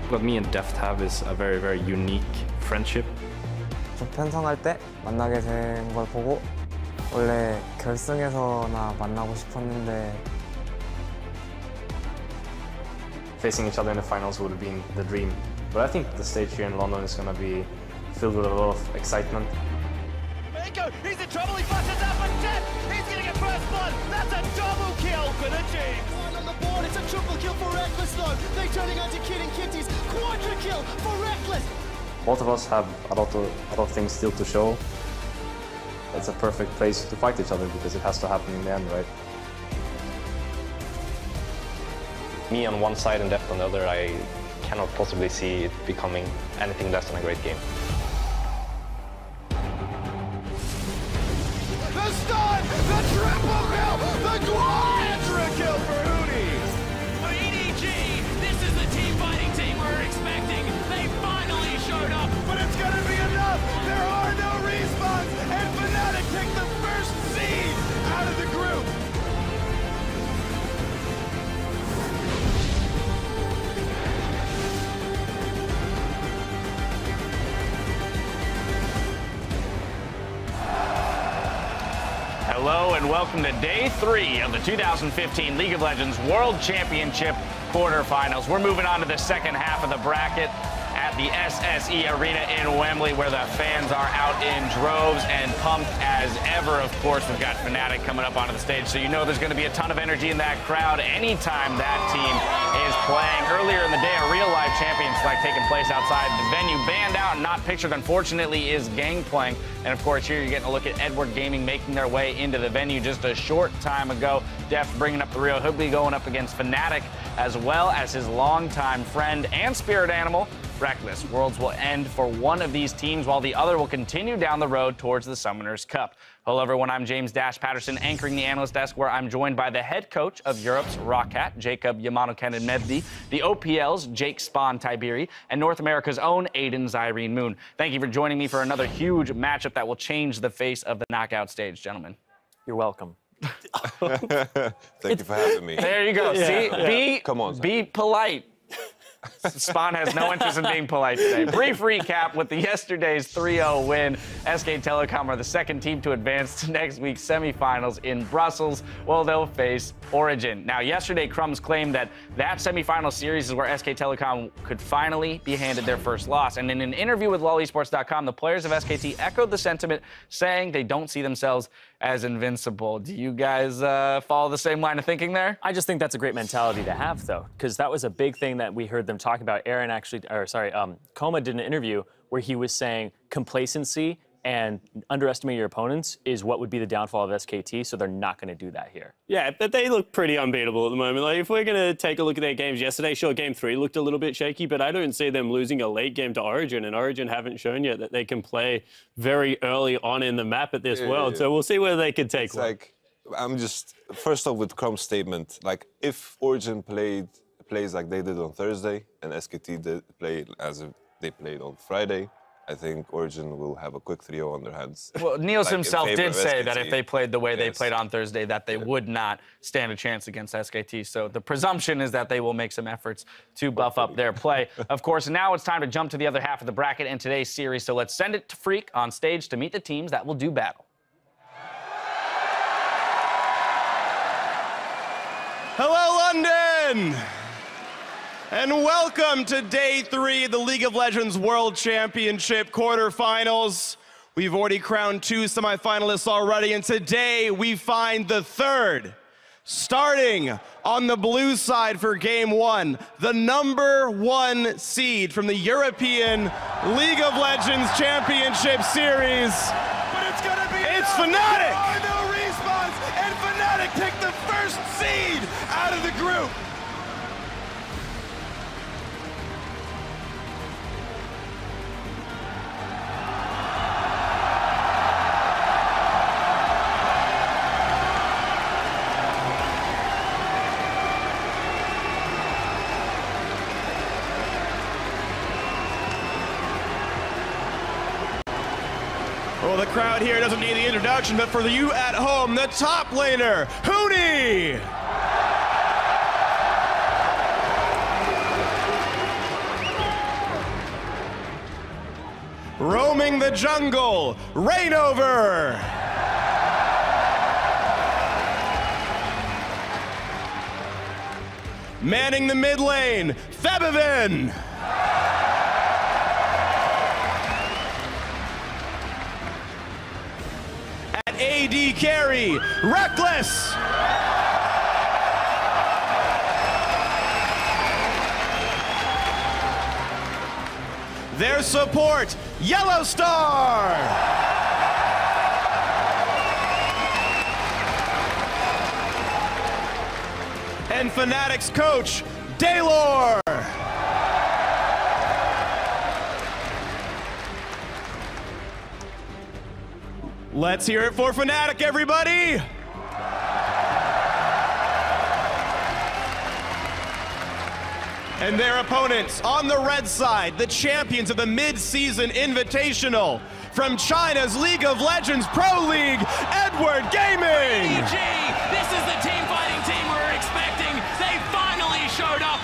What me and Deft have is a very, very unique friendship. 저 편성할 때 만나게 된 걸 보고 원래 결승에서나 만나고 싶었는데 Facing each other in the finals would have been the dream. But I think the stage here in London is going to be filled with a lot of excitement. Mako, he's in trouble, he buttons up and Deft, he's going to get first blood. That's a double kill for the team. On the board, it's a triple kill for Reckless though. They're turning onto Kid and Kitties. Quadra kill for Reckless. Both of us have a lot of things still to show. It's a perfect place to fight each other because it has to happen in the end, right? Me on one side and Deft on the other, I cannot possibly see it becoming anything less than a great game. The stun, the triple kill, the quadra kill for Hootie. For EDG, this is the team fighting team we're expecting. They finally showed up, but it's gonna be enough. There are no respawns, and Fnatic take the first seed out of the group. Hello and welcome to Day 3 of the 2015 League of Legends World Championship Quarterfinals. We're moving on to the second half of the bracket at the SSE Arena in Wembley, where the fans are out in droves and pumped as ever. Of course, we've got Fnatic coming up onto the stage, so you know there's going to be a ton of energy in that crowd anytime that team is playing. Earlier in the day, a real live champion select taking place outside the venue. Banned out and not pictured, unfortunately, is Gangplank. And of course, here you're getting a look at Edward Gaming making their way into the venue just a short time ago. Deft bringing up the real. He'll be going up against Fnatic, as well as his longtime friend and spirit animal, Reckless. Worlds will end for one of these teams, while the other will continue down the road towards the Summoners Cup. Hello, everyone. I'm James Dash Patterson, anchoring the analyst desk, where I'm joined by the head coach of Europe's Rockhat, Jacob Yamanokenin Meddi, the OPL's Jake Spawn Tiberi, and North America's own Aiden Zyrene Moon. Thank you for joining me for another huge matchup that will change the face of the knockout stage, gentlemen. You're welcome. Thank you for having me. There you go. See, Come on, be polite. Spawn has no interest in being polite today. Brief recap with the yesterday's 3-0 win. SK Telecom are the second team to advance to next week's semifinals in Brussels. Well, they'll face Origin. Now, yesterday, Crumbs claimed that semifinal series is where SK Telecom could finally be handed their first loss. And in an interview with LoLesports.com, the players of SKT echoed the sentiment, saying they don't see themselves as invincible. Do you guys follow the same line of thinking there? I just think that's a great mentality to have, though, because that was a big thing that we heard them talk about. Aaron actually, Koma did an interview where he was saying complacency and underestimating your opponents is what would be the downfall of SKT, so they're not going to do that here. Yeah, but they look pretty unbeatable at the moment. Like, if we're going to take a look at their games yesterday, sure, Game 3 looked a little bit shaky, but I don't see them losing a late game to Origin, and Origin haven't shown yet that they can play very early on in the map at this world, so we'll see whether they can take one. Like, I'm just, first off with Crumb's statement, like, if Origin plays like they did on Thursday, and SKT did play as if they played on Friday, I think Origin will have a quick 3-0 on their hands. Well, Niels like, himself did say SKT. that if they played the way they played on Thursday, that they would not stand a chance against SKT. So the presumption is that they will make some efforts to buff up their play. Of course, now it's time to jump to the other half of the bracket in today's series. So let's send it to Freak on stage to meet the teams that will do battle. Hello, London! And welcome to Day 3 of the League of Legends World Championship Quarterfinals. We've already crowned 2 semifinalists already, and today we find the third. Starting on the blue side for Game 1, the #1 seed from the European League of Legends Championship Series. But it's gonna be Fnatic! There are no respawns, and Fnatic take the first seed out of the group. Well, the crowd here doesn't need the introduction, but for you at home, the top laner, Hootie! Roaming the jungle, Rainover. Manning the mid lane, Febivin. At AD carry, Reckless. Their support, Yellow Star. And Fnatic's coach, Daylor. Let's hear it for Fnatic, everybody. And their opponents on the red side, the champions of the mid-season invitational from China's League of Legends Pro League, Edward Gaming. EG, this is the team fighting team we were expecting. They finally showed up.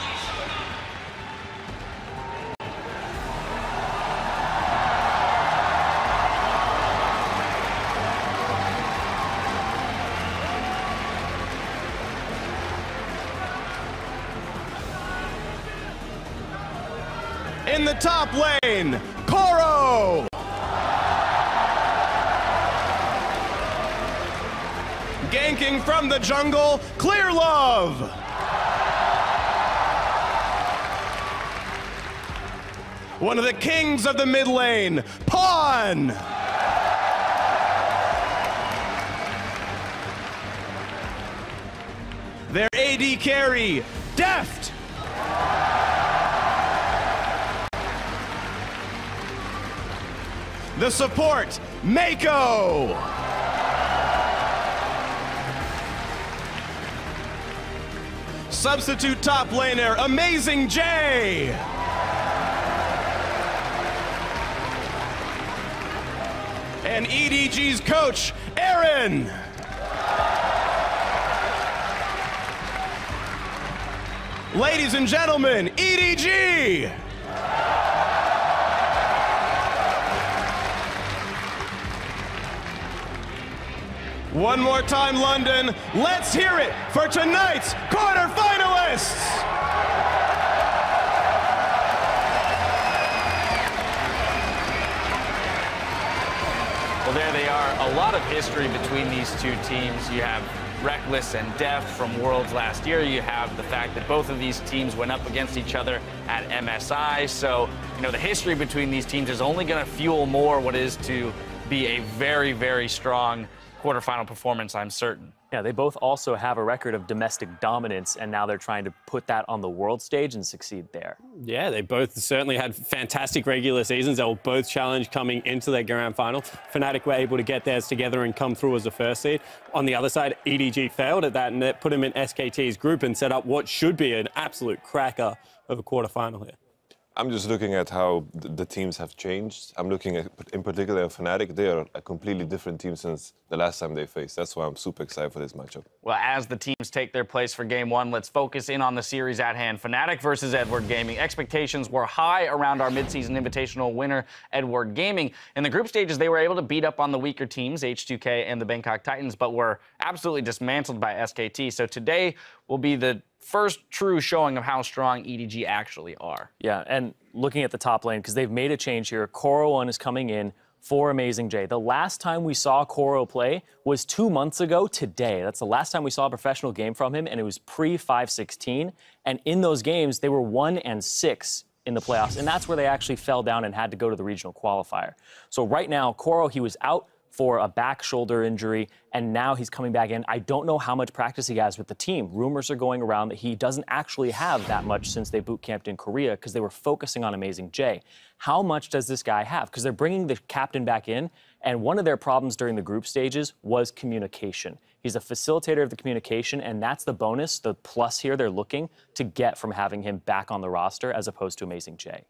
In the top lane, Koro. Ganking from the jungle, Clear Love. One of the kings of the mid lane, Pawn. Their AD carry, Deft. The support, Mako. Substitute top laner, Amazing J. And EDG's coach, Aaron. Ladies and gentlemen, EDG. One more time, London. Let's hear it for tonight's quarterfinalists. Well, there they are. A lot of history between these two teams. You have Reckless and Deft from Worlds last year. You have the fact that both of these teams went up against each other at MSI. So, you know, the history between these teams is only going to fuel more what is to be a very, very strong quarterfinal performance, I'm certain. Yeah, they both also have a record of domestic dominance, and now they're trying to put that on the world stage and succeed there. Yeah, they both certainly had fantastic regular seasons. They were both challenged coming into their grand final. Fnatic were able to get theirs together and come through as the first seed. On the other side, EDG failed at that, and that put them in SKT's group and set up what should be an absolute cracker of a quarterfinal here. I'm just looking at how the teams have changed. I'm looking at, in particular, Fnatic. They are a completely different team since the last time they faced. That's why I'm super excited for this matchup. Well, as the teams take their place for Game 1, let's focus in on the series at hand. Fnatic versus Edward Gaming. Expectations were high around our midseason invitational winner, Edward Gaming. In the group stages, they were able to beat up on the weaker teams, H2K and the Bangkok Titans, but were absolutely dismantled by SKT. So today will be the first true showing of how strong EDG actually are. Yeah, and looking at the top lane, because they've made a change here, Koro1 is coming in for Amazing J. The last time we saw Koro play was 2 months ago today. That's the last time we saw a professional game from him, and it was pre-516. And in those games, they were 1-6 in the playoffs, and that's where they actually fell down and had to go to the regional qualifier. So right now, Koro, he was out for a back shoulder injury, and now he's coming back in. I don't know how much practice he has with the team. Rumors are going around that he doesn't actually have that much since they boot camped in Korea because they were focusing on Amazing J. How much does this guy have? Because they're bringing the captain back in, and one of their problems during the group stages was communication. He's a facilitator of the communication, and that's the bonus, the plus here they're looking to get from having him back on the roster as opposed to Amazing J.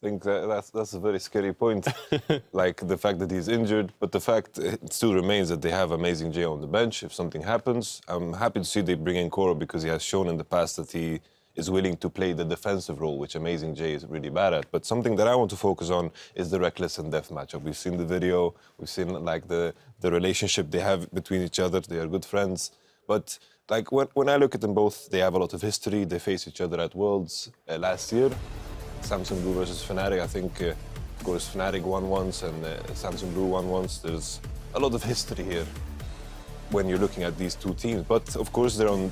I think that's a very scary point, like the fact that he's injured, but the fact it still remains that they have Amazing J on the bench. If something happens, I'm happy to see they bring in Koro because he has shown in the past that he is willing to play the defensive role, which Amazing J is really bad at. But something that I want to focus on is the Reckless and Deft matchup. We've seen the video, we've seen like the relationship they have between each other. They are good friends. But like when I look at them both, they have a lot of history. They faced each other at Worlds last year. Samsung Blue versus Fnatic. I think, of course, Fnatic won once and Samsung Blue won once. There's a lot of history here when you're looking at these two teams. But of course, they're on.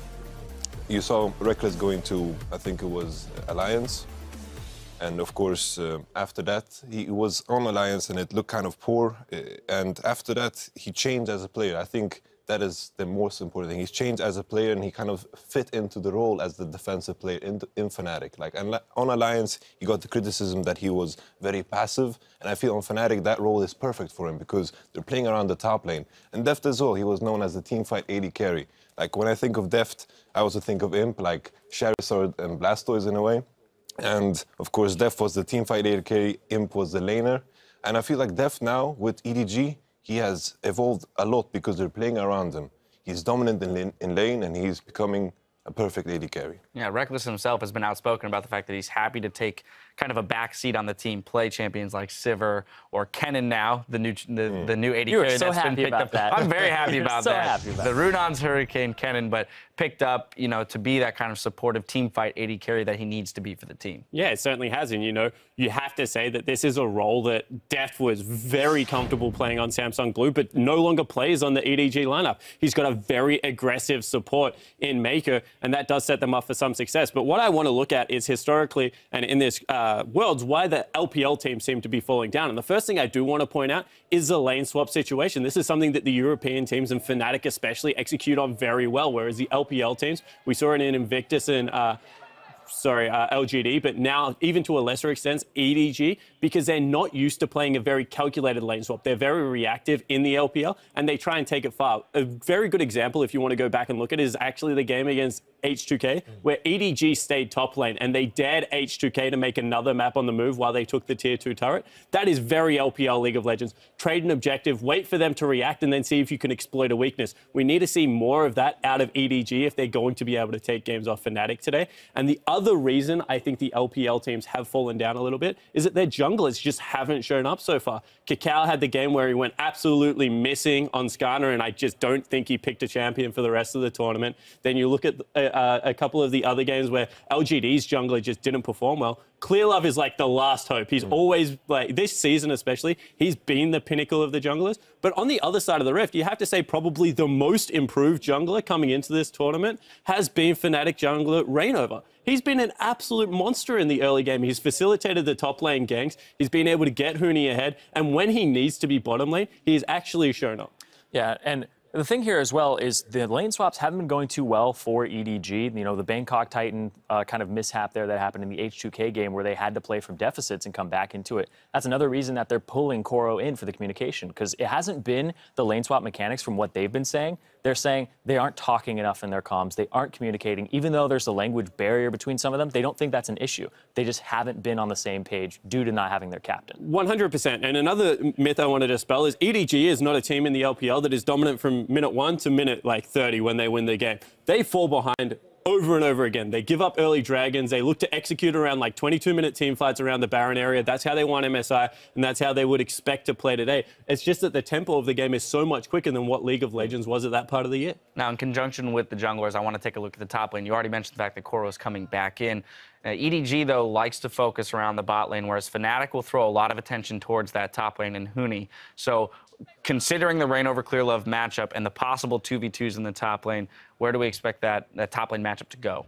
You saw Reckless going to, I think it was Alliance. And of course, after that, he was on Alliance and it looked kind of poor. And after that, he changed as a player. I think that is the most important thing. He's changed as a player and he kind of fit into the role as the defensive player in Fnatic. Like, and on Alliance, he got the criticism that he was very passive. And I feel on Fnatic, that role is perfect for him because they're playing around the top lane. And Deft as well, he was known as the teamfight AD carry. Like, when I think of Deft, I also think of Imp, like Charizard and Blastoise in a way. And, of course, Deft was the teamfight AD carry, Imp was the laner. And I feel like Deft now, with EDG, he has evolved a lot because they're playing around him. He's dominant in lane, and he's becoming a perfect AD carry. Yeah, Reckless himself has been outspoken about the fact that he's happy to take kind of a back seat on the team, play champions like Sivir or Kennen now, the new AD You carry were so that's happy been picked about up. that. I'm very happy about so that. Happy about the Runon's Hurricane Kennen, but picked up, you know, to be that kind of supportive team fight AD carry that he needs to be for the team. Yeah, it certainly has. And, you know, you have to say that this is a role that Deft was very comfortable playing on Samsung Blue, but no longer plays on the EDG lineup. He's got a very aggressive support in Maker, and that does set them up for some success. But what I want to look at is historically, and in this Worlds, why the LPL team seem to be falling down. And the first thing I do want to point out is the lane swap situation. This is something that the European teams and Fnatic especially execute on very well, whereas the LPL teams, we saw it in Invictus and LGD, but now even to a lesser extent, EDG, because they're not used to playing a very calculated lane swap. They're very reactive in the LPL, and they try and take it far. A very good example, if you want to go back and look at it, is actually the game against H2K, where EDG stayed top lane, and they dared H2K to make another map on the move while they took the tier 2 turret. That is very LPL League of Legends. Trade an objective, wait for them to react, and then see if you can exploit a weakness. We need to see more of that out of EDG if they're going to be able to take games off Fnatic today. And the other reason I think the LPL teams have fallen down a little bit is that their junglers just haven't shown up so far. Kakao had the game where he went absolutely missing on Skarner, and I just don't think he picked a champion for the rest of the tournament. Then you look at a couple of the other games where LGD's jungler just didn't perform well. Clearlove is like the last hope. He's always, like, this season especially, he's been the pinnacle of the junglers. But on the other side of the rift, you have to say probably the most improved jungler coming into this tournament has been Fnatic jungler Reignover. He's been an absolute monster in the early game. He's facilitated the top lane ganks. He's been able to get Huni ahead. And when he needs to be bottom lane, he's actually shown up. Yeah, and the thing here as well is the lane swaps haven't been going too well for EDG. You know, the Bangkok Titan kind of mishap there that happened in the H2K game where they had to play from deficits and come back into it. That's another reason that they're pulling Koro in for the communication, because it hasn't been the lane swap mechanics from what they've been saying. They're saying they aren't talking enough in their comms. They aren't communicating. Even though there's a language barrier between some of them, they don't think that's an issue. They just haven't been on the same page due to not having their captain. 100%. And another myth I want to dispel is EDG is not a team in the LPL that is dominant from minute 1 to minute 30 when they win the game. They fall behind over and over again. They give up early dragons. They look to execute around 22-minute team fights around the Baron area. That's how they won MSI, and that's how they would expect to play today. It's just that the tempo of the game is so much quicker than what League of Legends was at that part of the year. Now, in conjunction with the junglers, I want to take a look at the top lane. You already mentioned the fact that Koro is coming back in. EDG, though, likes to focus around the bot lane, whereas Fnatic will throw a lot of attention towards that top lane and Huni. So, considering the Reignover Clearlove matchup and the possible 2v2s in the top lane, where do we expect that top lane matchup to go?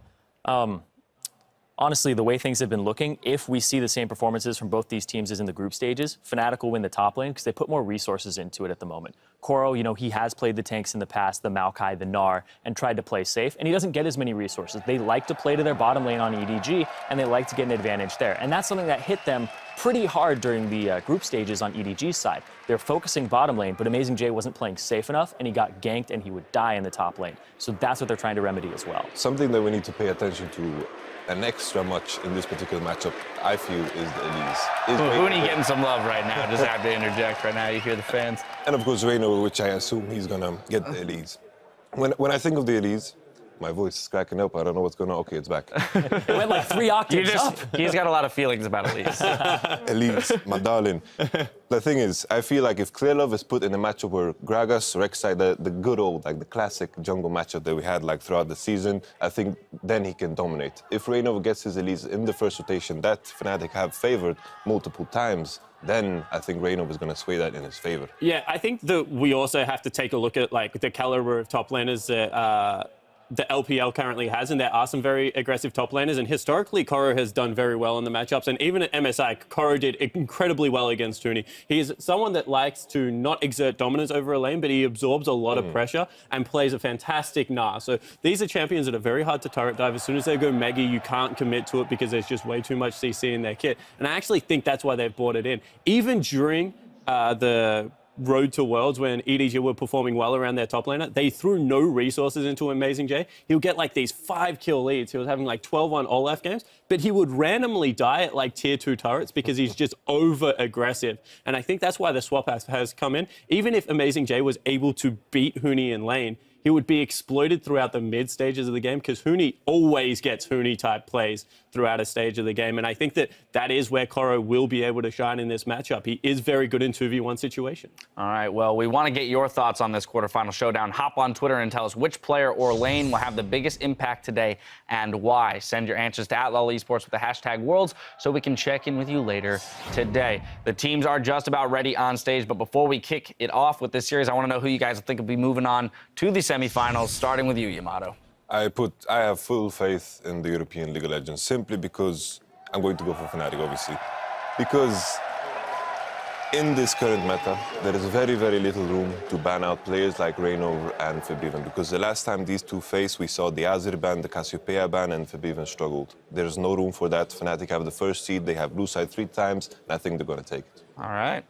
Honestly, the way things have been looking, if we see the same performances from both these teams as in the group stages, Fnatic will win the top lane because they put more resources into it at the moment. Koro, you know, he has played the tanks in the past, the Maokai, the Gnar, and tried to play safe, and he doesn't get as many resources. They like to play to their bottom lane on EDG, and they like to get an advantage there. And that's something that hit them pretty hard during the group stages on EDG's side. They're focusing bottom lane, but Amazing J wasn't playing safe enough, and he got ganked, and he would die in the top lane. So that's what they're trying to remedy as well. Something that we need to pay attention to an extra much in this particular matchup, I feel, is the Elise. Huni getting some love right now. Just have to interject right now. You hear the fans. And of course, Reignover, which I assume he's going to get the Elise. When I think of the Elise, My voice is cracking up. I don't know what's going on. Okay, it's back. It went like 3 octaves up. He's got a lot of feelings about Elise. Elise, my darling. The thing is, I feel like if Krylov is put in a matchup where Gragas, Rek'Sai, the good old, like the classic jungle matchup that we had like throughout the season, I think then he can dominate. If Reynov gets his Elise in the first rotation that Fnatic have favored multiple times, then I think Reynov is going to sway that in his favor. Yeah, I think that we also have to take a look at like the caliber of top laners that the LPL currently has, and there are some very aggressive top laners, and historically Koro has done very well in the matchups, and even at MSI, Koro did incredibly well against Huni. He's someone that likes to not exert dominance over a lane, but he absorbs a lot of pressure and plays a fantastic Gnar. So these are champions that are very hard to turret dive. As soon as they go Meggy, you can't commit to it because there's just way too much CC in their kit, and I actually think that's why they've brought it in. Even during the Road to Worlds, when EDG were performing well around their top laner, they threw no resources into Amazing J. He would get like these 5-kill leads. He was having like 12-1 Olaf games, but he would randomly die at like tier 2 turrets because he's just over aggressive. And I think that's why the swap has come in. Even if Amazing J was able to beat Huni in lane, he would be exploited throughout the mid stages of the game because Huni always gets Huni-type plays throughout a stage of the game. And I think that that is where Koro will be able to shine in this matchup. He is very good in 2v1 situation. All right, well, we want to get your thoughts on this quarterfinal showdown. Hop on Twitter and tell us which player or lane will have the biggest impact today and why. Send your answers to @LOLesports with the hashtag Worlds so we can check in with you later today. The teams are just about ready on stage, but before we kick it off with this series, I want to know who you guys think will be moving on to the semifinals, starting with you, Yamato. I have full faith in the European League of Legends simply because I'm going to go for Fnatic, obviously. Because in this current meta, there is very, very little room to ban out players like Reynov and Febiven. Because the last time these two faced, we saw the Azir ban, the Cassiopeia ban, and Febiven struggled. There's no room for that. Fnatic have the first seed, they have blue side 3 times, and I think they're going to take it. All right.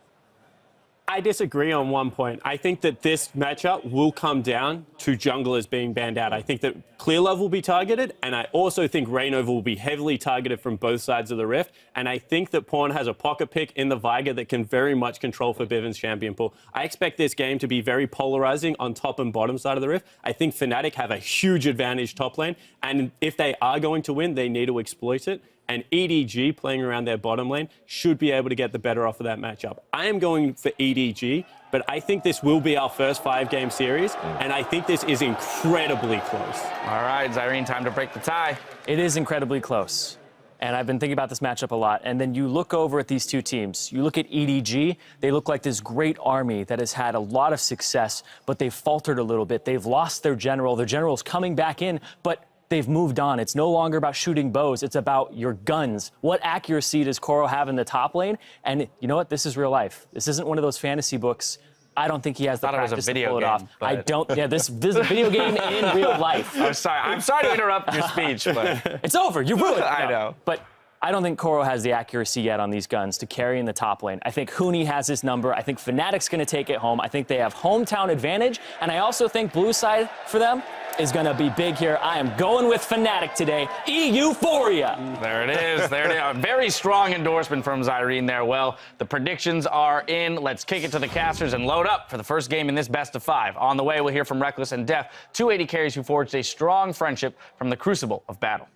I disagree on one point. I think that this matchup will come down to junglers being banned out. I think that Clearlove will be targeted, and I also think Reynov will be heavily targeted from both sides of the rift. And I think that Pawn has a pocket pick in the Veigar that can very much control Febiven's champion pool. I expect this game to be very polarizing on top and bottom side of the rift. I think Fnatic have a huge advantage top lane, and if they are going to win, they need to exploit it. And EDG playing around their bottom lane should be able to get the better off of that matchup. I am going for EDG, but I think this will be our first 5-game series, and I think this is incredibly close. All right, Zyrene, time to break the tie. It is incredibly close. And I've been thinking about this matchup a lot. And then you look over at these two teams. You look at EDG, they look like this great army that has had a lot of success, but they've faltered a little bit. They've lost their general. Their general's coming back in, but they've moved on. It's no longer about shooting bows. It's about your guns. What accuracy does Koro have in the top lane? And you know what? This is real life. This isn't one of those fantasy books. I don't think he has the practice to pull it off. I don't. Yeah, this is a video game in real life. I'm sorry to interrupt your speech, but it's over. You ruined it. I know. But I don't think Koro has the accuracy yet on these guns to carry in the top lane. I think Huni has his number. I think Fnatic's going to take it home. I think they have hometown advantage. And I also think blue side for them is going to be big here. I am going with Fnatic today. Euphoria. There it is. There it is. Very strong endorsement from Zyrene there. Well, the predictions are in. Let's kick it to the casters and load up for the first game in this best of 5. On the way, we'll hear from Reckless and Def, 280 carries who forged a strong friendship from the crucible of battle.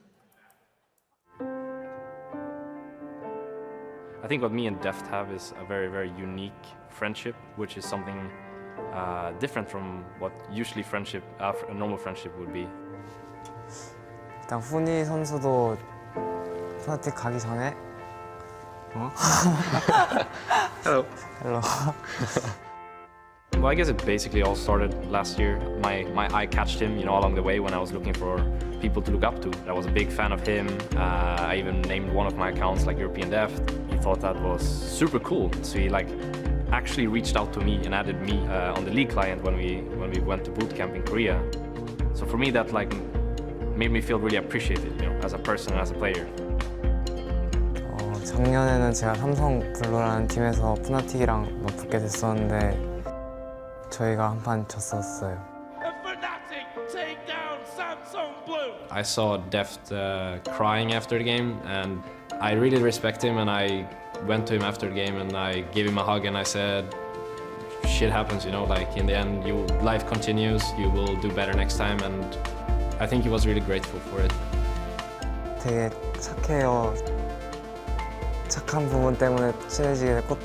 I think what me and Deft have is a very, very unique friendship, which is something different from what usually friendship, a normal friendship would be. 일단 후니 선수도 프나틱 가기 전에 Hello. Hello. Well, I guess it basically all started last year. My eye catched him, along the way when I was looking for people to look up to. I was a big fan of him. I even named one of my accounts like European Deft. He thought that was super cool. So he actually reached out to me and added me on the League client when we went to boot camp in Korea. So for me, that made me feel really appreciated, as a person and as a player. 작년에는 제가 삼성 블루라는 팀에서 푸나틱이랑 붙게 됐었는데 저희가 한 판 졌었어요. I saw Deft crying after the game, and I really respect him, and I went to him after the game and I gave him a hug and I said, shit happens, in the end, life continues, you will do better next time, and I think he was really grateful for it. 되게 착해요. 착한 부분 때문에 친해지게 됐고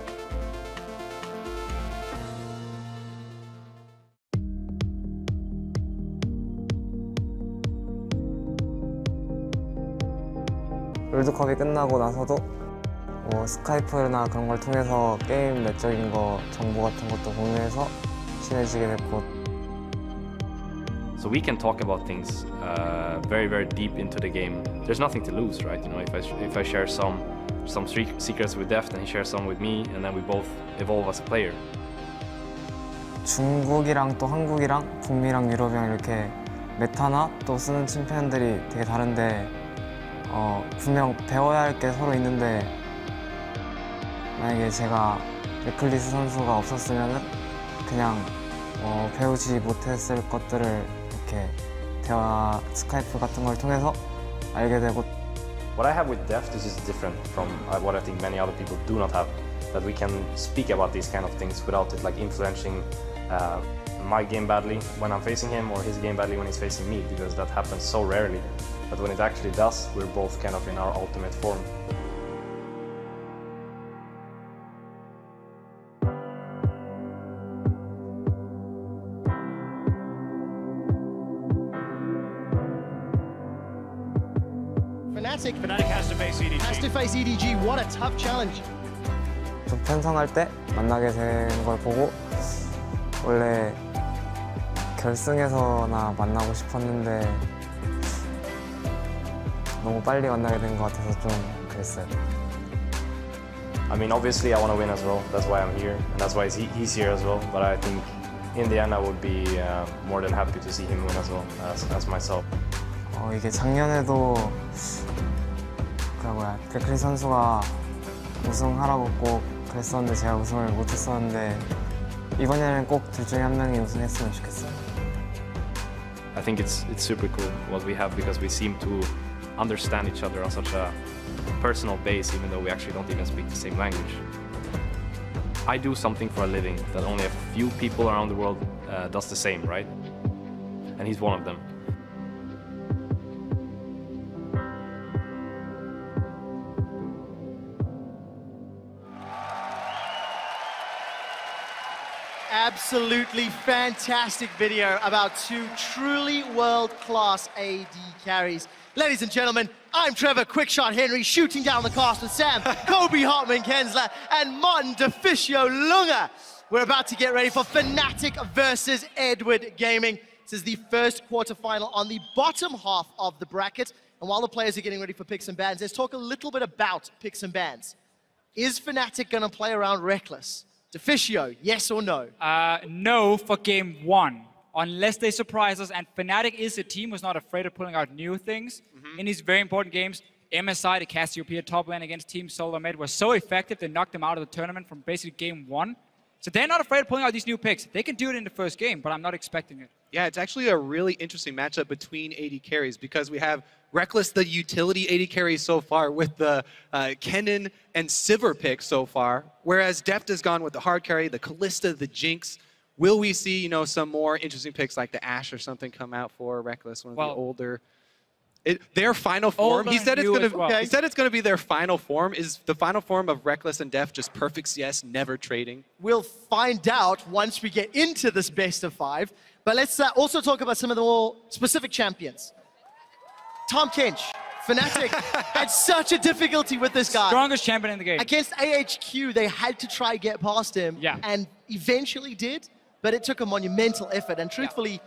롤드컵이 끝나고 나서도 뭐 스카이프나 그런 걸 통해서 게임 내적인 거 정보 같은 것도 공유해서 친해지게 됐고 So we can talk about things very, very deep into the game. There's nothing to lose, right? You know, if I share some secrets with Deft and he shares some with me, and then we both evolve as a player. 중국이랑 또 한국이랑 북미랑 유럽이랑 이렇게 메타나 또 쓰는 챔피언들이 되게 다른데 분명 배워야 할 게 서로 있는데 만약에 제가 레클리스 선수가 없었으면 그냥 배우지 못했을 것들을 이렇게 대화 스카이프 같은 걸 통해서 알게 되고 What I have with Deft is just different from what I think many other people do not have. That we can speak about these kind of things without it like influencing my game badly when I'm facing him or his game badly when he's facing me, because that happens so rarely. But when it actually does, we're both kind of in our ultimate form. Fnatic has to face EDG. Has to face EDG. What a tough challenge. 좀 편성할 때 만나게 된 걸 보고 원래 결승에서나 만나고 싶었는데 너무 빨리 만나게 된 것 같아서 좀 그랬어요. I mean, obviously I want to win as well. That's why I'm here, and that's why he's here as well. But I think in the end I would be more than happy to see him win as well as myself. 이게 작년에도 레클리 선수가 우승하라고 꼭 그랬었는데 제가 우승을 못했었는데 이번에는 꼭 둘 중에 한 명이 우승했으면 좋겠어요. I think it's super cool what we have because we seem to understand each other on such a personal base, even though we actually don't even speak the same language. I do something for a living that only a few people around the world does the same, right? And he's one of them. Absolutely fantastic video about two truly world-class AD carries. Ladies and gentlemen, I'm Trevor Quickshot Henry, shooting down the cast with Sam, Kobe Hartman Kensler, and Martin DeFicio Lunga. We're about to get ready for Fnatic versus Edward Gaming. This is the first quarterfinal on the bottom half of the bracket. And while the players are getting ready for picks and bans, let's talk a little bit about picks and bans. Is Fnatic going to play around Reckless? DeFicio, yes or no? No for game one, unless they surprise us. And Fnatic is a team who's not afraid of pulling out new things in these very important games. MSI, the Cassiopeia top lane against Team Solar Med, was so effective they knocked them out of the tournament from basically game one. So they're not afraid of pulling out these new picks. They can do it in the first game, but I'm not expecting it. Yeah, it's actually a really interesting matchup between AD carries because we have Reckless, the utility AD carry so far, with the Kennen and Sivir pick so far, whereas Deft has gone with the hard carry, the Kalista, the Jinx. Will we see, some more interesting picks like the Ashe or something come out for Reckless, one of the older? Their final form, he said it's going to be their final form. Is the final form of Reckless and Deft just perfect CS, never trading? We'll find out once we get into this best of five. But let's also talk about some of the more specific champions. Tom Kench, Fnatic had such a difficulty with this guy. Strongest champion in the game. Against AHQ, they had to try get past him, and eventually did, but it took a monumental effort. And truthfully,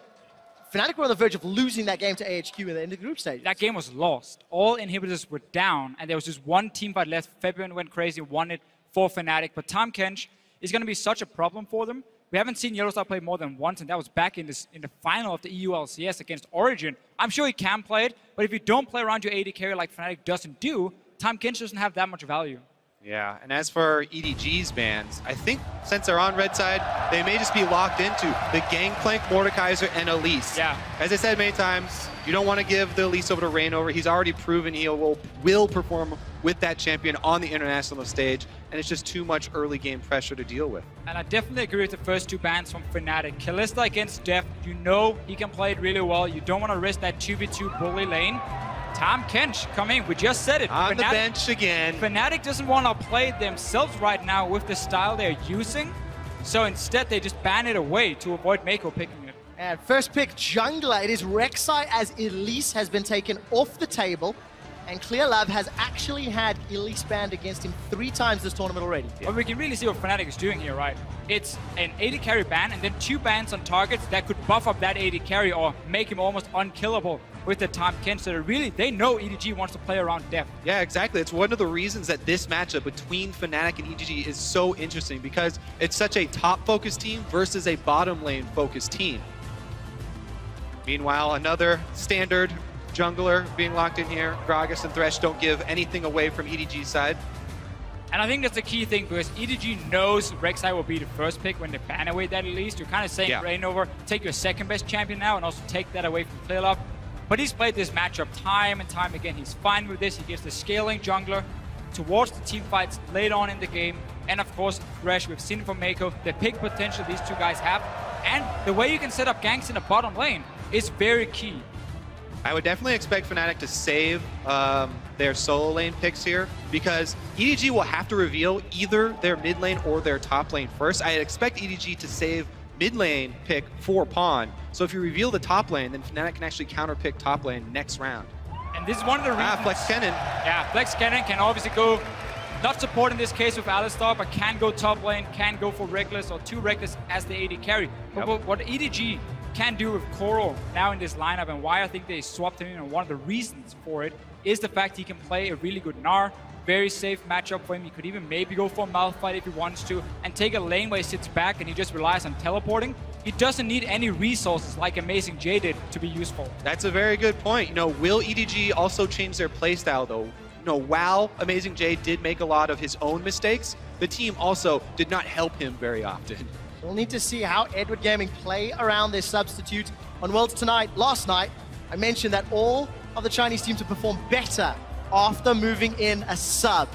Fnatic were on the verge of losing that game to AHQ in the end of the group stage. That game was lost. All inhibitors were down, and there was just one team fight left. Fabian went crazy, won it for Fnatic. But Tom Kench is going to be such a problem for them. We haven't seen Yellowstar play more than once, and that was back in the final of the EU LCS against Origin. I'm sure he can play it, but if you don't play around your AD carry like Fnatic doesn't do, Tom Kench doesn't have that much value. Yeah, and as for EDG's bans, I think since they're on red side, they may just be locked into the Gangplank, Mordekaiser, and Elise. Yeah. As I said many times, you don't want to give the Elise over to Reignover. He's already proven he will perform with that champion on the international stage, and it's just too much early game pressure to deal with. And I definitely agree with the first two bans from Fnatic. Kalista against Deft, you know he can play it really well. You don't want to risk that 2v2 bully lane. Tom Kench coming, we just said it. On the bench again. Fnatic doesn't want to play themselves right now with the style they're using. So instead, they just ban it away to avoid Mako picking it. And first pick jungler, it is Rek'Sai as Elise has been taken off the table. And ClearLab has actually had Elise banned against him 3 times this tournament already. But we can really see what Fnatic is doing here, right? It's an 80 carry ban and then 2 bans on targets that could buff up that 80 carry or make him almost unkillable with the Tom Kench. So really, they know EDG wants to play around Deft. Yeah, exactly. It's one of the reasons that this matchup between Fnatic and EDG is so interesting, because it's such a top-focused team versus a bottom lane-focused team. Meanwhile, another standard jungler being locked in here. Gragas and Thresh don't give anything away from EDG's side. And I think that's the key thing, because EDG knows Rek'Sai will be the first pick when they ban away that Elise. You're kind of saying, Reignover, take your second best champion now and also take that away from ClearLab. But he's played this matchup time and time again. He's fine with this. He gives the scaling jungler towards the team fights late on in the game. And of course, Thresh, we've seen from Mako, the pick potential these two guys have. And the way you can set up ganks in the bottom lane is very key. I would definitely expect Fnatic to save their solo lane picks here, because EDG will have to reveal either their mid lane or their top lane first. I expect EDG to save mid lane pick for Pawn. So if you reveal the top lane, then Fnatic can actually counter pick top lane next round. And this is one of the reasons. Flex Cannon. Yeah, Flex Cannon can obviously go, not support in this case with Alistar, but can go top lane, can go for Reckless or 2 Reckless as the AD carry. But what EDG can do with Koro now in this lineup, and why I think they swapped him in, and one of the reasons for it is the fact he can play a really good Gnar. Very safe matchup for him. He could even maybe go for a Malphite if he wants to, and take a lane where he sits back and he just relies on teleporting. He doesn't need any resources like Amazing J did to be useful. That's a very good point. You know, will EDG also change their playstyle though? You know, while Amazing J did make a lot of his own mistakes, the team also did not help him very often. We'll need to see how Edward Gaming play around their substitute on Worlds tonight. Last night, I mentioned that all of the Chinese teams have performed better after moving in a sub.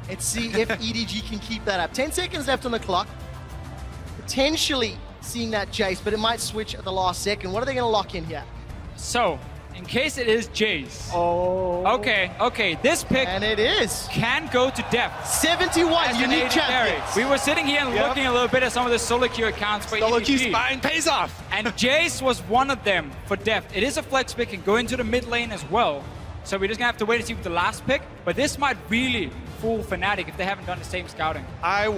Let's see if EDG can keep that up. 10 seconds left on the clock. Potentially seeing that Jace, but it might switch at the last second. What are they going to lock in here? So, in case it is Jace. Oh. Okay, this pick. And it is. Can go to Deft. 71 unique champions. We were sitting here and looking a little bit at some of the solo queue accounts for Solo queue EDG. spine pays off. And Jace was one of them for Deft. It is a flex pick and go into the mid lane as well. So we're just going to have to wait and see with the last pick. But this might really fool Fnatic if they haven't done the same scouting. I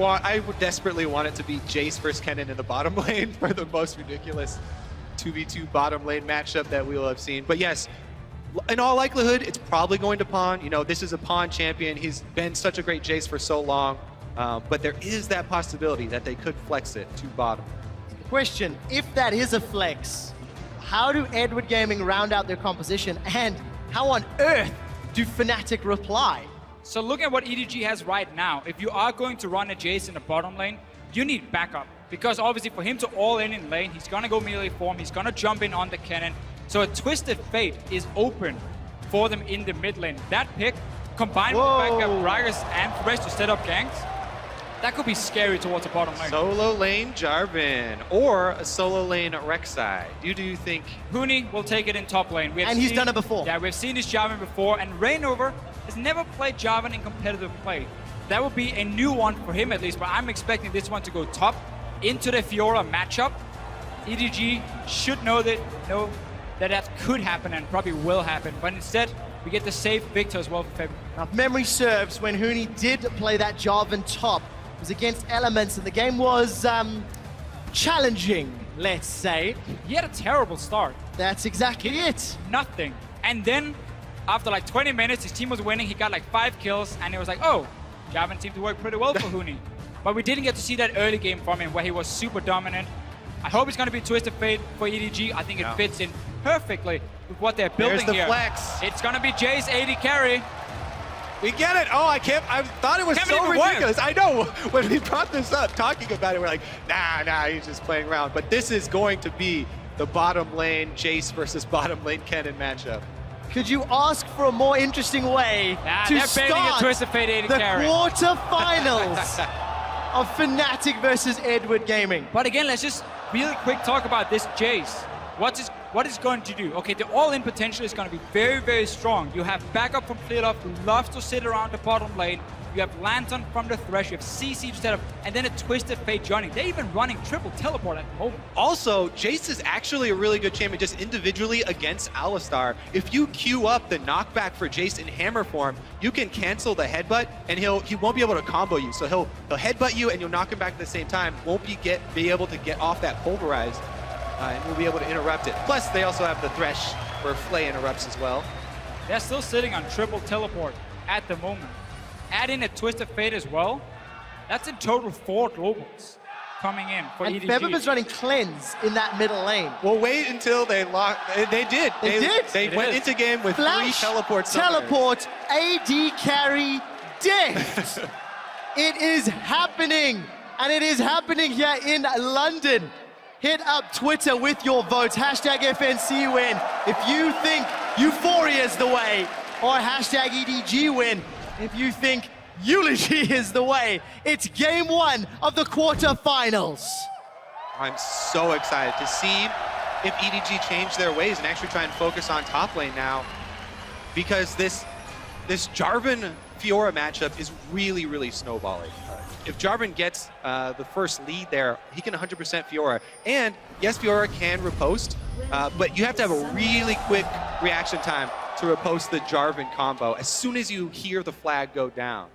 would desperately want it to be Jace versus Kennen in the bottom lane for the most ridiculous 2v2 bottom lane matchup that we will have seen. But yes, in all likelihood, it's probably going to Pawn. You know, this is a Pawn champion. He's been such a great Jace for so long. But there is that possibility that they could flex it to bottom. Question, if that is a flex, how do Edward Gaming round out their composition, and how on earth do Fnatic reply? So looking at what EDG has right now, if you are going to run a Jace in the bottom lane, you need backup. Because obviously for him to all in lane, he's going to go melee form, he's going to jump in on the cannon. So a Twisted Fate is open for them in the mid lane. That pick, combined with backup Gragas and Thresh to set up ganks, that could be scary towards the bottom lane. Solo lane Jarvan or a solo lane Rek'Sai. Do you think? Huni will take it in top lane. And he's done it before. Yeah, we've seen this Jarvan before, and Reignover has never played Jarvan in competitive play. That would be a new one for him at least, but I'm expecting this one to go top into the Fiora matchup. EDG should know that could happen and probably will happen, but instead we get the safe Victor as well for February. Now, if memory serves, when Huni did play that Jarvan top, it was against Elements, and the game was challenging, let's say. He had a terrible start. That's exactly it. Nothing. And then, after like 20 minutes, his team was winning. He got like 5 kills, and it was like, oh, Jarvan seemed to work pretty well for Huni. But we didn't get to see that early game from him where he was super dominant. I hope it's going to be Twisted Fate for EDG. I think it fits in perfectly with what they're building here. There's the flex. It's going to be Jace AD carry. We get it. Oh, I thought it was so ridiculous. I know. When we brought this up, talking about it, we're like, nah, he's just playing around. But this is going to be the bottom lane Jace versus bottom lane Kennen matchup. Could you ask for a more interesting way to start the quarterfinals of Fnatic versus Edward Gaming? But again, let's just really quick talk about this Jace. What is going to do? Okay, the all-in potential is going to be very, very strong. You have backup from Clearlove, who loves to sit around the bottom lane. You have Lantern from the Thresh, you have CC instead of, and then a Twisted Fate joining. They're even running triple teleport at the moment. Also, Jace is actually a really good champion just individually against Alistar. If you queue up the knockback for Jace in hammer form, you can cancel the headbutt and he won't be able to combo you. So he'll headbutt you and you'll knock him back at the same time. Won't be able to get off that pulverized and we'll be able to interrupt it. Plus, they also have the Thresh where Flay interrupts as well. They're still sitting on triple teleport at the moment. Add in a Twisted Fate as well. That's in total 4 globals coming in for EDG. And Febum is running cleanse in that middle lane. We'll wait until they lock. They did. They went into game with Flash, 3 teleports. Teleport, AD carry, Deft. It is happening. And it is happening here in London. Hit up Twitter with your votes. Hashtag FNC win. If you think Euphoria is the way, or hashtag EDG win. If you think Eulogy is the way, it's game 1 of the quarterfinals. I'm so excited to see if EDG change their ways and actually try and focus on top lane now, because this Jarvan Fiora matchup is really, really snowballing. If Jarvan gets the first lead there, he can 100% Fiora. And yes, Fiora can riposte, but you have to have a really quick reaction time to riposte the Jarvan combo as soon as you hear the flag go down.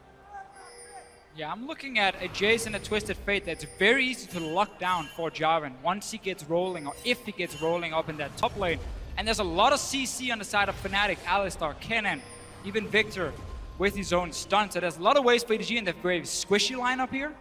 Yeah, I'm looking at a Jace and a Twisted Fate that's very easy to lock down for Jarvan once he gets rolling, or if he gets rolling up in that top lane. And there's a lot of CC on the side of Fnatic, Alistar, Kennen, even Victor with his own stun. So there's a lot of ways for EDG in the very squishy lineup here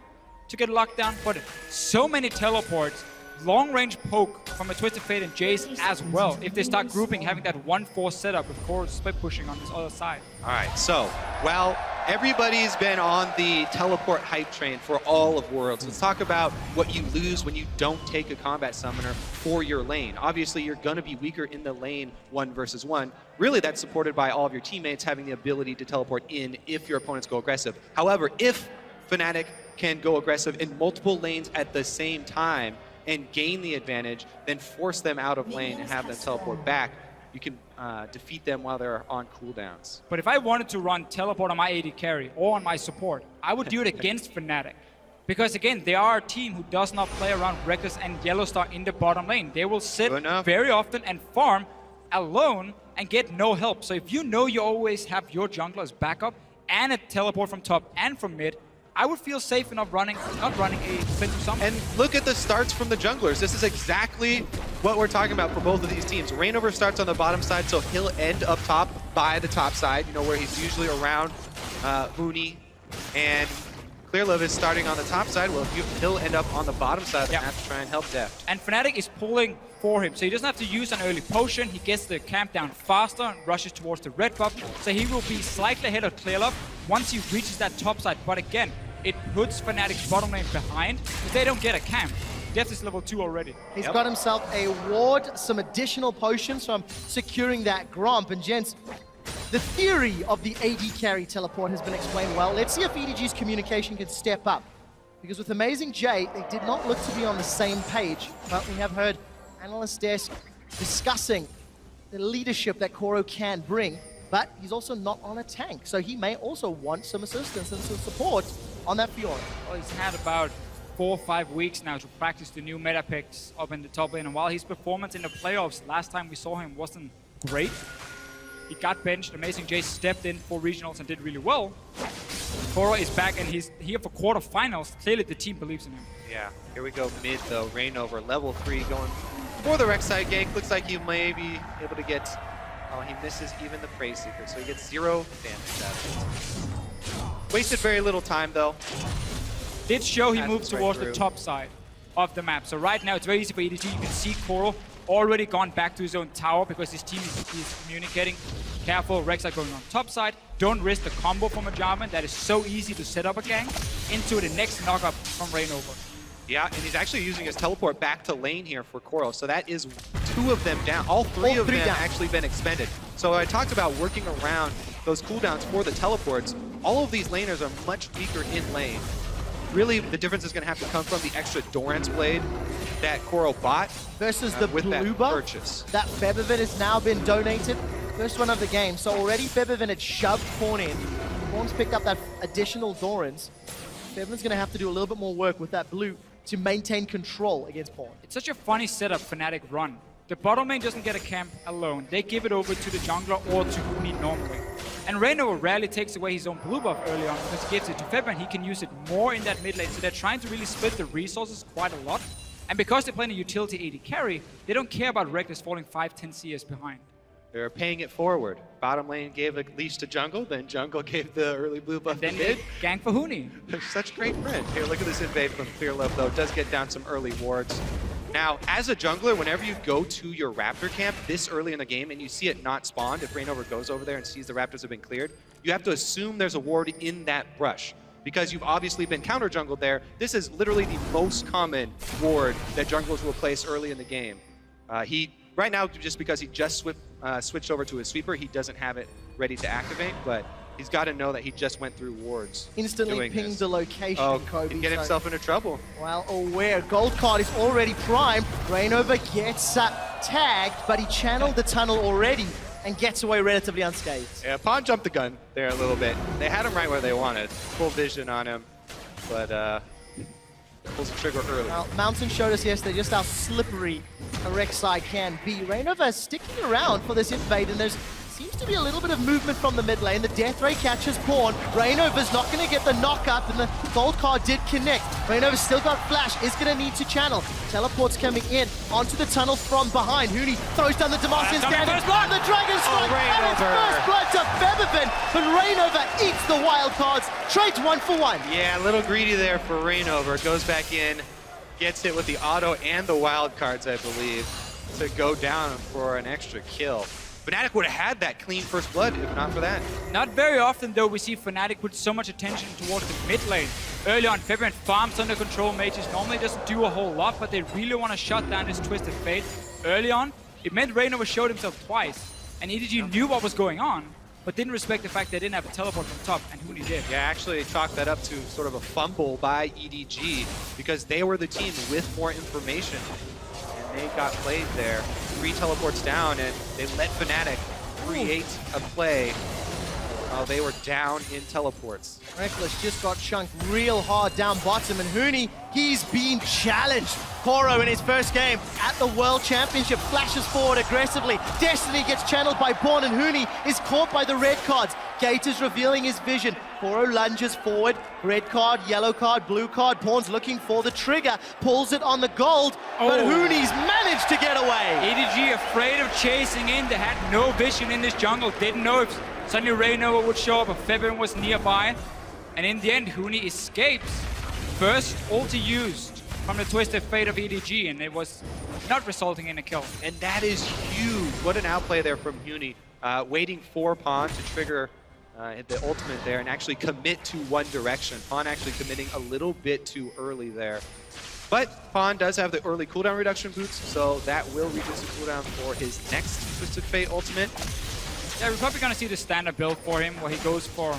to get locked down, but so many teleports. Long-range poke from a Twisted Fate and Jace as well. If they start grouping, having that 1-4 setup with Core split pushing on this other side. All right, so while everybody's been on the teleport hype train for all of Worlds, let's talk about what you lose when you don't take a combat summoner for your lane. Obviously, you're going to be weaker in the lane 1 versus 1. Really, that's supported by all of your teammates having the ability to teleport in if your opponents go aggressive. However, if Fnatic can go aggressive in multiple lanes at the same time and gain the advantage, then force them out of lane and have them teleport back, you can defeat them while they're on cooldowns. But if I wanted to run teleport on my AD carry or on my support, I would do it against Fnatic. Because again, they are a team who does not play around Reckless and Yellowstar in the bottom lane. They will sit very often and farm alone and get no help. So if you know you always have your jungler as backup and a teleport from top and from mid, I would feel safe enough not running a defensive summon. And look at the starts from the junglers. This is exactly what we're talking about for both of these teams. Reignover starts on the bottom side, so he'll end up top by the top side, you know, where he's usually around Huni. And Clearlove is starting on the top side. Well, he'll end up on the bottom side and have to try and help Deft. And Fnatic is pulling for him, so he doesn't have to use an early potion. He gets the camp down faster and rushes towards the red buff, so he will be slightly ahead of Clearlove once he reaches that top side. But again, it puts Fnatic's bottom lane behind if they don't get a camp. Deft is level 2 already. He's got himself a ward, some additional potions from securing that Gromp. And gents, the theory of the AD carry teleport has been explained well. Let's see if EDG's communication can step up. Because with Amazing J, they did not look to be on the same page. But we have heard Analyst Desk discussing the leadership that Koro can bring. But he's also not on a tank, so he may also want some assistance and some support on that Fiora. Well, he's had about 4 or 5 weeks now to practice the new meta picks up in the top lane, and while his performance in the playoffs last time we saw him wasn't great, he got benched. Amazing J stepped in for regionals and did really well. Koro is back and he's here for quarterfinals. Clearly the team believes in him. Yeah, here we go mid though. Reignover, level 3 going for the Rek'Sai gank. Looks like he may be able to get... Oh, he misses even the Prey Seeker, so he gets 0 damage out of it. Wasted very little time, though. Did show he moved towards the top side of the map. So right now, it's very easy for EDG. You can see Koro already gone back to his own tower because his team is communicating. Careful, Rek'Sai going on top side. Don't risk the combo from a Jarvan that is so easy to set up a gang into the next knock-up from Reignover. Yeah, and he's actually using his teleport back to lane here for Koro. So that is 2 of them down. All three of them down. actually been expended. So I talked about working around those cooldowns for the teleports. All of these laners are much weaker in lane. Really, the difference is going to have to come from the extra Doran's Blade that Koro bought versus the with blue that buff purchase. That Feathervin has now been donated. First one of the game. So already Feathervin had shoved Pawn in. Pawn's picked up that additional Doran's. Feathervin's going to have to do a little bit more work with that blue to maintain control against Pawn. It's such a funny setup Fnatic run. The bottom lane doesn't get a camp alone. They give it over to the jungler or to Huni normally. And Reignover rarely takes away his own blue buff early on because he gives it to Feather and he can use it more in that mid lane. So they're trying to really split the resources quite a lot. And because they're playing a utility AD carry, they don't care about Reckless falling 5-10 CS behind. They're paying it forward. Bottom lane gave a leash to jungle, then jungle gave the early blue buff Then to mid. gang for Huni. They're such great friends. Here, look at this invade from Fearlove, though. Does get down some early wards. Now, as a jungler, whenever you go to your Raptor camp this early in the game and you see it not spawned, if Reignover goes over there and sees the Raptors have been cleared, you have to assume there's a ward in that brush. Because you've obviously been counter jungled there, this is literally the most common ward that junglers will place early in the game. Right now, just because he just switched over to his sweeper, he doesn't have it ready to activate, but he's got to know that he just went through wards. Instantly pinged the location, Kobe. He'd get himself into trouble. Well aware. Gold card is already primed. Reignover gets tagged, but he channeled the tunnel already and gets away relatively unscathed. Yeah, Pawn jumped the gun there a little bit. They had him right where they wanted. Full vision on him, but pulls the trigger early. Well, Mountain showed us yesterday just how slippery a Rek'Sai can be. Reignover sticking around for this invade, and there's seems to be a little bit of movement from the mid lane. The Death Ray catches Pawn. Reignover's not going to get the knock up, and the gold card did connect. Reignover's still got flash, is going to need to channel. Teleport's coming in onto the tunnel from behind. Huni throws down the Demacian standing, and the Dragon Strike, and it's first blood to Feathervin, but Reignover eats the wild cards, trades 1 for 1. Yeah, a little greedy there for Reignover. Goes back in, gets hit with the auto and the wild cards, I believe, to go down for an extra kill. Fnatic would have had that clean first blood if not for that. Not very often, though, we see Fnatic put so much attention towards the mid lane. Early on, Feathervin farms under control mages. Normally doesn't do a whole lot, but they really want to shut down this Twisted Fate. Early on, it meant Reignover showed himself twice, and EDG knew what was going on, but didn't respect the fact they didn't have a teleport from top, and Huni did. Yeah, actually chalked that up to sort of a fumble by EDG because they were the team with more information. And they got played there. 3 teleports down, and they let Fnatic create a play while they were down in teleports. Reckless just got chunked real hard down bottom, and Huni, he's been challenged. Koro in his first game at the World Championship flashes forward aggressively. Destiny gets channeled by Pawn, and Huni is caught by the red cards. Gate is revealing his vision. Koro lunges forward. Red card, yellow card, blue card. Pawn's looking for the trigger. Pulls it on the gold, but Huni's managed to get away. EDG afraid of chasing in. They had no vision in this jungle. Didn't know if suddenly Reignover would show up, if Feathervin was nearby. And in the end, Huni escapes. First ulti used from the Twisted Fate of EDG, and it was not resulting in a kill. And that is huge. What an outplay there from Huni. Waiting for Pawn to trigger the ultimate there and actually commit to one direction. Pawn actually committing a little bit too early there. But Pawn does have the early cooldown reduction boots, so that will reduce the cooldown for his next Twisted Fate ultimate. Yeah, we're probably going to see the standard build for him, where he goes for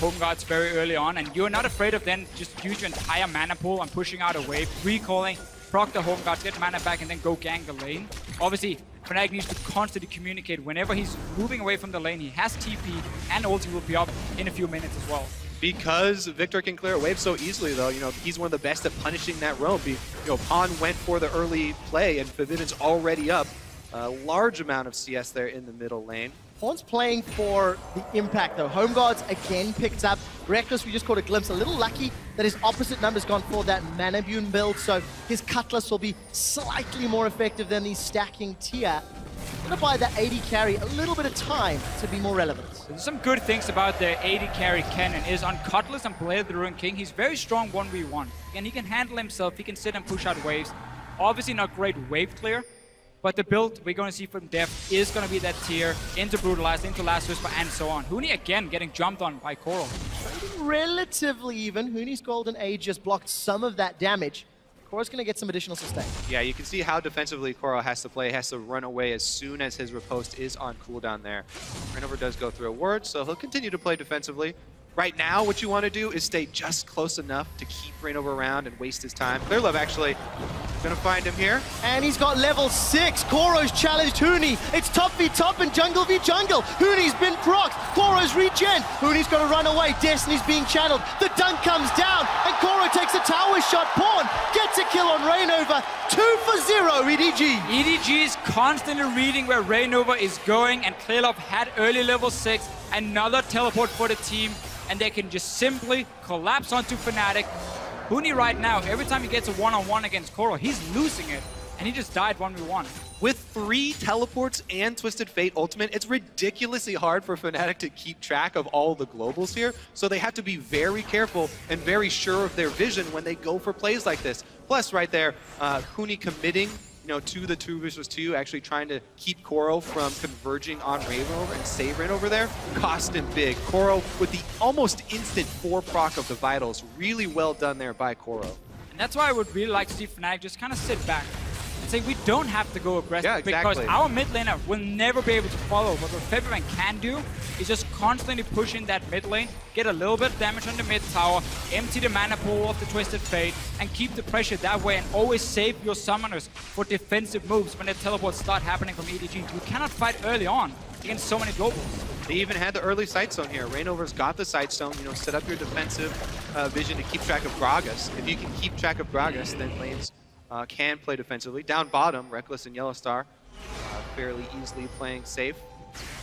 Home Guards very early on, and you're not afraid of then just use your entire mana pool and pushing out a wave, recalling, proc the Home Guards, get mana back, and then go gank the lane. Obviously, Fnatic needs to constantly communicate. Whenever he's moving away from the lane, he has TP, and ulti will be up in a few minutes as well. Because Victor can clear a wave so easily, though, he's one of the best at punishing that roam. Pawn went for the early play, and Feathervin's already up a large amount of CS there in the middle lane. Pawn's playing for the impact, though. Home Guards again picked up. Reckless, we just caught a glimpse. A little lucky that his opposite number's gone for that Mana Bune build, so his Cutlass will be slightly more effective than the stacking tier. Gonna buy that AD carry a little bit of time to be more relevant. There's some good things about the AD carry Kennen is on Cutlass and Blade of the Ruined King. He's very strong 1v1. And he can handle himself, he can sit and push out waves. Obviously not great wave clear, But the build we're going to see from Deft is going to be that tier into Brutalize, into Last Whisper, and so on. Huni again getting jumped on by Coral. Relatively even. Huni's Golden Age just blocked some of that damage. Cora's going to get some additional sustain. Yeah, you can see how defensively Coral has to play. He has to run away as soon as his riposte is on cooldown there. Rainover does go through a ward, so he'll continue to play defensively. Right now, what you want to do is stay just close enough to keep Rainover around and waste his time. Clearlove actually going to find him here. And he's got level 6. Koro's challenged Huni. It's top v top and jungle v jungle. Huni's been procced. Koro's regen. Huni's going to run away. Destiny's being channeled. The dunk comes down and Koro takes a tower shot. Pawn gets a kill on Rainover. 2 for 0, EDG. EDG is constantly reading where Rainover is going, and Clearlove had early level 6. Another teleport for the team, and they can just simply collapse onto Fnatic. Huni right now, every time he gets a one-on-one against Koro, he's losing it, and he just died 1v1. With 3 teleports and Twisted Fate ultimate, it's ridiculously hard for Fnatic to keep track of all the globals here, so they have to be very careful and very sure of their vision when they go for plays like this. Plus, right there, Huni committing to the 2 versus 2, actually trying to keep Koro from converging on Rainover and save Rainover there, cost him big. Koro with the almost instant 4 proc of the Vitals. Really well done there by Koro. And that's why I would really like to see Fnatic just kind of sit back and say we don't have to go aggressive, yeah, exactly. Because our mid laner will never be able to follow. But what Febiven can do is just constantly push in that mid lane, get a little bit of damage on the mid tower, empty the mana pool of the Twisted Fate, and keep the pressure that way, and always save your summoners for defensive moves when the teleports start happening from EDG. You cannot fight early on against so many globals. They even had the early sight zone here. Rainover's got the sight zone, set up your defensive vision to keep track of Gragas. If you can keep track of Gragas, then lanes can play defensively. Down bottom, Reckless and Yellowstar fairly easily playing safe.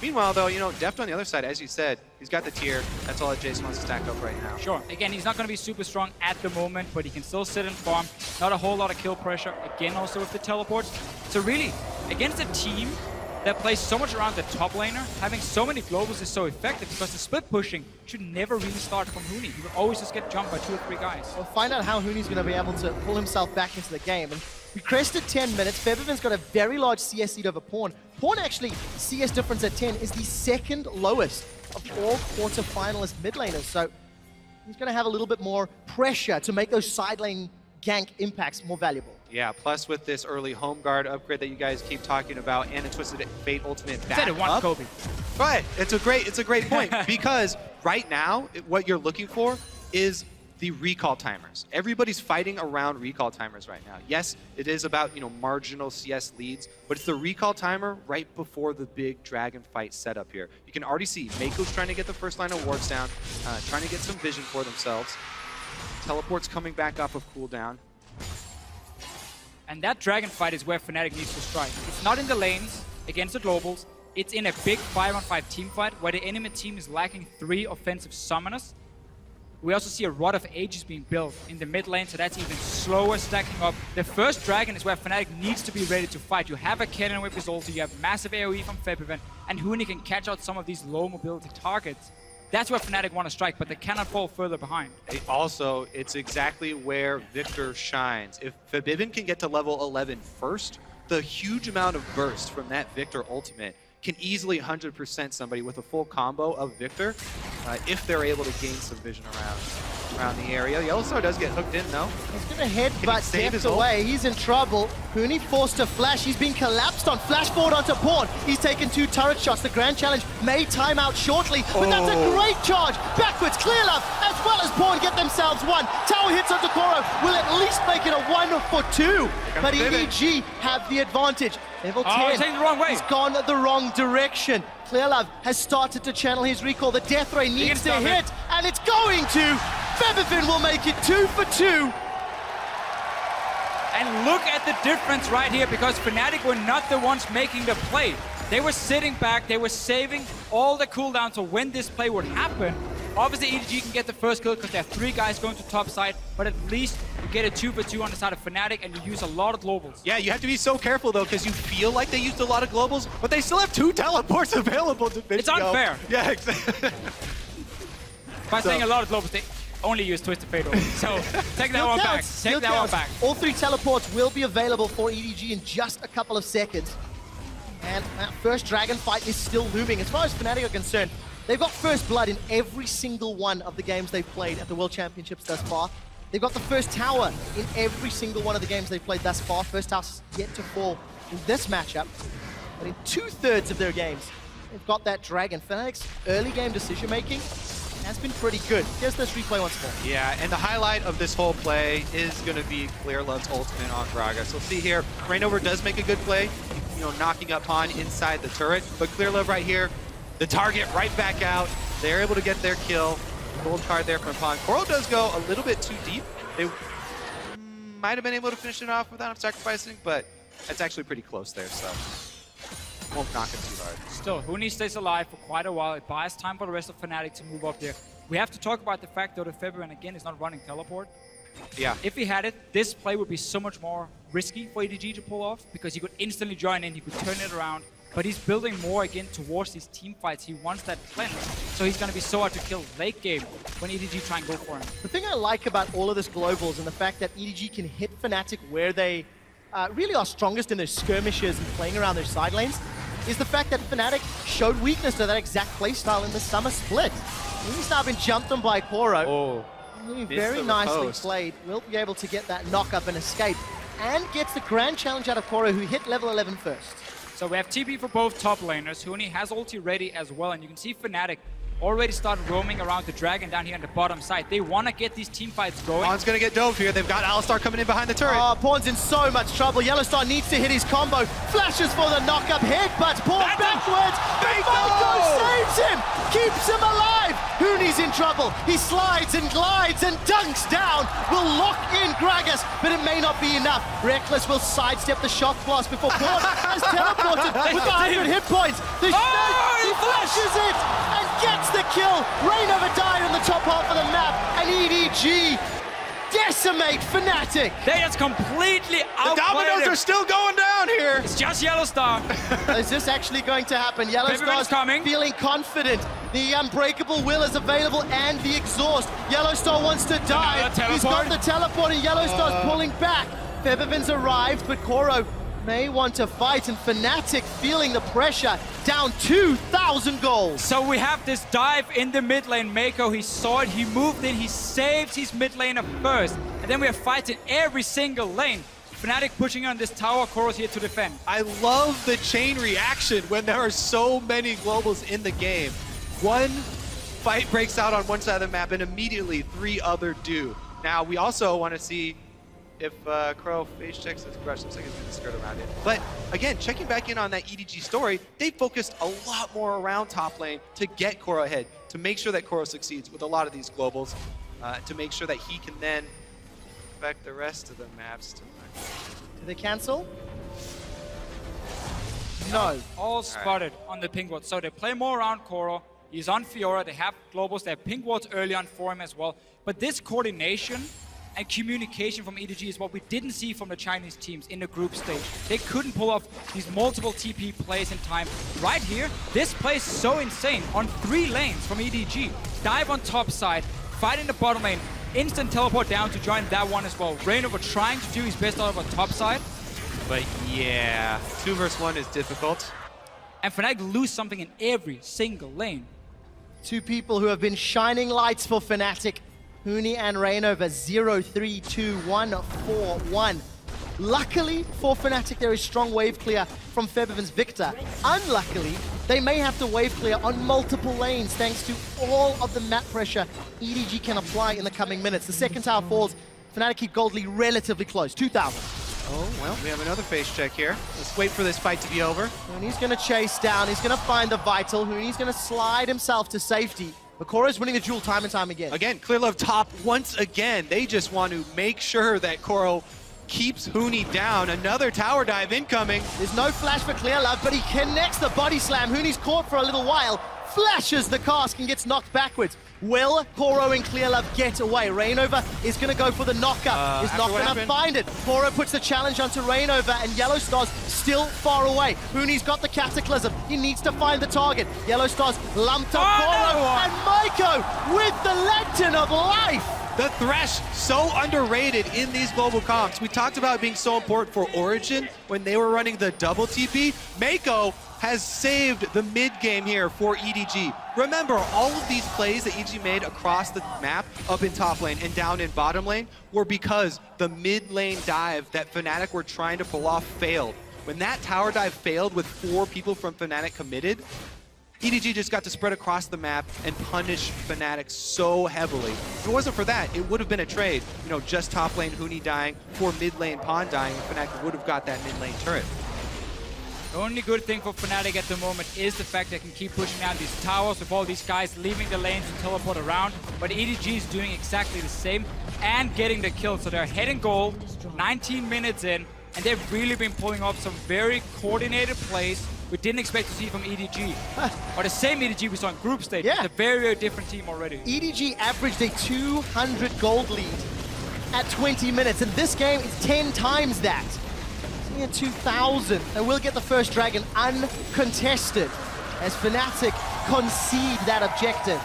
Meanwhile, though, Deft on the other side, as you said, he's got the tier. That's all that Jace wants to stack up right now. Sure. Again, he's not going to be super strong at the moment, but he can still sit and farm. Not a whole lot of kill pressure. Again, also with the teleports. So really, against a team that plays so much around the top laner, having so many globals is so effective because the split pushing should never really start from Huni. He will always just get jumped by 2 or 3 guys. We'll find out how Huni's going to be able to pull himself back into the game. And we crested 10 minutes. Febiven's got a very large CS lead over Pawn. Pawn actually, CS difference at 10 is the 2nd lowest of all quarter-finalist mid laners. So he's going to have a little bit more pressure to make those side lane gank impacts more valuable. Yeah, plus with this early home guard upgrade that you guys keep talking about and a Twisted Fate ultimate back Said it once, up. Kobe. Right, it's a great point because right now what you're looking for is the recall timers. Everybody's fighting around recall timers right now. Yes, it is about marginal CS leads, but it's the recall timer right before the big dragon fight setup here. You can already see Mako's trying to get the first line of wards down, trying to get some vision for themselves. Teleports coming back off of cooldown. And that dragon fight is where Fnatic needs to strike. It's not in the lanes against the globals. It's in a big 5-on-5 team fight where the enemy team is lacking 3 offensive summoners. We also see a Rod of Ages being built in the mid lane, so that's even slower stacking up. The first dragon is where Fnatic needs to be ready to fight. You have a cannon with his ulti, you have massive AoE from Febiven, and Huni can catch out some of these low mobility targets. That's where Fnatic want to strike, but they cannot fall further behind. Also, it's exactly where Victor shines. If Febiven can get to level 11 first, the huge amount of burst from that Victor ultimate can easily 100% somebody with a full combo of Victor if they're able to gain some vision around the area. Yellowstar does get hooked in, though. He's going to headbutt Deft away. He's in trouble. Huni forced to flash. He's been collapsed on. Flash forward onto Pawn. He's taken 2 turret shots. The Grand Challenge may time out shortly, but that's a great charge. Backwards, Clearlove, as well as Pawn get themselves 1. Tower hits onto Koro. Will at least make it a 1 for 2. But EDG have the advantage. Level 10. He's taking the wrong way. He's gone the wrong direction. Clearlove has started to channel his recall. The Death Ray needs to hit, and it's going to. Febiven will make it 2 for 2. And look at the difference right here, because Fnatic were not the ones making the play. They were sitting back, they were saving all the cooldowns of when this play would happen. Obviously, EDG can get the first kill because there are 3 guys going to top side, but at least you get a 2 for 2 on the side of Fnatic, and you use a lot of globals. Yeah, you have to be so careful, though, because you feel like they used a lot of globals, but they still have 2 teleports available to finish. It's unfair. Yeah, exactly. By saying a lot of globals, they only use Twisted Fate over. So take that one back. Take that one back. All 3 teleports will be available for EDG in just a couple of seconds. And that first dragon fight is still looming. As far as Fnatic are concerned, they've got first blood in every single one of the games they've played at the World Championships thus far. They've got the first tower in every single one of the games they've played thus far. First tower's yet to fall in this matchup. But in 2/3 of their games, they've got that dragon. Fnatic's early game decision-making has been pretty good. Here's this replay once more. Yeah, and the highlight of this whole play is going to be Clearlove's ultimate on Gragas. So see here, Reignover does make a good play, you know, knocking up Pawn inside the turret, but Clearlove right here, the target right back out. They're able to get their kill. Gold card there from Pawn. Coral does go a little bit too deep. They might have been able to finish it off without him sacrificing, but it's actually pretty close there, so won't knock him too hard. Still, Huni stays alive for quite a while. It buys time for the rest of Fnatic to move up there. We have to talk about the fact, though, that Febiran, again, is not running teleport. Yeah. If he had it, this play would be so much more risky for EDG to pull off, because he could instantly join in, he could turn it around. But he's building more, again, towards these team fights. He wants that cleanse, so he's going to be so hard to kill late game when EDG try and go for him. The thing I like about all of this globals and the fact that EDG can hit Fnatic where they really are strongest in their skirmishes and playing around their side lanes is the fact that Fnatic showed weakness to that exact playstyle in the summer split. He's now been jumped on by Koro. Oh, very nicely played. Will be able to get that knock up and escape, and gets the grand challenge out of Koro, who hit level 11 first. So we have TP for both top laners. Huni has ulti ready as well, and you can see Fnatic already start roaming around the dragon down here on the bottom side. They want to get these team fights going. Pawn's going to get dove here. They've got Alistar coming in behind the turret. Oh, Pawn's in so much trouble. Yellowstar needs to hit his combo. Flashes for the knock-up hit, but Pawn backwards. Mako saves him, keeps him alive. Huni's in trouble. He slides and glides and dunks down. Will lock in Gragas, but it may not be enough. Reckless will sidestep the shock blast before Pawn has teleported with 100 hit points. He flashes it and gets the kill. Reignover died on the top half of the map, and EDG decimate Fnatic. They just completely outplayed The dominoes are still going down here. It's just Yellowstar. Is this actually going to happen? Yellowstar's feeling confident. The Unbreakable Will is available and the Exhaust. Yellowstar wants to dive. He's got the teleport and Yellowstar's pulling back. Febivan's arrived, but Koro may want to fight, and Fnatic feeling the pressure, down 2,000 goals. So we have this dive in the mid lane. Mako, he saw it, he moved in, he saves his mid laner first. And then we have fights in every single lane. Fnatic pushing on this tower, Koro's here to defend. I love the chain reaction when there are so many globals in the game. One fight breaks out on one side of the map and immediately 3 other do. Now we also want to see if Crow face checks his brush. Looks like he's going to skirt around it. But again, checking back in on that EDG story, they focused a lot more around top lane to get Koro ahead, to make sure that Koro succeeds with a lot of these globals, to make sure that he can then affect the rest of the maps. Do they cancel? No. All spotted on the pink ward. So they play more around Koro. He's on Fiora. They have globals. They have pink wards early on for him as well. But this coordination and communication from EDG is what we didn't see from the Chinese teams in the group stage. They couldn't pull off these multiple TP plays in time. Right here, this play is so insane on 3 lanes from EDG. Dive on top side, fight in the bottom lane, instant teleport down to join that one as well. Reignover trying to do his best out of a top side. But yeah, 2 versus 1 is difficult. And Fnatic lose something in every single lane. 2 people who have been shining lights for Fnatic. Huni and Reignover, 0-3-2-1-4-1. Luckily for Fnatic, there is strong wave clear from Febivan's Victor. Unluckily, they may have to wave clear on multiple lanes thanks to all of the map pressure EDG can apply in the coming minutes. The second tower falls. Fnatic keep Goldly relatively close, 2,000. Oh, well, we have another face check here. Let's wait for this fight to be over. Huni's going to chase down. He's going to find the Vital. Huni's going to slide himself to safety. But Koro's winning the duel time and time again. Again, Clearlove top once again. They just want to make sure that Koro keeps Huni down. Another tower dive incoming. There's no flash for Clearlove, but he connects the body slam. Huni's caught for a little while. flashes the cask and gets knocked backwards. Will Koro and Clearlove get away? Rainover is going to go for the knockup. He's not going to find it. Koro puts the challenge onto Rainover, and Yellow Star's still far away. Huni's got the Cataclysm. He needs to find the target. Yellow Star's lumped up Koro, and Maiko with the Lantern of Life. The Thresh, so underrated in these global comps. We talked about it being so important for Origin when they were running the double TP. Maiko has saved the mid game here for EDG. Remember, all of these plays that EDG made across the map, up in top lane and down in bottom lane, were because the mid lane dive that Fnatic were trying to pull off failed. When that tower dive failed with 4 people from Fnatic committed, EDG just got to spread across the map and punish Fnatic so heavily. If it wasn't for that, it would have been a trade. You know, just top lane Huni dying, for mid lane Pawn dying, and Fnatic would have got that mid lane turret. The only good thing for Fnatic at the moment is the fact they can keep pushing out these towers with all these guys leaving the lanes to teleport around. But EDG is doing exactly the same and getting the kill. So they're ahead in goal, 19 minutes in, and they've really been pulling off some very coordinated plays we didn't expect to see from EDG. Or the same EDG we saw in group stage. Yeah. It's a very, very different team already. EDG averaged a 200 gold lead at 20 minutes, and this game is 10 times that. Sitting at 2,000, and we'll get the first dragon uncontested as Fnatic concede that objective.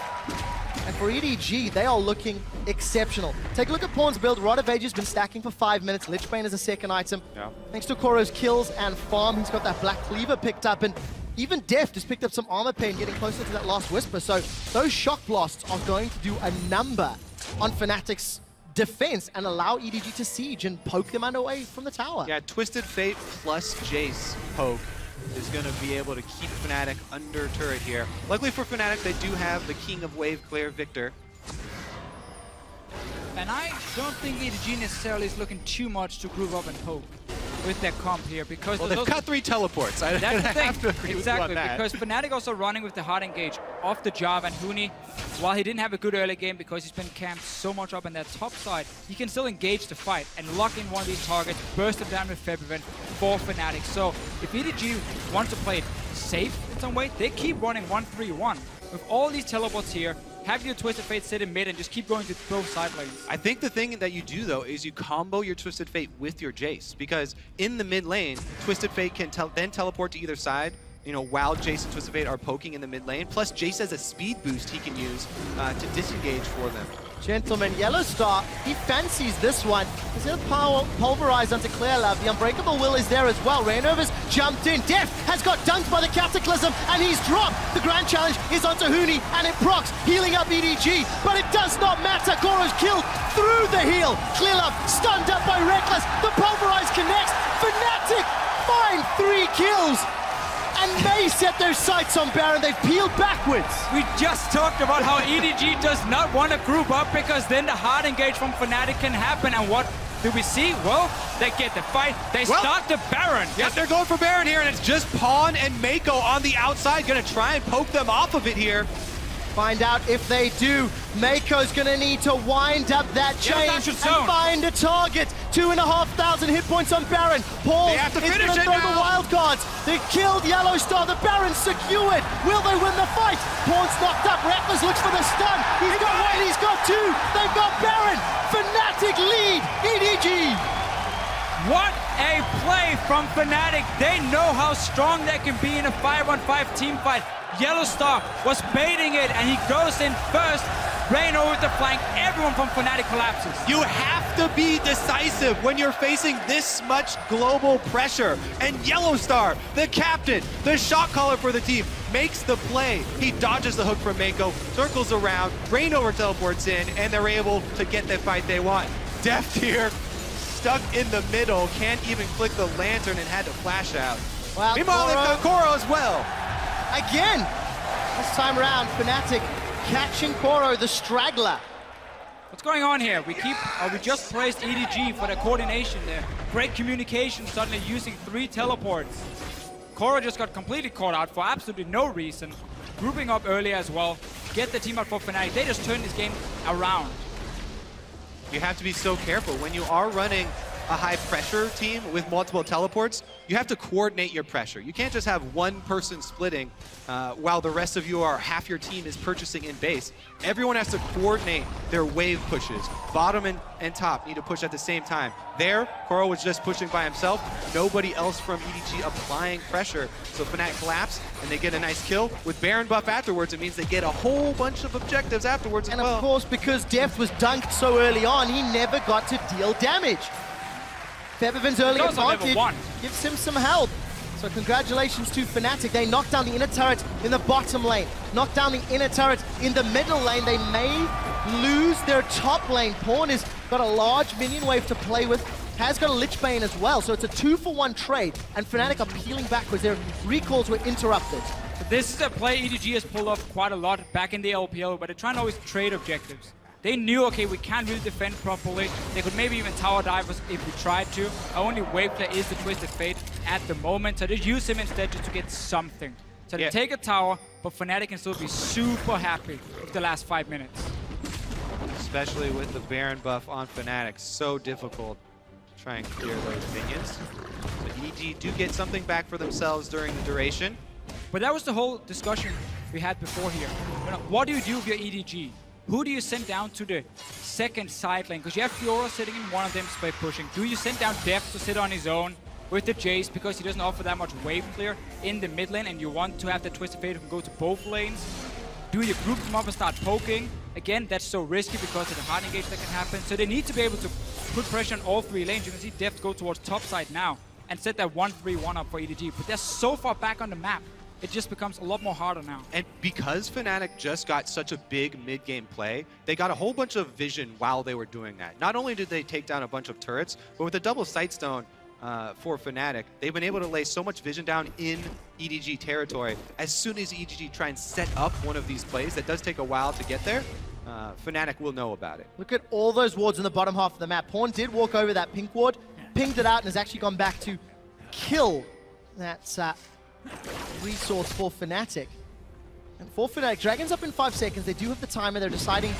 And for EDG, they are looking exceptional. Take a look at Pawn's build. Rod of Age has been stacking for 5 minutes. Lichbane is a second item. Yeah. Thanks to Koro's kills and farm, he's got that Black Cleaver picked up, and even Deft has picked up some armor pain, getting closer to that last Whisper. So those shock blasts are going to do a number on Fnatic's defense and allow EDG to siege and poke them away from the tower. Yeah, Twisted Fate plus Jace poke is going to be able to keep Fnatic under turret here. Luckily for Fnatic, they do have the King of Wave Clear Victor. And I don't think EDG necessarily is looking too much to group up and poke with their comp here, because well, they've cut 3 teleports. I have to agree exactly, with you on that. because Fnatic also running with the hard engage off the Java, and Huni, while he didn't have a good early game because he's been camped so much up on that top side, he can still engage the fight and lock in one of these targets, burst them down with February for Fnatic. So if EDG wants to play it safe in some way, they keep running 1-3-1. With all these teleports here, have your Twisted Fate sit in mid and just keep going to both side lanes. I think the thing that you do, though, is you combo your Twisted Fate with your Jace, because in the mid lane, Twisted Fate can then teleport to either side, you know, while Jace and Twisted Fate are poking in the mid lane. Plus, Jace has a speed boost he can use to disengage for them. Gentlemen, Yellow Star, he fancies this one. He's going to pulverize onto Clearlove. The Unbreakable Will is there as well. Rainover's jumped in. Deft has got dunked by the Cataclysm, and he's dropped. The Grand Challenge is onto Huni, and it procs, healing up EDG. But it does not matter. Koro's killed through the heal. Clearlove stunned up by Reckless. The pulverize connects. Fnatic find 3 kills. And may set their sights on Baron. They've peeled backwards. We just talked about how EDG does not want to group up, because then the hard engage from Fnatic can happen. And what do we see? Well, they get the fight. They start the Baron. Yes, they're going for Baron here, and it's just Pawn and Maiko on the outside, going to try and poke them off of it here. Find out if they do. Maiko's gonna need to wind up that chain and find a target. 2,500 hit points on Baron. Paul is gonna throw the wild cards. They killed Yellow Star. The Baron's secured. Will they win the fight? Pawn's knocked up. Reckless looks for the stun. He's got 1, he's got 2. They've got Baron. Fnatic lead EDG. What a play from Fnatic. They know how strong they can be in a 5-on-5 team fight. Yellow Star was baiting it, and he goes in first. Rain over the flank. Everyone from Fnatic collapses. You have to be decisive when you're facing this much global pressure. And Yellow Star, the captain, the shot caller for the team, makes the play. He dodges the hook from Maiko, circles around, Rain over teleports in, and they're able to get the fight they want. Deft here, stuck in the middle, can't even click the lantern and had to flash out. Well, meanwhile, they've got Koro as well. Again, this time around, Fnatic catching Koro, the straggler. What's going on here? We just praised EDG for the coordination there. Great communication, suddenly using 3 teleports. Koro just got completely caught out for absolutely no reason. Grouping up earlier as well. Get the team out for Fnatic. They just turned this game around. You have to be so careful when you are running a high pressure team with multiple teleports, you have to coordinate your pressure. You can't just have one person splitting while the rest of you are, half your team is purchasing in base. Everyone has to coordinate their wave pushes. Bottom and top need to push at the same time. There, Koro was just pushing by himself. Nobody else from EDG applying pressure. So Fnatic collapse and they get a nice kill. With Baron buff afterwards, it means they get a whole bunch of objectives afterwards as well. And of course, because Deft was dunked so early on, he never got to deal damage. Febiven's early advantage gives him some help. So congratulations to Fnatic. They knocked down the inner turret in the bottom lane, knocked down the inner turret in the middle lane. They may lose their top lane. Pawn has got a large minion wave to play with, has got a Lich Bane as well, so it's a 2-for-1 trade, and Fnatic are peeling backwards. Their recalls were interrupted. This is a play EDG has pulled off quite a lot back in the LPL, but they're trying to always trade objectives. They knew, okay, we can't really defend properly. They could maybe even tower dive us if we tried to. Our only wave play is the Twisted Fate at the moment, so they use him instead just to get something. So they take a tower, but Fnatic can still be super happy with the last 5 minutes. Especially with the Baron buff on Fnatic, so difficult to try and clear those minions. So EDG do get something back for themselves during the duration. But that was the whole discussion we had before here. You know, what do you do with your EDG? Who do you send down to the second side lane? Because you have Fiora sitting in one of them split pushing. Do you send down Deft to sit on his own with the Jace because he doesn't offer that much wave clear in the mid lane and you want to have the Twisted Fate who can go to both lanes? Do you group them up and start poking? Again, that's so risky because of the hard engage that can happen. So they need to be able to put pressure on all 3 lanes. You can see Deft go towards top side now and set that 1-3-1 up for EDG. But they're so far back on the map. It just becomes a lot more harder now. And because Fnatic just got such a big mid-game play, they got a whole bunch of vision while they were doing that. Not only did they take down a bunch of turrets, but with a double Sightstone for Fnatic, they've been able to lay so much vision down in EDG territory. As soon as EDG try and set up one of these plays, that does take a while to get there, Fnatic will know about it. Look at all those wards in the bottom half of the map. Pawn did walk over that pink ward, pinged it out, and has actually gone back to kill that resource for Fnatic. And for Fnatic, Dragon's up in 5 seconds. They do have the timer. They're deciding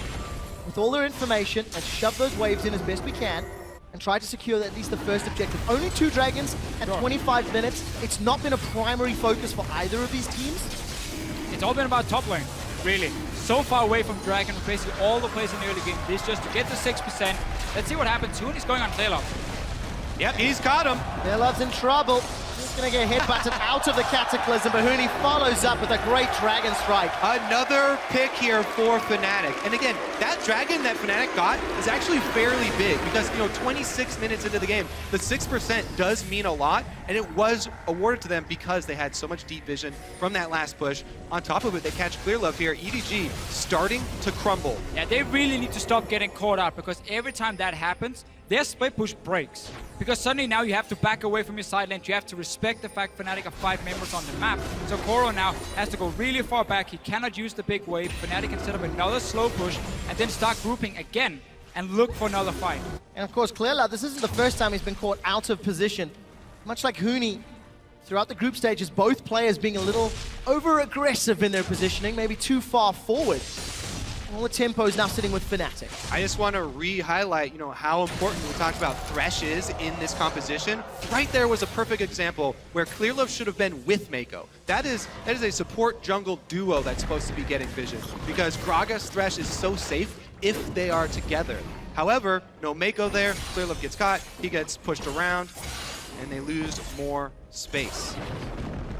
with all their information, let's shove those waves in as best we can and try to secure at least the first objective. Only 2 Dragons at 25 minutes. It's not been a primary focus for either of these teams. It's all been about top lane, really. So far away from Dragon, basically all the plays in the early game. This just to get to 6%. Let's see what happens. Hooney's going on Clearlove. Yep, he's caught him. Clearlove's in trouble. He's going to get headbutted out of the Cataclysm, but Hooney follows up with a great Dragon Strike. Another pick here for Fnatic. And again, that Dragon that Fnatic got is actually fairly big because, you know, 26 minutes into the game, the 6% does mean a lot, and it was awarded to them because they had so much deep vision from that last push. On top of it, they catch Clearlove here. EDG starting to crumble. Yeah, they really need to stop getting caught out because every time that happens, their split push breaks. Because suddenly now you have to back away from your side lane. You have to respect the fact Fnatic have 5 members on the map. So Koro now has to go really far back. He cannot use the big wave. Fnatic can set up another slow push and then start grouping again and look for another fight. And of course, Clearlove, this isn't the first time he's been caught out of position. Much like Hooney, throughout the group stages, both players being a little over-aggressive in their positioning, maybe too far forward. All the tempo is now sitting with Fnatic. I just want to re-highlight, you know, how important we talked about Thresh is in this composition. Right there was a perfect example where Clearlove should have been with Mako. That is a support jungle duo that's supposed to be getting vision because Gragas Thresh is so safe if they are together. However, no Mako there, Clearlove gets caught, he gets pushed around, and they lose more space.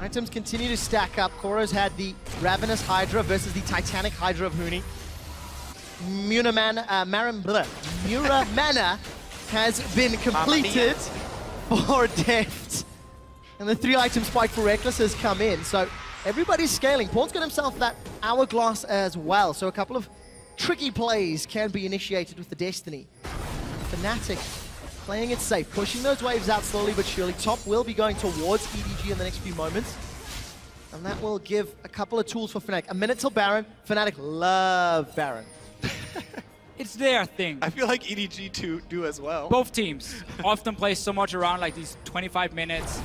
Items continue to stack up. Koro's had the Ravenous Hydra versus the Titanic Hydra of Hooney. Muramana has been completed for Deft. And the 3-item spike for Reckless has come in. So everybody's scaling. Pawn's got himself that Hourglass as well. So a couple of tricky plays can be initiated with the Destiny. Fnatic playing it safe, pushing those waves out slowly but surely. Top will be going towards EDG in the next few moments. And that will give a couple of tools for Fnatic. A minute till Baron. Fnatic love Baron. It's their thing. I feel like EDG do as well. Both teams often play so much around like these 25 minutes,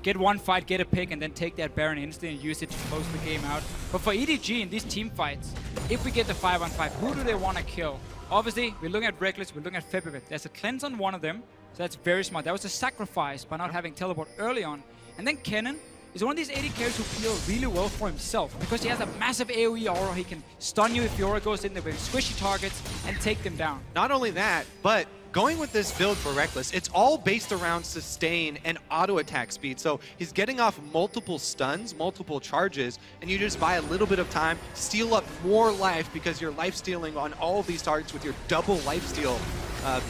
get one fight, get a pick, and then take that Baron instant and use it to close the game out. But for EDG in these team fights, if we get the 5-on-5, who do they want to kill? Obviously, we're looking at Reckless, we're looking at Febiven. There's a cleanse on one of them, So that's very smart. That was a sacrifice by not having teleport early on. And then Kennen is one of these AD carries who feel really well for himself because he has a massive AoE aura. He can stun you if your aura goes in the very squishy targets and take them down. Not only that, but going with this build for Reckless, it's all based around sustain and auto attack speed. So he's getting off multiple stuns, multiple charges, and you just buy a little bit of time, steal up more life because you're life stealing on all of these targets with your double life steal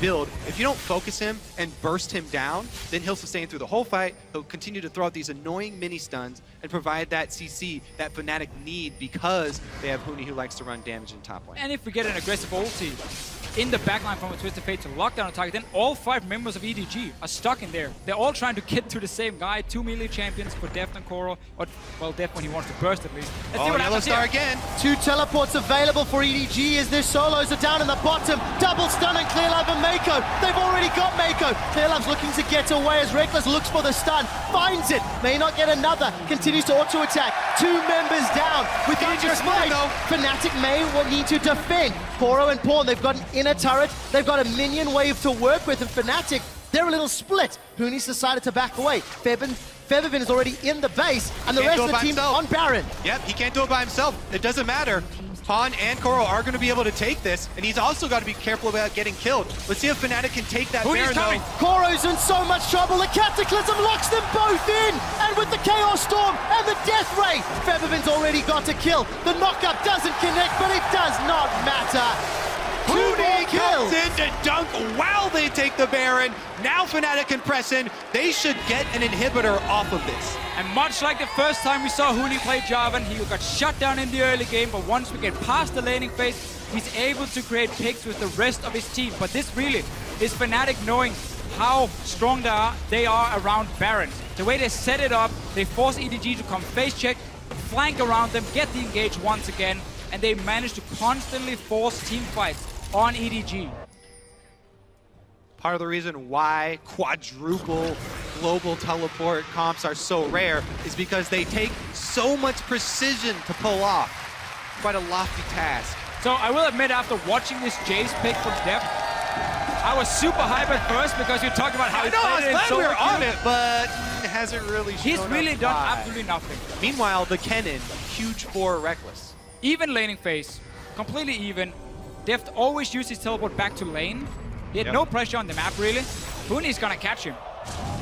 build. If you don't focus him and burst him down, then he'll sustain through the whole fight. He'll continue to throw out these annoying mini stuns and provide that CC that Fnatic need because they have Huni who likes to run damage in top lane. And if we get an aggressive ulti in the backline from a Twisted Fate to lock down a target, then all 5 members of EDG are stuck in there. They're all trying to get to the same guy. 2 melee champions for Deft and Koro. Or, well, Deft when he wants to burst at least. Let's see what Yellow Star again. 2 teleports available for EDG as their solos are down in the bottom. Double stun and Clear Love and Mako. They've already got Mako. Clear Love's looking to get away as Reckless looks for the stun. Finds it. May not get another. Continues to auto attack. 2 members down. With Dangerous Blade, Fnatic may need to defend. Koro and Pawn, they've got an inner turret. They've got a minion wave to work with, and Fnatic, they're a little split. Huni's decided to back away. Feathervin is already in the base, and the rest of the team on Baron. Yep, he can't do it by himself. It doesn't matter. Pawn and Koro are going to be able to take this, and he's also got to be careful about getting killed. Let's see if Fnatic can take that Baron, though. Koro's in so much trouble. The Cataclysm locks them both in, and with the Chaos Storm and the Death Ray, Feathervin's already got to kill. The knockup doesn't connect, but it does not matter. Huni comes in to dunk while they take the Baron. Now Fnatic can press in. They should get an inhibitor off of this. And much like the first time we saw Huni play Jarvan, he got shut down in the early game, but once we get past the laning phase, he's able to create picks with the rest of his team. But this really is Fnatic knowing how strong they are around Baron. The way they set it up, they force EDG to come face check, flank around them, get the engage once again, and they manage to constantly force team fights on EDG. Part of the reason why quadruple global teleport comps are so rare is because they take so much precision to pull off. Quite a lofty task. So I will admit, after watching this Jace pick from Deft, I was super hyped at first because you talked about how he played it in solo we were on queue. it, but it hasn't really shown He's really up done live. absolutely nothing. Meanwhile, the Kennen, huge for Reckless. Even laning phase, completely even. Deft always used his teleport back to lane. He had no pressure on the map, really. Huni's gonna catch him.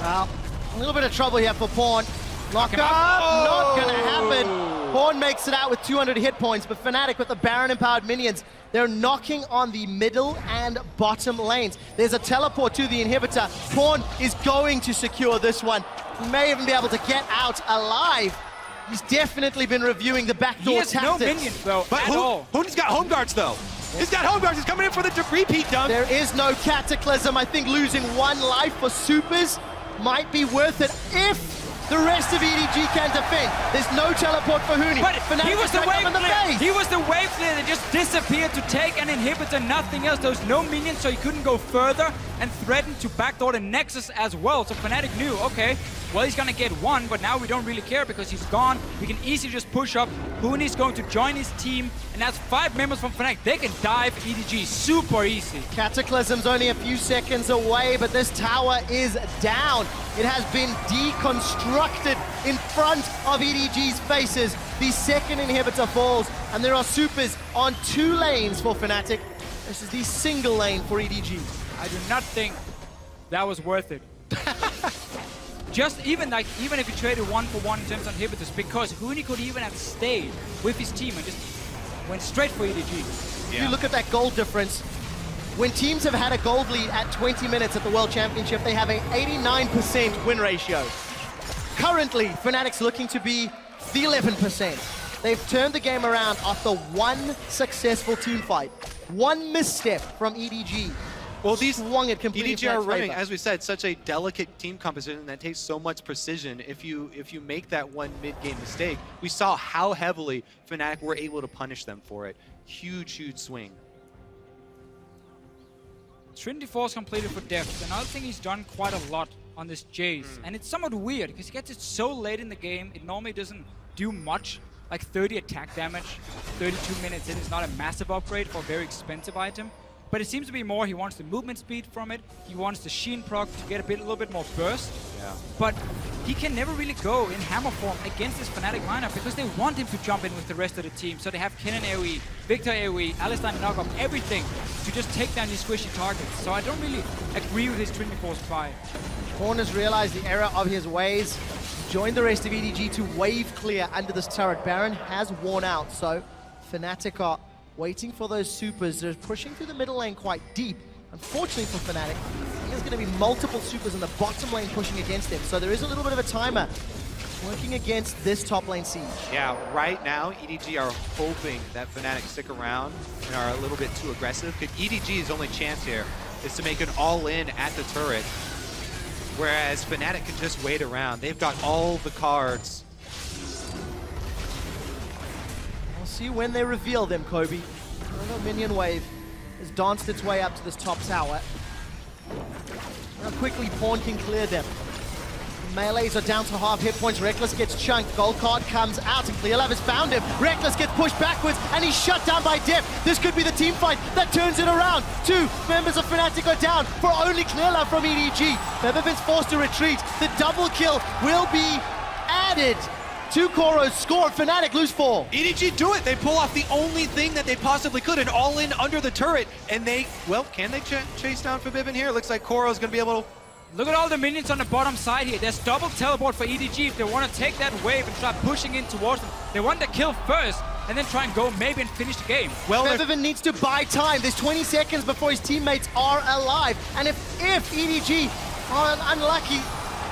Well, a little bit of trouble here for Pawn. Lock up, not gonna happen. Pawn makes it out with 200 hit points, but Fnatic with the Baron-empowered minions, they're knocking on the middle and bottom lanes. There's a teleport to the inhibitor. Pawn is going to secure this one. He may even be able to get out alive. He's definitely been reviewing the backdoor tactics. He has no minions, though, But Huni's got home guards, though. He's got home guards. He's coming in for the repeat dunk. There is no Cataclysm. I think losing 1 life for supers might be worth it if the rest of EDG can defend. There's no teleport for Huni. But Fnatic he was the wave in the clear. face. He was the wave clear that just disappeared to take an inhibitor, nothing else. There was no minions, so he couldn't go further and threatened to backdoor the Nexus as well. So Fnatic knew, okay, well, he's gonna get 1, but now we don't really care because he's gone. We can easily just push up. Huni's going to join his team, and that's 5 members from Fnatic. They can dive EDG super easy. Cataclysm's only a few seconds away, but this tower is down. It has been deconstructed in front of EDG's faces. The second inhibitor falls, and there are supers on 2 lanes for Fnatic. This is the single lane for EDG. I do not think that was worth it. Just even if he traded 1-for-1 in terms of inhibitors, because Huni could even have stayed with his team and just went straight for EDG. If you look at that gold difference, when teams have had a gold lead at 20 minutes at the World Championship, they have an 89% win ratio. Currently, Fnatic's looking to be the 11%. They've turned the game around after 1 successful team fight. 1 misstep from EDG. Well, these swung it completely EDG are running, favor. as we said, such a delicate team composition that takes so much precision. If you make that 1 mid-game mistake, we saw how heavily Fnatic were able to punish them for it. Huge, huge swing. Trinity Force completed for Deft. Another thing he's done quite a lot on this Jace, and it's somewhat weird because he gets it so late in the game. It normally doesn't do much, like 30 attack damage, 32 minutes in. It's not a massive upgrade for a very expensive item. but it seems to be more he wants the movement speed from it. He wants the Sheen proc to get a little bit more burst. Yeah. But he can never really go in hammer form against this Fnatic lineup because they want him to jump in with the rest of the team. So they have Kennen AoE, Victor AoE, Alistar knock-up, everything to just take down these squishy targets. So I don't really agree with his Trinity Force buy. Pawn has realized the error of his ways, joined the rest of EDG to wave clear under this turret. Baron has worn out, so Fnatic are waiting for those supers. They're pushing through the middle lane quite deep. Unfortunately for Fnatic, there's going to be multiple supers in the bottom lane pushing against him, so there is a little bit of a timer working against this top lane siege. Yeah, right now, EDG are hoping that Fnatic stick around and are a little bit too aggressive, because EDG's only chance here is to make an all-in at the turret, whereas Fnatic can just wait around. They've got all the cards. We'll see when they reveal them, Kobe. Another minion wave has danced its way up to this top tower. How quickly Pawn can clear them. The melees are down to half hit points. Rekkles gets chunked. Gold card comes out and Clearlove has found him. Rekkles gets pushed backwards and he's shut down by Def. This could be the team fight that turns it around. 2 members of Fnatic are down for only Clearlove from EDG. Bevervin's forced to retreat. The double kill will be added to Koro's score. Fnatic lose 4. EDG do it. They pull off the only thing that they possibly could, an all-in under the turret. And they, well, can they chase down Forbidden here? Looks like Koro's going to be able to... Look at all the minions on the bottom side here. There's double teleport for EDG if they want to take that wave and start pushing in towards them. They want the kill first and then try and go maybe and finish the game. Well, Bevervin needs to buy time. There's 20 seconds before his teammates are alive. And if EDG are unlucky,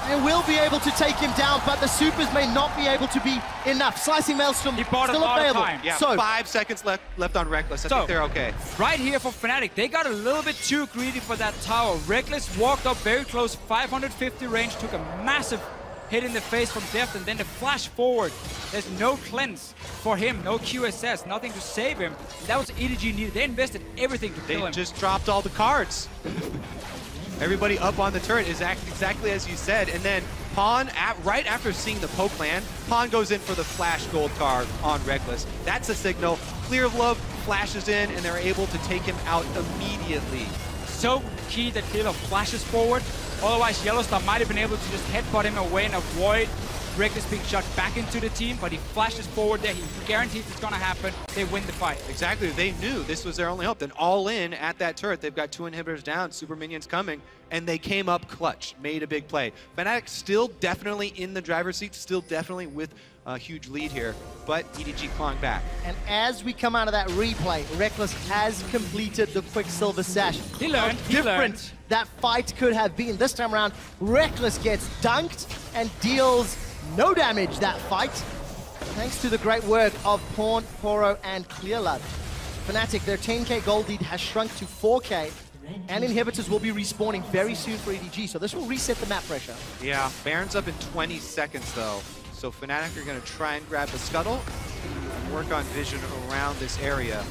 they will be able to take him down, but the supers may not be able to be enough. Slicing Maelstrom he bought still a lot available. of time. Yeah, so 5 seconds left on Rekkles. I think they're okay. Right here for Fnatic, they got a little bit too greedy for that tower. Rekkles walked up very close, 550 range, took a massive hit in the face from Deft, and then the flash forward. There's no cleanse for him, no QSS, nothing to save him. That was EDG needed. They invested everything to kill him. They just dropped all the cards. Everybody up on the turret is exactly as you said, and then Pawn, right after seeing the poke land, Pawn goes in for the flash gold card on Rekkles. That's a signal. Clearlove flashes in, and they're able to take him out immediately. So key that Clearlove flashes forward. Otherwise, Yellowstar might have been able to just headbutt him away and avoid Rekkles being shot back into the team, but he flashes forward there. He guarantees it's going to happen. They win the fight. Exactly. They knew this was their only hope. Then all in at that turret. They've got 2 inhibitors down, super minions coming, and they came up clutch, made a big play. Fnatic still definitely in the driver's seat, still definitely with a huge lead here, but EDG clawing back. And as we come out of that replay, Rekkles has completed the Quicksilver Sash. He learned. How different that fight could have been. This time around, Rekkles gets dunked and deals no damage that fight, thanks to the great work of Pawn, Koro, and Clearlove. Fnatic, their 10k gold lead has shrunk to 4k, and inhibitors will be respawning very soon for EDG, so this will reset the map pressure. Yeah, Baron's up in 20 seconds though, so Fnatic are going to try and grab the scuttle and work on vision around this area.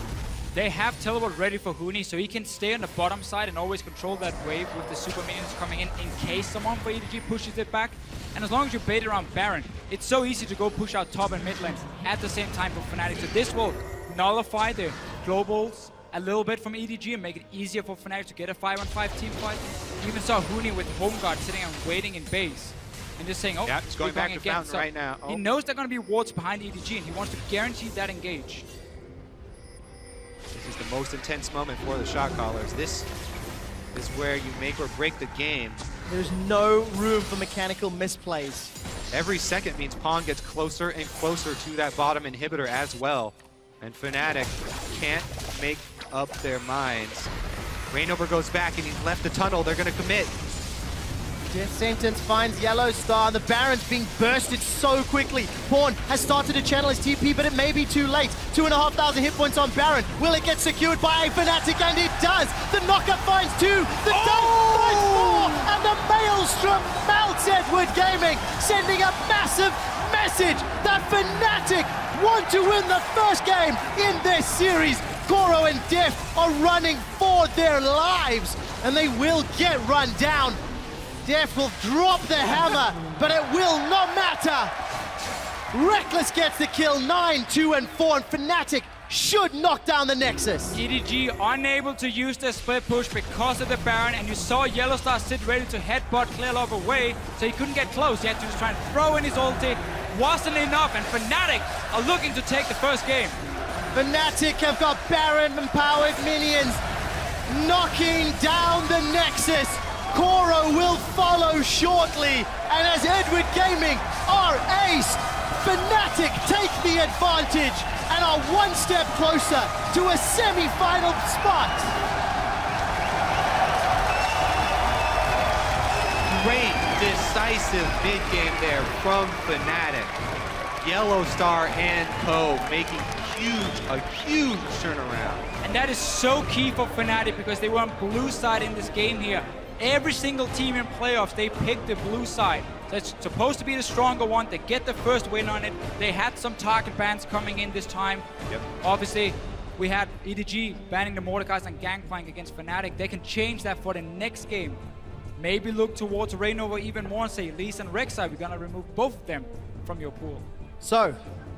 They have teleport ready for Huni, so he can stay on the bottom side and always control that wave with the super minions coming in case someone for EDG pushes it back. And as long as you bait around Baron, it's so easy to go push out top and mid lanes at the same time for Fnatic. So this will nullify the globals a little bit from EDG and make it easier for Fnatic to get a 5-on-5 team fight. You even saw Huni with Home Guard sitting and waiting in base and just saying, oh, yeah, it's going back to again. Fountain right now. Oh. He knows there are going to be wards behind EDG and he wants to guarantee that engage. This is the most intense moment for the shot callers. This is where you make or break the game. There's no room for mechanical misplays. Every second means Pawn gets closer and closer to that bottom inhibitor as well. And Fnatic can't make up their minds. Rainover goes back and he's left the tunnel. They're going to commit. Death Sentence finds Yellowstar, and the Baron's being bursted so quickly. Pawn has started to channel his TP, but it may be too late. 2,500 hit points on Baron. Will it get secured by Fnatic? And it does. The knockup finds 2, the dunk finds 4, and the Maelstrom melts Edward Gaming, sending a massive message that Fnatic want to win the first game in this series. Koro and Def are running for their lives, and they will get run down. Def will drop the hammer, but it will not matter. Rekkles gets the kill, 9, 2, and 4, and Fnatic should knock down the Nexus. EDG unable to use their split push because of the Baron, and you saw Yellowstar sit ready to headbutt Clearlove away, so he couldn't get close. He had to just try and throw in his ulti. Wasn't enough, and Fnatic are looking to take the first game. Fnatic have got Baron-empowered minions knocking down the Nexus. Koro will follow shortly, and as Edward Gaming are aced, Fnatic take the advantage and are one step closer to a semi-final spot. Great decisive mid-game there from Fnatic. Yellowstar and Co making a huge turnaround. And that is so key for Fnatic because they were on blue side in this game here. Every single team in playoffs, they picked the blue side. So it's supposed to be the stronger one. They get the first win on it. They had some target bans coming in this time. Yep. Obviously, we had EDG banning the Mordekais and Gangplank against Fnatic. They can change that for the next game. Maybe look towards Reignover even more and say, Lee's and Rek'Sai, we're gonna remove both of them from your pool. So,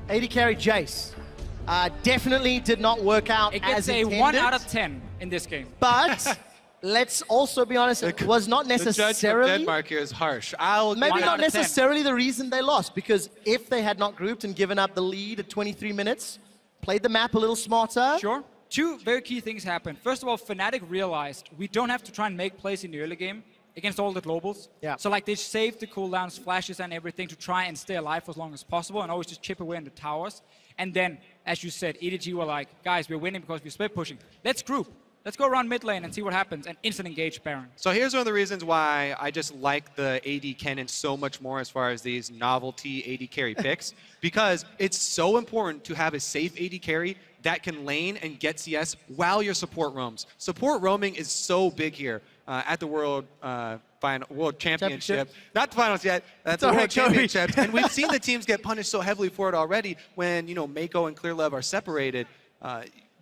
AD carry Jace definitely did not work out as intended. It gets a 1 out of 10 in this game. But let's also be honest, it was not necessarily... The judgment Denmark here is harsh. Maybe not necessarily the reason they lost, because if they had not grouped and given up the lead at 23 minutes, played the map a little smarter... Sure. Two very key things happened. First of all, Fnatic realized we don't have to try and make plays in the early game against all the globals. Yeah. So like they saved the cooldowns, flashes and everything to try and stay alive for as long as possible and always just chip away in the towers. And then, as you said, EDG were like, guys, we're winning because we're split pushing. Let's group. Let's go around mid lane and see what happens and instant engage Baron. So here's one of the reasons why I just like the AD Kennen so much more as far as these novelty AD carry picks, because it's so important to have a safe AD carry that can lane and get CS while your support roams. Support roaming is so big here at the World Championship. Not the finals yet, at the World Championships. And we've seen the teams get punished so heavily for it already when, you know, Mako and Clearlove are separated.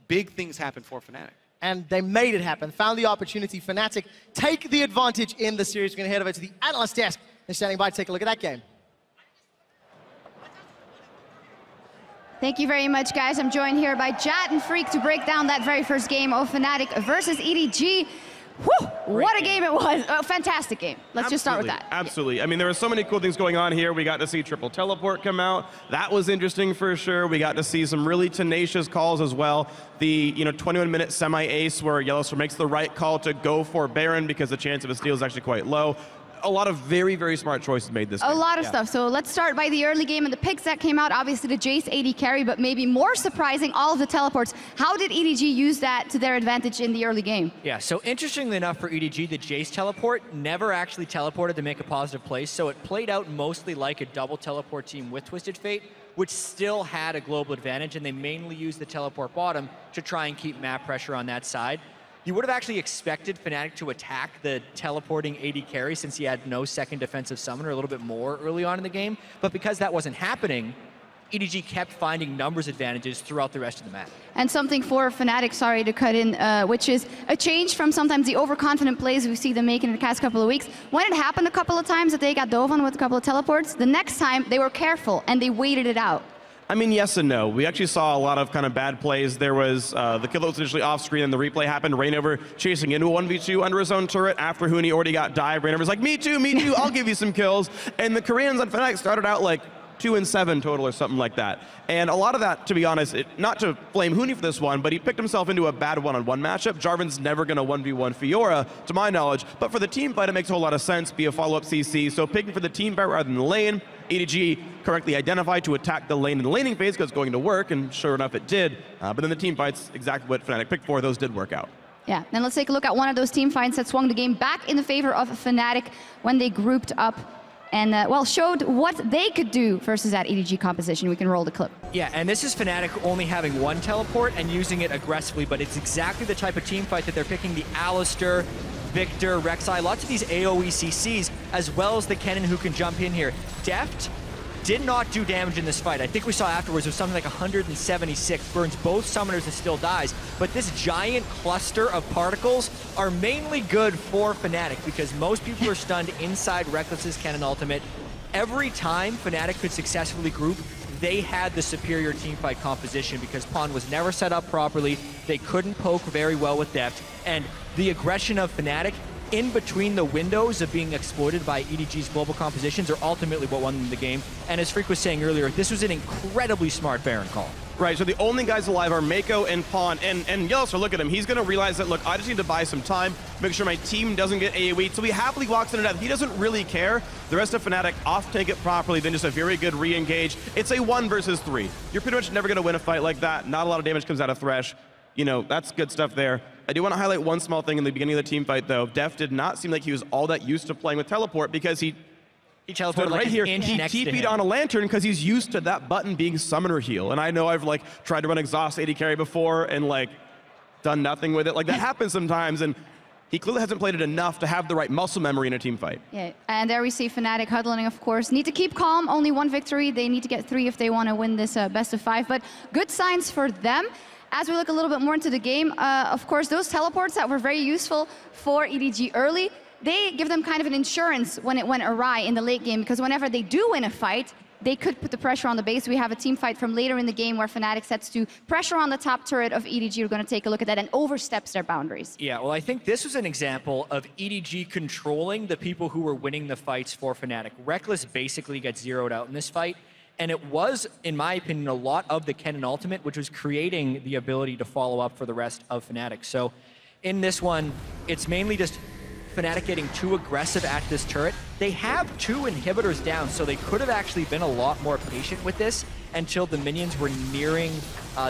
Big things happen for Fnatic. And they made it happen, found the opportunity. Fnatic take the advantage in the series. We're going to head over to the analyst desk. They're standing by to take a look at that game. Thank you very much, guys. I'm joined here by Jad and Freak to break down that very first game of Fnatic versus EDG. Whew, what a game it was. A fantastic game. Let's just start with that. Absolutely. Yeah. I mean, there were so many cool things going on here. We got to see triple teleport come out. That was interesting for sure. We got to see some really tenacious calls as well. The 21-minute semi-ace where Yellowstar makes the right call to go for Baron because the chance of a steal is actually quite low. A lot of very, very smart choices made this game. A lot of stuff. So let's start by the early game and the picks that came out. Obviously the Jace AD carry, but maybe more surprising, all of the teleports. How did EDG use that to their advantage in the early game? Yeah, so interestingly enough for EDG, the Jace teleport never actually teleported to make a positive play, so it played out mostly like a double teleport team with Twisted Fate, which still had a global advantage, and they mainly used the teleport bottom to try and keep map pressure on that side. You would have actually expected Fnatic to attack the teleporting AD carry since he had no second defensive summoner a little bit more early on in the game, but because that wasn't happening, EDG kept finding numbers advantages throughout the rest of the map. And something for Fnatic, sorry to cut in, which is a change from sometimes the overconfident plays we see them making in the past couple of weeks. When it happened a couple of times that they got dove on with a couple of teleports, the next time they were careful and they waited it out. I mean, yes and no. We actually saw a lot of kind of bad plays. There was the kill that was initially off screen and the replay happened. Reignover chasing into a 1v2 under his own turret after Huni already got dived. Reignover's like, me too, I'll give you some kills. And the Koreans on Fnatic started out like 2-7 total or something like that. And a lot of that, to be honest, not to blame Huni for this one, but he picked himself into a bad one-on-one matchup. Jarvan's never going to 1v1 Fiora, to my knowledge. But for the team fight, it makes a whole lot of sense, be a follow-up CC. So picking for the team fight rather than the lane, EDG correctly identified to attack the lane in the laning phase because it's going to work, and sure enough it did. But then the team fight's exactly what Fnatic picked for. Those did work out. Yeah, and let's take a look at one of those team fights that swung the game back in the favor of Fnatic when they grouped up and, well, showed what they could do versus that EDG composition. We can roll the clip. Yeah, and this is Fnatic only having one teleport and using it aggressively, but it's exactly the type of team fight that they're picking. The Alistar, Victor, Rek'Sai, lots of these AoE CCs, as well as the Kennen who can jump in here. Deft did not do damage in this fight. I think we saw afterwards it was something like 176, burns both summoners and still dies. But this giant cluster of particles are mainly good for Fnatic because most people are stunned inside Reckless's Kennen ultimate. Every time Fnatic could successfully group, they had the superior teamfight composition because Pawn was never set up properly. They couldn't poke very well with depth. And the aggression of Fnatic in between the windows of being exploited by EDG's global compositions are ultimately what won them the game. And as Freak was saying earlier, this was an incredibly smart Baron call. Right, so the only guys alive are Mako and Pawn, and Yellowstar, look at him. He's gonna realize that, look, I just need to buy some time, make sure my team doesn't get AoE, so he happily walks into death. He doesn't really care. The rest of Fnatic off-take it properly, then just a very good re-engage. It's a 1 versus 3. You're pretty much never gonna win a fight like that. Not a lot of damage comes out of Thresh. You know, that's good stuff there. I do want to highlight one small thing in the beginning of the team fight, though. Def did not seem like he was all that used to playing with teleport because he teleported right like here. an inch He next to TP'd him. on a lantern because he's used to that button being summoner heal. And I know I've like tried to run exhaust AD carry before and like done nothing with it. Like that happens sometimes, and he clearly hasn't played it enough to have the right muscle memory in a team fight. Yeah, and there we see Fnatic huddling, of course. Need to keep calm, only 1 victory. They need to get 3 if they want to win this best of 5, but good signs for them. As we look a little bit more into the game, of course, those teleports that were very useful for EDG early, they give them kind of an insurance when it went awry in the late game, because whenever they do win a fight, they could put the pressure on the base. We have a team fight from later in the game where Fnatic sets to pressure on the top turret of EDG. We're going to take a look at that, and oversteps their boundaries. Yeah, well, I think this was an example of EDG controlling the people who were winning the fights for Fnatic. Reckless basically gets zeroed out in this fight. And it was, in my opinion, a lot of the Kennen ultimate, which was creating the ability to follow up for the rest of Fnatic. So in this one, it's mainly just Fnatic getting too aggressive at this turret. They have 2 inhibitors down, so they could have actually been a lot more patient with this until the minions were nearing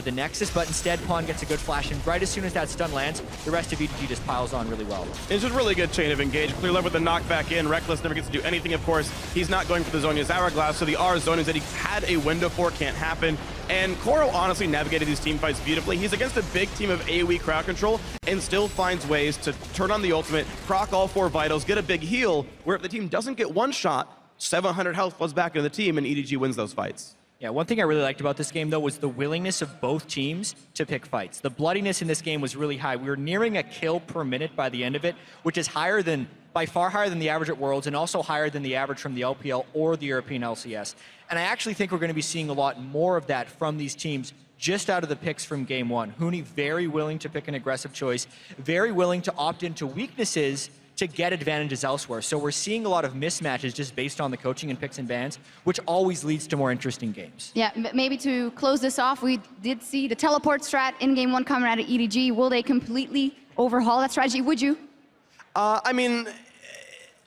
the Nexus, but instead Pawn gets a good flash, and right as soon as that stun lands, the rest of EDG just piles on really well. It's just a really good chain of engage. Clear love with the knockback in. Reckless never gets to do anything, of course. He's not going for the Zhonya's Hourglass, so the R zonings that he had a window for can't happen. And Koro honestly navigated these team fights beautifully. He's against a big team of AoE crowd control and still finds ways to turn on the ultimate, proc all 4 vitals, get a big heal, where if the team doesn't get one shot, 700 health floods back into the team, and EDG wins those fights. Yeah, one thing I really liked about this game, though, was the willingness of both teams to pick fights. The bloodiness in this game was really high. We were nearing a kill per minute by the end of it, which is higher than, by far higher than the average at Worlds, and also higher than the average from the LPL or the European LCS. And I actually think we're going to be seeing a lot more of that from these teams just out of the picks from game 1. Huni very willing to pick an aggressive choice, very willing to opt into weaknesses to get advantages elsewhere. So we're seeing a lot of mismatches just based on the coaching and picks and bans, which always leads to more interesting games. Yeah, maybe to close this off, we did see the teleport strat in game 1 coming out of EDG. Will they completely overhaul that strategy? Would you? I mean,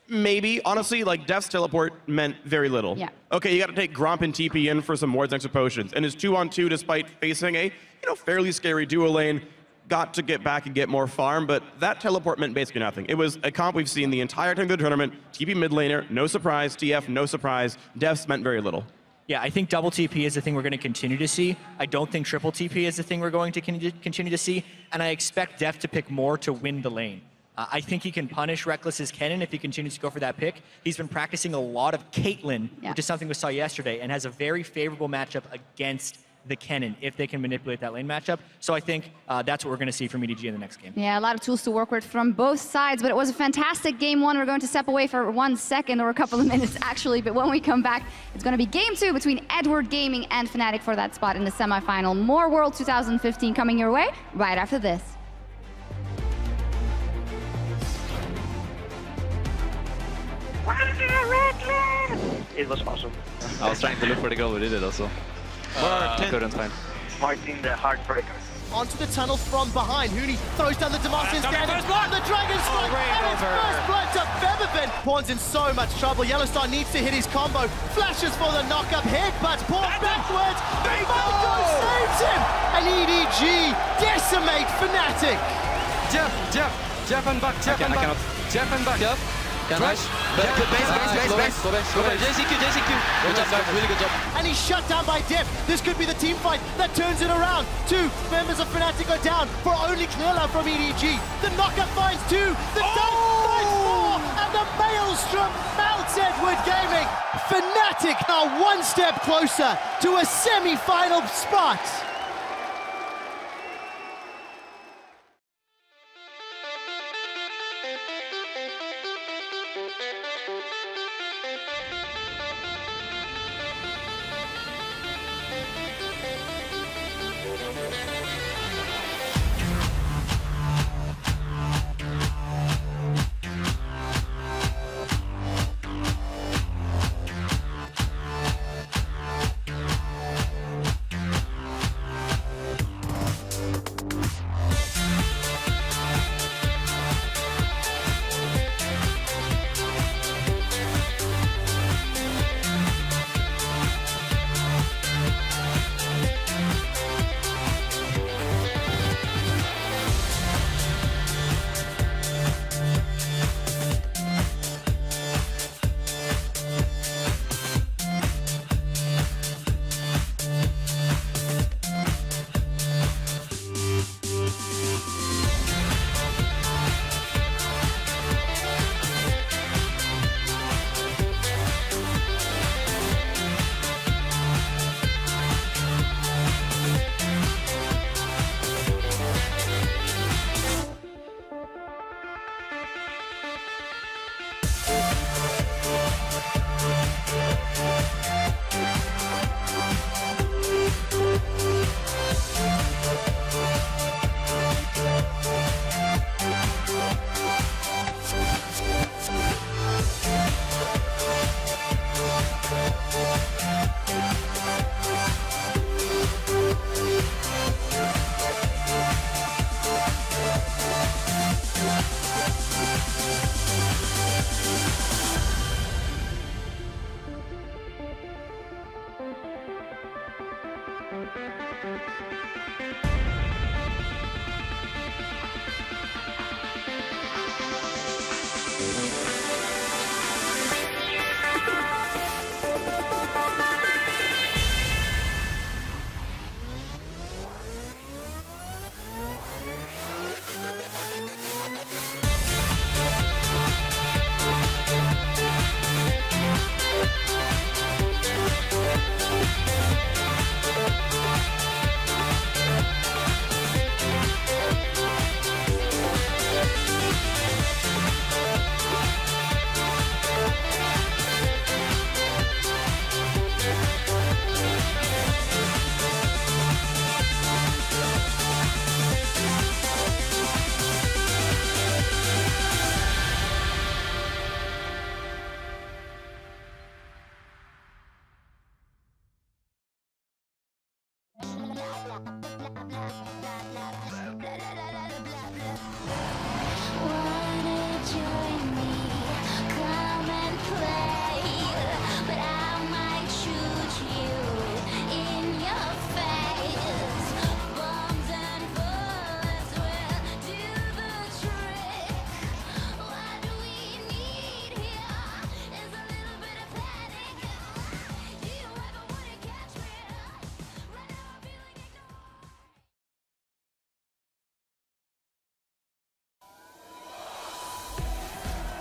maybe. Honestly, like, Def's teleport meant very little. Yeah. Okay, you got to take Gromp and TP in for some wards and extra potions. And his 2-on-2, despite facing a, fairly scary duo lane, got to get back and get more farm, but that teleport meant basically nothing. It was a comp we've seen the entire time of the tournament. TP mid laner, no surprise. TF, no surprise. Defs meant very little. Yeah, I think double TP is the thing we're going to continue to see. I don't think triple TP is the thing we're going to continue to see, and I expect Def to pick more to win the lane. I think he can punish Reckless's Kennen if he continues to go for that pick. He's been practicing a lot of Caitlyn, which is something we saw yesterday, and has a very favorable matchup against the Kennen if they can manipulate that lane matchup. So I think that's what we're going to see from EDG in the next game. Yeah, a lot of tools to work with from both sides, but it was a fantastic game 1. We're going to step away for 1 second, or a couple of minutes actually, but when we come back, it's going to be game 2 between Edward Gaming and Fnatic for that spot in the semifinal. More World 2015 coming your way right after this. It was awesome. I was trying to look for the goal, we did it also. I couldn't find. Martin the Heartbreaker. Onto the tunnel from behind. Huni throws down the Demacian standard. The Dragon Strike and his first blood to Featherfin. Pawn's in so much trouble. Yellowstar needs to hit his combo. Flashes for the knock-up hit, but Pawn backwards. Mako saves him. And EDG decimate Fnatic. Jeff and back, Jeff and back. Jeff and back. Yep. Base. JCQ. Good job, guys. Really good job. And he's shut down by Def. This could be the team fight that turns it around. 2 members of Fnatic go down for only clear love from EDG. The knockup finds 2. The dunk finds 4. And the Maelstrom melts Edward Gaming. Fnatic are 1 step closer to a semi-final spot.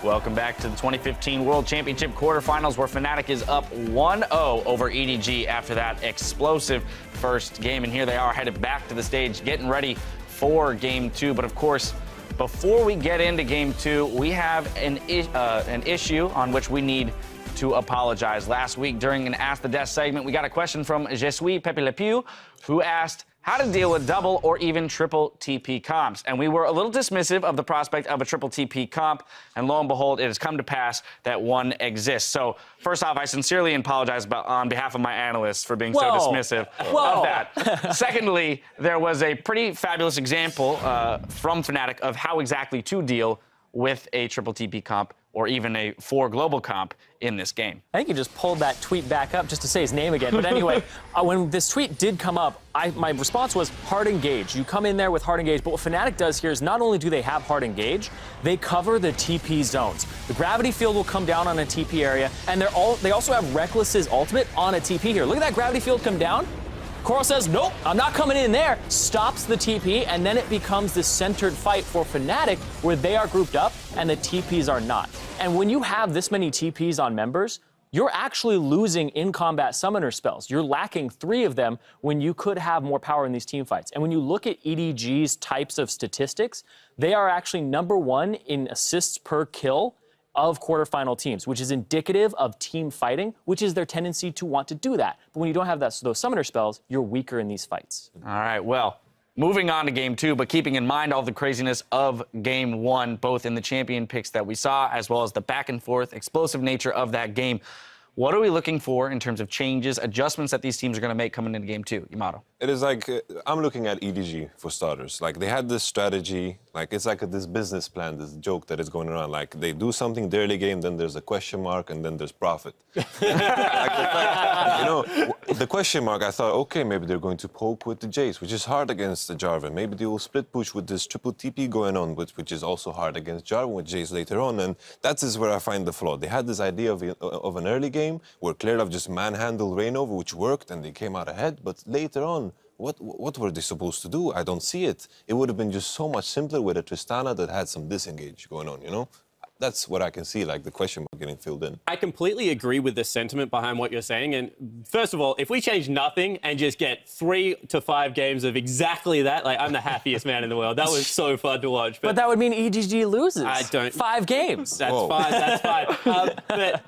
Welcome back to the 2015 World Championship quarterfinals, where Fnatic is up 1-0 over EDG after that explosive first game. And here they are headed back to the stage, getting ready for Game 2. But of course, before we get into Game 2, we have an issue on which we need to apologize. Last week during an Ask the Desk segment, we got a question from Je suis Pepe Le Pew, who asked how to deal with double or even triple TP comps. And we were a little dismissive of the prospect of a triple TP comp, and lo and behold, it has come to pass that one exists. So first off, I sincerely apologize on behalf of my analysts for being so dismissive of that. Secondly, there was a pretty fabulous example from Fnatic of how exactly to deal with a triple TP comp or even a 4 global comp in this game. I think you just pulled that tweet back up just to say his name again. But anyway, when this tweet did come up, my response was hard engage. You come in there with hard engage, but what Fnatic does here is not only do they have hard engage, they cover the TP zones. The gravity field will come down on a TP area, and they also have Reckless's ultimate on a TP here. Look at that gravity field come down. Coral says, nope, I'm not coming in there, stops the TP, and then it becomes this centered fight for Fnatic where they are grouped up and the TPs are not. And when you have this many TPs on members, you're actually losing in-combat summoner spells. You're lacking 3 of them when you could have more power in these team fights. And when you look at EDG's types of statistics, they are actually #1 in assists per kill of quarterfinal teams, which is indicative of team fighting, which is their tendency to want to do that. But when you don't have those summoner spells, you're weaker in these fights. All right, well, moving on to Game 2, but keeping in mind all the craziness of Game 1, both in the champion picks that we saw, as well as the back and forth explosive nature of that game. What are we looking for in terms of changes, adjustments that these teams are going to make coming into Game 2? Yamato. It is like, I'm looking at EDG for starters. Like, they had this strategy, like, it's like this business plan, this joke that is going around. Like, they do something the early game, then there's a question mark, and then there's profit. The question mark, I thought, okay, maybe they're going to poke with the Jace, which is hard against the Jarvan. Maybe they will split push with this triple TP going on, which is also hard against Jarvan with Jace later on. And that is where I find the flaw. They had this idea of an early game where Clearlove just manhandled Reignover, which worked, and they came out ahead. But later on, what were they supposed to do? I don't see it. It would have been just so much simpler with a Tristana that had some disengage going on, you know? That's what I can see, like the question mark getting filled in. I completely agree with the sentiment behind what you're saying. And first of all, if we change nothing and just get 3 to 5 games of exactly that, like, I'm the happiest man in the world. That was so fun to watch. But that would mean EDG loses. I don't. 5 games. That's fine. That's fine. But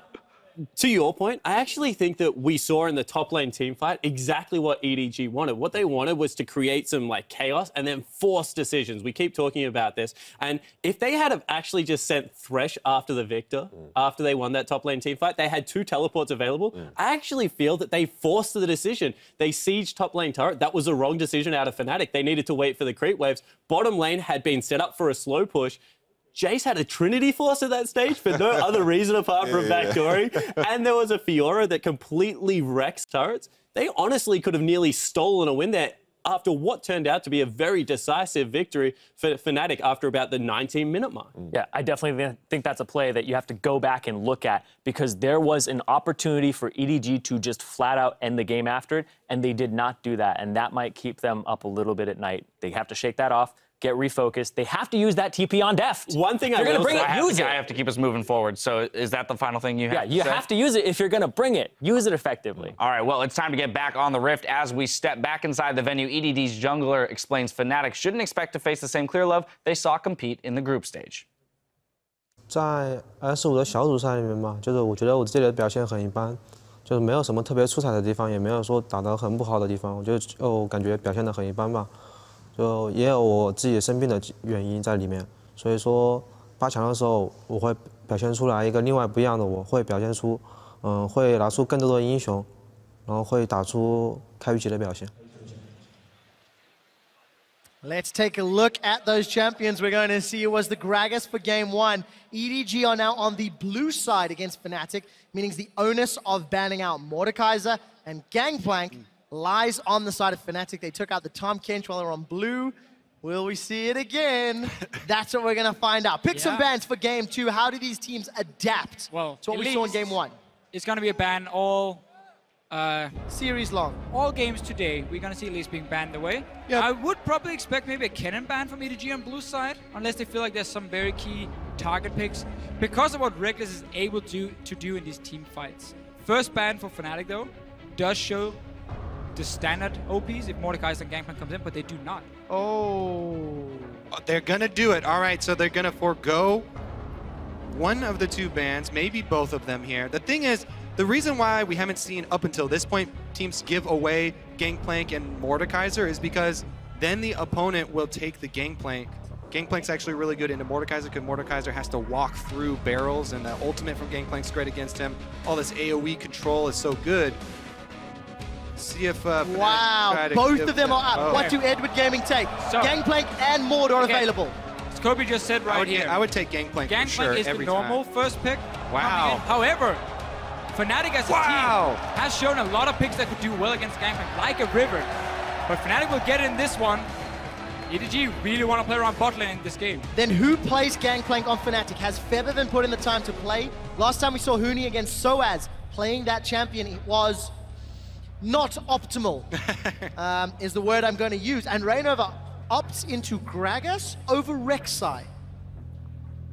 to your point, I actually think that we saw in the top lane team fight exactly what EDG wanted. What they wanted was to create some like chaos and then force decisions. We keep talking about this. And if they had actually just sent Thresh after the Victor, after they won that top lane team fight, they had 2 teleports available. I actually feel that they forced the decision. They sieged top lane turret. That was a wrong decision out of Fnatic. They needed to wait for the creep waves. Bottom lane had been set up for a slow push. Jace had a Trinity Force at that stage for no other reason apart from backdooring. And there was a Fiora that completely wrecks turrets. They honestly could have nearly stolen a win there after what turned out to be a very decisive victory for Fnatic after about the 19-minute mark. Yeah, I definitely think that's a play that you have to go back and look at, because there was an opportunity for EDG to just flat out end the game after it, and they did not do that. And that might keep them up a little bit at night. They have to shake that off, get refocused. They have to use that TP on Deft. One thing I will say, I have to keep us moving forward. So is that the final thing you have to say? Yeah, you have to use it if you're going to bring it. Use it effectively. All right, well, it's time to get back on the Rift. As we step back inside the venue, EDG's jungler explains Fnatic shouldn't expect to face the same Clearlove they saw compete in the group stage. 在 S5的小组赛里面嘛，就是我觉得我自己的表现很一般，就是没有什么特别出彩的地方，也没有说打得很不好的地方，我感觉表现得很一般吧。 就也有我自己生病的原因在里面，所以说8强的时候我会表现出来一个另外不一样的我，会表现出，会拿出更多的英雄，然后会打出开局的表现。Let's take a look at those champions. We're going to see it was the Gragas for game one. EDG are now on the blue side against Fnatic, meaning the onus of banning out Mordekaiser, and Gangplank lies on the side of Fnatic. They took out the Tom Kench while they were on blue. Will we see it again? That's what we're going to find out. Pick some bans for game two. How do these teams adapt to what we saw in game one? It's going to be a ban all series long. All games today, we're going to see at least being banned away. Yep. I would probably expect maybe a Kennen ban from EDG on blue side, unless they feel like there's some very key target picks, because of what Reckless is able to do in these team fights. First ban for Fnatic, though, does show the standard OPs if Mordekaiser and Gangplank comes in, but they do not. Oh. They're going to do it. All right, so they're going to forego one of the two bans, maybe both of them here. The thing is, the reason why we haven't seen up until this point teams give away Gangplank and Mordekaiser is because then the opponent will take the Gangplank. Gangplank's actually really good into Mordekaiser because Mordekaiser has to walk through barrels, and the ultimate from Gangplank's great against him. All this AoE control is so good. See if wow, both of them are up. Oh. What do Edward Gaming take? So, Gangplank and Mord are available. Scobie just said here. I would take Gangplank for sure Gangplank is the normal first pick. Wow. However, Fnatic as a team has shown a lot of picks that could do well against Gangplank, like a River. But Fnatic will get in this one. EDG really want to play around bot lane in this game. Then who plays Gangplank on Fnatic? Has Featherman put in the time to play? Last time we saw Huni against Soaz playing that champion, it was not optimal, is the word I'm going to use. And Rainover opts into Gragas over Rek'Sai.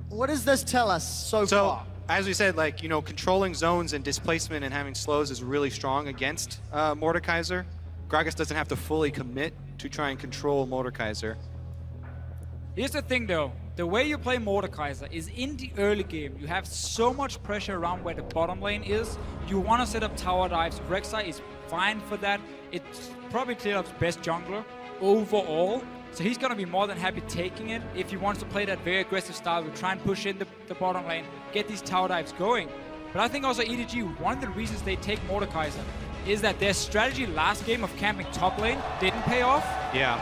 What does this tell us so far? As we said, like, you know, controlling zones and displacement and having slows is really strong against Mordekaiser. Gragas doesn't have to fully commit to try and control Mordekaiser. Here's the thing, though. The way you play Mordekaiser is in the early game. You have so much pressure around where the bottom lane is. You want to set up tower dives. Rek'Sai is fine for that. It's probably Clearup's best jungler overall. So he's going to be more than happy taking it if he wants to play that very aggressive style. We try and push in the bottom lane, get these tower dives going. But I think also EDG, one of the reasons they take Mordekaiser is that their strategy last game of camping top lane didn't pay off. Yeah.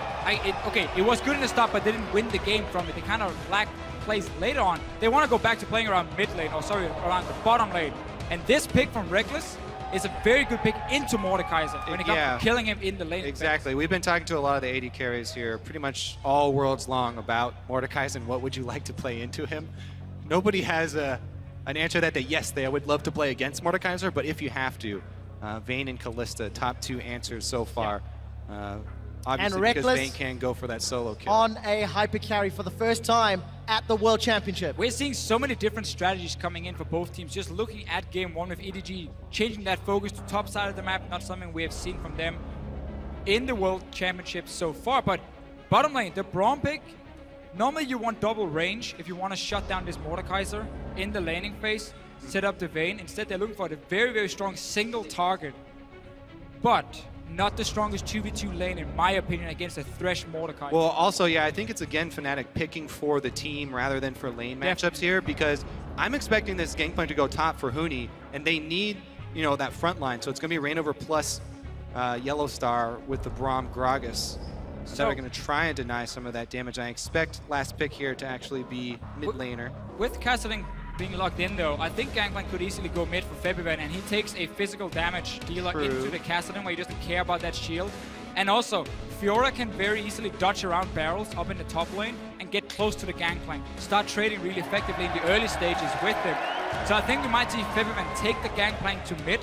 Okay, it was good in the start, but they didn't win the game from it. They kind of lacked plays later on. They want to go back to playing around mid lane, around the bottom lane. And this pick from Reckless is a very good pick into Mordekaiser when it comes to killing him in the lane. Exactly. We've been talking to a lot of the AD carries here pretty much all worlds long about Mordekaiser and what would you like to play into him. Nobody has an answer that they would love to play against Mordekaiser, but if you have to, Vayne and Kalista, top two answers so far. Obviously, and because Vayne can go for that solo kill. On a hyper carry for the first time at the World Championship. We're seeing so many different strategies coming in for both teams. Just looking at game one with EDG, changing that focus to top side of the map, not something we have seen from them in the World Championship so far. But bottom lane, the Braum pick, normally you want double range if you want to shut down this Mordekaiser in the laning phase, set up the Vayne. Instead, they're looking for the very, very strong single target. But not the strongest 2v2 lane, in my opinion, against a Thresh Mordekaiser. Well, also, yeah, I think it's, again, Fnatic picking for the team rather than for lane matchups here, because I'm expecting this Gangplank to go top for Huni, and they need, you know, that front line. So it's going to be Rainover plus Yellow Star with the Braum Gragas that are going to try and deny some of that damage. I expect last pick here to actually be mid laner. With Castling being locked in, though, I think Gangplank could easily go mid for Febiven, and he takes a physical damage dealer into the Castling where he doesn't care about that shield. And also, Fiora can very easily dodge around barrels up in the top lane and get close to the Gangplank. Start trading really effectively in the early stages with him. So I think we might see Febiven take the Gangplank to mid,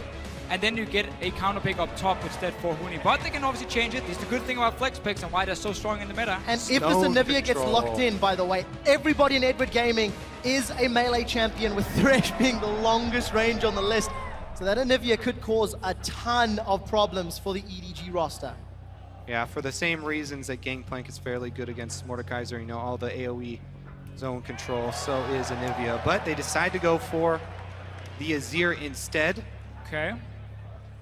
and then you get a counter pick up top instead for Huni. But they can obviously change it. This is the good thing about flex picks and why they're so strong in the meta. And if this Anivia gets locked in, by the way, everybody in Edward Gaming is a melee champion, with Thresh being the longest range on the list. So that Anivia could cause a ton of problems for the EDG roster. Yeah, for the same reasons that Gangplank is fairly good against Mordekaiser, you know, all the AoE zone control, so is Anivia. But they decide to go for the Azir instead. Okay.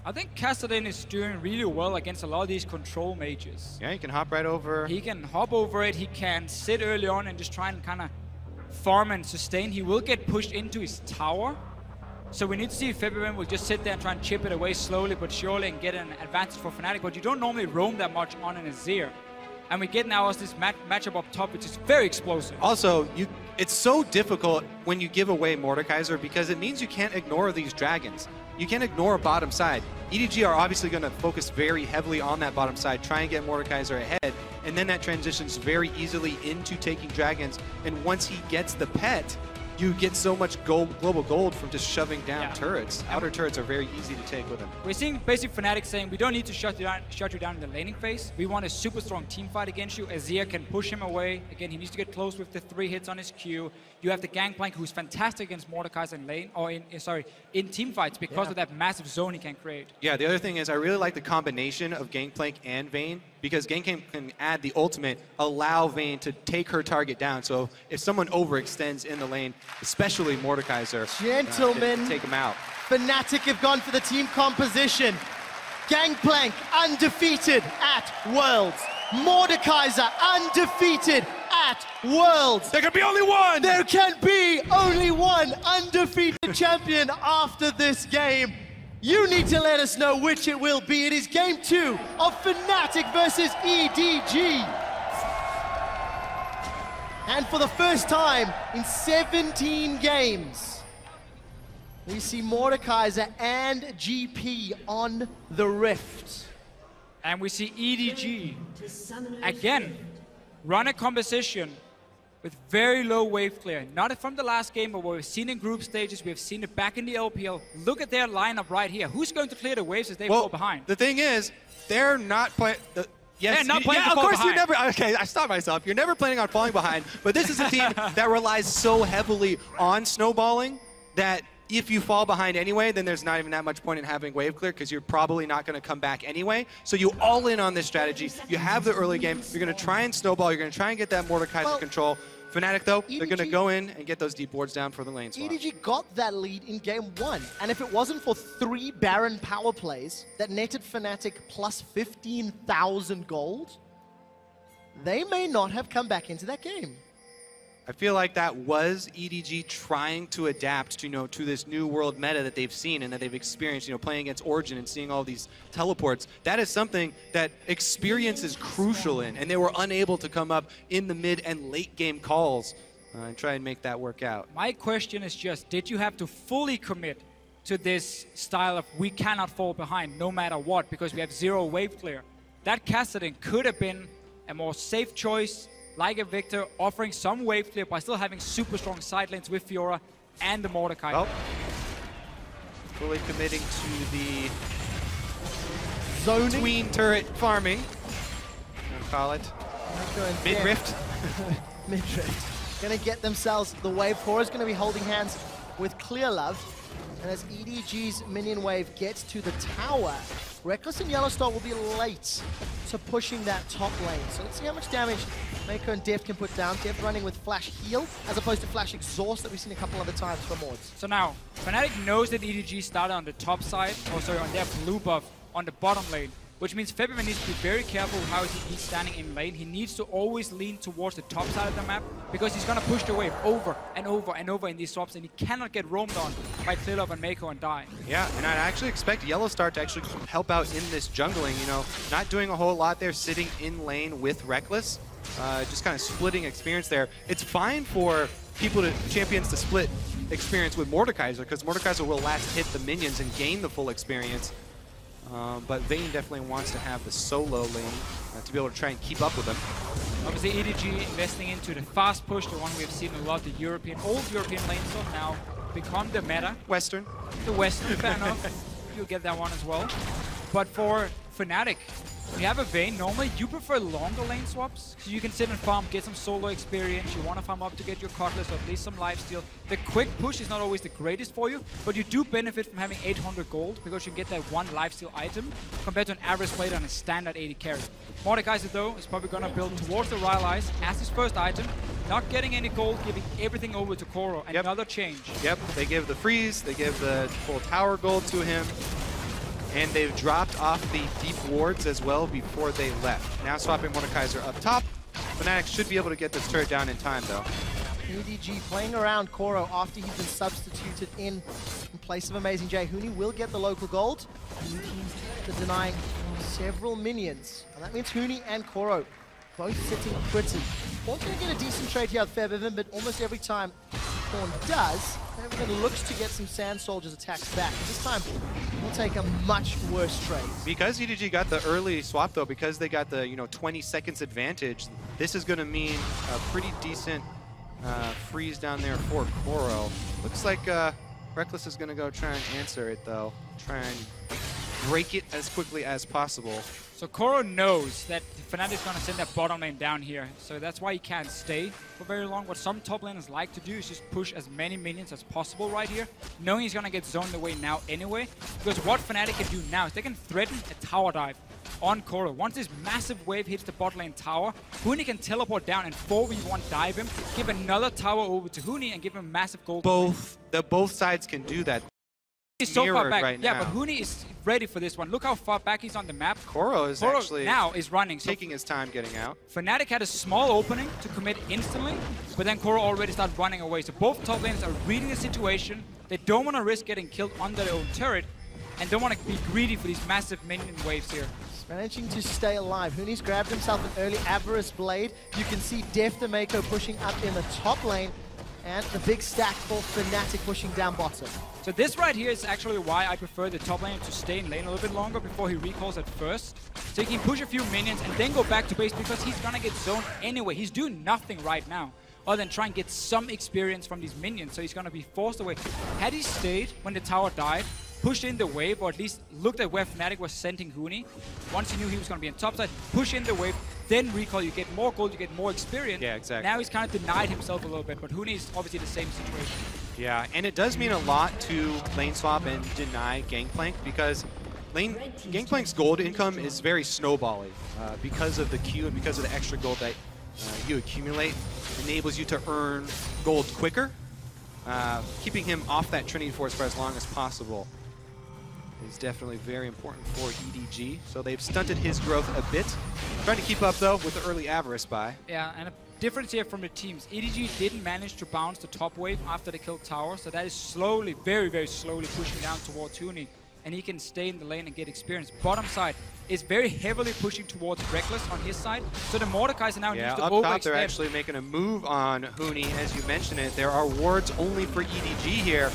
I think Kassadin is doing really well against a lot of these control mages. Yeah, he can hop right over. He can hop over it. He can sit early on and just try and kind of farm and sustain. He will get pushed into his tower. So we need to see if Febiven will just sit there and try and chip it away slowly but surely and get an advantage for Fnatic. But you don't normally roam that much on an Azir. and we get now this matchup up top, which is very explosive. Also, it's so difficult when you give away Mordekaiser because it means you can't ignore these dragons. You can't ignore bottom side. EDG are obviously going to focus very heavily on that bottom side, try and get Mordekaiser ahead, and then that transitions very easily into taking dragons. And once he gets the pet, you get so much global gold from just shoving down turrets. Outer turrets are very easy to take with him. We're seeing basic Fnatic saying we don't need to shut you down in the laning phase. We want a super strong team fight against you. Azir can push him away. Again, he needs to get close with the 3 hits on his Q. You have the Gangplank, who's fantastic against Mordekaiser in lane, or in team fights because of that massive zone he can create. Yeah, the other thing is I really like the combination of Gangplank and Vayne, because Gangplank can add the ultimate, allow Vayne to take her target down. So if someone overextends in the lane, especially Mordekaiser, Gentlemen, take him out. Fnatic have gone for the team composition. Gangplank undefeated at Worlds. Mordekaiser undefeated at Worlds. There can be only one! There can be only one undefeated champion after this game. You need to let us know which it will be. It is game 2 of Fnatic versus EDG. And for the first time in 17 games, we see Mordekaiser and GP on the Rift. And we see EDG, again, run a composition with very low wave clear. Not from the last game, but what we've seen in group stages, we've seen it back in the LPL. Look at their lineup right here. Who's going to clear the waves as they fall behind? The thing is, they're not playing... Yes, not playing to of fall course behind. you never... Okay, I stopped myself. You're never planning on falling behind, but this is a team that relies so heavily on snowballing that if you fall behind anyway, then there's not even that much point in having wave clear because you're probably not going to come back anyway. So you all in on this strategy. You have the early game. You're going to try and snowball. You're going to try and get that Mordekaiser control. Fnatic, though, they're going to go in and get those deep wards down for the lane swap. EDG got that lead in game 1, and if it wasn't for 3 Baron power plays that netted Fnatic plus 15,000 gold, they may not have come back into that game. I feel like that was EDG trying to adapt to, to this new world meta that they've seen and that they've experienced, playing against Origin and seeing all these teleports. That is something that experience is crucial in, and they were unable to come up in the mid and late game calls and try and make that work out. My question is just, did you have to fully commit to this style of we cannot fall behind no matter what because we have 0 wave clear? That Kassadin could have been a more safe choice, like a Victor, offering some wave clear by still having super strong side lanes with Fiora and the Mordekaiser. Oh. Fully committing to the zoning tween turret farming. I'll call it. Mid-rift. Mid-rift. Gonna get themselves the wave. Cora's gonna be holding hands with Clear Love. And as EDG's minion wave gets to the tower, Reckless and Yellowstar will be late to pushing that top lane. So let's see how much damage Mako and Deft can put down. Deft running with Flash Heal as opposed to Flash Exhaust that we've seen a couple other times from Mords. So now, Fnatic knows that EDG started on the top side, or sorry, on their blue buff on the bottom lane, which means Febiman needs to be very careful with how he's standing in lane. He needs to always lean towards the top side of the map because he's going to push the wave over and over and over in these swaps, and he cannot get roamed on by Clearlove and Mako and die. Yeah, and I'd actually expect Yellowstar to actually help out in this jungling, not doing a whole lot there, sitting in lane with Reckless, just kind of splitting experience there. It's fine for champions to split experience with Mordekaiser because Mordekaiser will last hit the minions and gain the full experience. But Vayne definitely wants to have the solo lane to be able to try and keep up with them. Obviously, EDG investing into the fast push, the one we've seen a lot, the old European lane swap now become the meta. Western. The Western, fair enough. You'll get that one as well. But for Fnatic, when you have a Vayne, normally you prefer longer lane swaps, so you can sit and farm, get some solo experience, you want to farm up to get your Cutlass or at least some lifesteal. The quick push is not always the greatest for you, but you do benefit from having 800 gold because you get that one lifesteal item compared to an average player on a standard 80 carry. Mordekaiser though is probably going to build towards the Ryle Eyes as his first item, not getting any gold, giving everything over to Koro. Another change. Yep, they give the freeze, they give the full tower gold to him. And they've dropped off the deep wards as well before they left. Now swapping Mordekaiser up top. Fnatic should be able to get this turret down in time, though. EDG playing around Koro after he's been substituted in place of Amazing J. Huni will get the local gold. They're denying several minions. And that means Huni and Koro both sitting pretty. Corn's going to get a decent trade here with Febiven, but almost every time Corn does, Febiven looks to get some Sand Soldiers attacks back. This time, he'll take a much worse trade. Because EDG got the early swap, though, because they got the 20 seconds advantage, this is going to mean a pretty decent freeze down there for Koro. Looks like Reckless is going to go try and answer it, though. Try and break it as quickly as possible. So Koro knows that Fnatic's going to send that bottom lane down here, so that's why he can't stay for very long. What some top laners like to do is just push as many minions as possible right here, knowing he's going to get zoned away now anyway, because what Fnatic can do now is they can threaten a tower dive on Koro. Once this massive wave hits the bot lane tower, Huni can teleport down and 4v1 dive him, give another tower over to Huni and give him massive gold. Both sides can do that. He's so far back. Right yeah, now. but Huni is ready for this one. Look how far back he's on the map. Koro is actually now is running. Taking his time getting out. Fnatic had a small opening to commit instantly, but then Koro already started running away. So both top lanes are reading the situation. They don't want to risk getting killed under their own turret, and don't want to be greedy for these massive minion waves here. Managing to stay alive. Huni's grabbed himself an early Avarice Blade. You can see Def the Mako pushing up in the top lane, and the big stack for Fnatic pushing down bottom. So this right here is actually why I prefer the top laner to stay in lane a little bit longer before he recalls at first. So he can push a few minions and then go back to base, because he's gonna get zoned anyway. He's doing nothing right now other than try and get some experience from these minions, so he's gonna be forced away. Had he stayed when the tower died, pushed in the wave, or at least looked at where Fnatic was sending Huni, once he knew he was gonna be on top side, push in the wave, then recall, you get more gold, you get more experience. Yeah, exactly. Now he's kind of denied himself a little bit, but Huni is obviously the same situation. Yeah, and it does mean a lot to lane swap and deny Gangplank, because Gangplank's gold income is very snowbally because of the Q and because of the extra gold that you accumulate. Enables you to earn gold quicker. Keeping him off that Trinity Force for as long as possible is definitely very important for EDG. So they've stunted his growth a bit. Trying to keep up, though, with the early Avarice buy. Yeah, and a difference here from the teams. EDG didn't manage to bounce the top wave after they killed tower, so that is slowly, very, very slowly pushing down towards Huni, and he can stay in the lane and get experience. Bottom side is very heavily pushing towards Reckless on his side, so the Mordekaiser now needs to up overextend. top they're actually making a move on Huni, as you mentioned it. There are wards only for EDG here.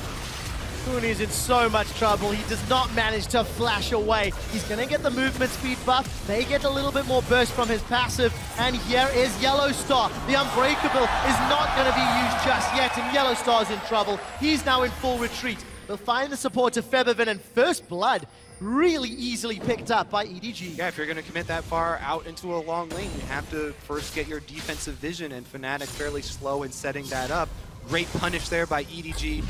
Huni's in so much trouble. He does not manage to flash away. He's going to get the movement speed buff. They get a little bit more burst from his passive. And here is Yellow Star. The Unbreakable is not going to be used just yet, and Yellow Star's in trouble. He's now in full retreat. They'll find the support to Febiven, and First Blood really easily picked up by EDG. Yeah, if you're going to commit that far out into a long lane, you have to first get your defensive vision, and Fnatic fairly slow in setting that up. Great punish there by EDG,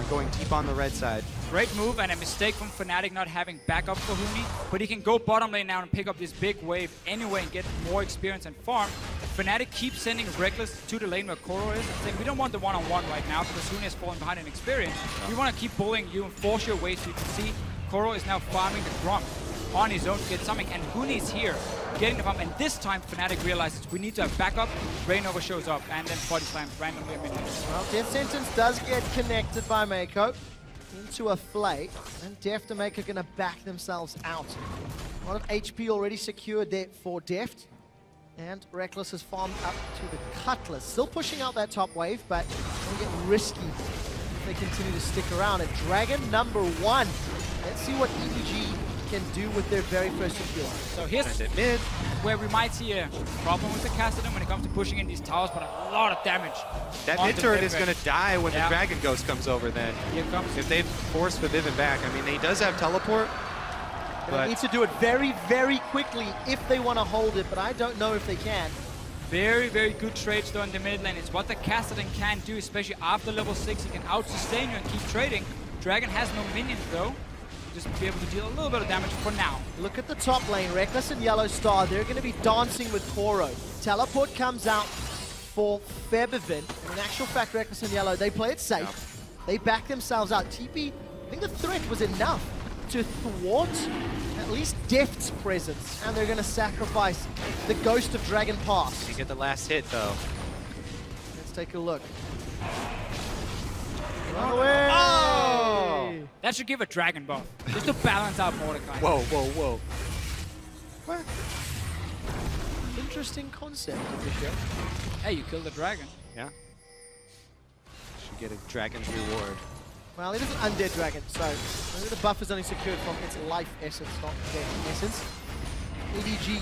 going deep on the red side. Great move, and a mistake from Fnatic not having backup for Huni, but he can go bottom lane now and pick up this big wave anyway and get more experience and farm. Fnatic keeps sending Reckless to the lane where Koro is, and saying we don't want the one-on-one right now because Huni has fallen behind in experience. We want to keep bullying you and force your way, so you can see Koro is now farming the Grump on his own to get something, and Huni's here getting the farm, and this time Fnatic realizes we need to have backup. Rainova shows up and then body slams randomly a minute. Well, Death Sentence does get connected by Mako into a flay, and Deft and Mako going to back themselves out. A lot of HP already secured there for Deft, and Reckless has farmed up to the Cutlass. Still pushing out that top wave, but going to get risky if they continue to stick around. At Dragon number 1, let's see what EDG can do with their very first secure. So here's mid, where we might see a problem with the Kassadin when it comes to pushing in these towers, but a lot of damage. That mid turret is going to die when the Dragon Ghost comes over then. Here comes. If they force Febiven back, I mean, he does have teleport. They need to do it very, very quickly if they want to hold it, but I don't know if they can. Very, very good trades though in the mid lane. It's what the Kassadin can do, especially after level 6. He can out-sustain you and keep trading. Dragon has no minions though. Just be able to deal a little bit of damage for now. Look at the top lane, Reckless and Yellow Star. They're going to be dancing with Koro. Teleport comes out for Febiven. And in actual fact, Reckless and Yellow, they play it safe. Yep. They back themselves out. TP, I think the threat was enough to thwart at least Deft's presence. And they're going to sacrifice the Ghost of Dragon Pass. You get the last hit, though. Let's take a look. Run away! Oh! That should give a dragon buff, just to balance out Mordekaiser. Whoa, whoa, whoa. What? interesting concept of the show. Hey, you killed the dragon. Yeah. Should get a dragon's reward. Well, it is an undead dragon, so the buff is only secured from its life essence, not death essence. EDG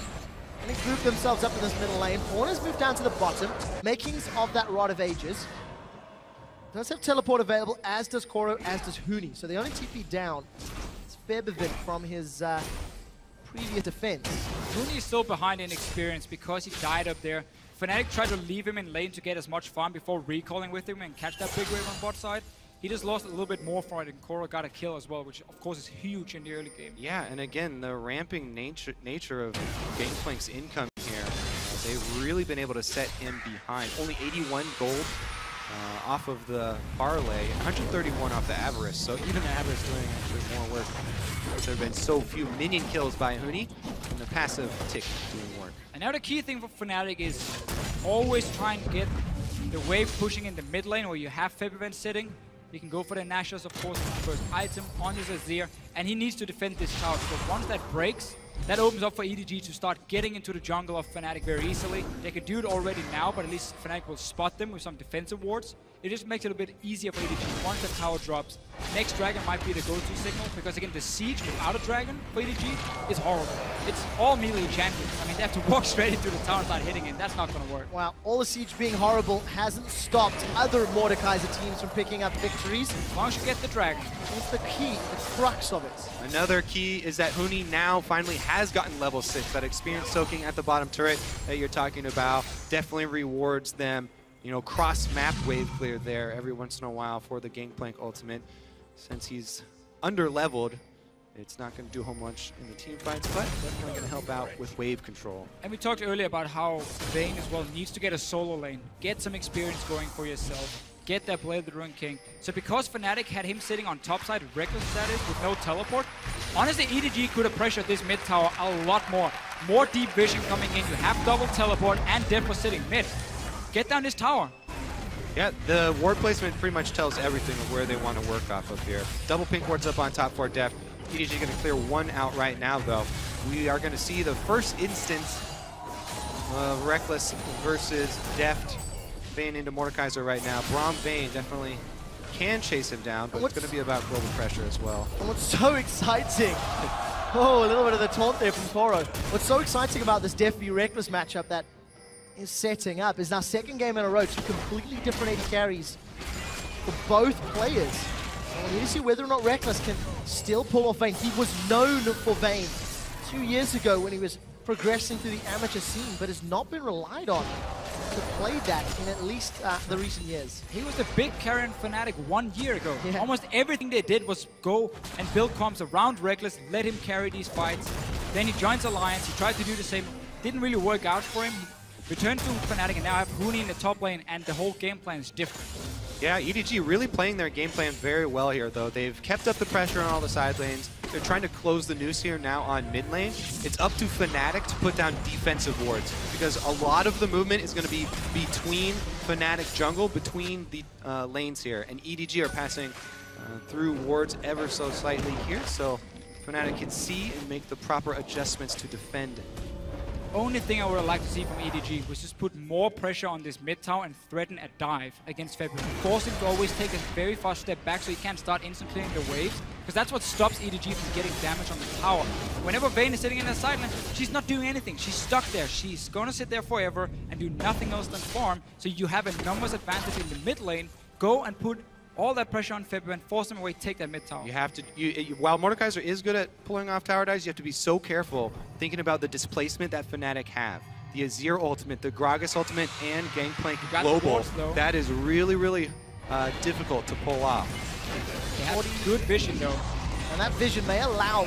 and they group themselves up in this middle lane. Horner's moved down to the bottom. Makings of that Rod of Ages. Does have teleport available, as does Koro, as does Huni. So the only TP down is Febevin from his previous defense. Huni is still behind in experience because he died up there. Fnatic tried to leave him in lane to get as much farm before recalling with him and catch that big wave on bot side. He just lost a little bit more for it, and Koro got a kill as well, which of course is huge in the early game. Yeah, and again, the ramping nature of Gangplank's income here, they've really been able to set him behind. Only 81 gold off of the parlay, 131 off the Avarice, so even the Avarice doing actually more work. There have been so few minion kills by Huni, and the passive tick doing work. And now the key thing for Fnatic is always try and get the wave pushing in the mid lane where you have Febevent sitting. You can go for the Nashos, of course, first item on his Azir, and he needs to defend this tower, because once that breaks, that opens up for EDG to start getting into the jungle of Fnatic very easily. They can do it already now, but at least Fnatic will spot them with some defensive wards. It just makes it a bit easier for EDG once the tower drops. Next dragon might be the go-to signal, because again, the siege without a dragon for EDG is horrible. It's all melee champions. I mean, they have to walk straight into the tower and start hitting it. That's not going to work. Wow, all the siege being horrible hasn't stopped other Mordekaiser teams from picking up victories. As long as you get the dragon. It's the key, the crux of it. Another key is that Huni now finally has gotten level 6. That experience soaking at the bottom turret that you're talking about definitely rewards them. You know, cross-map wave clear there every once in a while for the Gangplank ultimate. Since he's under-leveled, it's not going to do home much in the team fights, but definitely going to help out with wave control. And we talked earlier about how Vayne as well needs to get a solo lane. Get some experience going for yourself. Get that Blade of the Ruined King. So because Fnatic had him sitting on top side, reckless that is, with no teleport, honestly EDG could have pressured this mid tower a lot more. More deep vision coming in. You have double teleport and Def was sitting mid. Get down this tower. Yeah, the ward placement pretty much tells everything of where they want to work off of here. Double pink wards up on top for Deft. EDG going to clear one out right now, though. We are going to see the first instance of Reckless versus Deft. Vayne into Mordekaiser right now. Braum Vayne definitely can chase him down, but it's going to be about global pressure as well. And what's so exciting, oh, a little bit of the taunt there from Koro. What's so exciting about this Deft v Reckless matchup that is setting up is now second game in a row, two completely different AD carries for both players. And we need to see whether or not Reckless can still pull off Vayne. He was known for Vayne 2 years ago when he was progressing through the amateur scene, but has not been relied on to play that in at least the recent years. He was the big carry in Fnatic 1 year ago. Yeah. Almost everything they did was go and build comps around Reckless, let him carry these fights. Then he joins Alliance, he tried to do the same, didn't really work out for him. Returned to Fnatic and now have Huni in the top lane, and the whole game plan is different. Yeah, EDG really playing their game plan very well here, though. They've kept up the pressure on all the side lanes. They're trying to close the noose here now on mid lane. It's up to Fnatic to put down defensive wards, because a lot of the movement is going to be between Fnatic jungle, between the lanes here, and EDG are passing through wards ever so slightly here, so Fnatic can see and make the proper adjustments to defend. Only thing I would like to see from EDG was just put more pressure on this mid tower and threaten a dive against February. Force him to always take a very fast step back so he can't start instant clearing the waves, because that's what stops EDG from getting damage on the tower. Whenever Vayne is sitting in the side lane, she's not doing anything. She's stuck there. She's gonna sit there forever and do nothing else than farm, so you have a numbers advantage in the mid lane. Go and put all that pressure on February and force him away, take that mid tower. You have to, while Mordekaiser is good at pulling off tower dives, you have to be so careful thinking about the displacement that Fnatic have. The Azir ultimate, the Gragas ultimate, and Gangplank global. That is really, really difficult to pull off. They have good vision though. And that vision may allow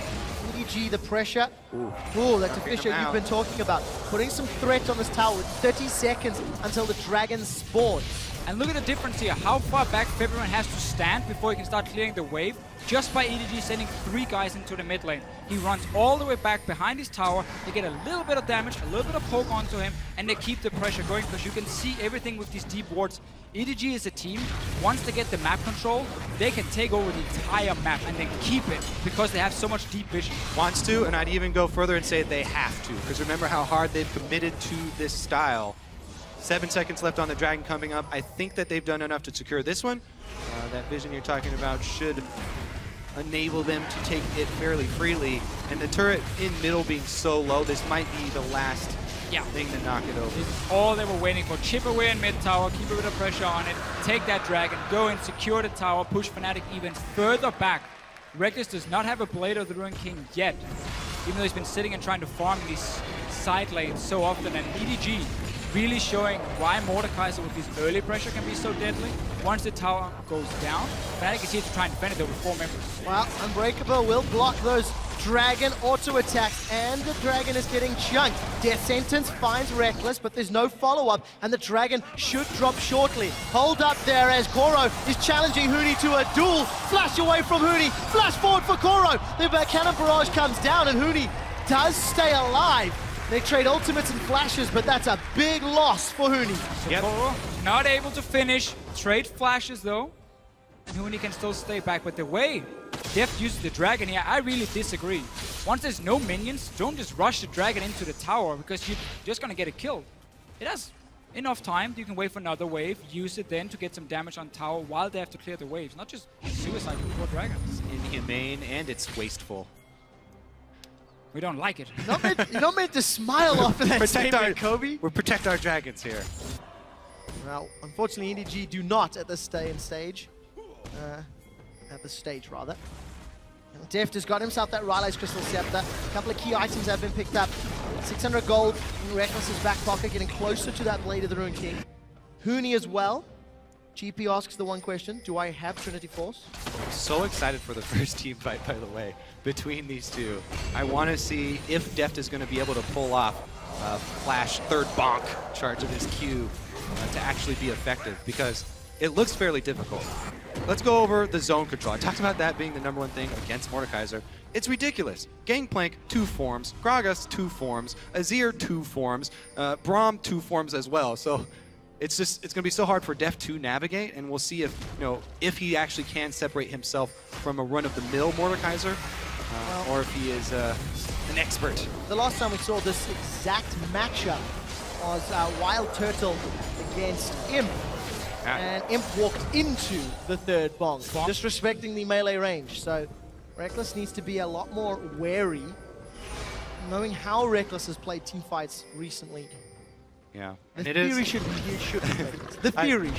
EDG the pressure. Ooh, that's a Fisher you've been talking about. Putting some threat on this tower with 30 seconds until the dragon spawns. And look at the difference here, how far back February has to stand before he can start clearing the wave, just by EDG sending 3 guys into the mid lane. He runs all the way back behind his tower, they get a little bit of damage, a little bit of poke onto him, and they keep the pressure going, because you can see everything with these deep wards. EDG is a team, once they get the map control, they can take over the entire map and then keep it, because they have so much deep vision. Wants to, and I'd even go go further and say they have to, because remember how hard they've committed to this style. 7 seconds left on the Dragon coming up. I think that they've done enough to secure this one. That vision you're talking about should enable them to take it fairly freely. And the turret in middle being so low, this might be the last thing to knock it over. This is all they were waiting for. Chip away in mid tower, keep a bit of pressure on it, take that Dragon, go and secure the tower, push Fnatic even further back. Reckless does not have a Blade of the Ruined King yet, even though he's been sitting and trying to farm these side lanes so often. And EDG really showing why Mordekaiser with his early pressure can be so deadly. Once the tower goes down, Fnatic is here to try and defend it though with 4 members. Well, Unbreakable will block those Dragon auto attacks, and the Dragon is getting chunked. Death Sentence finds Reckless, but there's no follow-up, and the Dragon should drop shortly. Hold up there as Koro is challenging Huni to a duel. Flash away from Huni, flash forward for Koro. The cannon barrage comes down, and Huni does stay alive. They trade ultimates and flashes, but that's a big loss for Huni. So Koro not able to finish. Trade flashes though, and Huni can still stay back. But the way Deft uses the Dragon here, I really disagree. Once there's no minions, don't just rush the Dragon into the tower, because you're just gonna get it killed. It has enough time. You can wait for another wave, use it then to get some damage on tower while they have to clear the waves. Not just suicide with 4 dragons. It's inhumane and it's wasteful. We don't like it. You're not meant to smile after that statement, Kobe. We protect our dragons here. Well, unfortunately, EDG do not at this stage. At this stage, rather. And Deft has got himself that Rylai's Crystal Scepter. A couple of key items have been picked up. 600 gold in Reckless's back pocket, getting closer to that Blade of the Ruined King. Huni as well. GP asks the one question, do I have Trinity Force? I'm so excited for the first team fight, by the way, between these two. I want to see if Deft is going to be able to pull off a flash third bonk charge of his Q to actually be effective, because it looks fairly difficult. Let's go over the zone control. I talked about that being the #1 thing against Mordekaiser. It's ridiculous. Gangplank, 2 forms. Gragas, 2 forms. Azir, 2 forms. Braum, 2 forms as well. So it's going to be so hard for Deft to navigate, and we'll see if he actually can separate himself from a run-of-the-mill Mordekaiser, or if he is an expert. The last time we saw this exact matchup was Wild Turtle against Imp. And Imp walked into the third bonk, disrespecting the melee range. So Reckless needs to be a lot more wary, knowing how Reckless has played team fights recently. Yeah. The theory should be Reckless. The theory.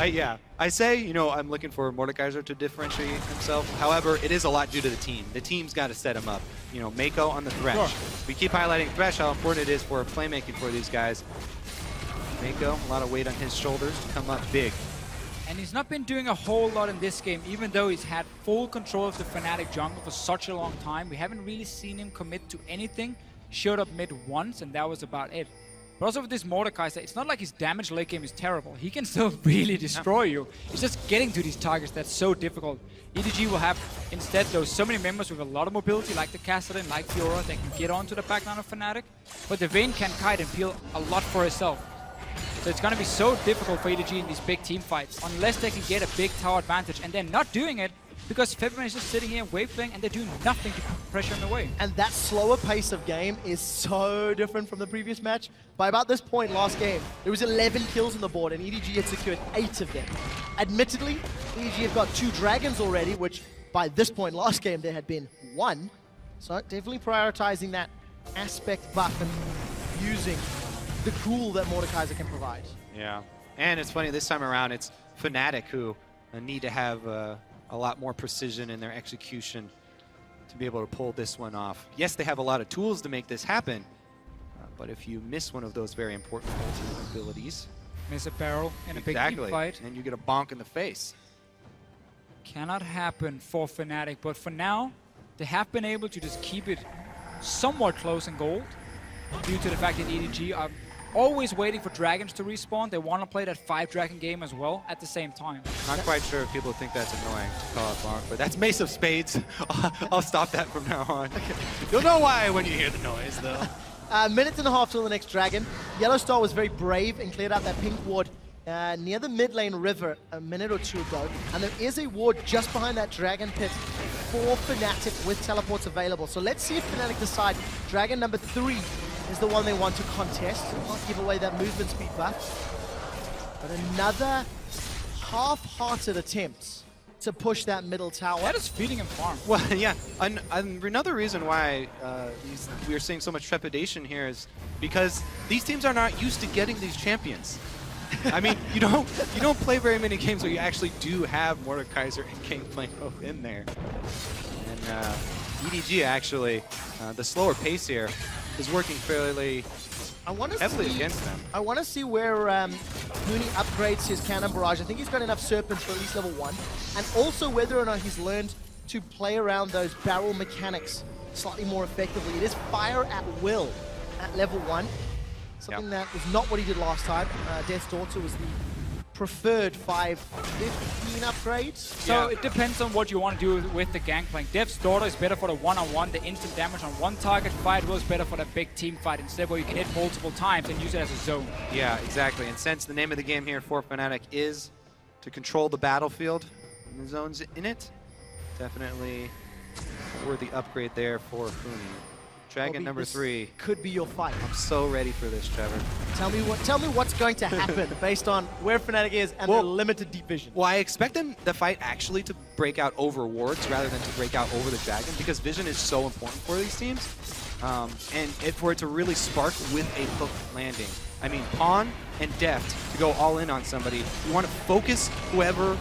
I say, I'm looking for Mordekaiser to differentiate himself. However, it is a lot due to the team. The team's got to set him up. Mako on the Thresh. Sure. We keep highlighting Thresh, how important it is for playmaking for these guys. Mako, a lot of weight on his shoulders to come up big. And he's not been doing a whole lot in this game, even though he's had full control of the Fnatic jungle for such a long time. We haven't really seen him commit to anything. Showed up mid once, and that was about it. But also with this Mordekaiser, it's not like his damage late game is terrible. He can still really destroy you. It's just getting to these targets that's so difficult. EDG will have, instead, though, so many members with a lot of mobility, like the Kassadin, like Fiora, that can get onto the backline of Fnatic. But the Vayne can kite and peel a lot for herself. So it's going to be so difficult for EDG in these big team fights, unless they can get a big tower advantage, and they're not doing it because February is just sitting here wave playing and they're doing nothing to put pressure in the way. And that slower pace of game is so different from the previous match. By about this point last game, there was 11 kills on the board and EDG had secured 8 of them. Admittedly, EDG have got 2 dragons already, which by this point last game there had been 1. So definitely prioritizing that aspect buff and using the cool that Mordekaiser can provide. Yeah, and it's funny, this time around it's Fnatic who need to have a lot more precision in their execution to be able to pull this one off. Yes, they have a lot of tools to make this happen, but if you miss one of those very important ultimate abilities... Miss a barrel in a big team fight. And you get a bonk in the face. Cannot happen for Fnatic, but for now, they have been able to just keep it somewhat close in gold due to the fact that EDG are always waiting for dragons to respawn. They want to play that 5-dragon game as well at the same time. Not quite sure if people think that's annoying to call it bonk, but that's Mace of Spades. I'll stop that from now on. You'll know why when you hear the noise, though. Minute and a half till the next dragon. Yellow Star was very brave and cleared out that pink ward near the mid lane river a minute or 2 ago. And there is a ward just behind that dragon pit for Fnatic with teleports available. So let's see if Fnatic decide Dragon number 3 is the one they want to contest. Not give away that movement speed buff. But another half-hearted attempt to push that middle tower. That is feeding him farm. Well, yeah. Another reason why we are seeing so much trepidation here is because these teams are not used to getting these champions. I mean, you don't play very many games where you actually do have Mordekaiser and Gangplank both in there. And EDG actually, the slower pace here is working fairly heavily against them. I want to see where Mooney upgrades his cannon barrage. I think he's got enough serpents for at least level 1. And also whether or not he's learned to play around those barrel mechanics slightly more effectively. It is fire at will at level 1. Something that was not what he did last time. Death's Daughter was the preferred 5/15 upgrade. So it depends on what you want to do with the Gangplank. Death's Daughter is better for the one-on-one, the instant damage on one target. Fire at Will is better for the big team fight instead, where you can hit multiple times and use it as a zone. Yeah, exactly. And since the name of the game here for Fnatic is to control the battlefield and the zones in it, definitely worthy upgrade there for Funi. Dragon number 3 could be your fight. I'm so ready for this, Trevor. Tell me what's going to happen based on where Fnatic is and their limited deep vision. Well, I expect the fight actually to break out over wards rather than to break out over the Dragon, because vision is so important for these teams. And for it to really spark with a hook landing. I mean, Pawn and Deft to go all in on somebody. You want to focus whoever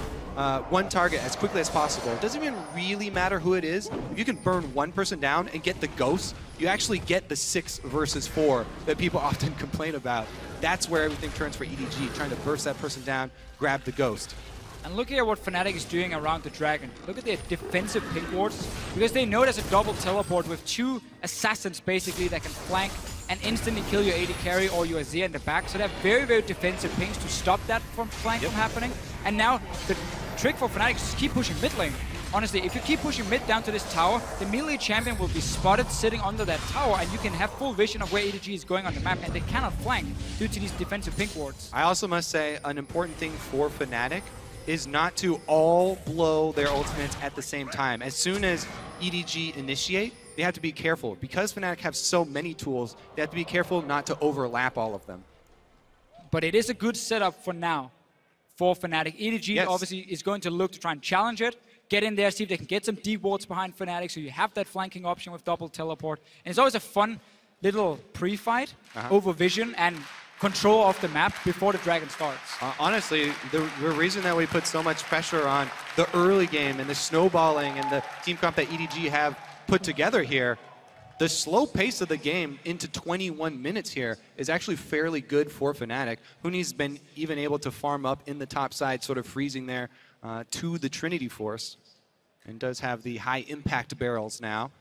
one target as quickly as possible. It doesn't even really matter who it is. If you can burn one person down and get the ghost, you actually get the 6 versus 4 that people often complain about. That's where everything turns for EDG, trying to burst that person down, grab the ghost. And look here what Fnatic is doing around the Dragon. Look at their defensive pink wards, because they know there's a double teleport with 2 assassins basically that can flank and instantly kill your AD carry or your Azir in the back. So they have very, very defensive pings to stop that from flank from happening. And now the trick for Fnatic is just keep pushing mid lane. Honestly, if you keep pushing mid down to this tower, the melee champion will be spotted sitting under that tower, and you can have full vision of where EDG is going on the map, and they cannot flank due to these defensive pink wards. I also must say an important thing for Fnatic is not to all blow their ultimates at the same time. As soon as EDG initiate, they have to be careful. Because Fnatic have so many tools, they have to be careful not to overlap all of them. But it is a good setup for now for Fnatic. EDG obviously is going to look to try and challenge it, get in there, see if they can get some deep wards behind Fnatic, so you have that flanking option with double teleport. And it's always a fun little pre-fight over vision and control of the map before the Dragon starts. Honestly, the reason that we put so much pressure on the early game and the snowballing and the team comp that EDG have put together here, the slow pace of the game into 21 minutes here is actually fairly good for Fnatic. Huni's been even able to farm up in the top side, sort of freezing there to the Trinity Force, and does have the high impact barrels now.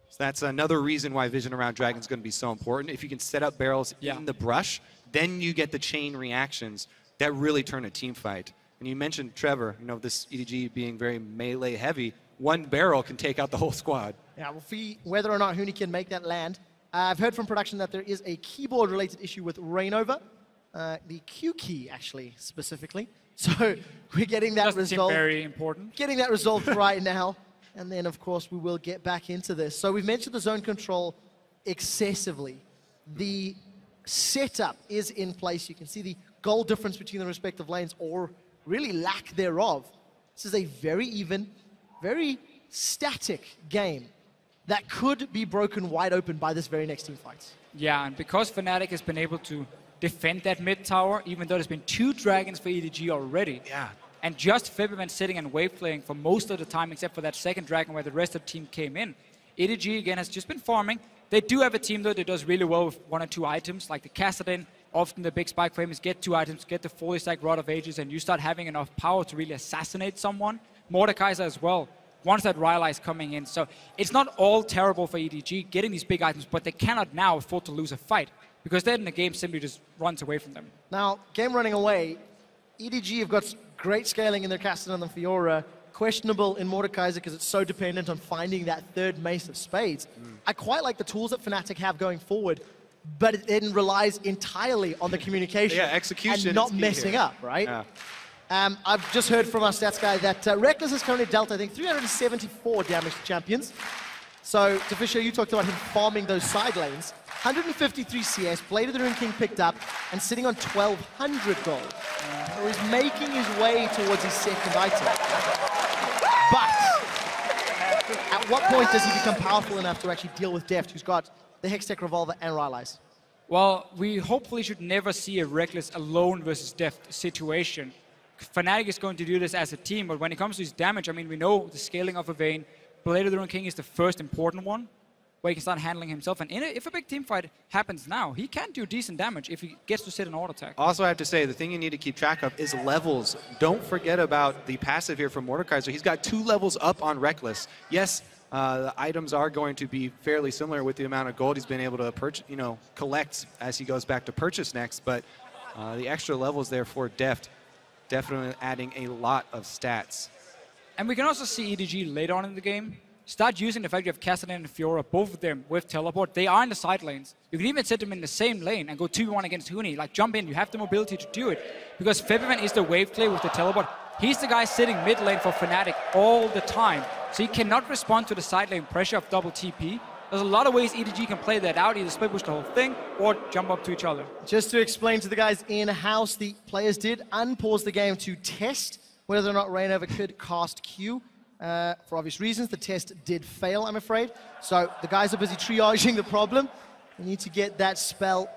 So that's another reason why vision around Dragon is going to be so important. If you can set up barrels in the brush, then you get the chain reactions that really turn a team fight. And you mentioned, Trevor, you know, this EDG being very melee heavy, one barrel can take out the whole squad. Yeah, we'll see whether or not Huni can make that land. I've heard from production that there is a keyboard-related issue with Rainover, the Q key, actually, specifically. So we're getting that resolved. Very important. Getting that resolved right now. And then, of course, we will get back into this. So we've mentioned the zone control excessively. The setup is in place. You can see the goal difference between the respective lanes, or really lack thereof. This is a very even, very static game that could be broken wide open by this very next team fight. Yeah, and because Fnatic has been able to defend that mid tower, even though there's been 2 dragons for EDG already. Yeah. And just Fibberman sitting and wave playing for most of the time, except for that second dragon where the rest of the team came in. EDG, again, has just been farming. They do have a team, though, that does really well with 1 or 2 items, like the Kassadin. Often the big spike frame is get 2 items, get the fully stacked Rod of Ages, and you start having enough power to really assassinate someone. Mordekaiser as well, once that Rylai is coming in. So it's not all terrible for EDG getting these big items, but they cannot now afford to lose a fight, because then the game simply just runs away from them. Now, game running away, EDG have got great scaling in their Kassadin and Fiora, questionable in Mordekaiser because it's so dependent on finding that third Mace of Spades. I quite like the tools that Fnatic have going forward, but it then relies entirely on the communication execution and not messing up, right? Yeah. I've just heard from our stats guy that Reckless has currently dealt, I think, 374 damage to champions. So, Fisher, you talked about him farming those side lanes. 153 CS, Blade of the Rune King picked up, and sitting on 1,200 gold. So he's making his way towards his second item. But, at what point does he become powerful enough to actually deal with Deft, who's got the Hextech Revolver and Rylai's? Well, we hopefully should never see a Reckless alone versus Deft situation. Fnatic is going to do this as a team, but when it comes to his damage, I mean, we know the scaling of a Vayne. Blade of the Rune King is the first important one, where he can start handling himself. And if a big team fight happens now, he can do decent damage if he gets to sit an auto attack. Also, I have to say, the thing you need to keep track of is levels. Don't forget about the passive here from Mordekaiser. He's got 2 levels up on Reckless. Yes, the items are going to be fairly similar with the amount of gold he's been able to collect as he goes back to purchase next, but the extra levels there for Deft, definitely adding a lot of stats. And we can also see EDG later on in the game start using the fact you have Cassidy and Fiora, both of them with teleport. They are in the side lanes. You can even set them in the same lane and go 2v1 against Huni. Like, jump in. You have the mobility to do it. Because Febivan is the wave play with the teleport. He's the guy sitting mid lane for Fnatic all the time. So he cannot respond to the side lane pressure of double TP. There's a lot of ways EDG can play that out, either split push the whole thing or jump up to each other. Just to explain to the guys in-house, the players did unpause the game to test whether or not Rainover could cast Q. For obvious reasons, the test did fail, I'm afraid. So the guys are busy triaging the problem. We need to get that spell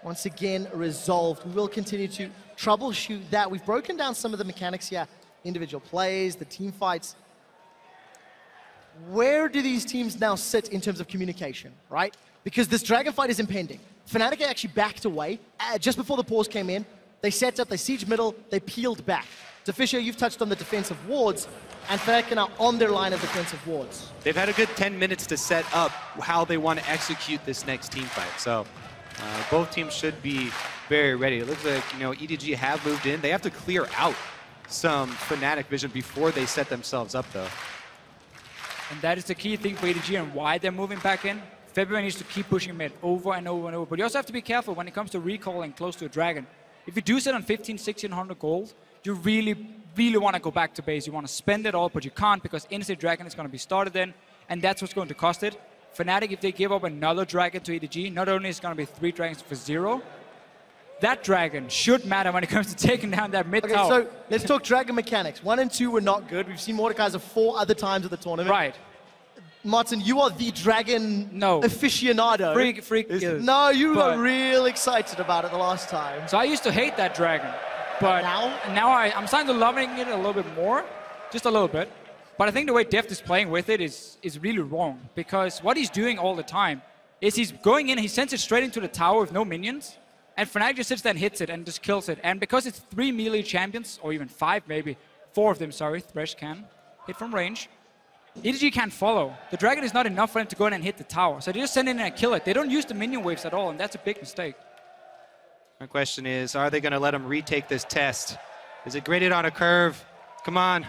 once again resolved. We will continue to troubleshoot that. We've broken down some of the mechanics here. Individual plays, the team fights. Where do these teams now sit in terms of communication, right? Because this Dragon fight is impending. Fnatic actually backed away. Just before the pause came in, they set up, they sieged middle, they peeled back. Fisher, you've touched on the defensive wards, and Fnatic are now on their line of defensive wards. They've had a good 10 minutes to set up how they want to execute this next team fight. So both teams should be very ready. It looks like, EDG have moved in. They have to clear out some Fnatic vision before they set themselves up, though. And that is the key thing for EDG and why they're moving back in. February needs to keep pushing mid over and over and over. But you also have to be careful when it comes to recalling close to a dragon. If you do sit on 15, 1600 gold, you really want to go back to base. You want to spend it all, but you can't because Instant Dragon is going to be started then, and that's what's going to cost it. Fnatic, if they give up another dragon to EDG, not only is it going to be 3 dragons for 0, that dragon should matter when it comes to taking down that mid tower. So let's talk dragon mechanics. 1 and 2 were not good. We've seen Mordekaiser 4 other times at the tournament. Right. Martin, you are the dragon aficionado. Freak. No, you were real excited about it the last time. So I used to hate that dragon. But now I'm starting to loving it a little bit more, just a little bit. But I think the way Deft is playing with it is really wrong, because what he's doing all the time is he's going in, he sends it straight into the tower with no minions, and Fnatic just sits there and hits it and just kills it. And because it's 3 melee champions, or even 5 maybe, 4 of them, sorry, Thresh can hit from range, EDG can't follow. The dragon is not enough for them to go in and hit the tower, so they just send in and kill it. They don't use the minion waves at all, and that's a big mistake. My question is, are they going to let him retake this test? Is it graded on a curve? Come on.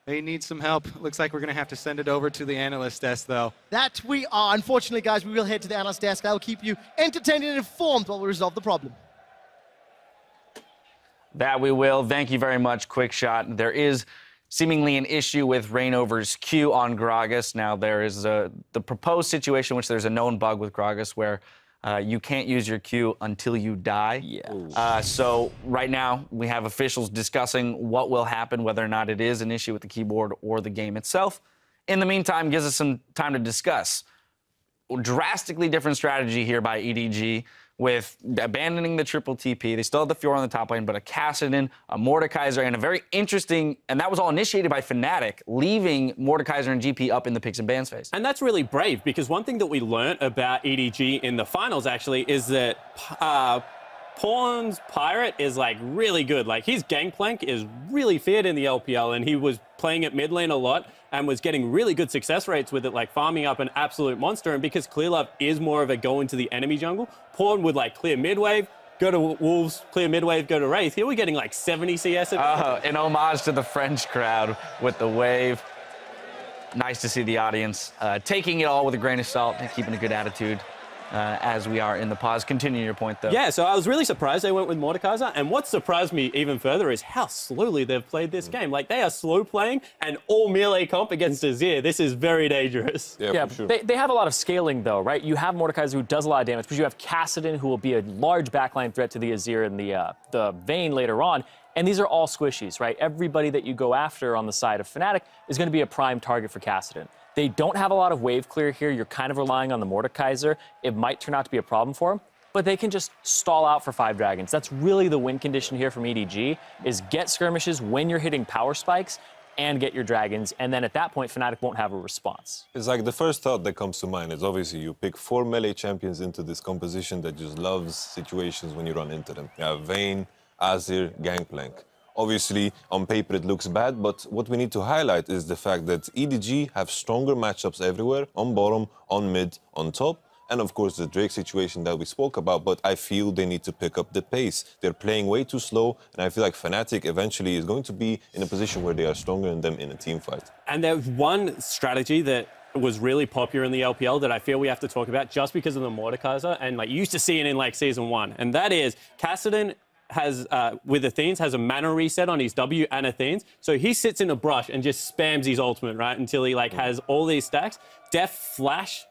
They need some help. Looks like we're going to have to send it over to the analyst desk, though. That we are. Unfortunately, guys, we will head to the analyst desk. I will keep you entertained and informed while we resolve the problem. That we will. Thank you very much, Quick Shot. There is seemingly an issue with Rainover's Q on Gragas. Now, there is the proposed situation in which there's a known bug with Gragas where you can't use your Q until you die. Yeah. So right now, we have officials discussing what will happen, whether or not it is an issue with the keyboard or the game itself. In the meantime, gives us some time to discuss. Drastically different strategy here by EDG with abandoning the triple TP. They still have the Fiora on the top lane, but a Kassadin, a Mordekaiser, and a very interesting, and that was all initiated by Fnatic, leaving Mordekaiser and GP up in the picks and bans phase. And that's really brave, because one thing that we learned about EDG in the finals, actually, is that Pawn's Pirate is, like, really good. Like, his Gangplank is really feared in the LPL, and he was playing at mid lane a lot and was getting really good success rates with it, like farming up an absolute monster. And because Clearlove is more of a go into the enemy jungle, Pawn would, like, clear mid wave, go to Wolves, clear mid wave, go to Wraith. Here we're getting, like, 70 CS. An homage to the French crowd with the wave. Nice to see the audience taking it all with a grain of salt and keeping a good attitude. as we are in the pause. Continue your point, though. Yeah, so I was really surprised they went with Mordekaiser, and what surprised me even further is how slowly they've played this game. Like, they are slow playing and all melee comp against Azir. This is very dangerous. Yeah, for sure. They have a lot of scaling, though, right? You have Mordekaiser, who does a lot of damage, but you have Kassadin, who will be a large backline threat to the Azir and the Vayne later on. And these are all squishies, right? Everybody that you go after on the side of Fnatic is going to be a prime target for Kassadin. They don't have a lot of wave clear here. You're kind of relying on the Mordekaiser. It might turn out to be a problem for them, but they can just stall out for 5 dragons. That's really the win condition here from EDG, is get skirmishes when you're hitting power spikes and get your dragons, and then at that point, Fnatic won't have a response. It's like the first thought that comes to mind is obviously you pick 4 melee champions into this composition that just loves situations when you run into them. You have Vayne, Azir, Gangplank. Obviously, on paper it looks bad, but what we need to highlight is the fact that EDG have stronger matchups everywhere, on bottom, on mid, on top, and of course the Drake situation that we spoke about, but I feel they need to pick up the pace. They're playing way too slow, and I feel like Fnatic eventually is going to be in a position where they are stronger than them in a team fight. And there's one strategy that was really popular in the LPL that I feel we have to talk about just because of the Mordekaiser, and like you used to see it in like Season 1, and that is Kassadin has, with Athenes, has a mana reset on his W and Athenes. So he sits in a brush and just spams his ultimate, right? Until he like has all these stacks. Def flash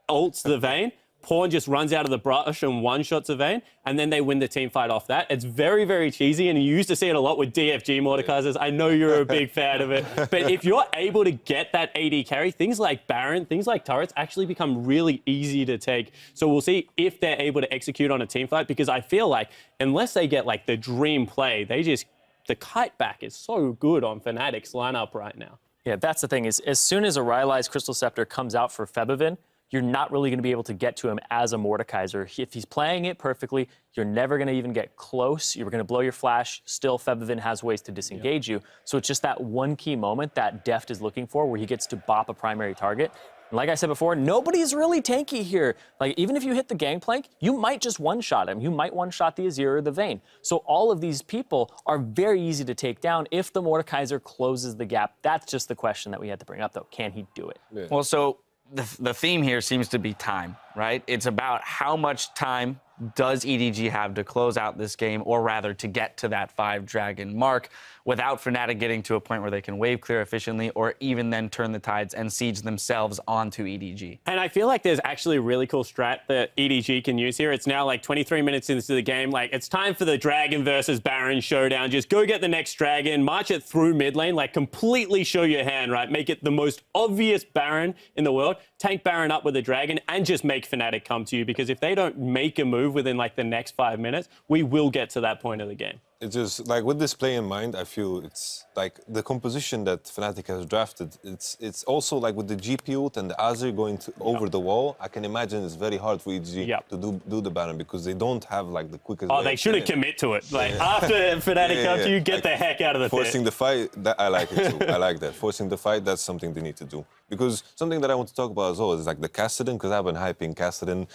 ults the Vayne. Pawn just runs out of the brush and one-shots the Vayne, and then they win the team fight off that. It's very, very cheesy, and you used to see it a lot with DFG Mordekaisers. I know you're a big fan of it. But if you're able to get that AD carry, things like Baron, things like turrets actually become really easy to take. So we'll see if they're able to execute on a team fight, because I feel like unless they get like the dream play, the kite back is so good on Fnatic's lineup right now. Yeah, that's the thing, is as soon as a Rylai's Crystal Scepter comes out for Febivin, you're not really going to be able to get to him as a Mordekaiser. If he's playing it perfectly, you're never going to even get close. You're going to blow your flash. Still, Febivin has ways to disengage you. So it's just that one key moment that Deft is looking for where he gets to bop a primary target. And like I said before, nobody's really tanky here. Like, even if you hit the Gangplank, you might just one-shot him. You might one-shot the Azir or the Vayne. So all of these people are very easy to take down if the Mordekaiser closes the gap. That's just the question that we had to bring up, though. Can he do it? Yeah. Well, so the theme here seems to be time, right? It's about how much time does EDG have to close out this game, or rather to get to that 5-dragon mark without Fnatic getting to a point where they can wave clear efficiently, or even then turn the tides and siege themselves onto EDG. And I feel like there's actually a really cool strat that EDG can use here. It's now like 23 minutes into the game. Like, it's time for the Dragon versus Baron showdown. Just go get the next Dragon, march it through mid lane, like completely show your hand, right? Make it the most obvious Baron in the world. Tank Baron up with a Dragon and just make Fnatic come to you, because if they don't make a move within like the next 5 minutes, we will get to that point of the game. It's just like, with this play in mind, I feel it's like the composition that Fnatic has drafted. It's also like with the GP ult and the Azir going over the wall. I can imagine it's very hard for EDG to do the Baron, because they don't have like the quickest. Oh, they should have commit to it. Like, after Fnatic come to you, get the heck out of the forcing the fight. I like it too. I like that. Forcing the fight. That's something they need to do. Because something that I want to talk about as well is like the Kassadin, because I've been hyping Kassadin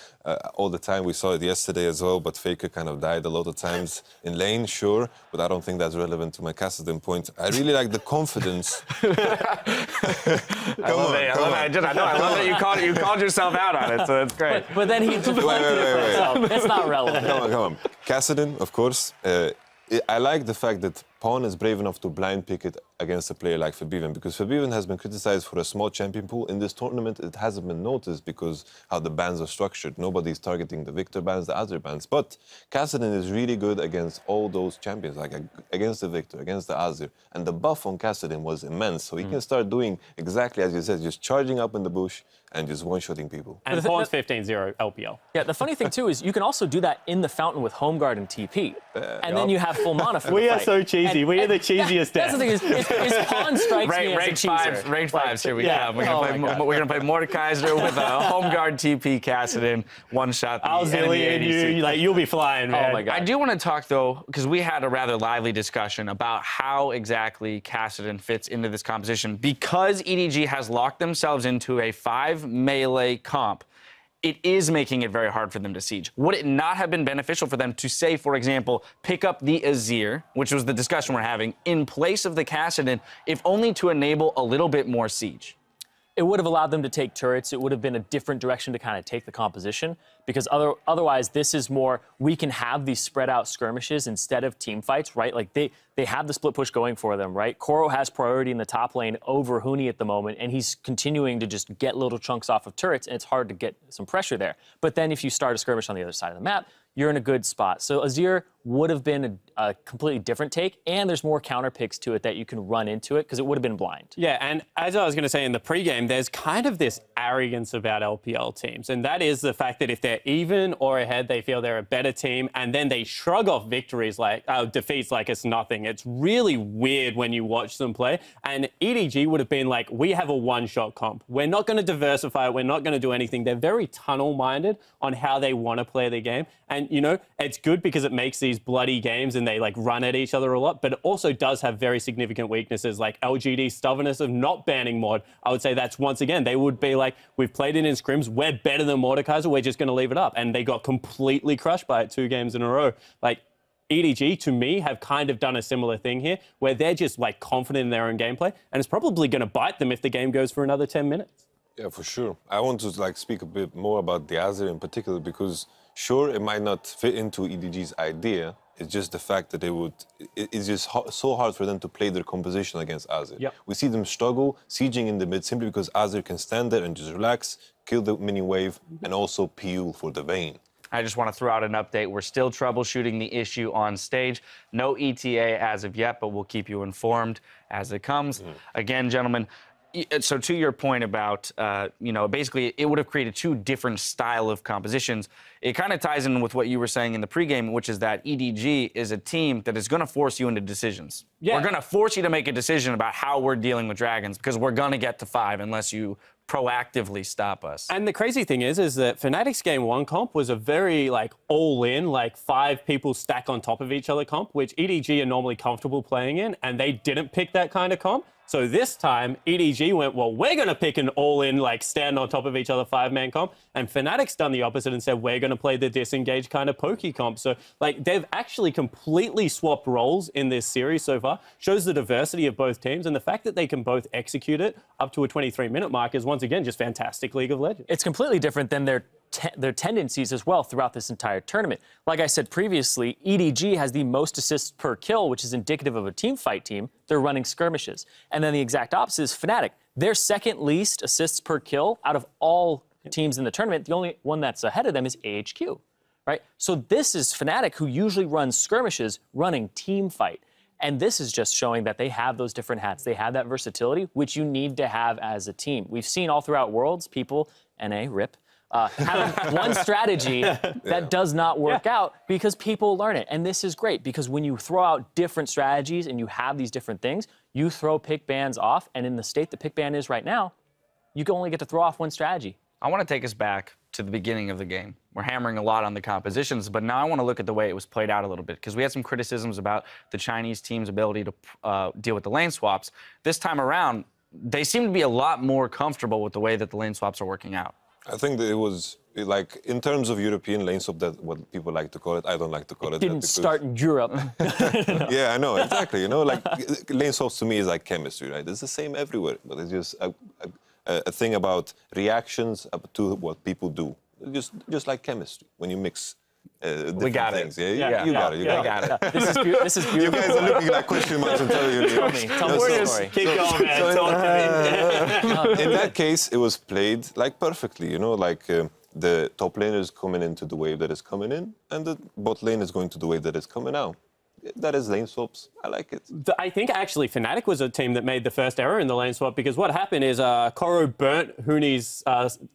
all the time. We saw it yesterday as well, but Faker kind of died a lot of times in lane, sure, but I don't think that's relevant to my Kassadin point. I really like the confidence. I love that you called yourself out on it, so it's great. But then he deflected it for himself. It's not relevant. Come on. Kassadin, of course. I like the fact that Pawn is brave enough to blind pick it against a player like Febivin, because Febivin has been criticized for a small champion pool. In this tournament, it hasn't been noticed because how the bans are structured. Nobody's targeting the Victor bans, the other bans. But Kassadin is really good against all those champions, like against the Victor, against the Azir. And the buff on Kassadin was immense. So he can start doing exactly as you said, just charging up in the bush and just one-shotting people. And Pawn's 15-0 LPL. Yeah, the funny thing, too, is you can also do that in the fountain with Home Guard and TP. And then you have full mana for the We fight. are so cheesy. We are the cheesiest That's the thing, is Pawn strikes me as a cheeser. Rank fives here we have. We're gonna play Mordekaiser with a Home Guard TP Kassadin, one-shot the enemy ADC. You'll be flying, man. Oh my God. I do want to talk, though, because we had a rather lively discussion about how exactly Kassadin fits into this composition. Because EDG has locked themselves into a 5 melee comp, it is making it very hard for them to siege. Would it not have been beneficial for them to, say, for example, pick up the Azir, which was the discussion we're having, in place of the Kassadin, if only to enable a little bit more siege? it would have allowed them to take turrets. It would have been a different direction to kind of take the composition, because otherwise this is more, we can have these spread out skirmishes instead of team fights, right? Like they have the split push going for them, right? Koro has priority in the top lane over Huni at the moment, and he's continuing to just get little chunks off of turrets, and it's hard to get some pressure there. But then if you start a skirmish on the other side of the map, you're in a good spot. So Azir would have been a completely different take, and there's more counter picks to it that you can run into it, because it would have been blind. Yeah, and as I was going to say in the pregame, there's kind of this arrogance about LPL teams, and that is the fact that if they're even or ahead, they feel they're a better team, and then they shrug off victories like defeats like it's nothing. It's really weird when you watch them play, and EDG would have been like, we have a one-shot comp. We're not going to diversify. We're not going to do anything. They're very tunnel-minded on how they want to play the game, and you know, it's good because it makes these bloody games and they like run at each other a lot, but it also does have very significant weaknesses like LGD's stubbornness of not banning Mod. I would say that's, once again, they would be like, we've played it in scrims, we're better than Mordekaiser, we're just going to leave it up. And they got completely crushed by it 2 games in a row. Like, EDG, to me, have kind of done a similar thing here, where they're just like confident in their own gameplay, and it's probably going to bite them if the game goes for another 10 minutes. Yeah, for sure. I want to like speak a bit more about the Azir in particular, because sure, it might not fit into EDG's idea. It's just the fact that it's just so hard for them to play their composition against Azir. Yep. We see them struggle, sieging in the mid simply because Azir can stand there and just relax, kill the mini wave, and also peel for the Vayne. I just want to throw out an update. We're still troubleshooting the issue on stage. No ETA as of yet, but we'll keep you informed as it comes. Again, gentlemen, so to your point about, you know, basically it would have created 2 different style of compositions. It kind of ties in with what you were saying in the pregame, which is that EDG is a team that is going to force you into decisions. Yeah. We're going to force you to make a decision about how we're dealing with dragons, because we're going to get to 5 unless you proactively stop us. And the crazy thing is that Fnatic's Game 1 comp was a very, like, all-in, like, 5 people stack on top of each other comp, which EDG are normally comfortable playing in, and they didn't pick that kind of comp. So this time, EDG went, well, we're going to pick an all-in, like, stand on top of each other 5-man comp. And Fnatic's done the opposite and said, we're going to play the disengaged kind of pokey comp. So, like, they've actually completely swapped roles in this series so far. Shows the diversity of both teams. And the fact that they can both execute it up to a 23-minute mark is, once again, just fantastic League of Legends. It's completely different than their tendencies as well throughout this entire tournament. Like I said previously, EDG has the most assists per kill, which is indicative of a team fight team. They're running skirmishes. And then the exact opposite is Fnatic. Their second least assists per kill out of all teams in the tournament. The only one that's ahead of them is AHQ, right? So this is Fnatic, who usually runs skirmishes, running team fight. And this is just showing that they have those different hats. They have that versatility, which you need to have as a team. We've seen all throughout Worlds, people, NA, RIP, having one strategy that does not work out because people learn it. And this is great, because when you throw out different strategies and you have these different things, you throw pick bans off. And in the state the pick ban is right now, you can only get to throw off one strategy. I want to take us back to the beginning of the game. We're hammering a lot on the compositions, but now I want to look at the way it was played out a little bit, because we had some criticisms about the Chinese team's ability to deal with the lane swaps. This time around, they seem to be a lot more comfortable with the way that the lane swaps are working out. I think that it was, like, in terms of European lane swap, that what people like to call it, I don't like to call it that. It didn't start in Europe. Yeah, I know, exactly. You know, like, lane swaps to me is like chemistry, right? It's the same everywhere, but it's just a thing about reactions to what people do. Just like chemistry, when you mix different things. Yeah, you got it. This is beautiful. You guys are looking like question marks and telling you. Tell me the story. Keep going, man. Talk to me. In that case, it was played like perfectly, you know, like the top lane is coming into the wave that is coming in, and the bot lane is going to the wave that is coming out. That is lane swaps. I like it. I think actually Fnatic was a team that made the first error in the lane swap, because what happened is Koro burnt Huni's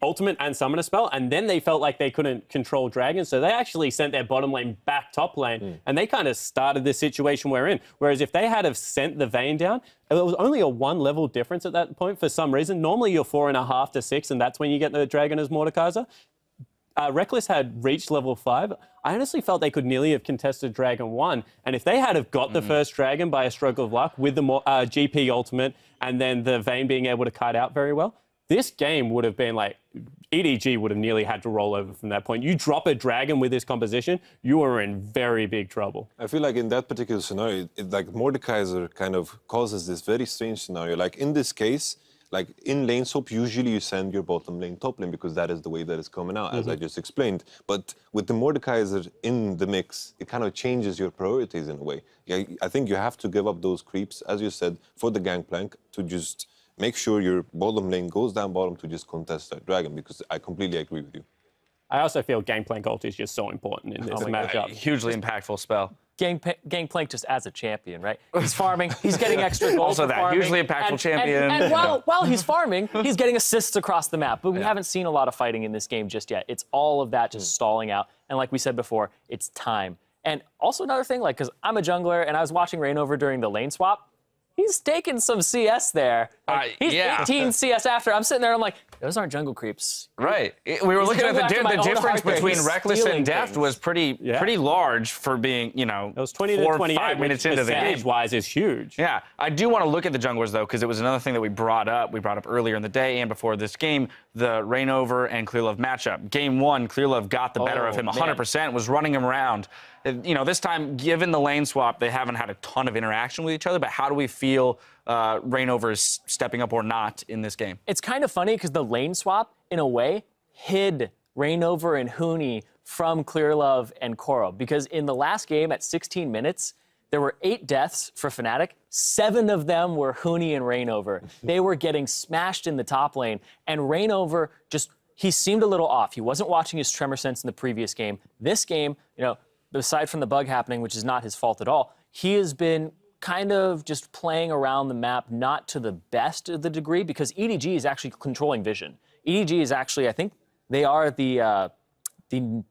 ultimate and summoner spell, and then they felt like they couldn't control dragons, so they actually sent their bottom lane back top lane, and they kind of started the situation we're in. Whereas if they had have sent the Vayne down, it was only a 1-level difference at that point for some reason. Normally you're 4.5 to 6, and that's when you get the dragon as Mordekaiser. Reckless had reached level 5. I honestly felt they could nearly have contested Dragon 1. And if they had have got the first Dragon by a stroke of luck with the GP ultimate and then the Vayne being able to kite out very well, this game would have been like, EDG would have nearly had to roll over from that point. You drop a Dragon with this composition, you are in very big trouble. I feel like in that particular scenario, like Mordekaiser kind of causes this very strange scenario. Like in this case, like in lane swap, usually you send your bottom lane top lane because that is the way that it's coming out, as I just explained. But with the Mordekaiser in the mix, it kind of changes your priorities in a way. Yeah, I think you have to give up those creeps, as you said, for the Gangplank to just make sure your bottom lane goes down bottom to just contest that dragon, because I completely agree with you. I also feel Gangplank ult is just so important in this matchup. Hugely impactful spell. Gangplank just as a champion, right? He's farming, he's getting extra gold Also for that, farming, hugely impactful champion. And while he's farming, he's getting assists across the map. But we haven't seen a lot of fighting in this game just yet. It's all of that just stalling out. And like we said before, it's time. And also another thing, like, because I'm a jungler and I was watching Reignover during the lane swap, he's taking some CS there. Like, he's 18 CS after. I'm sitting there, I'm like, those aren't jungle creeps. Right. We were looking at the difference between Reckless and Deft was pretty large for being, you know, it was 20 4 to 28, 5 minutes into the game. Percentage-wise is huge. Yeah. I do want to look at the junglers, though, because it was another thing that we brought up. We brought up earlier in the day and before this game, the Reignover and Clearlove matchup. Game 1, Clearlove got the better of him 100%, was running him around. You know, this time, given the lane swap, they haven't had a ton of interaction with each other, but how do we feel Reignover is stepping up or not in this game? It's kind of funny because the lane swap, in a way, hid Reignover and Huni from Clearlove and Koro, because in the last game at 16 minutes, there were 8 deaths for Fnatic. 7 of them were Huni and Reignover. They were getting smashed in the top lane, and Reignover just, he seemed a little off. He wasn't watching his tremor sense in the previous game. This game, you know, aside from the bug happening, which is not his fault at all, he has been kind of just playing around the map, not to the best of the degree, because EDG is actually controlling vision. EDG is actually, I think, they are the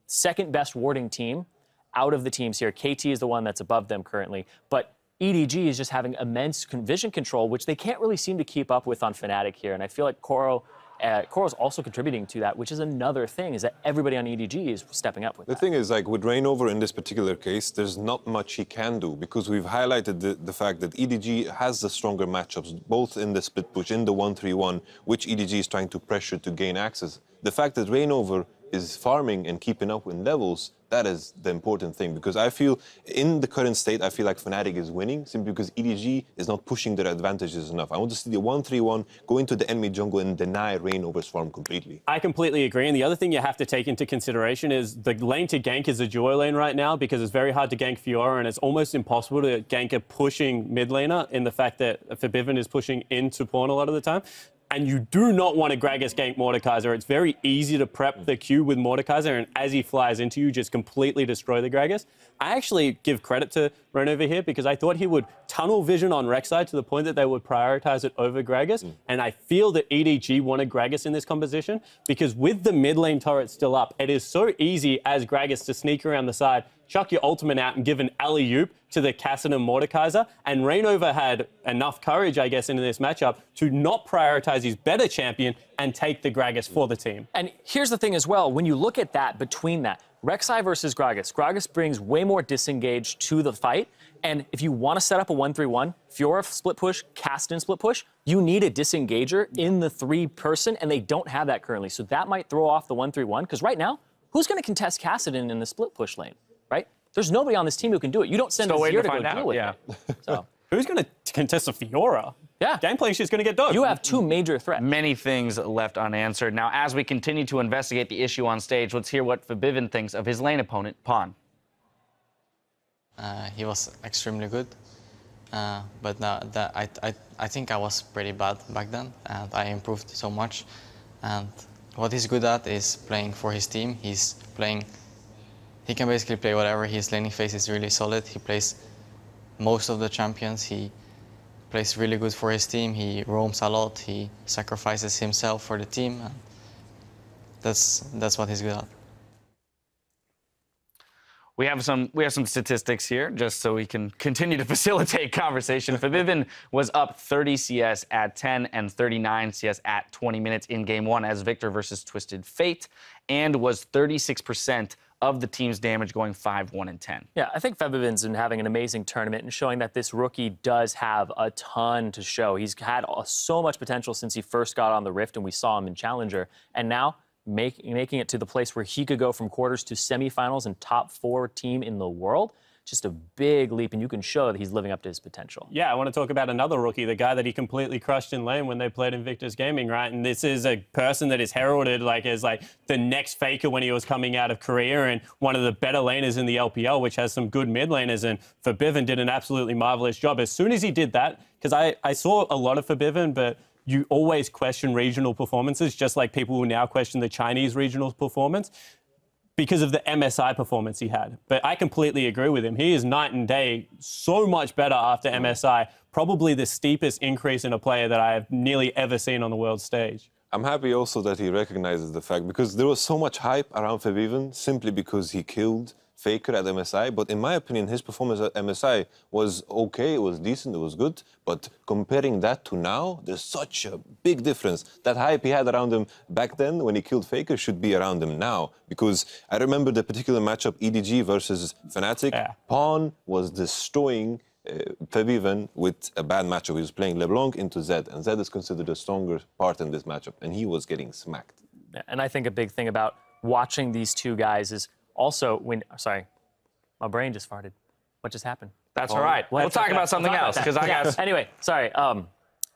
second best warding team out of the teams here. KT is the one that's above them currently, but EDG is just having immense vision control, which they can't really seem to keep up with on Fnatic here, and I feel like Koro's also contributing to that, which is another thing, is that everybody on EDG is stepping up with that. The thing is, like, with Reignover in this particular case, there's not much he can do, because we've highlighted the fact that EDG has the stronger matchups, both in the split push, in the 1-3-1, which EDG is trying to pressure to gain access. The fact that Reignover is farming and keeping up with levels, that is the important thing, because I feel in the current state, I feel like Fnatic is winning simply because EDG is not pushing their advantages enough. I want to see the 1-3-1 go into the enemy jungle and deny Reignover's farm completely. I completely agree, and the other thing you have to take into consideration is the lane to gank is a duo lane right now, because it's very hard to gank Fiora, and it's almost impossible to gank a pushing mid laner in the fact that Forbidden is pushing into pawn a lot of the time. And you do not want to Gragas gank Mordekaiser. It's very easy to prep the Q with Mordekaiser, and as he flies into you, just completely destroy the Gragas. I actually give credit to Reignover here, because I thought he would tunnel vision on Rek'Sai to the point that they would prioritize it over Gragas. And I feel that EDG wanted Gragas in this composition, because with the mid lane turret still up, it is so easy as Gragas to sneak around the side, chuck your ultimate out and give an alley-oop to the Kassadin Mordekaiser. And Reignover had enough courage, I guess, in this matchup to not prioritize his better champion and take the Gragas for the team. And here's the thing as well, when you look at that, between that, Rek'Sai versus Gragas, Gragas brings way more disengage to the fight. And if you want to set up a 1-3-1, Fiora split push, Kassadin split push, you need a disengager in the 3-person, and they don't have that currently. So that might throw off the 1-3-1, because right now, who's going to contest Kassadin in the split push lane? Right? There's nobody on this team who can do it. You don't send Azir to go deal with it. So. Who's going to contest a Fiora? Yeah. Gameplay's just going to get done. You have 2 major threats. Many things left unanswered. Now, as we continue to investigate the issue on stage, let's hear what Forbidden thinks of his lane opponent, Pawn. He was extremely good, but I think I was pretty bad back then, and I improved so much. And what he's good at is playing for his team. He can basically play whatever. His laning phase is really solid. He plays most of the champions. He plays really good for his team. He roams a lot. He sacrifices himself for the team. And that's what he's good at. We have some statistics here, just so we can continue to facilitate conversation. Forbidden was up 30 CS at 10 and 39 CS at 20 minutes in Game 1 as Victor versus Twisted Fate, and was 36% of the team's damage, going 5-1 and 10. Yeah, I think Forbidden's been having an amazing tournament and showing that this rookie does have a ton to show. He's had so much potential since he first got on the Rift and we saw him in Challenger, and now making it to the place where he could go from quarters to semifinals and top 4 team in the world. just a big leap, and you can show that he's living up to his potential. Yeah, I want to talk about another rookie, the guy that he completely crushed in lane when they played Invictus Gaming, right? And this is a person that is heralded as the next Faker when he was coming out of Korea, and one of the better laners in the LPL, which has some good mid laners. And Forbiven did an absolutely marvelous job. As soon as he did that, because I saw a lot of Forbiven, but you always question regional performances, just like people will now question the Chinese regional performance, because of the MSI performance he had. But I completely agree with him. He is night and day, so much better after MSI. Probably the steepest increase in a player that I have nearly ever seen on the world stage. I'm happy also that he recognizes the fact, because there was so much hype around Forbiven simply because he killed Faker at MSI, but in my opinion, his performance at MSI was okay, it was decent, it was good, but comparing that to now, there's such a big difference. That hype he had around him back then when he killed Faker should be around him now, because I remember the particular matchup, EDG versus Fnatic. Yeah. Pawn was destroying Forbiven with a bad matchup. He was playing LeBlanc into Zed, and Zed is considered a stronger part in this matchup, and he was getting smacked. Yeah, and I think a big thing about watching these two guys is also when, sorry, my brain just farted. What just happened? That's all right. We'll talk about something else, because I got... Anyway, sorry.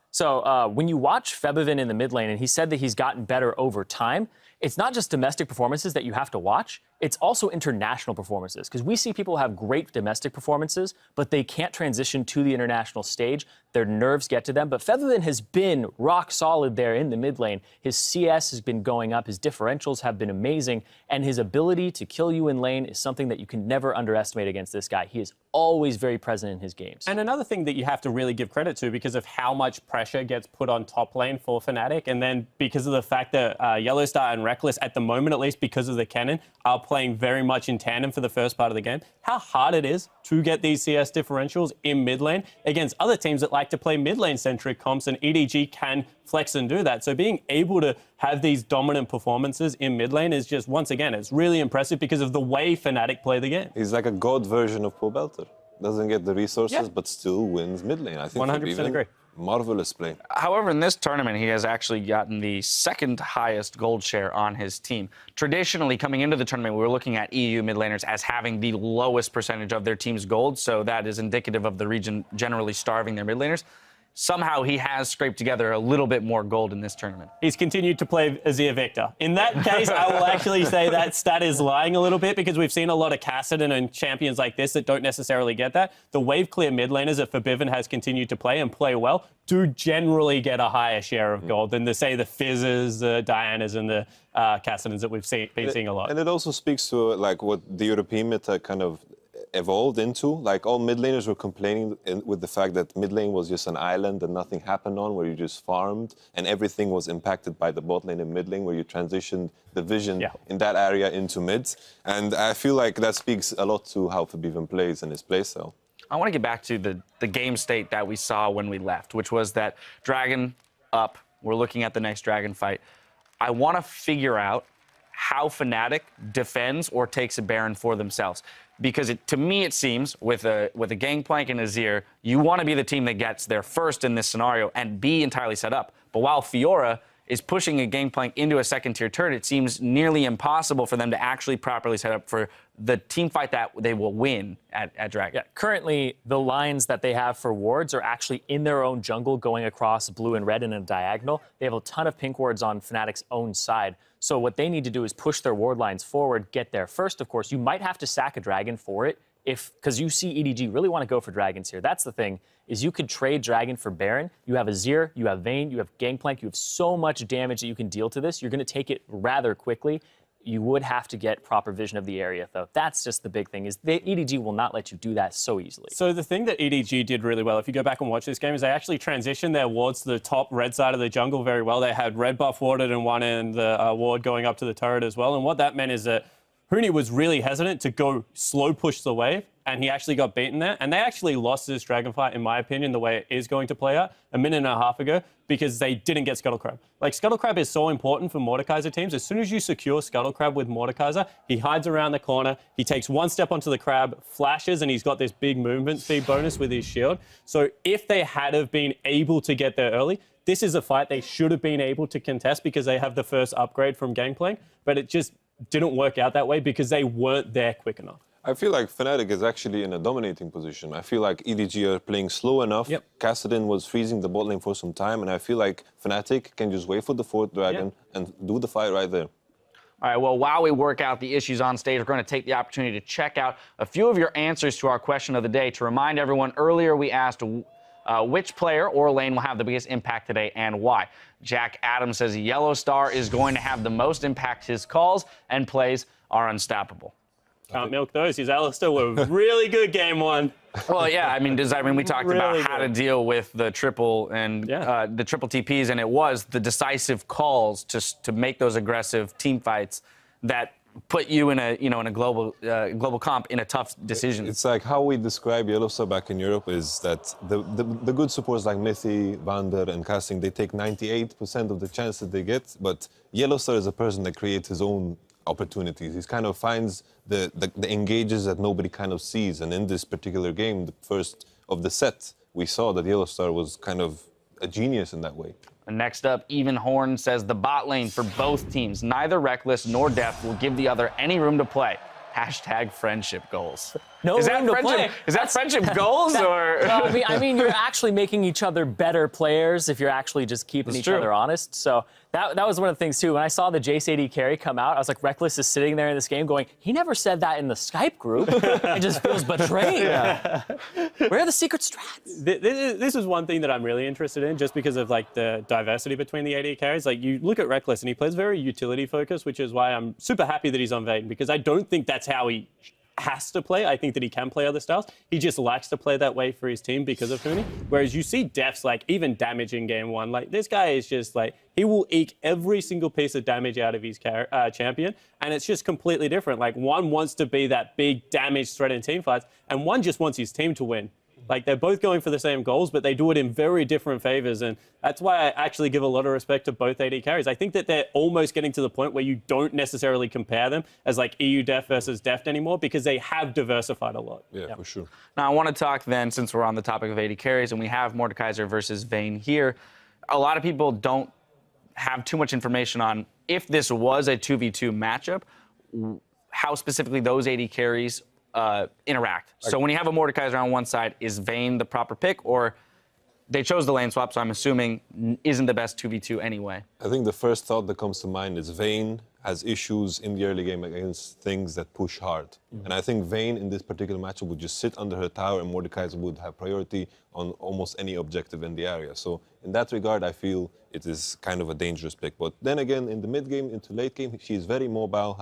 So when you watch Forbiven in the mid lane, and he said that he's gotten better over time, it's not just domestic performances that you have to watch, it's also international performances. Because we see people have great domestic performances, but they can't transition to the international stage. Their nerves get to them. But Forbiven has been rock solid there in the mid lane. His CS has been going up, his differentials have been amazing, and his ability to kill you in lane is something that you can never underestimate against this guy. He is always very present in his games. And another thing that you have to really give credit to, because of how much pressure gets put on top lane for Fnatic, and then because of the fact that Yellowstar and Reckless, at the moment at least, because of the cannon, are playing very much in tandem for the first part of the game, how hard it is to get these CS differentials in mid lane against other teams that like to play mid lane centric comps, and EDG can flex and do that. So being able to have these dominant performances in mid lane is just, once again, it's really impressive because of the way Fnatic play the game. He's like a god version of Pro Belter. Doesn't get the resources, but still wins mid lane. I think 100% agree. Marvelous play. However, in this tournament, he has actually gotten the second highest gold share on his team. Traditionally, coming into the tournament, we were looking at EU mid laners as having the lowest percentage of their team's gold, so that is indicative of the region generally starving their mid laners. Somehow he has scraped together a little bit more gold in this tournament. He's continued to play Azir Victor. In that case, I will actually say that stat is lying a little bit, because we've seen a lot of Kassadin and champions like this that don't necessarily get that. The wave clear mid laners that Forbiven has continued to play and play well do generally get a higher share of gold than, say, the Fizzes, the Dianas, and the Kassadins that we've been seeing a lot. And it also speaks to what the European meta kind of evolved into. Like, all mid laners were complaining with the fact that mid lane was just an island that nothing happened on, where you just farmed, and everything was impacted by the bot lane and mid lane, where you transitioned the vision in that area into mids. And I feel like that speaks a lot to how Forbiven plays in his playstyle. I want to get back to the game state that we saw when we left, which was that Dragon up. We're looking at the next Dragon fight. I want to figure out how Fnatic defends or takes a Baron for themselves. Because to me, it seems, with a Gangplank and Azir, you want to be the team that gets there first in this scenario and be entirely set up. But while Fiora is pushing a Gangplank into a second-tier turret, it seems nearly impossible for them to actually properly set up for the team fight that they will win at Dragon. Yeah, currently, the lines that they have for wards are actually in their own jungle, going across blue and red in a diagonal. They have a ton of pink wards on Fnatic's own side. So what they need to do is push their ward lines forward, get there first. Of course, you might have to sack a dragon for it, because you see EDG really want to go for dragons here. That's the thing, is you could trade dragon for Baron. You have Azir, you have Vayne, you have Gangplank, you have so much damage that you can deal to this. You're going to take it rather quickly. You would have to get proper vision of the area, though. That's just the big thing, is the EDG will not let you do that so easily. So the thing that EDG did really well, if you go back and watch this game, is they actually transitioned their wards to the top red side of the jungle very well. They had red buff warded in one and the ward going up to the turret as well. And what that meant is that Huni was really hesitant to go slow push the wave, and he actually got beaten there. And they actually lost this dragon fight, in my opinion, the way it is going to play out a minute and a half ago, because they didn't get Scuttle Crab. Like, Scuttle Crab is so important for Mordekaiser teams. As soon as you secure Scuttle Crab with Mordekaiser, he hides around the corner, he takes one step onto the crab, flashes, and he's got this big movement speed bonus with his shield. So if they had have been able to get there early, this is a fight they should have been able to contest, because they have the first upgrade from Gangplank, but it just didn't work out that way because they weren't there quick enough. I feel like Fnatic is actually in a dominating position. I feel like EDG are playing slow enough. Yep. Kassadin was freezing the bot lane for some time, and I feel like Fnatic can just wait for the 4th dragon and do the fight right there. All right, well, while we work out the issues on stage, we're going to take the opportunity to check out a few of your answers to our question of the day. To remind everyone, earlier we asked which player or lane will have the biggest impact today and why. Jack Adams says Yellow Star is going to have the most impact. His calls and plays are unstoppable. Can't milk those. His Alistair were really good game 1. Well, yeah, I mean, we talked about how to deal with the triple and the triple TPs, and it was the decisive calls to make those aggressive team fights that put you in a global comp in a tough decision. It's like how we describe Yellowstar back in Europe is that the good supports like Mithy, Vander, and Casting, they take 98% of the chances they get, but Yellowstar is a person that creates his own opportunities. He kind of finds the engages that nobody kind of sees. And in this particular game, the first of the set, we saw that Yellowstar was kind of a genius in that way. And next up, Even Horn says the bot lane for both teams, neither Reckless nor Deft will give the other any room to play. Hashtag friendship goals. No is that room to friendship, play. Is that friendship goals or? Well, I mean, you're actually making each other better players if you're actually just keeping each other honest. So that was one of the things too. When I saw the Jace AD carry come out, I was like, Reckless is sitting there in this game going, he never said that in the Skype group. It just feels betrayed. Yeah. Where are the secret strats? This is one thing that I'm really interested in, just because of like the diversity between the AD carries. Like you look at Reckless and he plays very utility focused, which is why I'm super happy that he's on Vayne, because I don't think that's how he has to play. I think that he can play other styles. He just likes to play that way for his team because of Huni. Whereas you see Def's like even damage in game 1. Like this guy is just like, he will eke every single piece of damage out of his champion. And it's just completely different. Like one wants to be that big damage threat in team fights, and one just wants his team to win. Like they're both going for the same goals, but they do it in very different favors. And that's why I actually give a lot of respect to both AD carries. I think that they're almost getting to the point where you don't necessarily compare them as like EU Deft versus Deft anymore, because they have diversified a lot. Yeah, for sure. Now I want to talk then, since we're on the topic of AD carries and we have Mordekaiser versus Vayne here, a lot of people don't have too much information on if this was a 2v2 matchup, how specifically those AD carries interact. So when you have a Mordekaiser on one side, is Vayne the proper pick, or they chose the lane swap, so I'm assuming isn't the best 2v2 anyway? I think the first thought that comes to mind is Vayne has issues in the early game against things that push hard. And I think Vayne in this particular matchup would just sit under her tower and Mordekaiser would have priority on almost any objective in the area. So in that regard, I feel it is kind of a dangerous pick. But then again, in the mid game into late game, she is very mobile,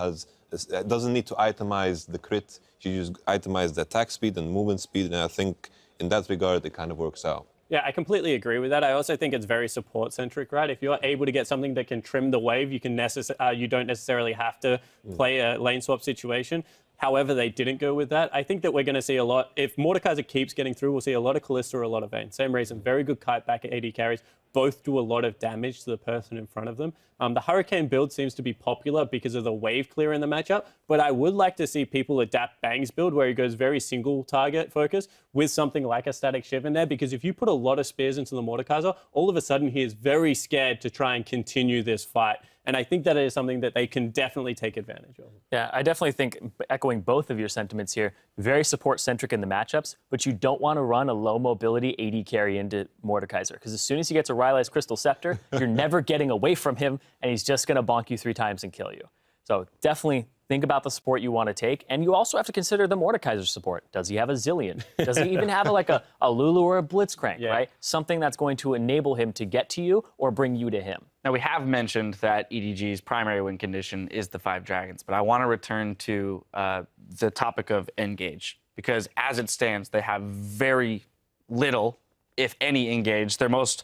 doesn't need to itemize the crit. She just itemizes the attack speed and movement speed, and I think in that regard, it kind of works out. Yeah, I completely agree with that. I also think it's very support-centric, right? If you're able to get something that can trim the wave, you don't necessarily have to play a lane swap situation. However, they didn't go with that. I think that we're going to see a lot. If Mordekaiser keeps getting through, we'll see a lot of Kalista or a lot of Vayne. Same reason, very good kite back at AD carries. Both do a lot of damage to the person in front of them. The Hurricane build seems to be popular because of the wave clear in the matchup, but I would like to see people adapt Bang's build where he goes very single target focus with something like a Static Shiv in there, because if you put a lot of spears into the Mordekaiser, all of a sudden he is very scared to try and continue this fight. And I think that is something that they can definitely take advantage of. Yeah, I definitely think, echoing both of your sentiments here, very support-centric in the matchups, but you don't want to run a low-mobility AD carry into Mordekaiser, because as soon as he gets a Rylai's Crystal Scepter, you're never getting away from him, and he's just going to bonk you 3 times and kill you. So definitely think about the support you want to take, and you also have to consider the Mordekaiser support. Does he have a Zillion? Does he even have a Lulu or a Blitzcrank, right? Something that's going to enable him to get to you or bring you to him. Now, we have mentioned that EDG's primary win condition is the 5 dragons, but I want to return to the topic of engage, because as it stands, they have very little, if any, engage. Their most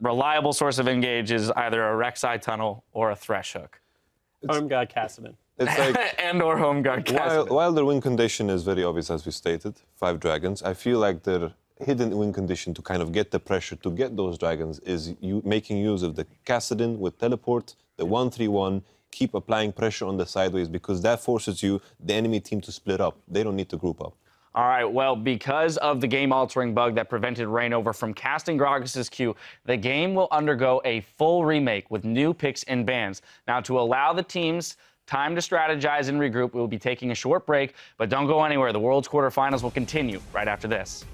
reliable source of engage is either a Rek'Sai tunnel or a Thresh hook. Home guard Kassadin. It's like, and or home guard Kassadin. While their win condition is very obvious, as we stated, 5 dragons, I feel like their hidden win condition to kind of get the pressure to get those dragons is you making use of the Kassadin with teleport, the 1-3-1, keep applying pressure on the sideways, because that forces you, the enemy team, to split up. They don't need to group up. All right, well, because of the game-altering bug that prevented Reignover from casting Gragas' Q, the game will undergo a full remake with new picks and bans. Now, to allow the teams Time to strategize and regroup. We'll be taking a short break, but don't go anywhere. The World's quarterfinals will continue right after this.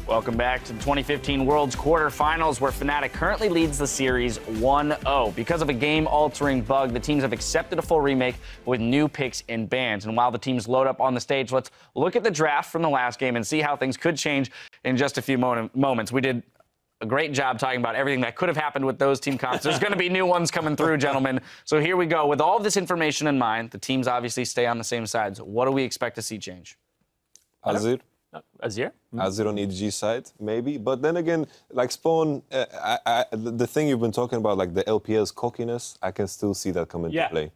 Welcome back to the 2015 World's quarterfinals, where Fnatic currently leads the series 1-0. Because of a game-altering bug, the teams have accepted a full remake with new picks and bans. And while the teams load up on the stage, let's look at the draft from the last game and see how things could change in just a few moments. We did a great job talking about everything that could have happened with those team comps. There's going to be new ones coming through, gentlemen. So here we go. With all of this information in mind, the teams obviously stay on the same sides. What do we expect to see change? Azir. Azir? Azir on EG side, maybe. But then again, like Spawn, the thing you've been talking about, like the LPL's cockiness, I can still see that come into play.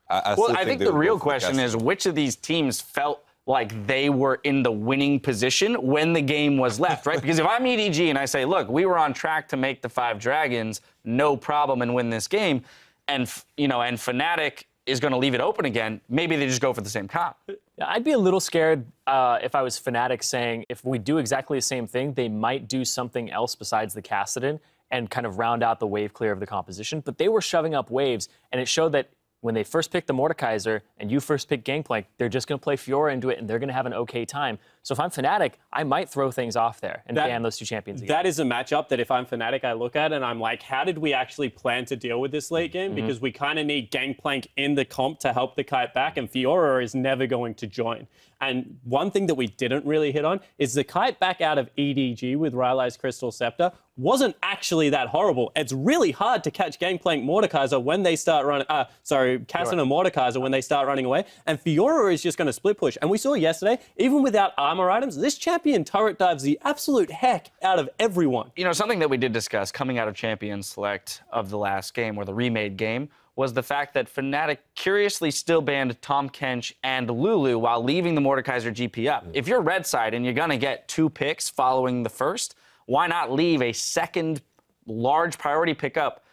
I think the real question is which of these teams felt like they were in the winning position when the game was left, right? Because if I'm EDG and I say, look, we were on track to make the 5 Dragons, no problem, and win this game, and Fnatic is going to leave it open again, maybe they just go for the same comp. I'd be a little scared if I was Fnatic saying if we do exactly the same thing, they might do something else besides the Kassadin and kind of round out the wave clear of the composition. But they were shoving up waves, and it showed that when they first pick the Mordekaiser and you first pick Gangplank, they're just going to play Fiora into it and they're going to have an okay time. So if I'm Fnatic, I might throw things off there and ban those two champions again. That is a matchup that if I'm Fnatic, I look at and I'm like, how did we actually plan to deal with this late game? Because we kind of need Gangplank in the comp to help the kite back, and Fiora is never going to join. And one thing that we didn't really hit on is the kite back out of EDG with Rylai's Crystal Scepter wasn't actually that horrible. It's really hard to catch Gangplank Mordekaiser when they start running, Kassadin and Mordekaiser when they start running away. And Fiora is just going to split push. And we saw yesterday, even without armor items, this champion turret dives the absolute heck out of everyone. You know, something that we did discuss coming out of Champion Select of the last game, or the remade game, was the fact that Fnatic curiously still banned Tahm Kench and Lulu while leaving the Mordekaiser GP up. If you're red side and you're going to get 2 picks following the first, why not leave a second large priority pickup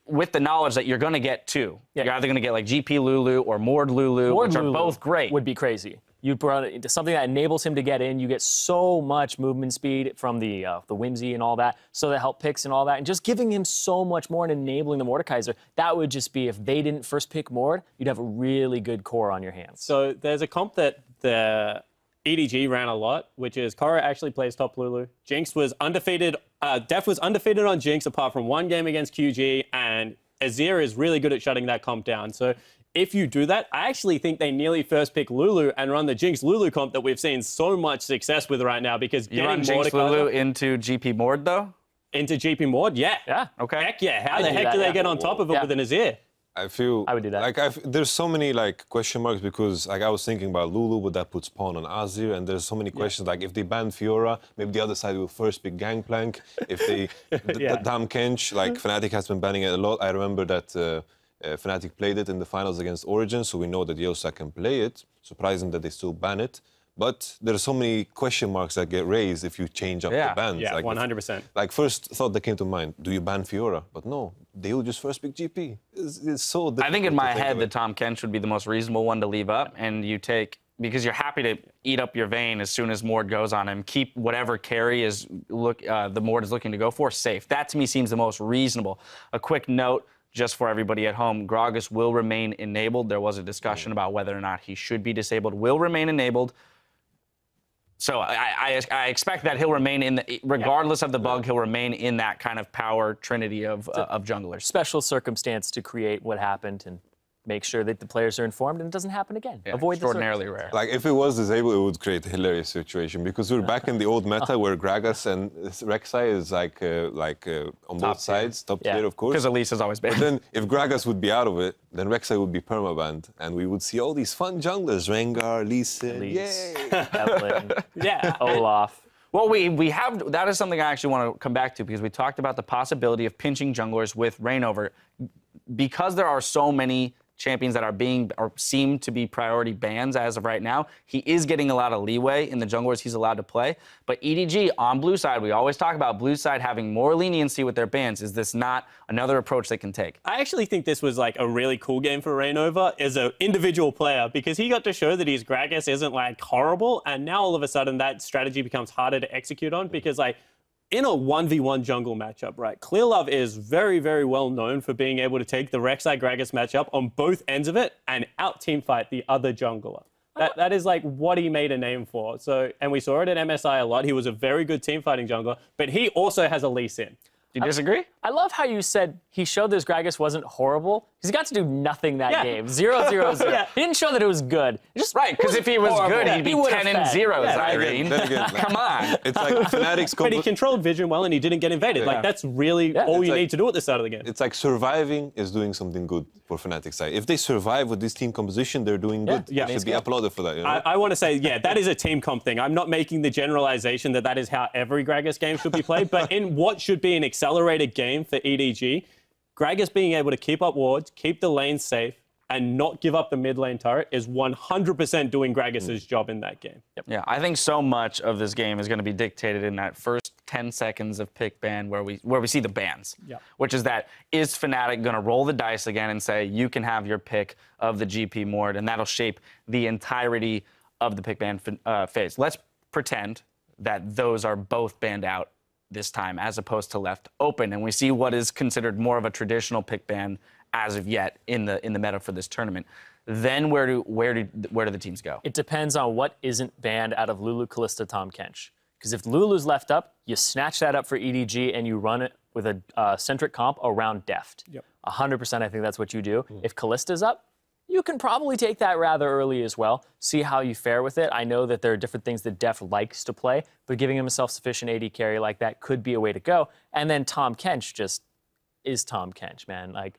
with the knowledge that you're going to get 2? Yeah. You're either going to get like GP Lulu or Mord Lulu, which are both great. Would be crazy. You brought it into something that enables him to get in. You get so much movement speed from the Whimsy and all that, so that help picks and all that, and just giving him so much more and enabling the Mordekaiser. That would just be, if they didn't first pick Mord, you'd have a really good core on your hands. So there's a comp that the EDG ran a lot, which is Korra actually plays top Lulu. Jinx was undefeated. Def was undefeated on Jinx apart from 1 game against QG, and Azir is really good at shutting that comp down. So if you do that, I actually think they nearly first pick Lulu and run the Jinx Lulu comp that we've seen so much success with right now, because you run Jinx Lulu into GP Mord though? Into GP Mord, yeah. Yeah. Okay. Heck yeah. How the heck do they get on top of it with an Azir? I feel I would do that. Like there's so many like question marks, because like I was thinking about Lulu, would that put Spawn on Azir? And there's so many questions. Like if they ban Fiora, maybe the other side will first pick Gangplank. If they Tahm Kench, like Fnatic has been banning it a lot. I remember that Fnatic played it in the finals against Origin, so we know that Yosa can play it. Surprising that they still ban it. But there are so many question marks that get raised if you change up the bans. Yeah, like 100%. Like first thought that came to mind, do you ban Fiora? But no, they will just first pick GP. It's so difficult. I think in my head that Tahm Kench would be the most reasonable one to leave up, and you take, because you're happy to eat up your vein as soon as Mord goes on him, keep whatever carry is the Mord is looking to go for safe. That to me seems the most reasonable. A quick note, just for everybody at home, Gragas will remain enabled. There was a discussion about whether or not he should be disabled. Will remain enabled. So I expect that he'll remain in the, regardless of the bug, he'll remain in that kind of power trinity of junglers. Special circumstance to create what happened and make sure that the players are informed and it doesn't happen again. Yeah, Avoid extraordinarily rare. Like if it was disabled, it would create a hilarious situation, because we're back in the old meta where Gragas and Rek'Sai is like on both sides, top tier, of course. Because Elise has always been. But then if Gragas would be out of it, then Rek'Sai would be permabanned, and we would see all these fun junglers, Rengar, Lee Sin, yay! Evelyn, Olaf. Well, we have, that is something I actually want to come back to, because we talked about the possibility of pinching junglers with Reignover. Because there are so many champions that are being, or seem to be priority bans as of right now, he is getting a lot of leeway in the junglers he's allowed to play. But EDG on blue side, we always talk about blue side having more leniency with their bans. Is this not another approach they can take? I actually think this was like a really cool game for Reignover as an individual player, because he got to show that his Gragas isn't like horrible, and now all of a sudden that strategy becomes harder to execute on, because like in a 1v1 jungle matchup, right, Clearlove is very, very well known for being able to take the Rek'Sai Gragas matchup on both ends of it and out-teamfight the other jungler. That is like what he made a name for. So, and we saw it at MSI a lot. He was a very good team-fighting jungler, but he also has a Lee Sin. Do you disagree? I love how you said he showed this Gragas wasn't horrible, because he got to do nothing that game. 0-0-0. He didn't show that it was good. Just right, because if he was good, he'd be 10-0, Irene. Come on. It's like Fnatic's But he controlled vision well and he didn't get invaded. Like, that's really all you need to do at the start of the game. It's like surviving is doing something good for Fnatic side. If they survive with this team composition, they're doing good. They should be applauded for that. You know? I want to say, that is a team comp thing. I'm not making the generalization that that is how every Gragas game should be played, but in what should be an accelerated game for EDG, Gragas being able to keep up wards, keep the lane safe, and not give up the mid lane turret is 100% doing Gragas' job in that game. Yeah, I think so much of this game is going to be dictated in that first 10 seconds of pick ban where we see the bans, which is that, is Fnatic going to roll the dice again and say, you can have your pick of the GP Mord, and that'll shape the entirety of the pick ban phase. Let's pretend that those are both banned out this time as opposed to left open, and we see what is considered more of a traditional pick ban as of yet in the meta for this tournament. Then where do the teams go? It depends on what isn't banned out of Lulu, Kalista, Tahm Kench. Because if Lulu's left up, you snatch that up for EDG and you run it with a centric comp around Deft. Yep. 100% I think that's what you do. If Kalista's up, you can probably take that rather early as well. See how you fare with it. I know that there are different things that Deft likes to play, but giving him a self-sufficient AD carry like that could be a way to go. And then Tahm Kench just is Tahm Kench, man. Like,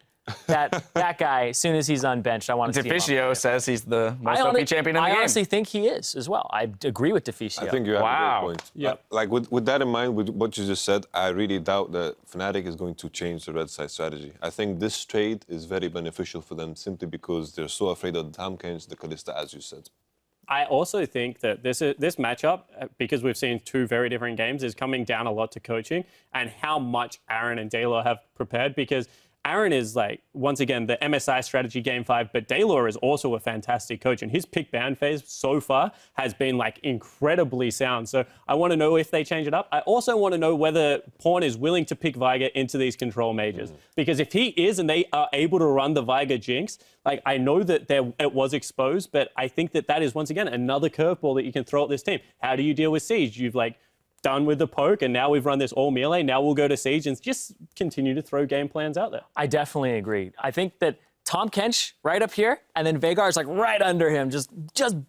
that guy, as soon as he's unbenched, I want to see him. Deficio says he's the most OP champion in the game. I honestly think he is as well. I agree with Deficio. I think you have a great point. Yeah. Like with that in mind, with what you just said, I really doubt that Fnatic is going to change the red side strategy. I think this trade is very beneficial for them simply because they're so afraid of the Tahm Kench, the Kalista, as you said. I also think that this matchup, because we've seen two very different games, is coming down a lot to coaching and how much Aaron and Daylor have prepared, because Aaron is, like, once again, the MSI strategy game 5, but Daylor is also a fantastic coach, and his pick ban phase so far has been, like, incredibly sound. So I want to know if they change it up. I also want to know whether Pawn is willing to pick Veigar into these control majors, because if he is and they are able to run the Veigar Jinx, like, I know that it was exposed, but I think that is, once again, another curveball that you can throw at this team. How do you deal with Siege? You've, like, done with the poke, and now we've run this all melee. Now we'll go to Siege and just continue to throw game plans out there. I definitely agree. I think that Tahm Kench right up here, and then Veigar's like right under him, just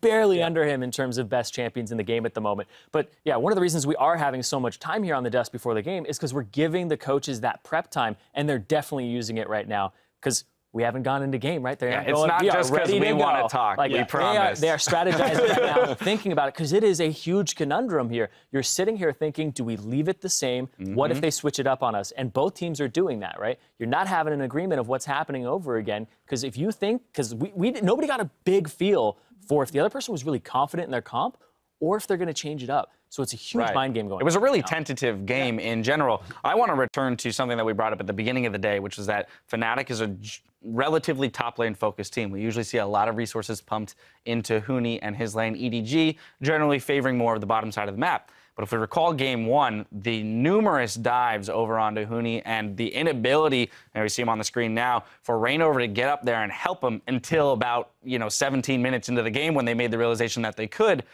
barely under him in terms of best champions in the game at the moment. But yeah, one of the reasons we are having so much time here on the desk before the game is because we're giving the coaches that prep time, and they're definitely using it right now because we haven't gone into game, right? It's not just because we want to talk. Like, we promise. They are strategizing right now, thinking about it, because it is a huge conundrum here. You're sitting here thinking, do we leave it the same? What if they switch it up on us? And both teams are doing that, right? You're not having an agreement of what's happening over again, because if you think, because nobody got a big feel for if the other person was really confident in their comp or if they're going to change it up. So it's a huge mind game going on. It was a really tentative game in general. I want to return to something that we brought up at the beginning of the day, which was that Fnatic is a relatively top lane focused team. We usually see a lot of resources pumped into Huni and his lane EDG, generally favoring more of the bottom side of the map. But if we recall game 1, the numerous dives over onto Huni and the inability, and we see him on the screen now, for Reignover to get up there and help him until about, 17 minutes into the game when they made the realization that they could.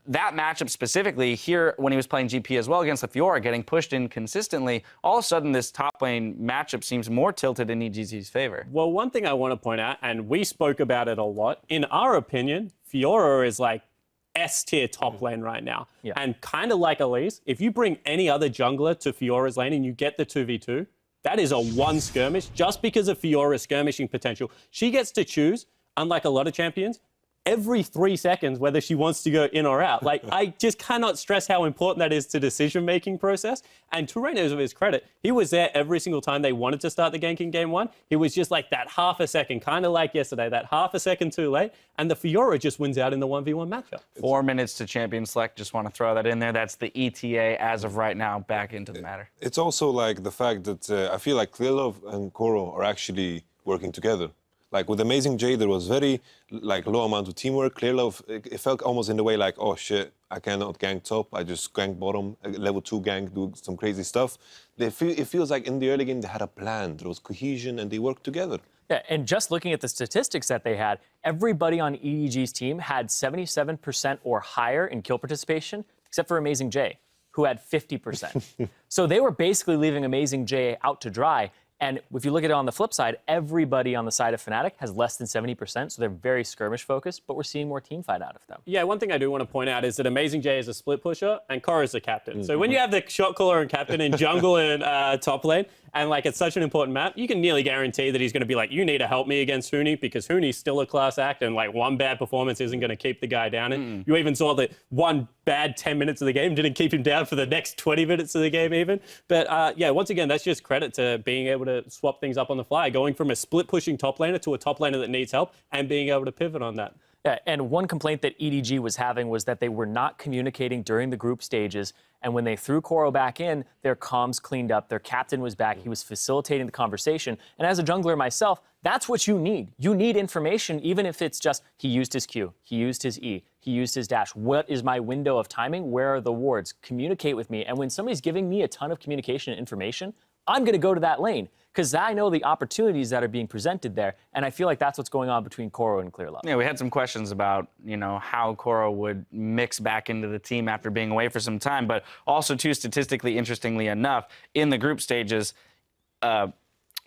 That matchup specifically here when he was playing GP as well against the Fiora, getting pushed in consistently, all of a sudden this top lane matchup seems more tilted in EGZ's favor. Well, one thing I want to point out, and we spoke about it a lot, in our opinion, Fiora is like S-tier top lane right now. Yeah. And kind of like Elise, if you bring any other jungler to Fiora's lane and you get the 2v2, that is a one skirmish just because of Fiora's skirmishing potential. She gets to choose, unlike a lot of champions, every 3 seconds whether she wants to go in or out. Like, I just cannot stress how important that is to decision-making process. And to Reignover, of his credit, he was there every single time they wanted to start the gank in game 1. He was just like that half a second, kind of like yesterday, that half a second too late. And the Fiora just wins out in the 1v1 matchup. 4 minutes to champion select. Just want to throw that in there. That's the ETA as of right now. Back into the matter. It's also like the fact that I feel like Clearlove and Koro are actually working together. Like with Amazing J, there was very low amount of teamwork. Clearlove, it felt almost in the way like, oh shit, I cannot gank top. I just gank bottom, level 2 gank, do some crazy stuff. It feels like in the early game they had a plan. There was cohesion and they worked together. Yeah, and just looking at the statistics that they had, everybody on EDG's team had 77% or higher in kill participation, except for Amazing J, who had 50%. So they were basically leaving Amazing J out to dry. And if you look at it on the flip side, everybody on the side of Fnatic has less than 70%, so they're very skirmish focused, but we're seeing more team fight out of them. Yeah, one thing I do want to point out is that Amazing J is a split pusher and Koro is the captain. So when you have the shot caller and captain in jungle and top lane, and like it's such an important map, you can nearly guarantee that he's going to be like, you need to help me against Huni because Huni's still a class act and like one bad performance isn't going to keep the guy down. And you even saw that one bad 10 minutes of the game didn't keep him down for the next 20 minutes of the game even. But yeah, once again, that's just credit to being able to swap things up on the fly, going from a split pushing top laner to a top laner that needs help and being able to pivot on that. Yeah, and one complaint that EDG was having was that they were not communicating during the group stages. And when they threw Koro back in, their comms cleaned up. Their captain was back. He was facilitating the conversation. And as a jungler myself, that's what you need. You need information, even if it's just he used his Q, he used his E, he used his dash. What is my window of timing? Where are the wards? Communicate with me. And when somebody's giving me a ton of communication and information, I'm going to go to that lane because I know the opportunities that are being presented there. And I feel like that's what's going on between Koro and Clearlove. Yeah, we had some questions about, you know, how Koro would mix back into the team after being away for some time. But also, too, statistically, interestingly enough, in the group stages,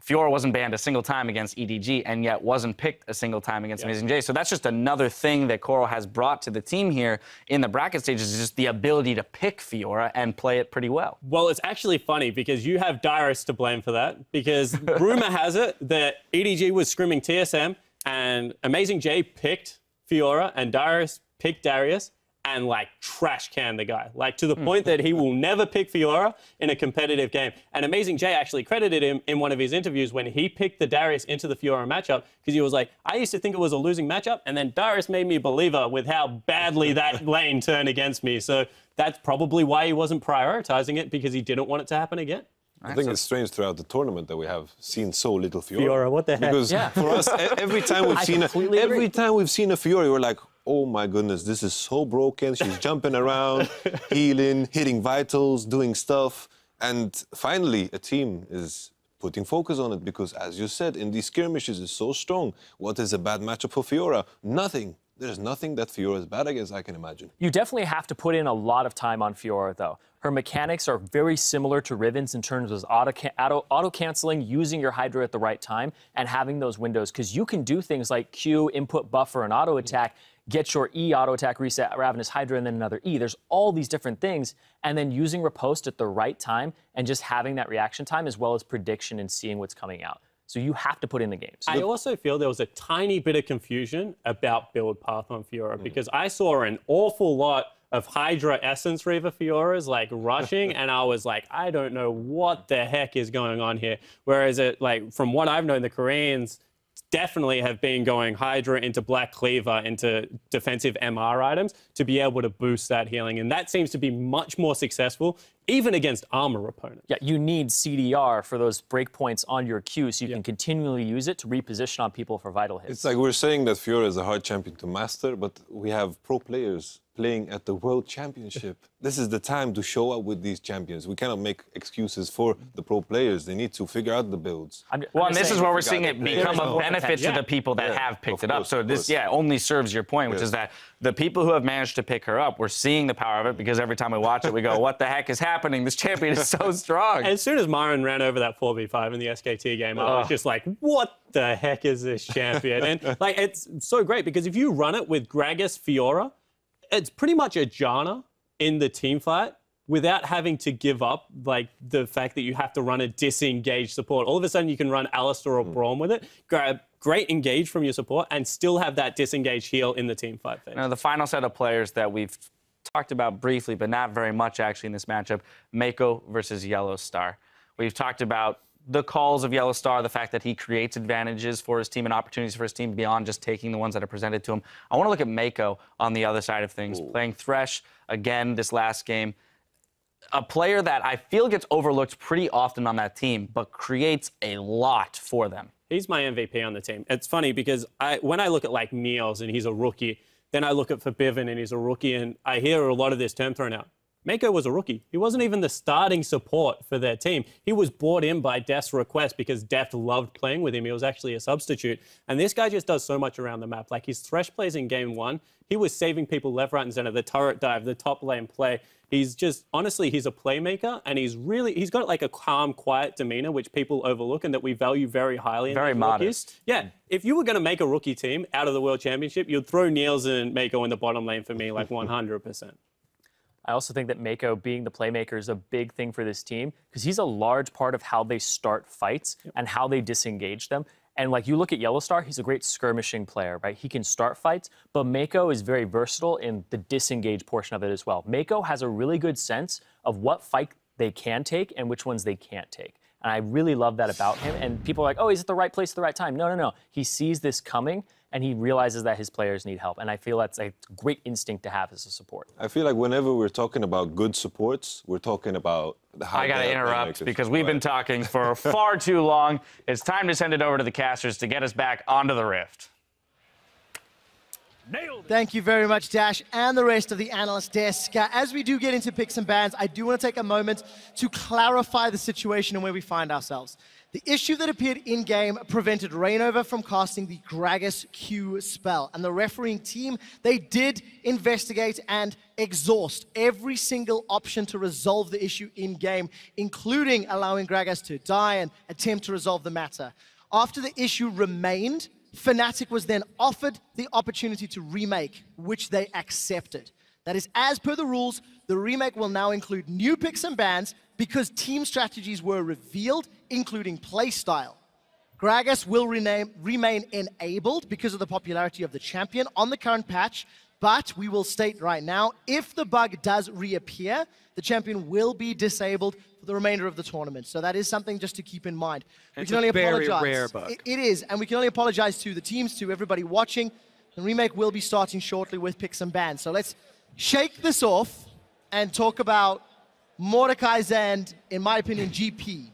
Fiora wasn't banned a single time against EDG and yet wasn't picked a single time against Amazing J. So that's just another thing that Koro has brought to the team here in the bracket stages, is just the ability to pick Fiora and play it pretty well. Well, it's actually funny because you have Darius to blame for that, because rumor has it that EDG was scrimming TSM and Amazing J picked Fiora and Darius picked Darius and, like, trash can the guy, like, to the point that he will never pick Fiora in a competitive game. And Amazing J actually credited him in one of his interviews when he picked the Darius into the Fiora matchup, because he was like, I used to think it was a losing matchup, and then Darius made me a believer with how badly that lane turned against me. So that's probably why he wasn't prioritizing it, because he didn't want it to happen again. I think it's strange throughout the tournament that we have seen so little Fiora. Fiora, what the heck? Because for us, every time we've seen a Fiora, we're like, oh my goodness, this is so broken. She's jumping around, healing, hitting vitals, doing stuff. And finally, a team is putting focus on it because, as you said, in these skirmishes is so strong. What is a bad matchup for Fiora? Nothing. There's nothing that Fiora is bad against, I can imagine. You definitely have to put in a lot of time on Fiora, though. Her mechanics are very similar to Riven's in terms of auto-canceling, using your Hydra at the right time, and having those windows, because you can do things like Q, input buffer, and auto-attack, get your E auto-attack reset, Ravenous Hydra, and then another E. There's all these different things, and then using riposte at the right time and just having that reaction time as well as prediction and seeing what's coming out. So you have to put in the games. I also feel there was a tiny bit of confusion about build path on Fiora, because I saw an awful lot of Hydra Essence Reaver Fioras like rushing, and I was like, I don't know what the heck is going on here. Whereas it, like, from what I've known, the Koreans definitely have been going Hydra into Black Cleaver into defensive MR items to be able to boost that healing. And that seems to be much more successful, even against armor opponents. Yeah, you need CDR for those breakpoints on your Q so you can continually use it to reposition on people for vital hits. It's like we're saying that Fiora is a hard champion to master, but we have pro players playing at the World Championship. This is the time to show up with these champions. We cannot make excuses for the pro players. They need to figure out the builds. Well, and this is where we're seeing it become a benefit to the people that have picked it up. So this, only serves your point, which is that the people who have managed to pick her up, we're seeing the power of it, because every time we watch it, we go, what the heck is happening? This champion is so strong. As soon as Myron ran over that 4v5 in the SKT game, I was just like, what the heck is this champion? And, like, it's so great, because if you run it with Gragas Fiora, it's pretty much a Janna in the team fight without having to give up, like, the fact that you have to run a disengaged support. All of a sudden, you can run Alistar or Braum with it, grab great engage from your support, and still have that disengaged heal in the team fight phase. Now, the final set of players that we've talked about briefly, but not very much actually in this matchup, Mako versus Yellow Star. We've talked about the calls of Yellow Star, the fact that he creates advantages for his team and opportunities for his team beyond just taking the ones that are presented to him. I want to look at Mako on the other side of things, playing Thresh again this last game. A player that I feel gets overlooked pretty often on that team, but creates a lot for them. He's my MVP on the team. It's funny because when I look at, like, Niels and he's a rookie, then I look at Forbidden and he's a rookie, and I hear a lot of this term thrown out. Mako was a rookie. He wasn't even the starting support for their team. He was brought in by Deft's request because Deft loved playing with him. He was actually a substitute. And this guy just does so much around the map. Like, his Thresh plays in game one, he was saving people left, right, and center, the turret dive, the top lane play. He's just, honestly, he's a playmaker, and he's got, like, a calm, quiet demeanor, which people overlook and that we value very highly. Very modest. Yeah, if you were going to make a rookie team out of the World Championship, you'd throw Niels and Mako in the bottom lane for me, like 100%. I also think that Mako being the playmaker is a big thing for this team, because he's a large part of how they start fights and how they disengage them. And, like, you look at Yellow Star, he's a great skirmishing player, right? He can start fights, but Mako is very versatile in the disengage portion of it as well. Mako has a really good sense of what fight they can take and which ones they can't take. And I really love that about him. And people are like, oh, he's at the right place at the right time. No, no, no. He sees this coming, and he realizes that his players need help. And I feel that's a great instinct to have as a support. I feel like whenever we're talking about good supports, we're talking about the high. I got to interrupt because we've been talking for far too long. It's time to send it over to the casters to get us back onto the Rift. Nailed it. Thank you very much, Dash, and the rest of the analyst desk. As we do get into picks and bans, I do want to take a moment to clarify the situation and where we find ourselves. The issue that appeared in-game prevented Rainover from casting the Gragas Q spell, and the refereeing team, they did investigate and exhaust every single option to resolve the issue in-game, including allowing Gragas to die and attempt to resolve the matter. After the issue remained, Fnatic was then offered the opportunity to remake, which they accepted. That is, as per the rules, the remake will now include new picks and bans because team strategies were revealed, including playstyle. Gragas will remain enabled because of the popularity of the champion on the current patch, but we will state right now, if the bug does reappear, the champion will be disabled for the remainder of the tournament. So that is something just to keep in mind. We It's can only a very apologize. rare bug. It is, and we can only apologize to the teams, to everybody watching. The remake will be starting shortly with picks and bans. So let's shake this off and talk about Mordekaiser and, in my opinion, GP.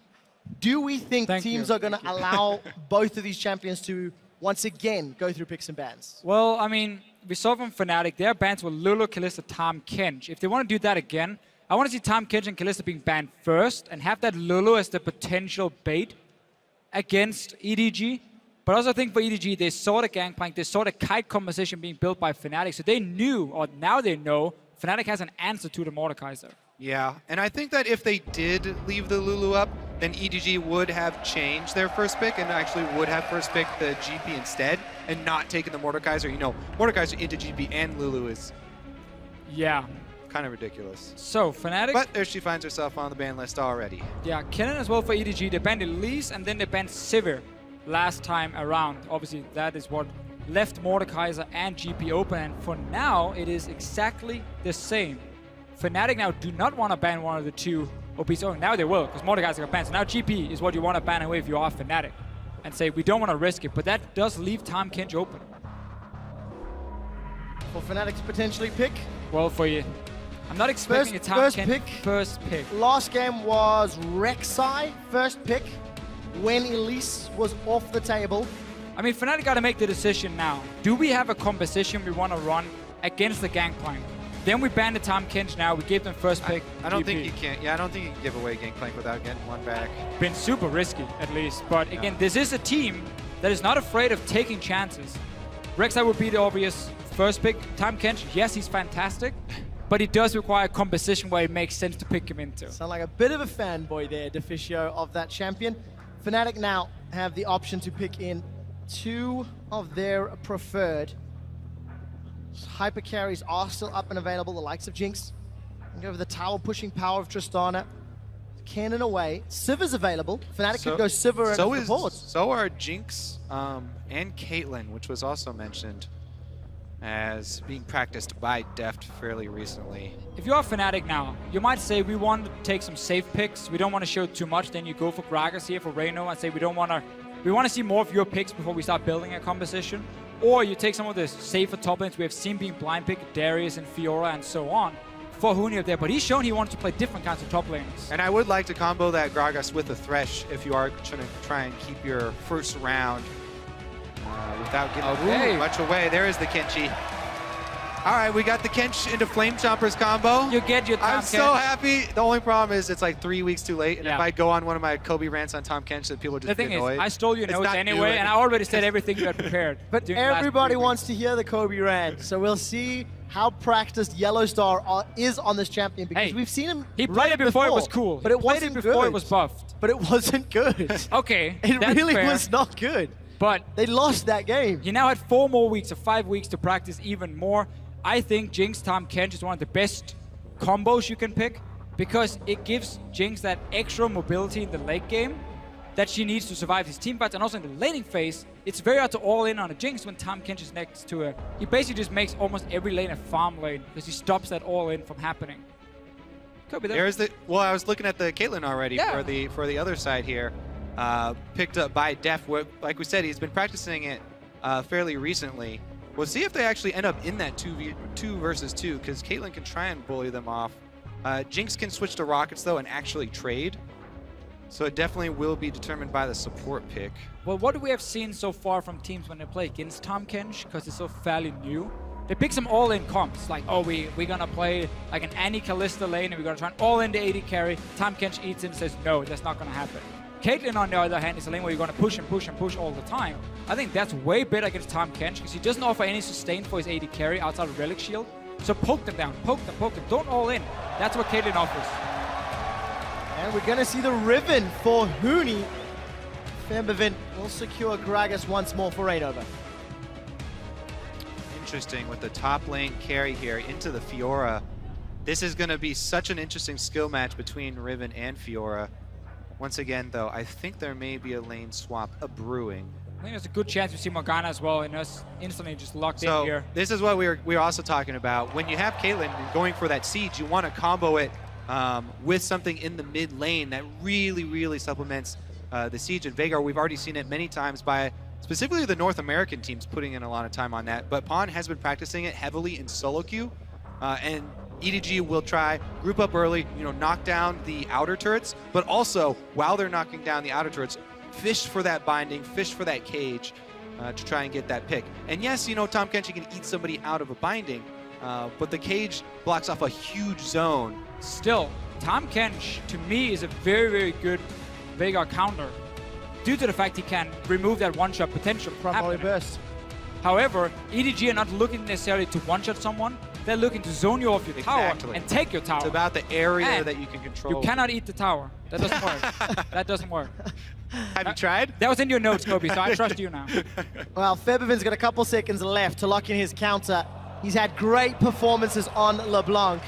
Do we think teams are going to allow both of these champions to once again go through picks and bans? Well, I mean, we saw from Fnatic, their bans were Lulu, Kalista, Tahm, Kench. If they want to do that again, I want to see Tahm, Kench, and Kalista being banned first and have that Lulu as the potential bait against EDG. But also I think for EDG, they saw the Gangplank, they saw the kite composition being built by Fnatic, so they knew, or now they know, Fnatic has an answer to the Mordekaiser. Yeah, and I think that if they did leave the Lulu up, then EDG would have changed their first pick and actually would have first picked the GP instead and not taken the Mordekaiser. You know, Mordekaiser into GP and Lulu is kind of ridiculous. So, Fnatic... But there she finds herself on the ban list already. Yeah, Kennen as well for EDG. They banned Elise and then they banned Sivir last time around. Obviously, that is what left Mordekaiser and GP open, and for now, it is exactly the same. Fnatic now do not want to ban one of the two OPs. Oh, now they will, because Mordekaiser got banned. So now GP is what you want to ban away if you are Fnatic, and say, we don't want to risk it, but that does leave Tahm Kench open. For Fnatic to potentially pick? Well, for you. I'm not expecting a Tahm Kench first pick. Last game was Rek'Sai, first pick, when Elise was off the table. I mean, Fnatic got to make the decision now. Do we have a composition we want to run against the Gangplank? Then we banned the Tahm Kench now. We gave them first pick. I don't think you can. Yeah, I don't think you can give away Gangplank without getting one back. Been super risky, at least. But again, this is a team that is not afraid of taking chances. Rek'Sai would be the obvious first pick. Tahm Kench, yes, he's fantastic, but it does require a composition where it makes sense to pick him into. Sound like a bit of a fanboy there, Deficio, of that champion. Fnatic now have the option to pick in two of their preferred. Hyper carries are still up and available, the likes of Jinx. And go over the tower pushing power of Tristana. Cannon away. Sivir's available. Fnatic could go Sivir and support. So are Jinx and Caitlyn, which was also mentioned as being practiced by Deft fairly recently. If you are Fnatic now, you might say we want to take some safe picks. We don't want to show too much. Then you go for Gragas here for Reyno and say we want to see more of your picks before we start building a composition. Or you take some of the safer top lanes we have seen being blind picked, Darius and Fiora and so on, for Huni up there. But he's shown he wants to play different kinds of top lanes. And I would like to combo that Gragas with the Thresh if you are trying to try and keep your first round without giving much away. There is the Kenchi. All right, we got the Kench into Flame Chompers combo. You get your Tahm I'm so happy. The only problem is it's like 3 weeks too late. And if I go on one of my Kobe rants on Tahm Kench, then people just the thing get annoyed. is, I stole your notes anyway, and I already said everything you had prepared. But everybody wants to hear the Kobe rant, so we'll see how practiced Yellow Star is on this champion, because we've seen him. He played it before it was cool. But it wasn't before it was buffed. But it wasn't good. Okay, it that's really fair. was not good. But they lost that game. He now had 4 more weeks or 5 weeks to practice even more. I think Jinx Tahm Kench is one of the best combos you can pick, because it gives Jinx that extra mobility in the late game that she needs to survive his team fights, and also in the laning phase, it's very hard to all in on a Jinx when Tahm Kench is next to her. He basically just makes almost every lane a farm lane because he stops that all in from happening. Could be there. There's the I was looking at the Caitlyn already for the other side here, picked up by Def. Like we said, he's been practicing it fairly recently. We'll see if they actually end up in that 2 versus 2, because Caitlyn can try and bully them off. Jinx can switch to Rockets, though, and actually trade. So it definitely will be determined by the support pick. Well, what do we have seen so far from teams when they play against Tahm Kench, because it's so fairly new? They pick some all-in comps, like, oh, we're gonna play like an Annie Kalista lane and we're gonna try an all-in the AD carry. Tahm Kench eats in and says, no, that's not gonna happen. Caitlyn, on the other hand, is a lane where you're gonna push and push and push all the time. I think that's way better against Tahm Kench because he doesn't offer any sustain for his AD carry outside of Relic Shield. So poke them down, poke them, poke them. Don't all in. That's what Caitlyn offers. And we're gonna see the Riven for Huni. Fembevin will secure Gragas once more for Rainover. Interesting with the top lane carry here into the Fiora. This is going to be such an interesting skill match between Riven and Fiora. Once again, though, I think there may be a lane swap brewing. I think there's a good chance we see Morgana as well, and us instantly just locked in here. This is what we're also talking about. When you have Caitlyn going for that siege, you want to combo it with something in the mid lane that really supplements the siege. And Veigar, we've already seen it many times by specifically the North American teams putting in a lot of time on that. But Pawn has been practicing it heavily in solo queue, and EDG will try, group up early, knock down the outer turrets, but also, while they're knocking down the outer turrets, fish for that binding, fish for that cage to try and get that pick. And yes, Tahm Kench can eat somebody out of a binding, but the cage blocks off a huge zone. Still, Tahm Kench, to me, is a very good Veigar counter due to the fact he can remove that one-shot potential from happening. Burst. However, EDG are not looking necessarily to one-shot someone. They're looking to zone you off your tower and take your tower. It's about the area that you can control. You cannot eat the tower. That doesn't work. That doesn't work. Have you tried? That was in your notes, Kobe, so I trust you now. Well, Febevin's got a couple seconds left to lock in his counter. He's had great performances on LeBlanc,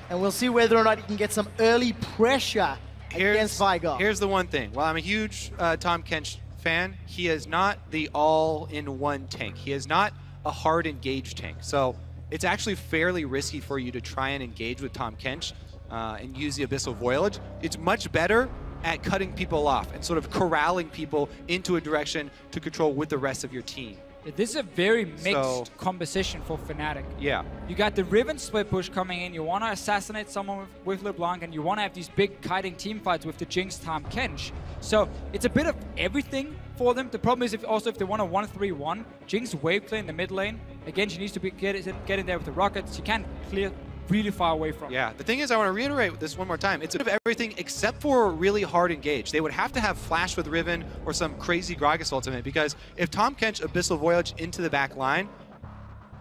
and we'll see whether or not he can get some early pressure against Veigar. Here's the one thing. While I'm a huge Tahm Kench fan, he is not the all-in-one tank. He is not a hard engage tank. So it's actually fairly risky for you to try and engage with Tahm Kench and use the Abyssal Voyage. It's much better at cutting people off and sort of corralling people into a direction to control with the rest of your team. This is a very mixed composition for Fnatic. Yeah. You got the Riven split push coming in. You want to assassinate someone with LeBlanc, and you want to have these big kiting team fights with the Jinx Tahm Kench. So it's a bit of everything for them. The problem is if they want a 1-3-1, Jinx wave play in the mid lane. Again, she needs to get in there with the rockets. She can't clear really far away from. Yeah, the thing is, I want to reiterate this one more time. It's a bit of everything except for a really hard engage. They would have to have Flash with Riven or some crazy Gragas ultimate, because if Tahm Kench Abyssal Voyage into the back line,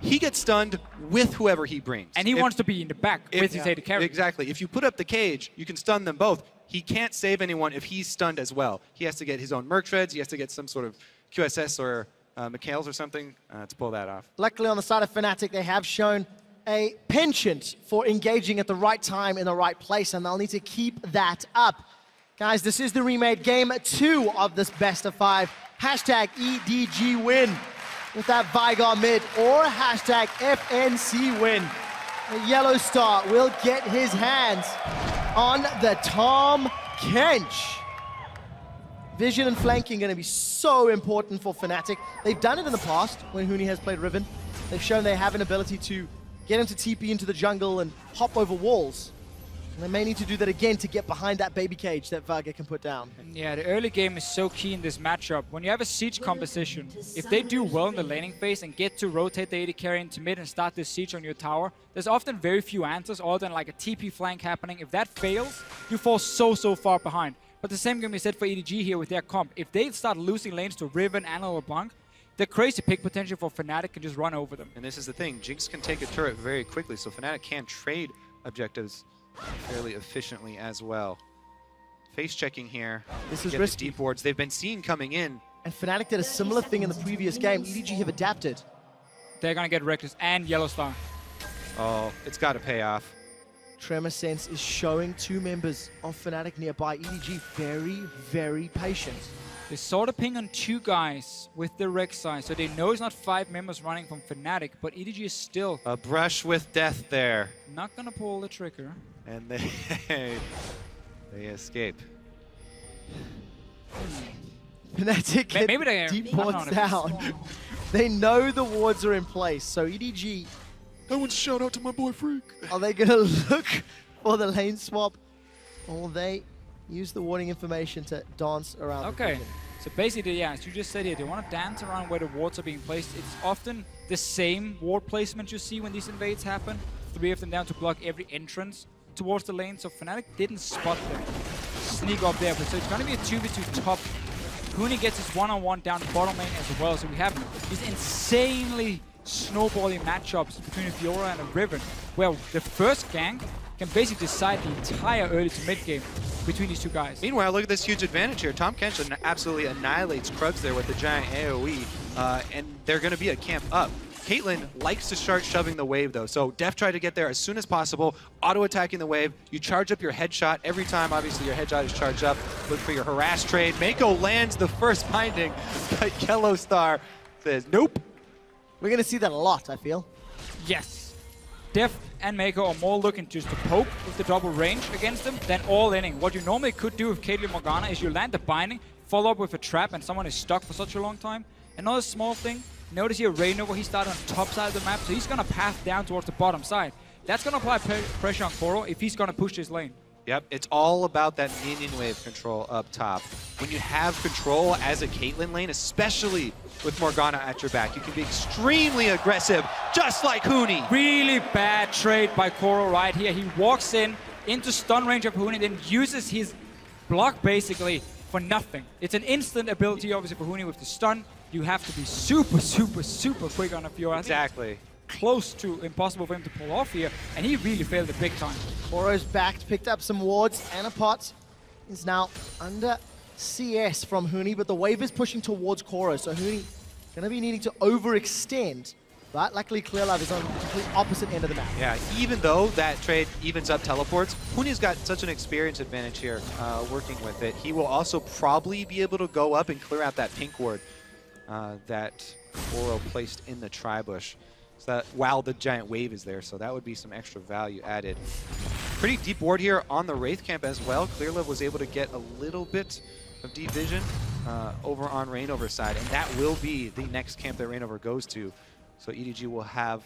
he gets stunned with whoever he brings. And he wants to be in the back with his AD carry. Exactly. If you put up the cage, you can stun them both. He can't save anyone if he's stunned as well. He has to get his own Merc Treads. He has to get some sort of QSS or McHale's or something to pull that off. Luckily on the side of Fnatic, they have shown a penchant for engaging at the right time in the right place, and they'll need to keep that up. Guys, this is the remade game 2 of this best of 5. Hashtag EDG win with that Veigar mid, or hashtag FNC win. The Yellow Star will get his hands on the Tahm Kench. Vision and flanking going to be so important for Fnatic. They've done it in the past when Huni has played Riven. They've shown they have an ability to get him to TP into the jungle and hop over walls. And they may need to do that again to get behind that baby cage that Veigar can put down. Yeah, the early game is so key in this matchup. When you have a siege composition, if they do well in the laning phase and get to rotate the AD carry into mid and start this siege on your tower, there's often very few answers other than like a TP flank happening. If that fails, you fall so far behind. But the same can be said for EDG here with their comp. If they start losing lanes to Riven and LeBlanc, the crazy pick potential for Fnatic can just run over them. And this is the thing, Jinx can take a turret very quickly, so Fnatic can trade objectives fairly efficiently as well. Face checking here. This is risky. Deep wards they've been seeing coming in. And Fnatic did a similar thing in the previous game. EDG have adapted. They're gonna get Reckless and Yellow Star. Oh, it's got to pay off. Tremor Sense is showing 2 members of Fnatic nearby. EDG very patient. They saw the ping on 2 guys with the Rek'Sai, so they know it's not 5 members running from Fnatic, but EDG is still... A brush with death there. Not gonna pull the trigger. And they escape. Fnatic get maybe they deep wards down. They know the wards are in place, so EDG... I want to shout out to my boy Freak. Are they gonna look for the lane swap, or will they use the warning information to dance around? Okay, So basically, yeah, as you just said here, they want to dance around where the wards are being placed. It's often the same ward placement you see when these invades happen. 3 of them down to block every entrance towards the lane. So Fnatic didn't spot them sneak up there. But so it's going to be a 2v2 top. Huni gets his one-on-one down bottom lane as well. So we have these insanely snowballing matchups between a Fiora and a Riven, where the first gank can basically decide the entire early to mid game between these two guys. Meanwhile, look at this huge advantage here. Tahm Kench absolutely annihilates Krugs there with the giant AoE, and they're going to be a camp up. Caitlyn likes to start shoving the wave, though, so Def tried to get there as soon as possible, auto-attacking the wave. You charge up your headshot. Every time, obviously, your headshot is charged up. Look for your harass trade. Mako lands the first binding, but Yellow Star says, nope. We're going to see that a lot, I feel. Yes. Def and Mako are more looking just to poke with the double range against them than all-inning. What you normally could do with Caitlyn Morgana is you land the binding, follow up with a trap, and someone is stuck for such a long time. Another small thing, notice here Reignover, he started on the top side of the map, so he's going to path down towards the bottom side. That's going to apply pressure on Koro if he's going to push his lane. Yep, it's all about that minion wave control up top. When you have control as a Caitlyn lane, especially with Morgana at your back, you can be extremely aggressive, just like Huni. Really bad trade by Koro right here. He walks in into stun range of Huni, then uses his block basically for nothing. It's an instant ability, obviously, for Huni with the stun. You have to be super, super, super quick on a Fiora. Exactly. Close to impossible for him to pull off here, and he really failed it big time. Koro's backed, picked up some wards, and a pot is now under CS from Huni, but the wave is pushing towards Koro, so Huni going to be needing to overextend, but luckily Clearlove is on the complete opposite end of the map. Yeah, even though that trade evens up teleports, Huni's got such an experience advantage here working with it. He will also probably be able to go up and clear out that pink ward that Koro placed in the tri-bush. So that while the giant wave is there, so that would be some extra value added. Pretty deep ward here on the Wraith camp as well. Clearlove was able to get a little bit of deep vision over on Reignover's side, and that will be the next camp that Reignover goes to. So EDG will have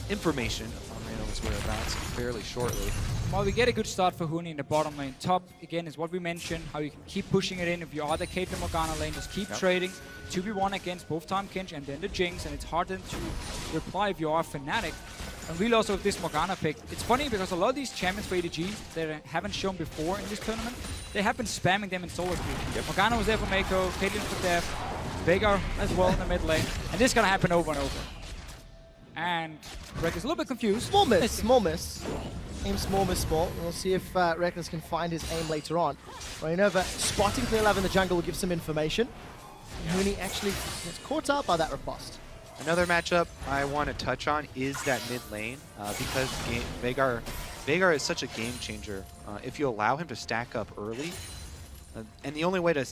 information on Reignover's whereabouts fairly shortly. Well, we get a good start for Huni in the bottom lane. Top, again, is what we mentioned, how you can keep pushing it in. If you are the Caitlyn Morgana lane, just keep trading. 2v1 against both Tahm Kench and then the Jinx, and it's hard then to reply if you are a Fnatic. And really also with this Morgana pick, it's funny because a lot of these champions for EDG that haven't shown before in this tournament, they have been spamming them in solo queue. Morgana was there for Mako, Caitlyn for Def, Veigar as well in the mid lane, and this is going to happen over and over. And Rek is a little bit confused. Small miss, small miss. Aim small, miss small. We'll see if Reckless can find his aim later on. Reignover spotting Clearlove in the jungle will give some information. Huni actually gets caught up by that riposte. Another matchup I want to touch on is that mid lane because Veigar is such a game changer. If you allow him to stack up early, and the only way to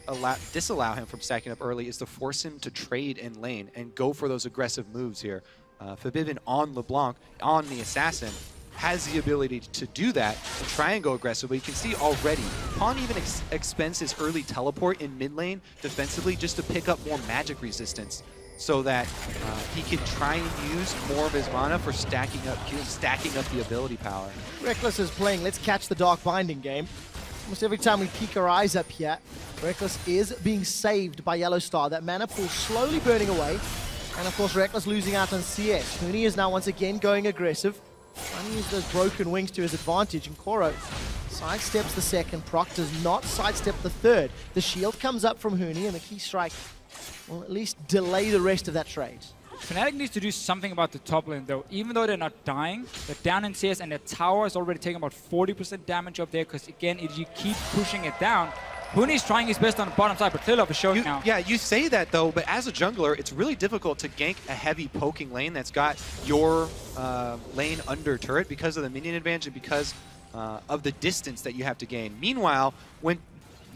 disallow him from stacking up early is to force him to trade in lane and go for those aggressive moves here. Forbidden on LeBlanc, on the Assassin, has the ability to do that and try and go aggressively. You can see already, Pawn even expends his early teleport in mid lane defensively just to pick up more magic resistance so that he can try and use more of his mana for stacking up the ability power. Reckless is playing Let's Catch the Dark Binding game. Almost every time we peek our eyes up here, Reckless is being saved by Yellow Star. That mana pool slowly burning away. And of course, Reckless losing out on CS. Huni is now once again going aggressive. Trying to use those broken wings to his advantage. And Koro sidesteps the second. Proc does not sidestep the third. The shield comes up from Huni, and the key strike will at least delay the rest of that trade. Fnatic needs to do something about the top lane, though. Even though they're not dying, they're down in CS, and their tower is already taking about 40% damage up there, because, again, if you keep pushing it down, Huni's trying his best on the bottom side, but Clearlove is showing now. Yeah, you say that, though, but as a jungler, it's really difficult to gank a heavy poking lane that's got your lane under turret because of the minion advantage and because of the distance that you have to gain. Meanwhile, when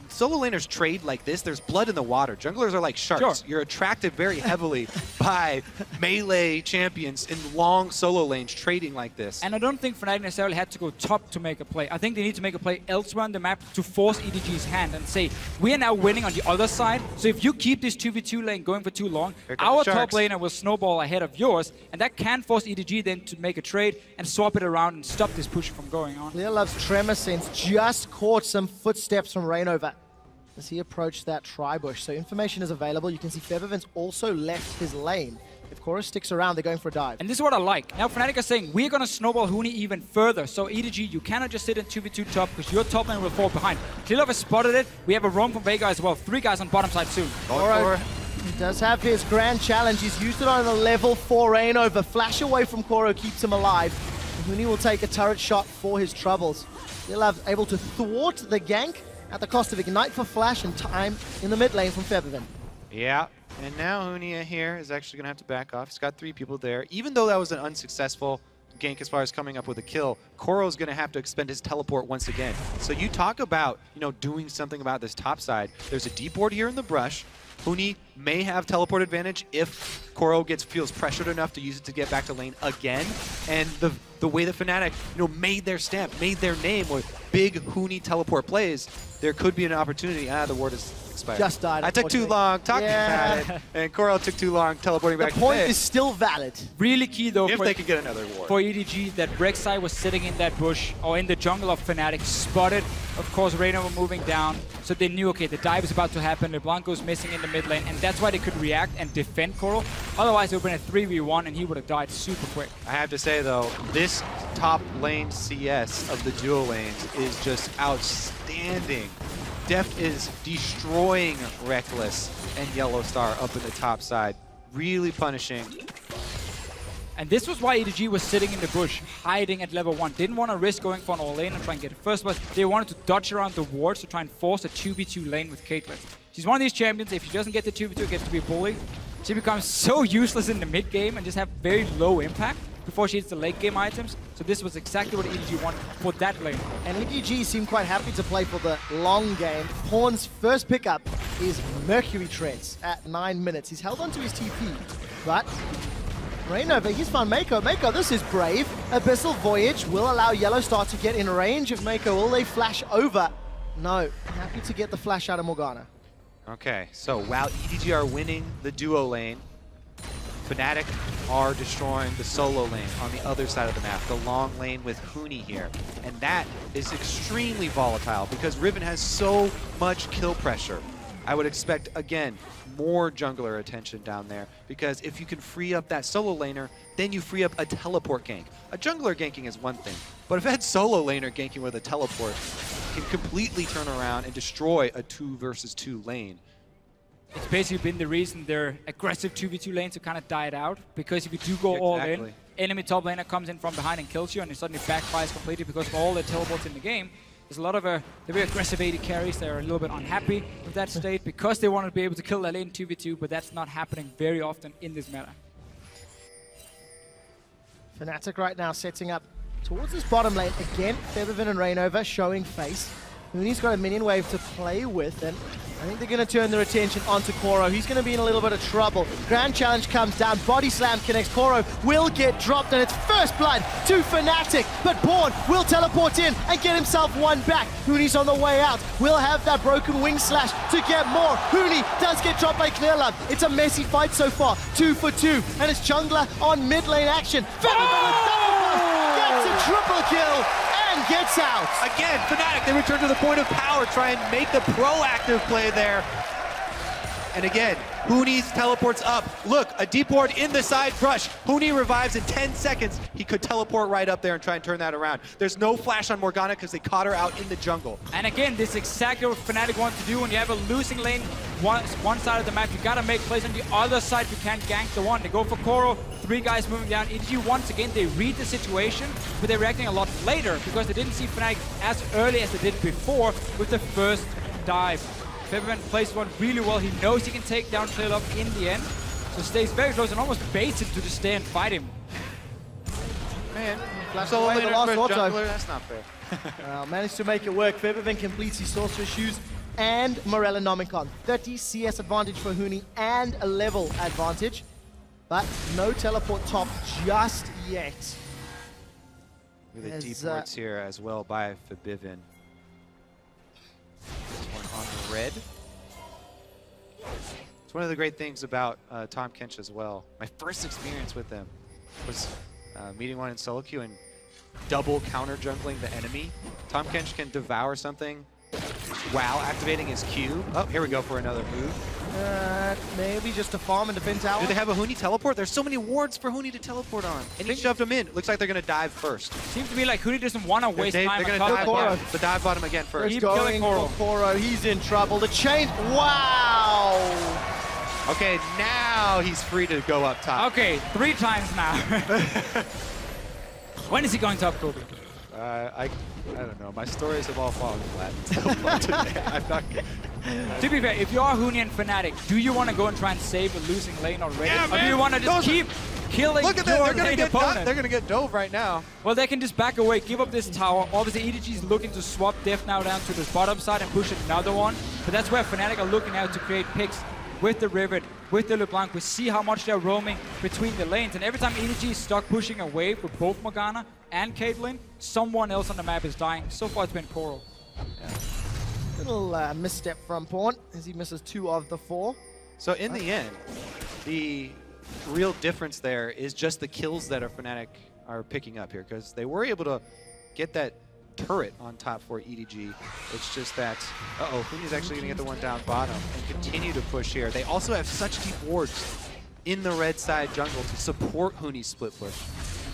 solo laners trade like this, there's blood in the water. Junglers are like sharks. Sure. You're attracted very heavily by melee champions in long solo lanes trading like this. And I don't think Fnatic necessarily had to go top to make a play. I think they need to make a play elsewhere on the map to force EDG's hand and say, we are now winning on the other side, so if you keep this 2v2 lane going for too long, our top laner will snowball ahead of yours, and that can force EDG then to make a trade and swap it around and stop this push from going on. Clearlove's Tremor Sense just caught some footsteps from Reignover. as he approached that tri-bush. So information is available. You can see Febiven's also left his lane. If Chorus sticks around, they're going for a dive. And this is what I like. Now Fnatic are saying, we're going to snowball Huni even further. So EDG, you cannot just sit in 2v2 top because your top lane will fall behind. Clearlove has spotted it. We have a roam from Vega as well. 3 guys on bottom side soon. Koro, he does have his grand challenge. He's used it on a level 4 Reignover. Flash away from Koro keeps him alive. And Huni will take a turret shot for his troubles. He'll have able to thwart the gank at the cost of Ignite for Flash and time in the mid lane from Febiven. Yeah, and now Hunia here is actually going to have to back off. He's got 3 people there. Even though that was an unsuccessful gank as far as coming up with a kill, Koro's going to have to expend his teleport once again. So you talk about, doing something about this top side. There's a deep ward here in the brush. Huni may have teleport advantage if Koro feels pressured enough to use it to get back to lane again. And the way that Fnatic, made their stamp, made their name with big Huni teleport plays, there could be an opportunity. The ward is expired. Just died. I took too long talking about it, and Koro took too long teleporting back. The point is still valid. Really key though if they could get another ward. For EDG, that Rek'Sai was sitting in that bush or in the jungle of Fnatic, spotted, of course, Reignover moving down, so they knew, okay, the dive is about to happen, LeBlanco's missing in the mid lane, and that's why they could react and defend Koro. Otherwise, it would have been a 3v1 and he would have died super quick. I have to say though, this top lane CS of the duo lanes is just outstanding. Deft is destroying Reckless and Yellow Star up in the top side, really punishing. And this was why EDG was sitting in the bush, hiding at level 1. Didn't want to risk going for an all lane and try and get it first, but they wanted to dodge around the wards to try and force a 2v2 lane with Caitlyn. She's one of these champions, if she doesn't get the 2v2, it gets to be a bully. She becomes so useless in the mid game and just have very low impact before she hits the late game items. So this was exactly what EDG wanted for that lane. And EDG seem quite happy to play for the long game. Pawn's first pickup is Mercury Treads at 9 minutes. He's held onto his TP, but Reignover, he's found Mako. Mako, this is brave. Abyssal Voyage will allow Yellow Star to get in range of Mako. Will they flash over? No. Happy to get the flash out of Morgana. Okay, so while EDG are winning the duo lane, Fnatic are destroying the solo lane on the other side of the map, the long lane with Huni here. And that is extremely volatile because Riven has so much kill pressure. I would expect, again, more jungler attention down there because if you can free up that solo laner, then you free up a teleport gank. A jungler ganking is one thing, but if that solo laner ganking with a teleport can completely turn around and destroy a 2 versus 2 lane. It's basically been the reason their aggressive 2v2 lanes have kind of died out, because if you do go all in, enemy top laner comes in from behind and kills you, and it suddenly backfires completely because of all the teleports in the game. There's a lot of the very aggressive AD carries that are a little bit unhappy with that state because they want to be able to kill that lane 2v2, but that's not happening very often in this meta. Fnatic right now setting up towards this bottom lane. Again, Febiven and Reignover showing face. Huni's got a minion wave to play with, and I think they're going to turn their attention onto Koro. He's going to be in a little bit of trouble. Grand challenge comes down, body slam connects. Koro will get dropped, and it's first blood to Fnatic. But Pawn will teleport in and get himself one back. Huni's on the way out. Will have that broken wing slash to get more. Huni does get dropped by Clearlove. It's a messy fight so far. 2 for 2, and it's jungler on mid lane action. Febiven with double buff gets a triple kill. And gets out. Again, Fnatic, they return to the point of power, try and make the proactive play there. And again, Huni's teleports up. Look, a deep ward in the side brush. Huni revives in 10 seconds. He could teleport right up there and try and turn that around. There's no flash on Morgana because they caught her out in the jungle. And again, this is exactly what Fnatic wants to do. When you have a losing lane one side of the map, you gotta make plays on the other side. You can't gank the one. They go for Koro, 3 guys moving down. EDG once again, they read the situation, but they're reacting a lot later because they didn't see Fnatic as early as they did before with the first dive. Febiven plays one really well. He knows he can take down Clearlove in the end, so stays very close and almost baits him to just stay and fight him. Man, solo away the last auto. That's not fair. Managed to make it work. Febiven completes his Sorcerer Shoes and Morella Nomicon. 30 CS advantage for Huni and a level advantage, but no teleport top just yet. With the deep wards here as well by Febiven. This one on the red. It's one of the great things about Tahm Kench as well. My first experience with them was meeting one in solo queue and double counter jungling the enemy. Tahm Kench can devour something WoW activating his Q. Oh, here we go for another move. Maybe just to farm and defend tower. Do they have a Huni teleport? There's so many wards for Huni to teleport on. And he shoved him in. Looks like they're going to dive first. Seems to me like Huni doesn't want to waste time. They're going to dive bottom again first. He's going for Koro. He's in trouble. The chain. Wow. Okay, now he's free to go up top. Okay, 3 times now. When is he going top, Kobe? I don't know. My stories have all fallen flat so far today. I'm not To be fair, if you are Huni and Fnatic, do you want to go and try and save a losing lane already? Yeah, or do you want to just keep killing Look at your that. lane opponent? They're going to get dove right now. Well, they can just back away, give up this tower. Obviously, EDG is looking to swap Def now down to the bottom side and push another one. But that's where Fnatic are looking out to create picks with the Rivet, with the LeBlanc. We see how much they're roaming between the lanes. And every time EDG is stuck pushing a wave with both Morgana and Caitlyn, someone else on the map is dying. So far, it's been Coral. Yeah. Little misstep from Pawn as he misses 2 of the 4. So in the end, the real difference there is just the kills that our Fnatic are picking up here, because they were able to get that turret on top for EDG. It's just that, Huni's actually going to get the one down bottom and continue to push here. They also have such deep wards in the red side jungle to support Huni's split push.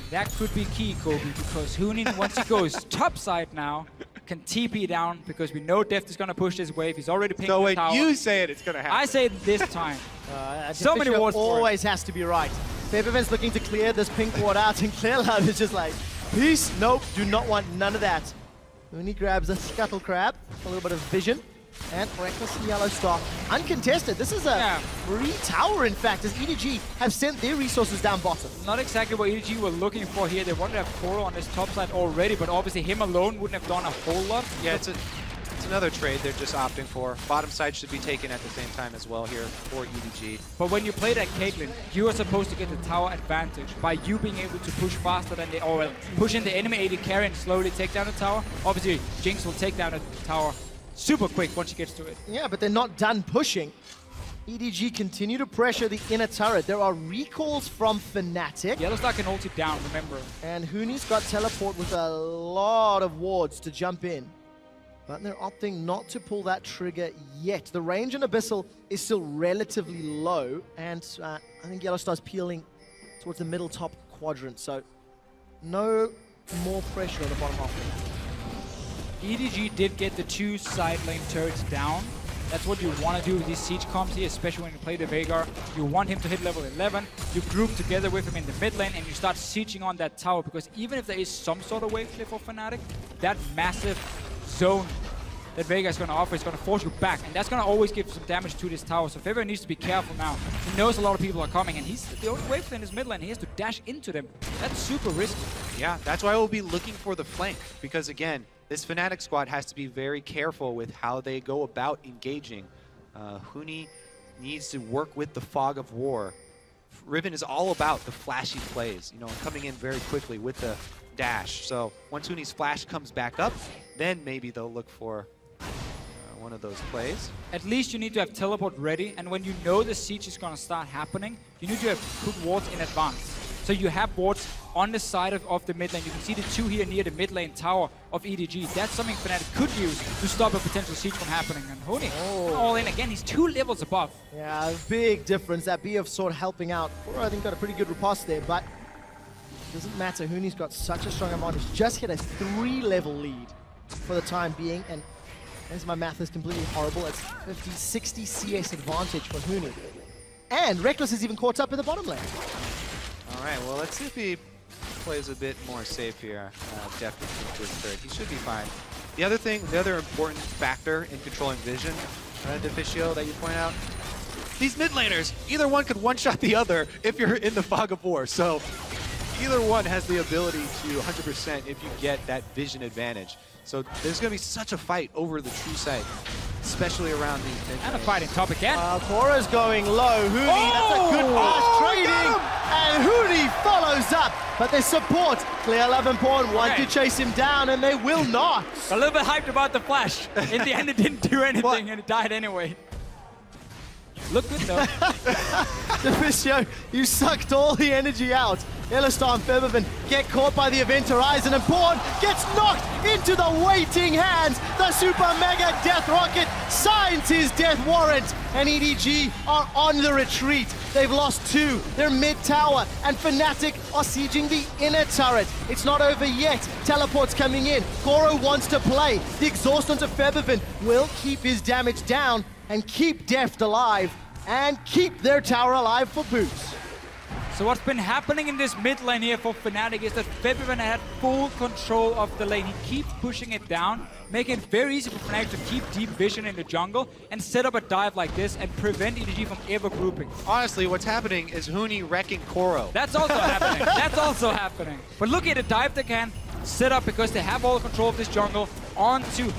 That could be key, Kobe, because Huni, once he goes top side now, can TP down, because we know Deft is going to push this wave. He's already pinged So the when tower. you say it, it's going to happen. I say it this time. So many wards always has to be right. Favorman's looking to clear this pink ward out, and Clearlove is just like, peace, nope, do not want none of that. Huni grabs a Scuttle Crab, a little bit of vision, and Reckless and Yellow Star uncontested. This is a free tower, in fact, as EDG have sent their resources down bottom. Not exactly what EDG were looking for here. They wanted to have Koro on this top side already, but obviously him alone wouldn't have done a whole lot. Yeah, it's another trade they're just opting for. Bottom side should be taken at the same time as well here for EDG. But when you play that Caitlyn, you are supposed to get the tower advantage by you being able to push faster than they, or push in the enemy AD carry and slowly take down the tower. Obviously, Jinx will take down the tower super quick once she gets to it. Yeah, but they're not done pushing. EDG continue to pressure the inner turret. There are recalls from Fnatic. Yellowstar can ult it down, remember. And Huni's got teleport with a lot of wards to jump in. But they're opting not to pull that trigger yet. The range on Abyssal is still relatively low, and I think Yellowstar's peeling towards the middle top quadrant, so no more pressure on the bottom half. EDG did get the 2 side lane turrets down. That's what you want to do with these siege comps here, especially when you play the Veigar. You want him to hit level 11, you group together with him in the mid lane, and you start sieging on that tower, because even if there is some sort of wave cliff for Fnatic, that massive zone that Veigar is going to offer is going to force you back, and that's going to always give some damage to this tower. So Faber needs to be careful now. He knows a lot of people are coming, and he's the only wave in his mid lane. He has to dash into them. That's super risky. Yeah, that's why we'll be looking for the flank, because again, this Fnatic squad has to be very careful with how they go about engaging. Huni needs to work with the fog of war. Riven is all about the flashy plays, you know, coming in very quickly with the dash. So once Huni's flash comes back up, then maybe they'll look for one of those plays. At least you need to have teleport ready, and when you know the siege is going to start happening, you need to have put wards in advance. So you have wards on the side of the mid lane. You can see the 2 here near the mid lane tower of EDG. That's something Fnatic could use to stop a potential siege from happening. And Huni, all in again, he's 2 levels above. Yeah, big difference. That Bee of Sword helping out. Koro, I think, got a pretty good riposte there, but it doesn't matter. Huni's got such a strong advantage. Just hit a 3-level lead for the time being, and as my math is completely horrible, it's 50, 60 CS advantage for Huni. And Reckless is even caught up in the bottom lane. All right, well, let's see if he plays a bit more safe here. Definitely to his third. He should be fine. The other thing, the other important factor in controlling vision, Deficio, that you point out, these mid laners, either one could one-shot the other if you're in the fog of war. So either one has the ability to 100% if you get that vision advantage. So there's going to be such a fight over the true sight, especially around these mid. And a fight in top again. Cora's going low. Huni, that's a good pass trading. And Huni follows up. But their support, Clearlove and Pawn, want to chase him down, and they will not. A little bit hyped about the flash. In the end, it didn't do anything, and it died anyway. Look good though. Deficio, you sucked all the energy out. Yellowstar and Febervin get caught by the event horizon, and Pawn gets knocked into the waiting hands. The Super Mega Death Rocket signs his death warrant, and EDG are on the retreat. They've lost 2. They're mid-tower, and Fnatic are sieging the inner turret. It's not over yet. Teleport's coming in. Koro wants to play. The exhaust onto Febervin will keep his damage down and keep Deft alive, and keep their tower alive for Boots. So what's been happening in this mid lane here for Fnatic is that Febervin had full control of the lane. He keeps pushing it down, making it very easy for Fnatic to keep deep vision in the jungle and set up a dive like this and prevent EDG from ever grouping. Honestly, what's happening is Huni wrecking Koro. That's also happening. That's also happening. But look at the dive they can set up because they have all the control of this jungle onto.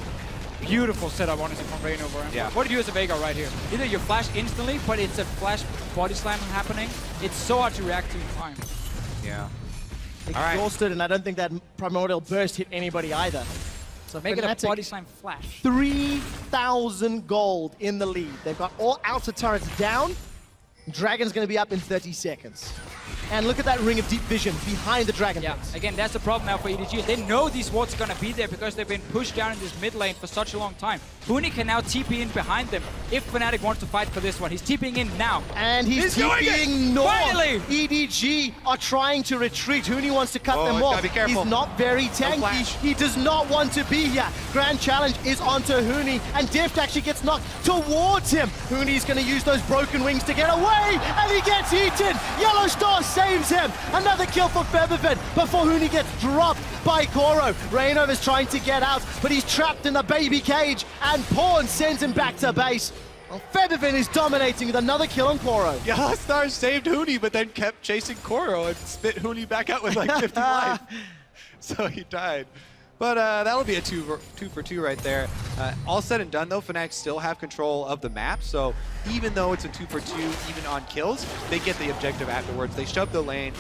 Beautiful setup, honestly, from Rain over him. Yeah. What do you do as a Veigar right here? Either you flash instantly, but it's a flash body slam happening. It's so hard to react to in time. Yeah. Exhausted, and I don't think that Primordial Burst hit anybody either. So Make it a Fnatic, body slam flash. 3,000 gold in the lead. They've got all outer turrets down. Dragon's going to be up in 30 seconds. And look at that ring of deep vision behind the Dragon. Yeah, again, that's the problem now for EDG. They know these wards are going to be there because they've been pushed down in this mid lane for such a long time. Huni can now TP in behind them if Fnatic wants to fight for this one. He's TPing in now. And he's TPing north. Finally! EDG are trying to retreat. Huni wants to cut them off. Gotta be careful. He's not very tanky. He does not want to be here. Grand Challenge is onto Huni, and Deft actually gets knocked towards him. Huni's going to use those broken wings to get away, and he gets eaten. Yellowstar saves him. Another kill for Febervin before Huni gets dropped by Koro. Reynov is trying to get out, but he's trapped in the baby cage, and Pawn sends him back to base. Well, Febervin is dominating with another kill on Koro. Yellowstar saved Huni, but then kept chasing Koro and spit Huni back out with like 50 life. So he died. But that'll be a two for two right there. All said and done, though, Fnatic still have control of the map. So even though it's a 2 for 2, even on kills, they get the objective afterwards. They shove the lane.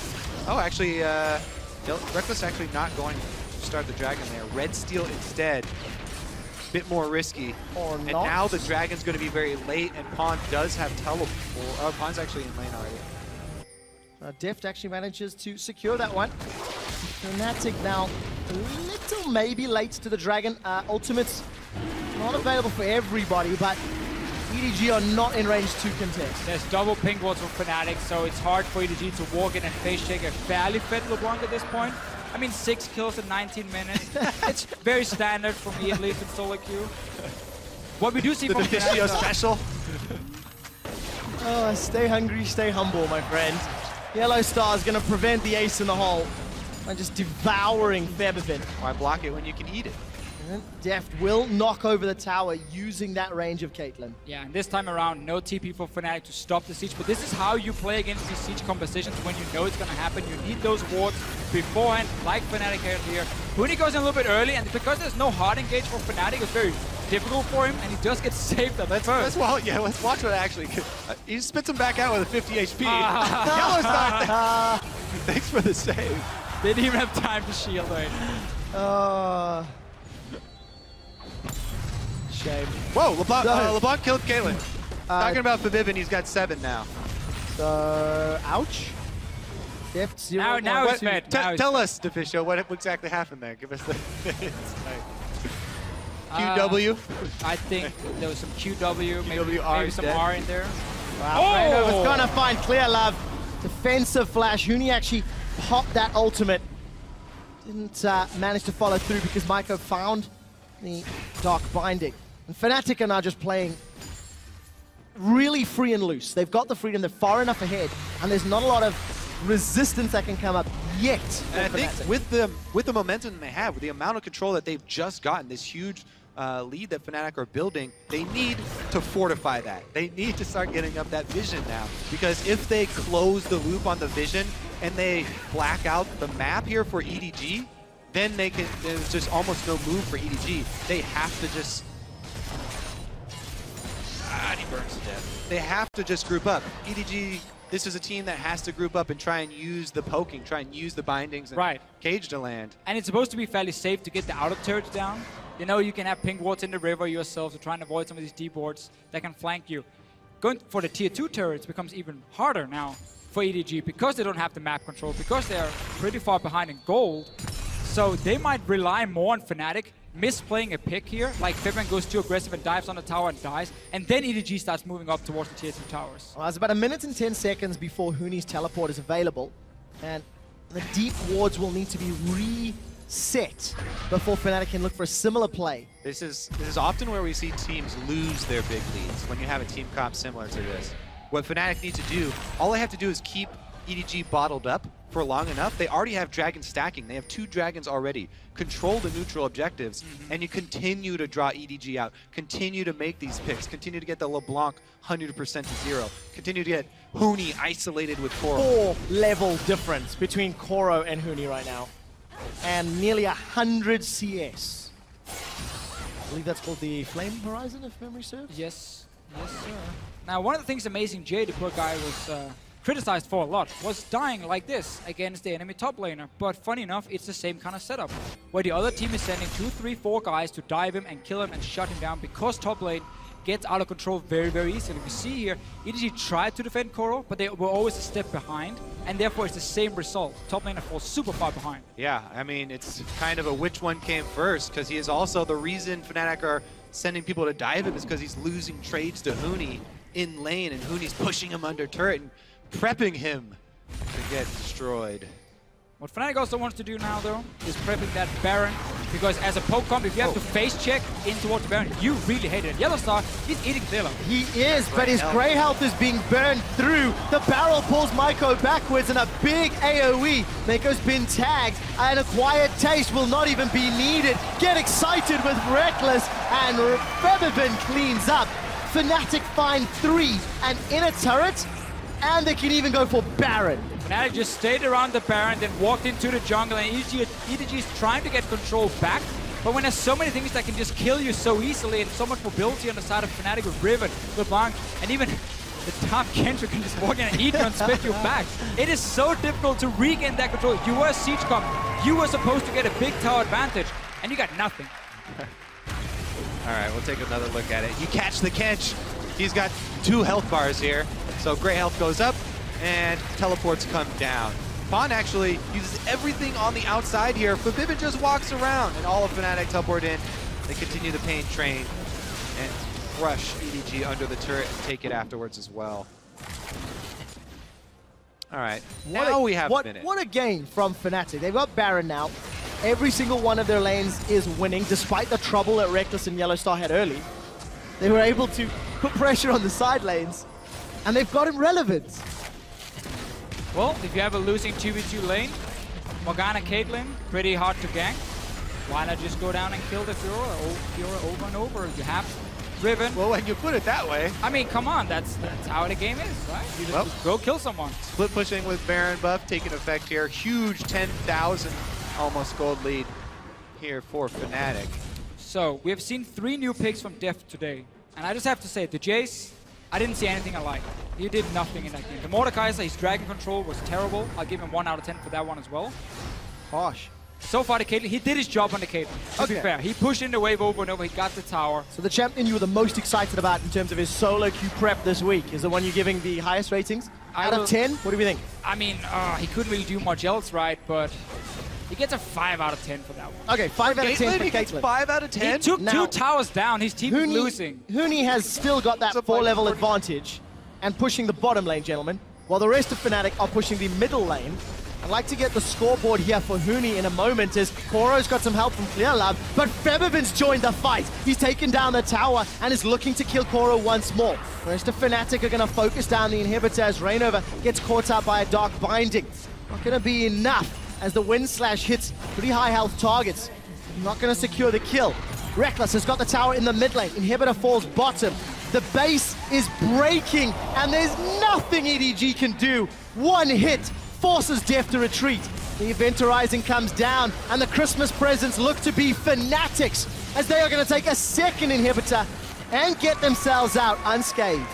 Oh, actually, Reckless actually not going to start the Dragon there. Red Steel instead. Bit more risky. Or and not. now the Dragon's going to be very late, and Pawn does have teleport. Oh, Pawn's actually in lane already. Deft actually manages to secure that one. Fnatic now a little maybe late to the Dragon. Ultimate's not available for everybody, but EDG are not in range to contest. There's double ping wards from Fnatic, so it's hard for EDG to walk in and face shake a fairly fit LeBlanc at this point. I mean, 6 kills in 19 minutes. It's very standard for me, at least in solo queue. What we do see from Fnatic special. Oh, stay hungry, stay humble, my friend. Yellowstar is going to prevent the ace in the hole by just devouring Febervin. Why block it when you can eat it? And Deft will knock over the tower using that range of Caitlyn. Yeah, and this time around, no TP for Fnatic to stop the siege, but this is how you play against these siege compositions when you know it's going to happen. You need those wards beforehand, like Fnatic here. Huni goes in a little bit early, and because there's no hard engage for Fnatic, it's very difficult for him, and he just gets saved at first. Let's watch what actually. He spits him back out with a 50 HP. Yellowstar, thanks for the save. Didn't even have time to shield right. Shame. Whoa, LeBlanc killed Caitlyn. Talking about Febervin, he's got 7 now. So, ouch. Deft 0. Now it's fed. Tell us, Deficio, what exactly happened there. Give us the insight. QW? I think there was some QW, maybe some dead. R in there. Wow, Reynov is going to find clear love. Defensive flash. Huni actually popped that ultimate. Didn't manage to follow through because Maiko found the Dark Binding. And Fnatic are now just playing really free and loose. They've got the freedom, they're far enough ahead, and there's not a lot of resistance that can come up yet. And I think with the momentum they have, with the amount of control that they've just gotten, this huge lead that Fnatic are building, they need to fortify that. They need to start getting up that vision now, because if they close the loop on the vision and they black out the map here for EDG, then there's just almost no move for EDG. They have to just... he burns to death. They have to just group up. EDG, this is a team that has to group up and try and use the poking, try and use the bindings and cage to land. And it's supposed to be fairly safe to get the outer turrets down. You know, you can have pink wards in the river yourself to try and avoid some of these deep wards that can flank you. going for the tier 2 turrets becomes even harder now for EDG because they don't have the map control, because they're pretty far behind in gold. So they might rely more on Fnatic, misplaying a pick here, like Febiven goes too aggressive and dives on the tower and dies, and then EDG starts moving up towards the tier 2 towers. Well, it's about 1 minute and 10 seconds before Huni's teleport is available, and the deep wards will need to be reset before Fnatic can look for a similar play. This is often where we see teams lose their big leads when you have a team comp similar to this. What Fnatic need to do, all they have to do is keep EDG bottled up for long enough. They already have dragon stacking. They have 2 dragons already. Control the neutral objectives, and you continue to draw EDG out. Continue to make these picks. Continue to get the LeBlanc 100% to 0. Continue to get Huni isolated with Koro. 4-level difference between Koro and Huni right now, and nearly 100 CS. I believe that's called the Flame Horizon, if memory serves. Yes, yes, sir. Now, one of the things Amazing J, the poor guy, was criticized for a lot, was dying like this against the enemy top laner. But funny enough, it's the same kind of setup, where the other team is sending 2, 3, 4 guys to dive him and kill him and shut him down, because top lane gets out of control very, very easily. We see here, EDG tried to defend Koro, but they were always a step behind, and therefore it's the same result. Top laner falls super far behind. Yeah, I mean, it's kind of a which one came first, because he is also the reason Fnatic are sending people to dive him is because he's losing trades to Huni in lane, and Huni's pushing him under turret and prepping him to get destroyed. What Fnatic also wants to do now, though, is prepping that Baron, because as a poke comp, if you have to face check in towards the Baron, you really hate it. Yellowstar, he's eating Zilla. He is, but his Grey health is being burned through. The barrel pulls Maiko backwards, and a big AoE. Maiko's been tagged, and a quiet taste will not even be needed. Get excited with Reckless, and Febiven cleans up. Fnatic find 3 and in a turret, and they can even go for Baron. Fnatic just stayed around the Baron, then walked into the jungle, and EDG is trying to get control back. But when there's so many things that can just kill you so easily, and so much mobility on the side of Fnatic with Riven, LeBlanc, and even the top Kendrick can just walk in and eat you and spit you back. It is so difficult to regain that control. You were a siege comp. You were supposed to get a big tower advantage, and you got nothing. All right, we'll take another look at it. You catch the catch. He's got 2 health bars here. So Grey health goes up, and teleports come down. Pawn actually uses everything on the outside here. Febiven just walks around, and all of Fnatic teleport in. They continue the pain train and crush EDG under the turret and take it afterwards as well. All right, now we have a minute. What a game from Fnatic. They've got Baron now. Every single one of their lanes is winning, despite the trouble that Reckless and Yellowstar had early. They were able to put pressure on the side lanes, and they've got him relevant. Well, if you have a losing 2v2 lane, Morgana Caitlyn, pretty hard to gank. Why not just go down and kill the Fiora over and over? You have Riven. Well, when you put it that way. I mean, come on, that's how the game is, right? You just go kill someone. Split pushing with Baron buff taking effect here. Huge 10,000 almost gold lead here for Fnatic. So, we have seen 3 new picks from Deft today. And I just have to say, the Jace, I didn't see anything I like. He did nothing in that game. The Mordekaiser, his dragon control was terrible. I'll give him 1 out of 10 for that one as well. Harsh. So far, the Caitlyn, he did his job on the Caitlyn, to be fair. He pushed in the wave over and over, he got the tower. So the champion you were the most excited about in terms of his solo queue prep this week is the one you're giving the highest ratings? Out of 10, what do we think? I mean, he couldn't really do much else right, but he gets a 5 out of 10 for that one. Okay, 5 out of 10 for He gets Caitlyn. 5 out of 10? He took Now, 2 towers down, his team is losing. Huni has still got that 4-level advantage and pushing the bottom lane, gentlemen, while the rest of Fnatic are pushing the middle lane. I'd like to get the scoreboard here for Huni in a moment as Koro's got some help from Clear Love, but Febiven's joined the fight. He's taken down the tower and is looking to kill Koro once more. The rest of Fnatic are going to focus down the inhibitor as Reignover gets caught up by a Dark Binding. Not going to be enough as the Wind Slash hits pretty high health targets. Not going to secure the kill. Reckless has got the tower in the mid lane. Inhibitor falls bottom. The base is breaking and there's nothing EDG can do. One hit forces Deft to retreat. The Event Horizon comes down and the Christmas presents look to be Fnatic's as they are going to take a second inhibitor and get themselves out unscathed.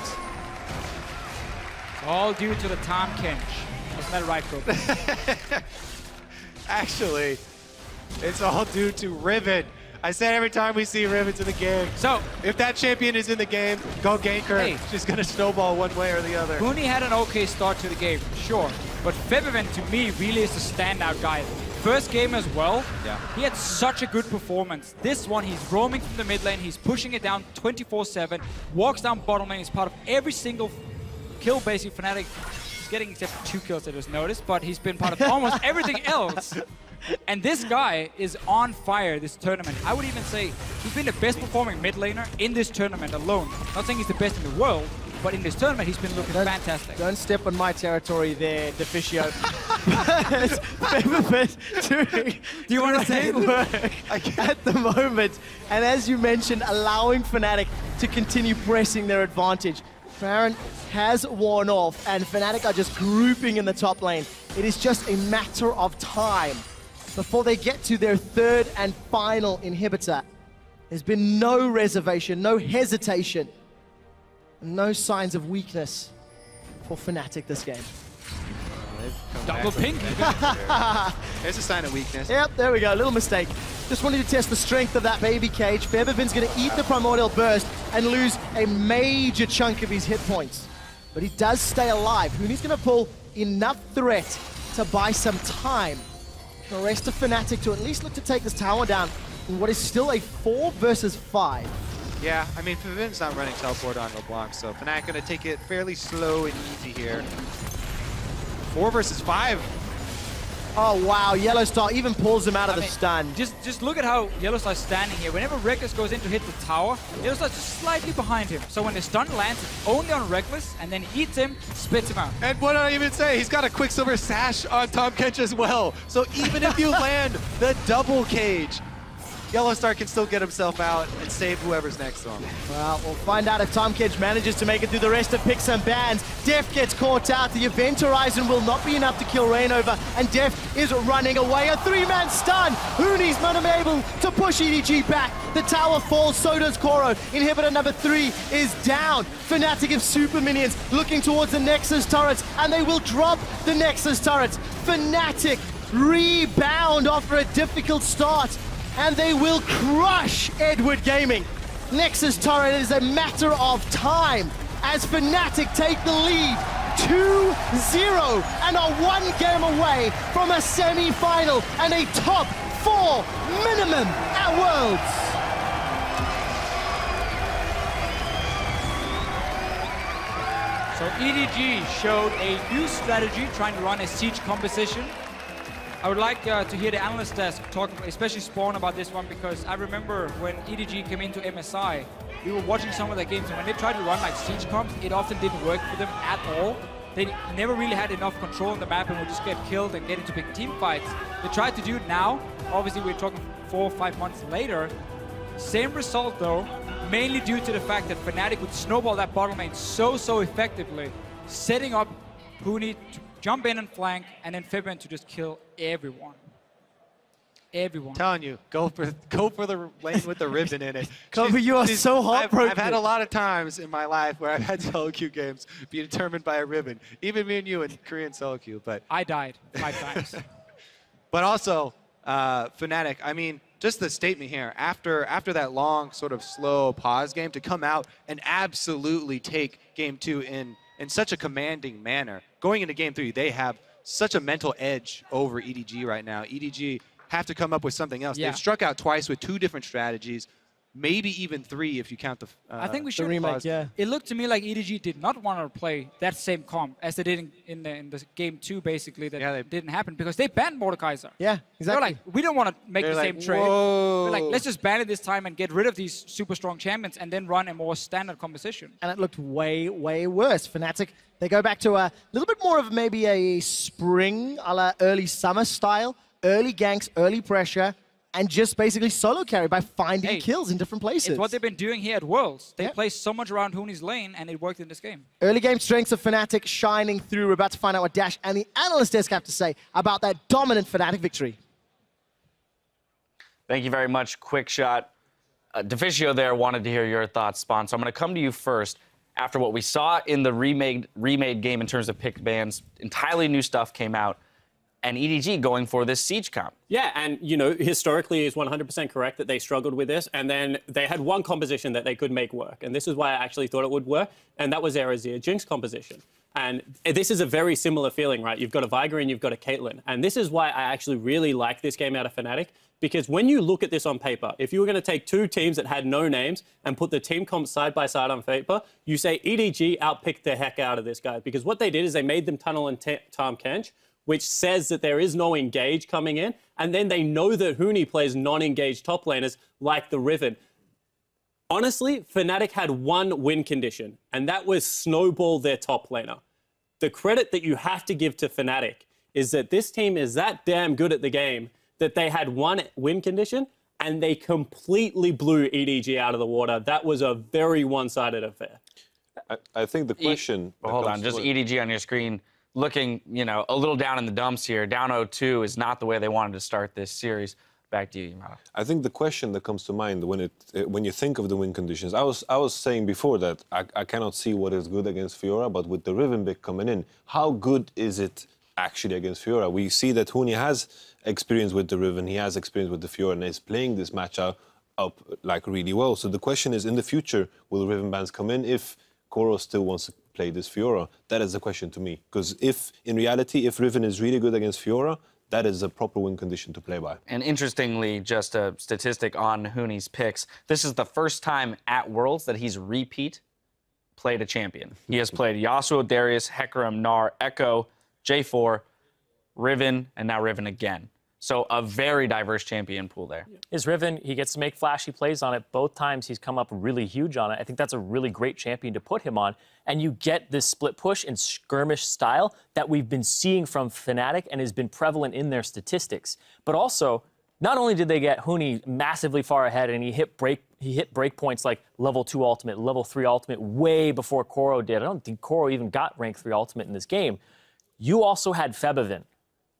It's all due to the Tom Kench. Isn't that right, Kobe? Actually, it's all due to Riven. I said every time we see Ribbons in the game. So if that champion is in the game, go gank her. Hey. She's gonna snowball one way or the other. Huni had an okay start to the game, sure. But Febiven, to me, really is the standout guy. First game as well, he had such a good performance. This one, he's roaming from the mid lane, he's pushing it down 24/7, walks down bottom lane, he's part of every single kill, basically. Fnatic is getting except for 2 kills, I just noticed, but he's been part of almost everything else. And this guy is on fire this tournament. I would even say he's been the best performing mid laner in this tournament alone. Not saying he's the best in the world, but in this tournament he's been looking fantastic. Don't step on my territory there, Deficio. Doing Do you want to say work at the moment. And as you mentioned, allowing Fnatic to continue pressing their advantage. Baron has worn off, and Fnatic are just grouping in the top lane. It is just a matter of time before they get to their third and final inhibitor. There's been no reservation, no hesitation, no signs of weakness for Fnatic this game. Double pink. There's a sign of weakness. Yep, there we go, a little mistake. Just wanted to test the strength of that baby cage. Febiven's gonna eat the Primordial Burst and lose a major chunk of his hit points. But he does stay alive. Huni's gonna pull enough threat to buy some time. The rest of Fnatic to at least look to take this tower down in what is still a 4 versus 5. Yeah, I mean, Febiven's not running teleport on LeBlanc, so Fnatic gonna take it fairly slow and easy here. 4 versus 5. Oh wow, Yellowstar even pulls him out of the stun. Just look at how Yellowstar's standing here. Whenever Reckless goes in to hit the tower, Yellowstar's just slightly behind him. So when the stun lands, it's only on Reckless, and then he eats him, spits him out. And what did I even say? He's got a Quicksilver Sash on Tahm Kench as well. So even if you land the double cage, Yellowstar can still get himself out and save whoever's next to him. Well, we'll find out if Tahm Kench manages to make it through the rest of picks and bans. Def gets caught out. The Event Horizon will not be enough to kill Rainover, and Def is running away. A 3-man stun. Huni's not able to push EDG back. The tower falls, so does Koro. Inhibitor number 3 is down. Fnatic have super minions looking towards the Nexus turrets, and they will drop the Nexus turrets. Fnatic rebound after a difficult start, and they will crush Edward Gaming. Nexus turret is a matter of time as Fnatic take the lead 2-0 and are 1 game away from a semi-final and a top 4 minimum at Worlds. So EDG showed a new strategy trying to run a siege composition. I would like to hear the analyst desk talk, especially Spawn, about this one, because I remember when EDG came into MSI, we were watching some of their games, and when they tried to run like siege comps, it often didn't work for them at all. They never really had enough control on the map and would just get killed and get into big team fights. They tried to do it now. Obviously, we're talking 4 or 5 months later. Same result though, mainly due to the fact that Fnatic would snowball that bottom lane so effectively, setting up Huni to jump in and flank, and then Febiven to just kill everyone. Everyone. Telling you, go for the lane with the ribbon in it. Kobe, you are so heartbroken. I've had a lot of times in my life where I've had solo queue games be determined by a ribbon. Even me and you in Korean solo queue, but I died 5 times. But also, Fnatic, I mean, just the statement here, after that long sort of slow pause game, to come out and absolutely take game 2 in such a commanding manner. Going into game 3, they have such a mental edge over EDG right now. EDG have to come up with something else. Yeah. They've struck out twice with 2 different strategies, maybe even 3 if you count the I think we should remake. Yeah. It looked to me like EDG did not want to play that same comp as they did in the game 2, basically. That didn't happen because they banned Mordekaiser. Yeah, exactly. They're like, we don't want to make They're the like, same trade. whoa. They're like, let's just ban it this time and get rid of these super strong champions and then run a more standard composition. And it looked way worse. Fnatic, they go back to a little bit more of maybe a spring, a la early summer style. Early ganks, early pressure, and just basically solo carry by finding kills in different places. It's what they've been doing here at Worlds. They play so much around Huni's lane, and it worked in this game. Early game strengths of Fnatic shining through. We're about to find out what Dash and the analyst desk have to say about that dominant Fnatic victory. Thank you very much. Quick shot. Deficio there wanted to hear your thoughts, Spawn. So I'm going to come to you first. After what we saw in the remade game in terms of pick bans, entirely new stuff came out. and EDG going for this Siege comp. Yeah, and, you know, historically is 100% correct that they struggled with this, and then they had one composition that they could make work, and this is why I actually thought it would work, and that was their Azir Jinx composition. And this is a very similar feeling, right? You've got a Veigar and you've got a Caitlyn, and this is why I actually really like this game out of Fnatic, because when you look at this on paper, if you were going to take two teams that had no names and put the team comps side by side on paper, you say EDG outpicked the heck out of this guy, because what they did is they made them tunnel and Tahm Kench, which says that there is no engage coming in, and then they know that Huni plays non-engaged top laners like the Riven. Honestly, Fnatic had one win condition, and that was snowball their top laner. The credit that you have to give to Fnatic is that this team is that damn good at the game that they had one win condition, and they completely blew EDG out of the water. That was a very one-sided affair. I think the question... Hold on, just EDG on your screen. Looking, you know, a little down in the dumps here. Down 0-2 is not the way they wanted to start this series. Back to you, Yamada. I think the question that comes to mind when you think of the win conditions, I was saying before that I cannot see what is good against Fiora, but with the Riven pick coming in, how good is it actually against Fiora? We see that Huni has experience with the Riven, he has experience with the Fiora, and is playing this matchup up like really well. So the question is, in the future, will Riven bans come in if Koro still wants to play this Fiora? That is the question to me. Because if, in reality, if Riven is really good against Fiora, that is a proper win condition to play by. And interestingly, just a statistic on Huni's picks, this is the first time at Worlds that he's repeat played a champion. He has played Yasuo, Darius, Hecarim, Gnar, Echo, J4, Riven, and now Riven again. So a very diverse champion pool there. His Riven, he gets to make flashy plays on it. Both times he's come up really huge on it. I think that's a really great champion to put him on. And you get this split push and skirmish style that we've been seeing from Fnatic and has been prevalent in their statistics. But also, not only did they get Huni massively far ahead and he hit break points like level 2 ultimate, level 3 ultimate way before Koro did. I don't think Koro even got rank 3 ultimate in this game. You also had Febiven.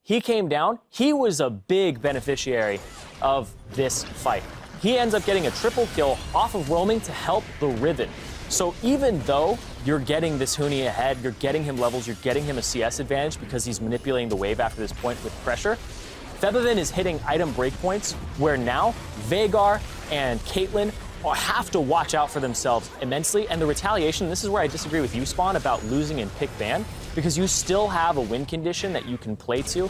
He came down. He was a big beneficiary of this fight. He ends up getting a triple kill off of roaming to help the Riven. So even though you're getting this Huni ahead, you're getting him levels, you're getting him a CS advantage because he's manipulating the wave after this point with pressure, Febiven is hitting item breakpoints where now Veigar and Caitlyn have to watch out for themselves immensely. And the retaliation, this is where I disagree with you, Spawn, about losing in pick ban, because you still have a win condition that you can play to,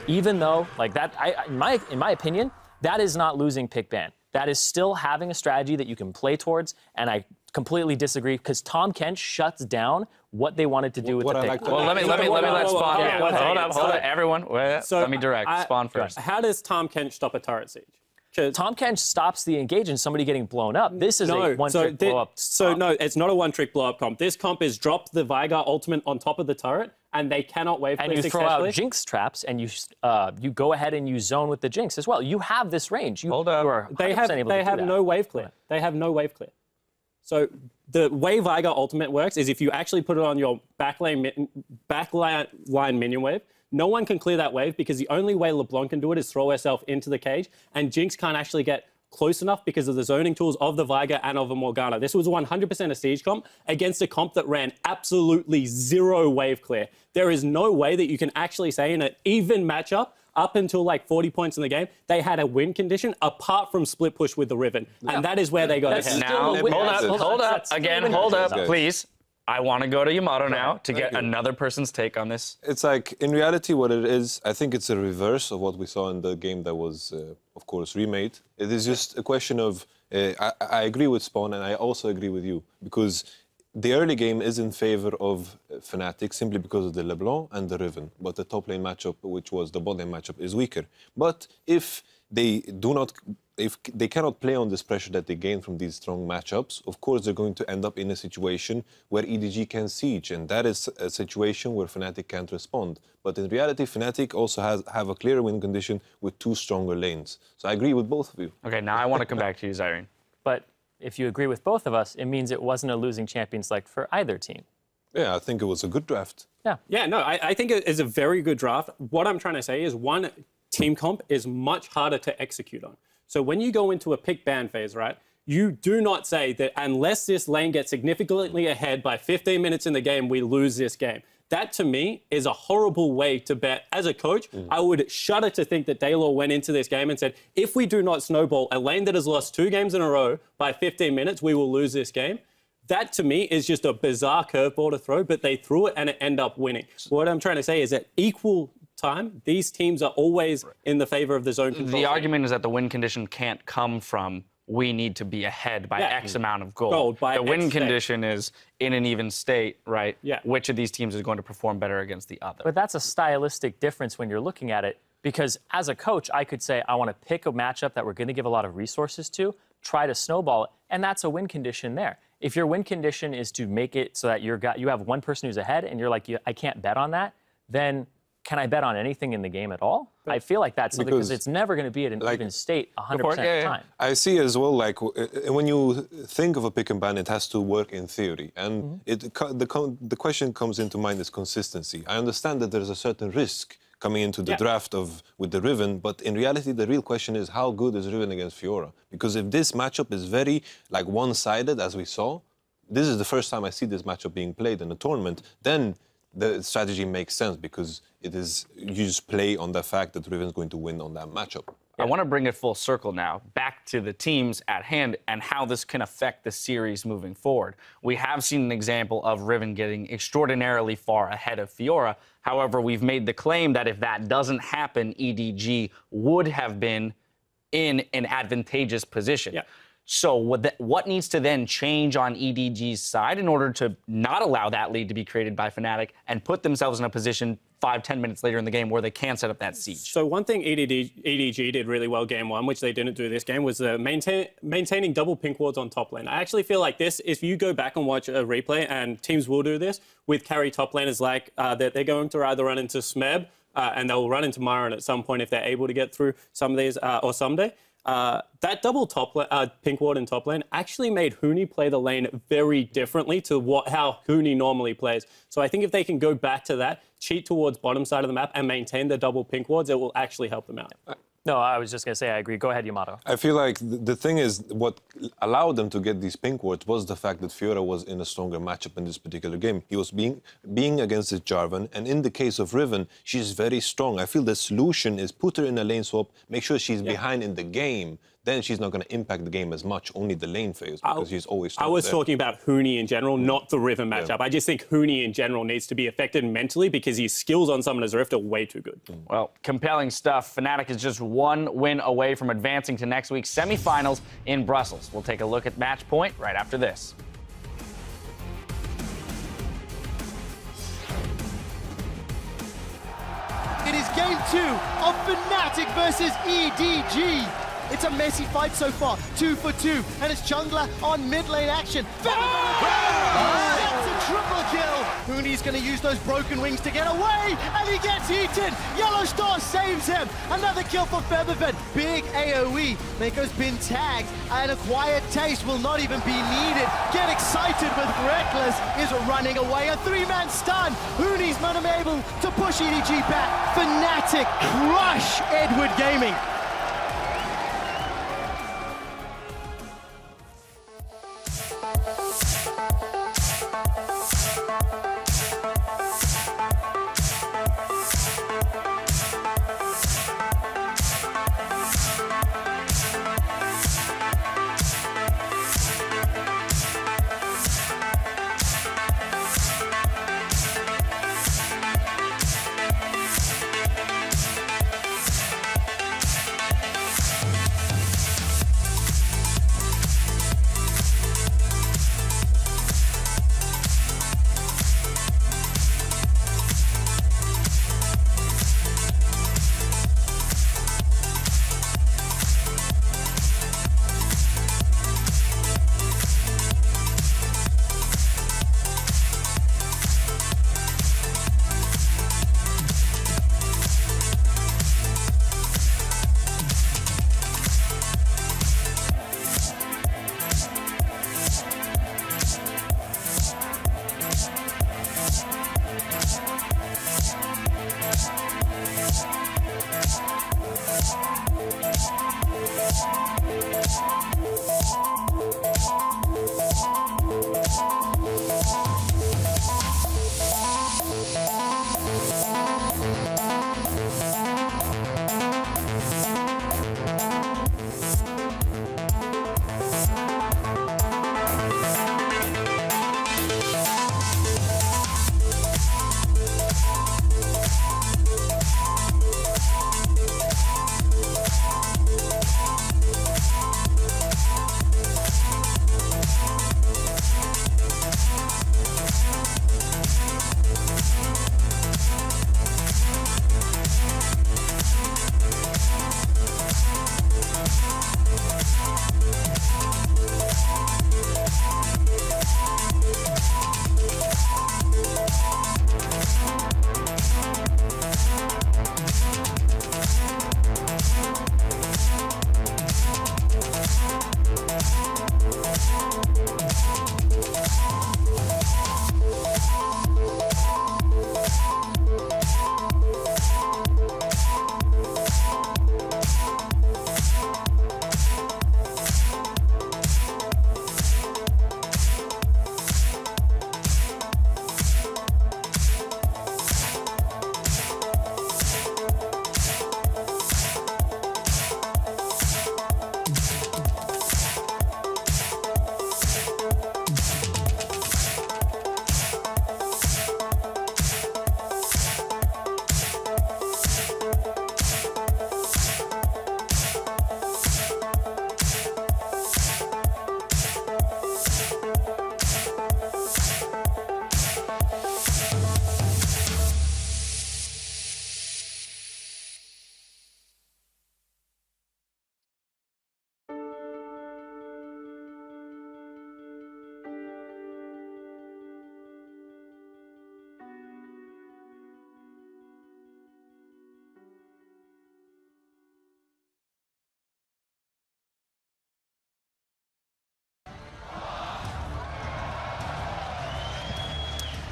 even though, like that, in my opinion, that is not losing pick ban. That is still having a strategy that you can play towards, and I completely disagree, because Tahm Kench shuts down what they wanted to do with the pick. Well, let me let Spawn. Hold on, everyone. Let me direct Spawn first. How does Tahm Kench stop a turret siege? Tahm Kench stops the engage and somebody getting blown up. This is a one-trick blow-up. No, it's not a one-trick blow-up comp. This comp is drop the Veigar ultimate on top of the turret, and they cannot wave clear successfully. And you throw out Jinx traps, and you go ahead and you zone with the Jinx as well. You have this range. Hold up. They have no wave clear. They have no wave clear. So the way Veigar ultimate works is if you actually put it on your backline minion wave, no one can clear that wave because the only way LeBlanc can do it is throw herself into the cage, and Jinx can't actually get close enough because of the zoning tools of the Veigar and of the Morgana. This was 100% a siege comp against a comp that ran absolutely zero wave clear. There is no way that you can actually say in an even matchup up until like 40 points in the game, they had a win condition apart from split push with the Riven. And that is where they got ahead. Now, hold up. Again, hold up, please. I want to go to Yamato now to get another person's take on this. It's like, in reality, what it is, I think it's a reverse of what we saw in the game that was, of course, remade. It is just a question of, I agree with Spawn, and I also agree with you, because the early game is in favor of Fnatic simply because of the LeBlanc and the Riven, but the top lane matchup, which was the bot lane matchup, is weaker. But if they cannot play on this pressure that they gain from these strong matchups, of course they're going to end up in a situation where EDG can siege, and that is a situation where Fnatic can't respond. But in reality, Fnatic also have a clear win condition with two stronger lanes. So I agree with both of you. Okay, now I want to come back to you, Zyrene. But if you agree with both of us, it means it wasn't a losing champion select for either team. Yeah, I think it was a good draft. Yeah, no, I think it is a very good draft. What I'm trying to say is one team comp is much harder to execute on. So when you go into a pick ban phase, right, you do not say that unless this lane gets significantly ahead by 15 minutes in the game, we lose this game. That, to me, is a horrible way to bet. As a coach, I would shudder to think that Daylor went into this game and said, if we do not snowball a lane that has lost 2 games in a row by 15 minutes, we will lose this game. That, to me, is just a bizarre curveball to throw, but they threw it and it ended up winning. What I'm trying to say is that equal time, these teams are always in the favor of the zone control. The argument is that the win condition can't come from we need to be ahead by X amount of gold. By the win X condition is in an even state, right? Yeah. Which of these teams is going to perform better against the other? But that's a stylistic difference when you're looking at it, because as a coach, I could say, I want to pick a matchup that we're going to give a lot of resources to, try to snowball it, and that's a win condition there. If your win condition is to make it so that you have one person who's ahead and you're like, I can't bet on that, then can I bet on anything in the game at all? I feel like that's something, because it's never going to be at an even state 100% of the time. I see as well, like, when you think of a pick and ban, it has to work in theory. And the question comes into mind is consistency. I understand that there's a certain risk coming into the draft with the Riven, but in reality, the real question is how good is Riven against Fiora? Because if this matchup is very, like, one-sided, as we saw, this is the first time I see this matchup being played in a tournament, then the strategy makes sense, because it is, you just play on the fact that Riven's going to win on that matchup. I want to bring it full circle now, back to the teams at hand and how this can affect the series moving forward. We have seen an example of Riven getting extraordinarily far ahead of Fiora. However, we've made the claim that if that doesn't happen, EDG would have been in an advantageous position. Yeah. So what needs to then change on EDG's side in order to not allow that lead to be created by Fnatic and put themselves in a position 5-10 minutes later in the game where they can set up that siege? So one thing EDG did really well game 1, which they didn't do this game, was maintaining double pink wards on top lane. I actually feel like this, if you go back and watch a replay, and teams will do this with carry top laners, like that they're going to either run into Smeb and they'll run into Myron at some point if they're able to get through some of these, or someday. That double pink ward in top lane actually made Huni play the lane very differently to how Huni normally plays. So I think if they can go back to that, cheat towards bottom side of the map and maintain the double pink wards, it will actually help them out. No, I was just going to say I agree. Go ahead, Yamato. I feel like the thing is, what allowed them to get these pink wards was the fact that Fiora was in a stronger matchup in this particular game. He was being against this Jarvan, and in the case of Riven, she's very strong. I feel the solution is put her in a lane swap, make sure she's behind in the game. Then she's not going to impact the game as much, only the lane phase, because she's always strong. I was there. talking about Huni in general, not the Riven matchup. I just think Huni in general needs to be affected mentally because his skills on Summoner's Rift are way too good. Well, compelling stuff. Fnatic is just one win away from advancing to next week's semifinals in Brussels. We'll take a look at match point right after this. It is game 2 of Fnatic versus EDG. It's a messy fight so far, 2 for 2, and it's Jungler on mid lane action. That's a triple kill. Huni's going to use those broken wings to get away, and he gets eaten. Yellow Star saves him. Another kill for Featherfed. Big AoE. Mako's been tagged, and a quiet taste will not even be needed. Get excited with Reckless is running away. A 3-man stun. Huni's not able to push EDG back. Fnatic crush Edward Gaming.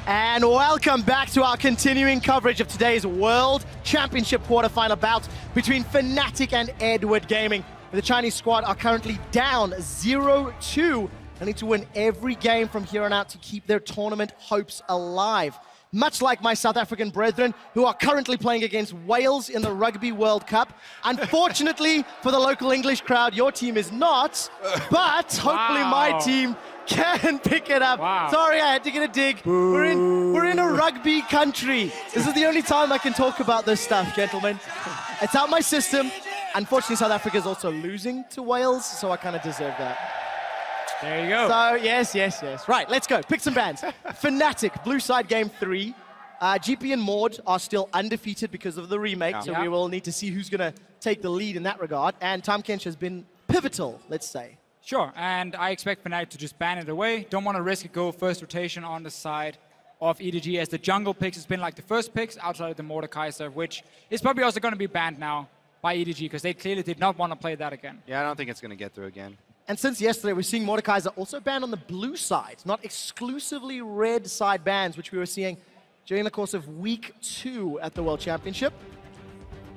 And welcome back to our continuing coverage of today's World Championship quarterfinal bout between Fnatic and Edward Gaming. The Chinese squad are currently down 0-2. They need to win every game from here on out to keep their tournament hopes alive. Much like my South African brethren, who are currently playing against Wales in the Rugby World Cup. Unfortunately for the local English crowd, your team is not, but hopefully my team can pick it up. Wow. Sorry, I had to get a dig. We're in a rugby country. This is the only time I can talk about this stuff, gentlemen. It's out my system. Unfortunately, South Africa is also losing to Wales, so I kind of deserve that. There you go. So, yes. Right, let's go. Pick some bands. Fnatic, blue side game 3. GP and Maud are still undefeated because of the remake, so we will need to see who's going to take the lead in that regard. And Tom Kench has been pivotal, let's say. Sure, and I expect Fnatic to just ban it away. Don't want to risk it, go first rotation on the side of EDG, as the jungle picks has been like the first picks outside of the Mordekaiser, which is probably also going to be banned now by EDG, because they clearly did not want to play that again. Yeah, I don't think it's going to get through again. And since yesterday, we're seeing Mordekaiser also banned on the blue side, not exclusively red side bans, which we were seeing during the course of week 2 at the World Championship.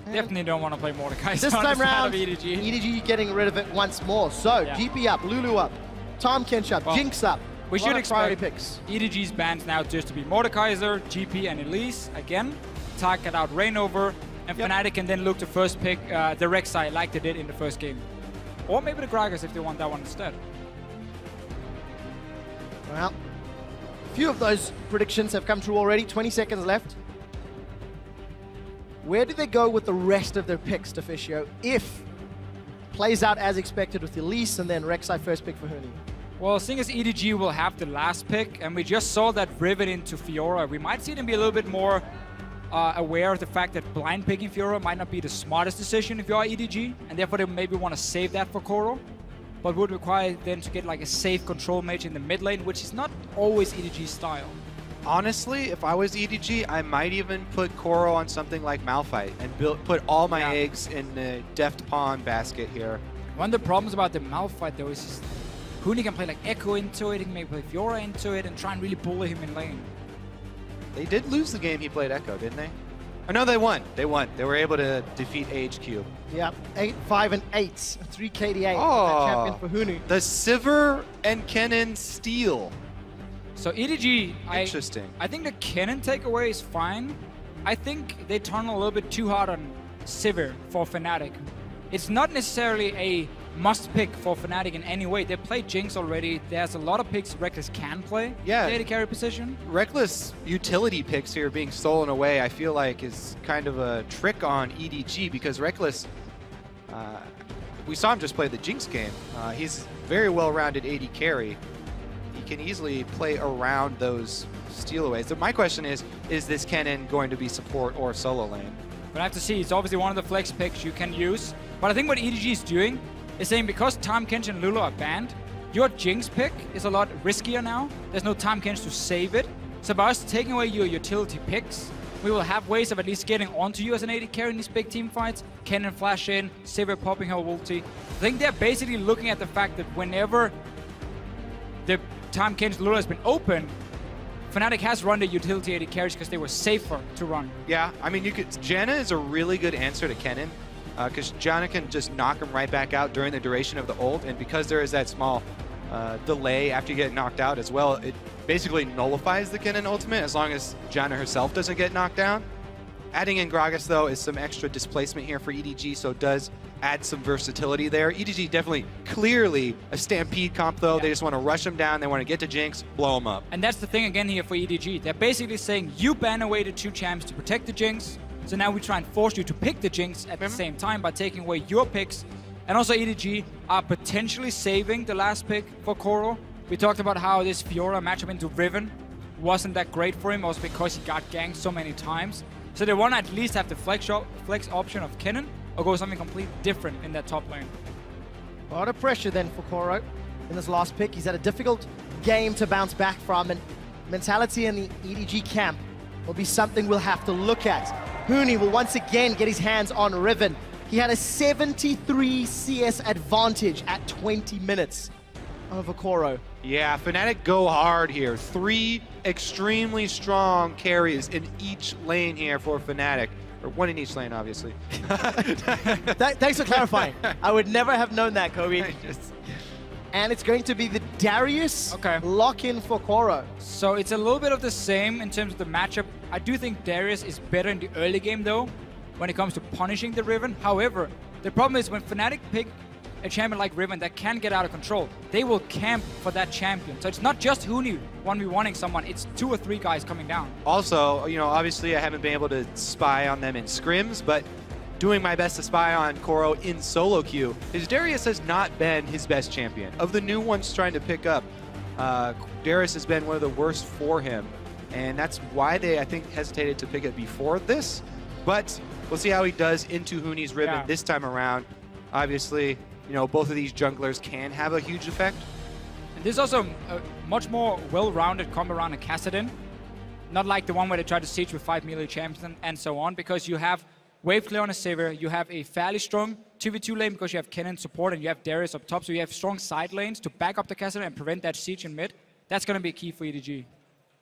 Definitely don't want to play Mordekaiser This on time the side round, of EDG. EDG getting rid of it once more. So, GP up, Lulu up, Tom Kench up, Jinx up. We should expect picks. EDG's bans now just to be Mordekaiser, GP, and Elise again. Target out Reignover, and Fnatic can then look to first pick the Rek'Sai like they did in the first game. Or maybe the Gragas if they want that one instead. Well, a few of those predictions have come true already. 20 seconds left. Where do they go with the rest of their picks, Deficio, if plays out as expected with Elise and then Rek'Sai first pick for Huni? Well, seeing as EDG will have the last pick, and we just saw that Rivet into Fiora, we might see them be a little bit more aware of the fact that blind picking Fiora might not be the smartest decision if you are EDG, and therefore they maybe want to save that for Koro, but would require them to get like a safe control mage in the mid lane, which is not always EDG's style. Honestly, if I was EDG, I might even put Koro on something like Malphite and put all my eggs in the Deft Pawn basket here. One of the problems about the Malphite though is just Huni can play like Echo into it, he can maybe play Fiora into it and try and really bully him in lane. They did lose the game he played Echo, didn't they? Oh no, they won. They won. They were able to defeat AHQ. Yep, 8, 5, and 8. 3 KDA. Oh, Champion for Huni. The Sivir and Kennen steal. So EDG, Interesting. I think the Kennen takeaway is fine. I think they turn a little bit too hard on Sivir for Fnatic. It's not necessarily a must-pick for Fnatic in any way. They played Jinx already. There's a lot of picks Reckless can play. Yeah. Data carry position. Reckless utility picks here being stolen away, I feel like is kind of a trick on EDG because Reckless, we saw him just play the Jinx game. He's very well-rounded AD carry. He can easily play around those stealaways. So my question is this Kennen going to be support or solo lane? We'll have to see. It's obviously one of the flex picks you can use. But I think what EDG is doing is saying because Tahm Kench and Lulu are banned, your Jinx pick is a lot riskier now. There's no Tahm Kench to save it. So by us taking away your utility picks, we will have ways of at least getting onto you as an AD carry in these big team fights. Kennen flash in, Sivir popping her ulti. I think they're basically looking at the fact that whenever the Tahm Kench Lulu has been opened, Fnatic has run the utility AD carries because they were safer to run. Yeah, I mean, Janna is a really good answer to Kennen because Janna can just knock him right back out during the duration of the ult, and because there is that small delay after you get knocked out as well, it basically nullifies the Kennen ultimate as long as Janna herself doesn't get knocked down. Adding in Gragas, though, is some extra displacement here for EDG, so it does add some versatility there. EDG definitely, clearly a Stampede comp, though. Yeah. They just want to rush him down. They want to get to Jinx, blow him up. And that's the thing again here for EDG. They're basically saying, you ban away the 2 champs to protect the Jinx, so now we try and force you to pick the Jinx at the same time by taking away your picks. And also EDG are potentially saving the last pick for Koro. We talked about how this Fiora matchup into Riven wasn't that great for him, also because he got ganked so many times. So they want to at least have the flex option of Kennen or go something completely different in that top lane. A lot of pressure then for Koro in this last pick. He's had a difficult game to bounce back from, and mentality in the EDG camp will be something we'll have to look at. Huni will once again get his hands on Riven. He had a 73 CS advantage at 20 minutes over Koro. Yeah, Fnatic go hard here. 3 extremely strong carries in each lane here for Fnatic. Or 1 in each lane, obviously. Thanks for clarifying. I would never have known that, Kobe. And it's going to be the Darius lock-in for Koro. So it's a little bit of the same in terms of the matchup. I do think Darius is better in the early game, though, when it comes to punishing the Riven. However, the problem is when Fnatic pick a champion like Riven that can get out of control, they will camp for that champion. So it's not just Huni 1v1ing someone, it's 2 or 3 guys coming down. Also, you know, obviously I haven't been able to spy on them in scrims, but doing my best to spy on Koro in solo queue, his Darius has not been his best champion. Of the new ones trying to pick up, Darius has been one of the worst for him. And that's why they, I think, hesitated to pick it before this. But we'll see how he does into Huni's Riven this time around. Obviously, you know, both of these junglers can have a huge effect. And there's also a much more well-rounded combo around a Kassadin. Not like the one where they try to siege with 5 melee champions and so on, because you have wave clear on a Sivir, you have a fairly strong 2v2 lane because you have Kennen support and you have Darius up top, so you have strong side lanes to back up the Kassadin and prevent that siege in mid. That's going to be key for EDG.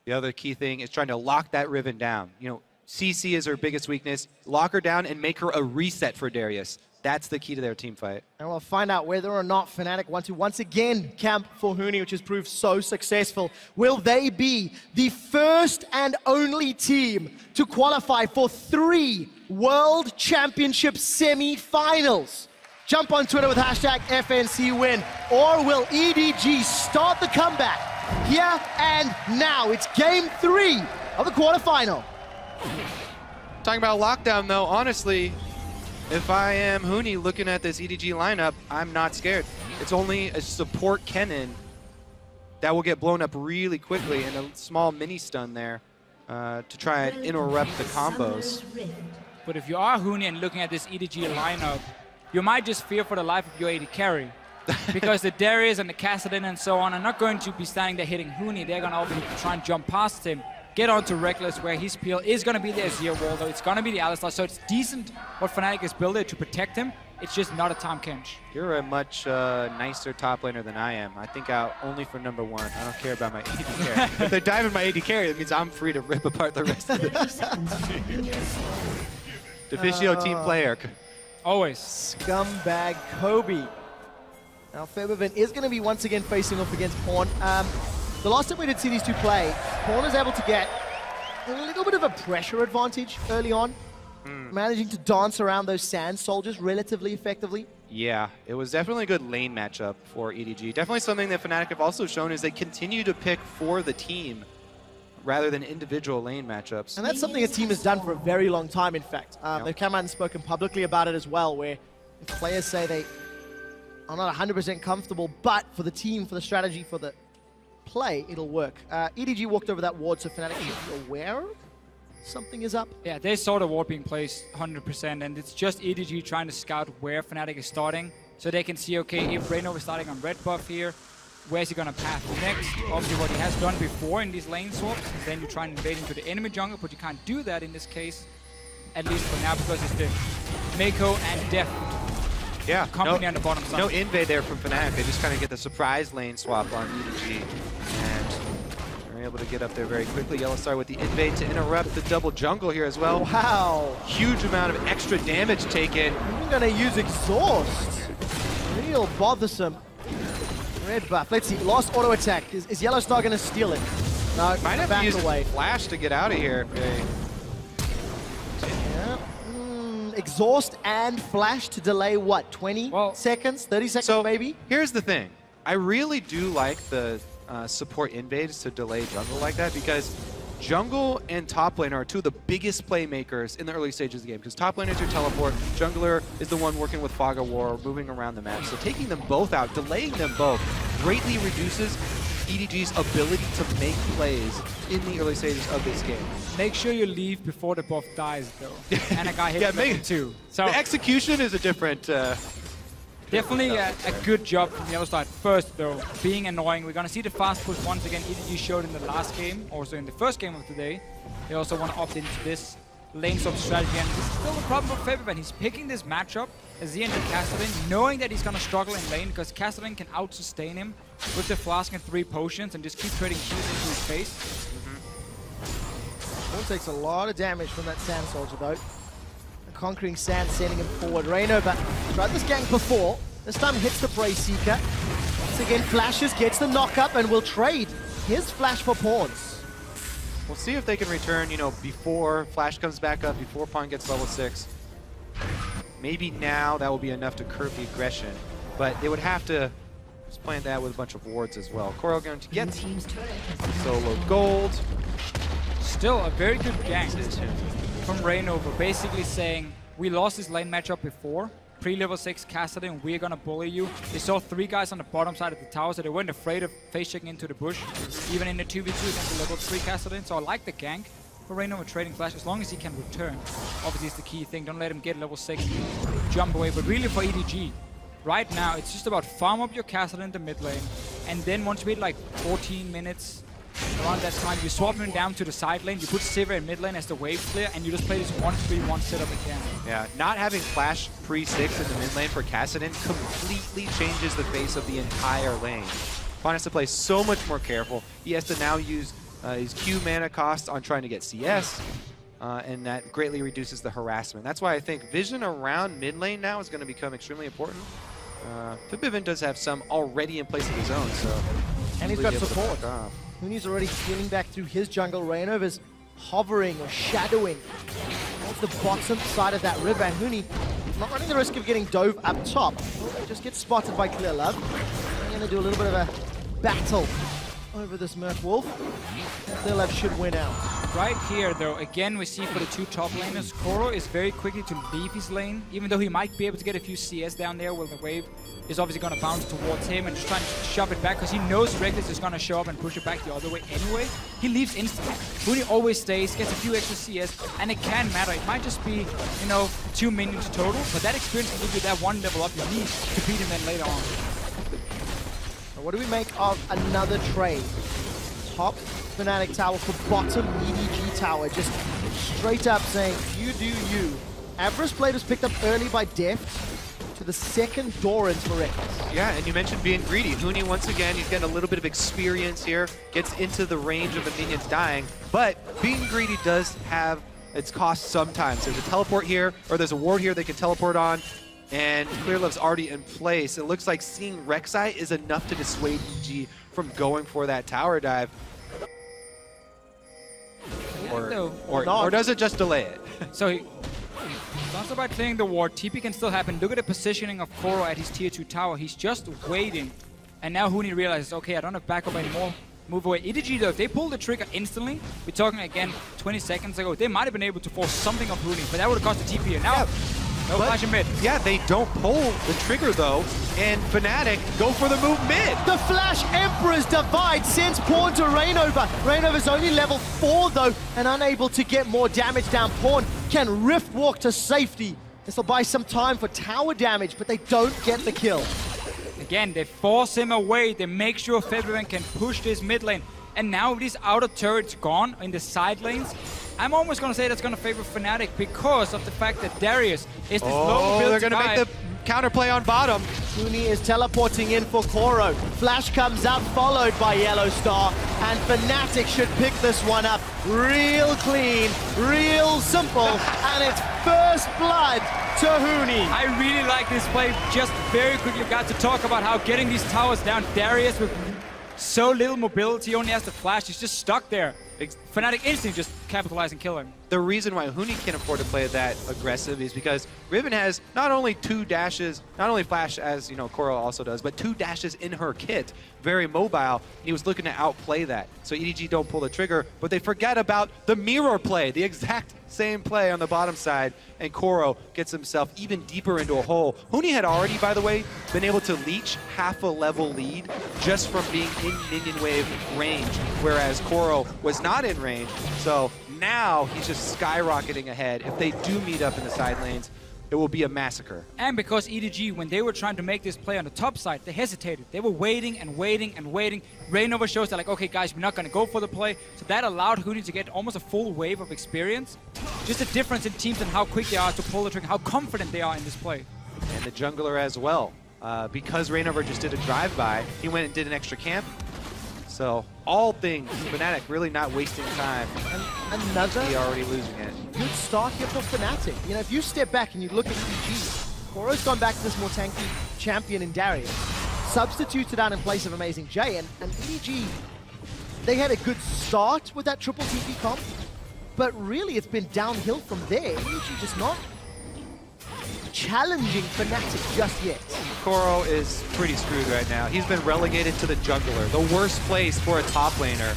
The other key thing is trying to lock that Riven down. You know, CC is her biggest weakness. Lock her down and make her a reset for Darius. That's the key to their team fight. And we'll find out whether or not Fnatic want to once again camp for Huni, which has proved so successful. Will they be the first and only team to qualify for 3 World Championship semi-finals? Jump on Twitter with hashtag FNCWin. Or will EDG start the comeback here and now? It's game 3 of the quarterfinal. Talking about lockdown, though, honestly, if I am Huni looking at this EDG lineup, I'm not scared. It's only a support Kennen that will get blown up really quickly and a small mini stun there to try and interrupt the combos. But if you are Huni and looking at this EDG lineup, you might just fear for the life of your AD carry. Because the Darius and the Kassadin and so on are not going to be standing there hitting Huni. They're going to obviously try and jump past him, get onto Reckless, where his peel is going to be the Azir wall, though it's going to be the Alistar, so it's decent what Fnatic has built to protect him. It's just not a Tahm Kench. You're a much nicer top laner than I am. I think out only for number 1. I don't care about my AD carry. If they're diving my AD carry, that means I'm free to rip apart the rest of this. Deficio team player. Always. Scumbag Kobe. Now Febiven is going to be once again facing off against Pawn. The last time we did see these two play, Pawn is able to get a little bit of a pressure advantage early on, managing to dance around those sand soldiers relatively effectively. Yeah, it was definitely a good lane matchup for EDG. Definitely something that Fnatic have also shown is they continue to pick for the team rather than individual lane matchups. And that's something a team has done for a very long time, in fact. They've come out and spoken publicly about it as well, where if players say they are not 100% comfortable, but for the team, for the strategy, for the play, it'll work. EDG walked over that ward, so Fnatic should be aware something is up. Yeah, they saw the ward being placed 100%, and it's just EDG trying to scout where Fnatic is starting, so they can see, okay, if Reynov is starting on red buff here, where's he going to path next? Obviously, what he has done before in these lane swaps is then you try and invade into the enemy jungle, but you can't do that in this case, at least for now, because it's the Mako and Deft company on the bottom side. No invade there from Fnatic. They just kind of get the surprise lane swap on EDG. And they're able to get up there very quickly. Yellowstar with the invade to interrupt the double jungle here as well. Wow. Huge amount of extra damage taken. We're going to use Exhaust. Real bothersome. Red buff. Let's see. Lost auto attack. Is Yellowstar going to steal it? No, might have to use away. Flash to get out of here. Okay. Yeah. Exhaust and Flash to delay what? 20 seconds? 30 seconds maybe? Here's the thing. I really do like the support invades to delay jungle like that, because jungle and top lane are 2 of the biggest playmakers in the early stages of the game, because top lane is your teleport, jungler is the one working with Fog of War, moving around the map. So taking them both out, delaying them both, greatly reduces EDG's ability to make plays in the early stages of this game. Make sure you leave before the buff dies, though. And a guy hits level 2. So the execution is a different... definitely a good job from Yellowstar at first, though. Being annoying. We're going to see the fast push once again. EDG showed in the last game, also in the first game of today. They also want to opt into this lane swap strategy. And this is still the problem with Febiven. He's picking this matchup as he entered Castellan, knowing that he's going to struggle in lane because Castellan can out-sustain him with the flask and 3 potions and just keep trading Qs into his face. Pawn takes a lot of damage from that Sand Soldier though. The Conquering Sand sending him forward. Rainover tried this gank before. This time hits the Prey Seeker. Once again flashes, gets the knock up, and will trade his flash for pawns. We'll see if they can return, you know, before Flash comes back up, before Pawn gets level 6. Maybe now that will be enough to curb the aggression, but they would have to just plant that with a bunch of wards as well. Koro going to get solo gold. Still a very good gank from Rainover, basically saying, we lost this lane matchup before, pre-level 6 Cassidy, we're gonna bully you. They saw 3 guys on the bottom side of the tower, so they weren't afraid of face-checking into the bush, even in the 2v2 against the level 3 Cassidy. So I like the gank for Rainover trading flash, as long as he can return. Obviously it's the key thing, don't let him get level 6, jump away. But really for EDG, right now it's just about farm up your Cassidy in the mid lane, and then once we hit like 14 minutes, around that time, you swap him down to the side lane, you put Sivir in mid lane as the wave clear, and you just play this 1-3-1 setup again. Yeah, not having flash pre-6 in the mid lane for Kassadin completely changes the face of the entire lane. Pawn has to play so much more careful. He has to now use his Q mana cost on trying to get CS, and that greatly reduces the harassment. That's why I think vision around mid lane now is going to become extremely important. Fibivin does have some already in place of his own, so... And he's got support. Huni's already healing back through his jungle. Rainover's hovering or shadowing towards the bottom side of that river. And Huni not running the risk of getting dove up top. Just gets spotted by Clear Love. They're going to do a little bit of a battle over this Merc Wolf. Clear Love should win out. Right here, though, again, we see for the 2 top laners, Koro is very quickly to leave his lane, even though he might be able to get a few CS down there where the wave is obviously going to bounce towards him and just trying to shove it back because he knows Reckless is going to show up and push it back the other way anyway. He leaves instantly. Huni always stays, gets a few extra CS, and it can matter. It might just be, you know, 2 minions total, but that experience can give you that 1 level up you need to beat him then later on. What do we make of another trade? Top Fnatic tower for bottom EDG tower. Just straight up saying, you do you. Avarice Blade was picked up early by Deft to the second Doran for Reckless. Yeah, and you mentioned being greedy. Huni, once again, he's getting a little bit of experience here, gets into the range of the minions dying, but being greedy does have its cost sometimes. There's a teleport here, or there's a ward here they can teleport on, and Clear Love's already in place. It looks like seeing Rek'Sai is enough to dissuade EG from going for that tower dive. Or does it just delay it? So it's not about clearing the ward. TP can still happen. Look at the positioning of Koro at his tier 2 tower. He's just waiting. And now Huni realizes, okay, I don't have backup anymore. Move away. EDG, though, if they pull the trigger instantly, we're talking again 20 seconds ago, they might have been able to force something of Huni, but that would have cost the TP. And now, no flash in mid. Yeah, they don't pull the trigger, though, and Fnatic go for the move mid. The Flash Emperor's Divide sends Pawn to Rainover. Rainover's only level 4, though, and unable to get more damage down. Pawn can Rift Walk to safety. This will buy some time for tower damage, but they don't get the kill. Again, they force him away. They make sure February can push this mid lane. And now with these outer turrets gone in the side lanes, I'm almost going to say that's going to favor Fnatic because of the fact that Darius is this low build. They're going to make the counterplay on bottom. Huni is teleporting in for Koro. Flash comes up, followed by Yellow Star, and Fnatic should pick this one up real clean, real simple, and it's first blood to Huni. I really like this play. Just very quickly, got to talk about how getting these towers down. Darius with so little mobility, only has the flash. He's just stuck there. Fnatic instantly just capitalize and kill him. The reason why Huni can't afford to play that aggressive is because Riven has not only 2 dashes, not only flash as, you know, Koro also does, but 2 dashes in her kit. Very mobile. He was looking to outplay that. So EDG don't pull the trigger, but they forget about the mirror play, the exact same play on the bottom side, and Koro gets himself even deeper into a hole. Huni had already, by the way, been able to leech half a level lead just from being in minion wave range, whereas Koro was not in range. So now he's just skyrocketing ahead. If they do meet up in the side lanes, it will be a massacre. And because EDG, when they were trying to make this play on the top side, they hesitated. They were waiting and waiting and waiting. Rainover shows that, like, okay, guys, we're not going to go for the play. So that allowed Huni to get almost a full wave of experience. Just a difference in teams and how quick they are to pull the trigger, how confident they are in this play. and the jungler as well. Because Reignover just did a drive-by, he went and did an extra camp. So all things, Fnatic really not wasting time. And another he already losing it. Good start here for Fnatic. You know, if you step back and you look at EG, Koro's gone back to this more tanky champion in Darius, substituted out in place of Amazing J, and EG, they had a good start with that triple TP comp, but really it's been downhill from there. EG just not challenging Fnatic just yet. Koro is pretty screwed right now. He's been relegated to the jungler, the worst place for a top laner.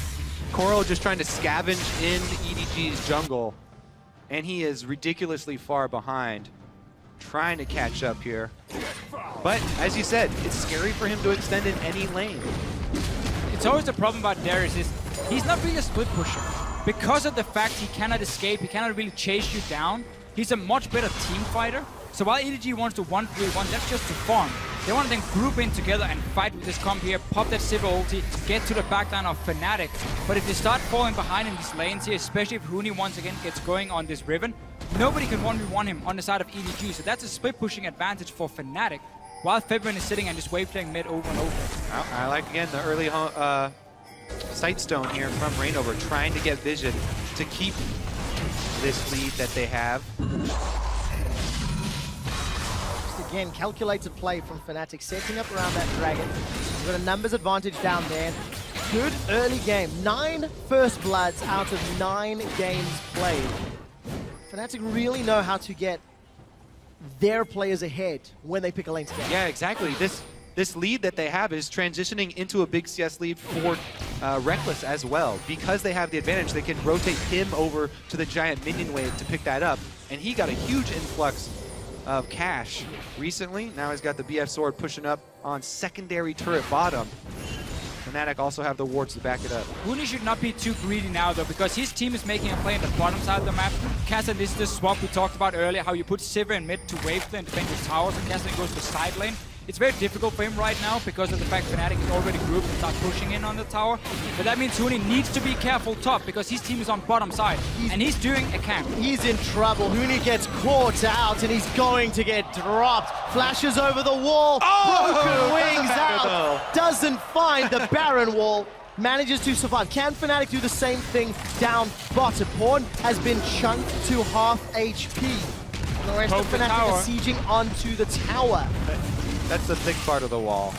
Koro just trying to scavenge in EDG's jungle, and he is ridiculously far behind, trying to catch up here. But as you said, it's scary for him to extend in any lane. It's always the problem about Darius is he's not really a split pusher. Because of the fact he cannot escape, he cannot really chase you down, he's a much better team fighter. So while EDG wants to 1-3-1, that's just to farm. They want to then group in together and fight with this comp here, pop that Sivir ulti, get to the backline of Fnatic. But if they start falling behind in these lanes here, especially if Huni once again gets going on this Riven, nobody can 1v1 him on the side of EDG. So that's a split pushing advantage for Fnatic, while Febiven is sitting and just wave playing mid over and over. Well, I like, again, the early Sightstone here from Reignover, trying to get vision to keep this lead that they have. Again, calculated play from Fnatic, setting up around that dragon. We've got a numbers advantage down there. Good early game. 9 first bloods out of 9 games played. Fnatic really know how to get their players ahead when they pick a lane together. Yeah, exactly. This lead that they have is transitioning into a big CS lead for Reckless as well. Because they have the advantage, they can rotate him over to the giant minion wave to pick that up. And he got a huge influx of cash recently. Now he's got the BF sword pushing up on secondary turret bottom. Fnatic also have the wards to back it up. Huni should not be too greedy now though, because his team is making a play on the bottom side of the map. Cassidy, this is the swap we talked about earlier, how you put Sivir in mid to wave and defend his towers, and Cassidy goes to side lane. It's very difficult for him right now because of the fact Fnatic is already grouped and start pushing in on the tower. But that means Huni needs to be careful top because his team is on bottom side. And he's doing a camp. He's in trouble. Huni gets caught out and he's going to get dropped. Flashes over the wall. Broken wings out. Doesn't find the Baron wall. Manages to survive. Can Fnatic do the same thing down bottom? Pawn has been chunked to half HP. And the rest of Fnatic are sieging onto the tower. That's the thick part of the wall.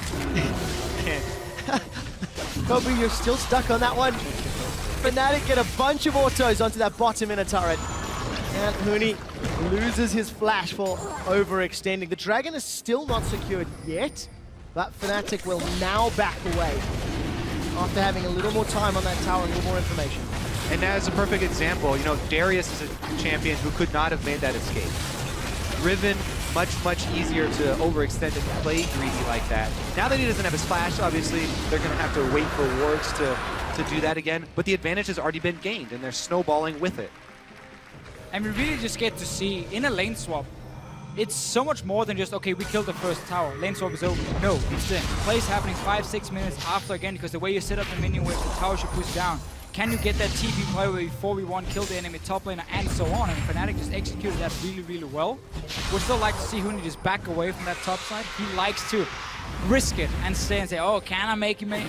Kobe, you're still stuck on that one. Fnatic get a bunch of autos onto that bottom inner turret. And Huni loses his flash for overextending. The dragon is still not secured yet, but Fnatic will now back away after having a little more time on that tower and a little more information. And as a perfect example, you know, Darius is a champion who could not have made that escape. Riven, much easier to overextend and play greedy like that. Now that he doesn't have his flash, obviously, they're going to have to wait for wards to do that again. But the advantage has already been gained, and they're snowballing with it. And we really just get to see, in a lane swap, it's so much more than just, okay, we killed the first tower, lane swap is over. No, it's the play's happening 5-6 minutes after again, because the way you set up the minion wave, the tower should push down. Can you get that TP play where you 4v1, kill the enemy top laner, and so on? And Fnatic just executed that really well. Would still like to see Huni just back away from that top side. He likes to risk it and stay and say, oh, can I make a play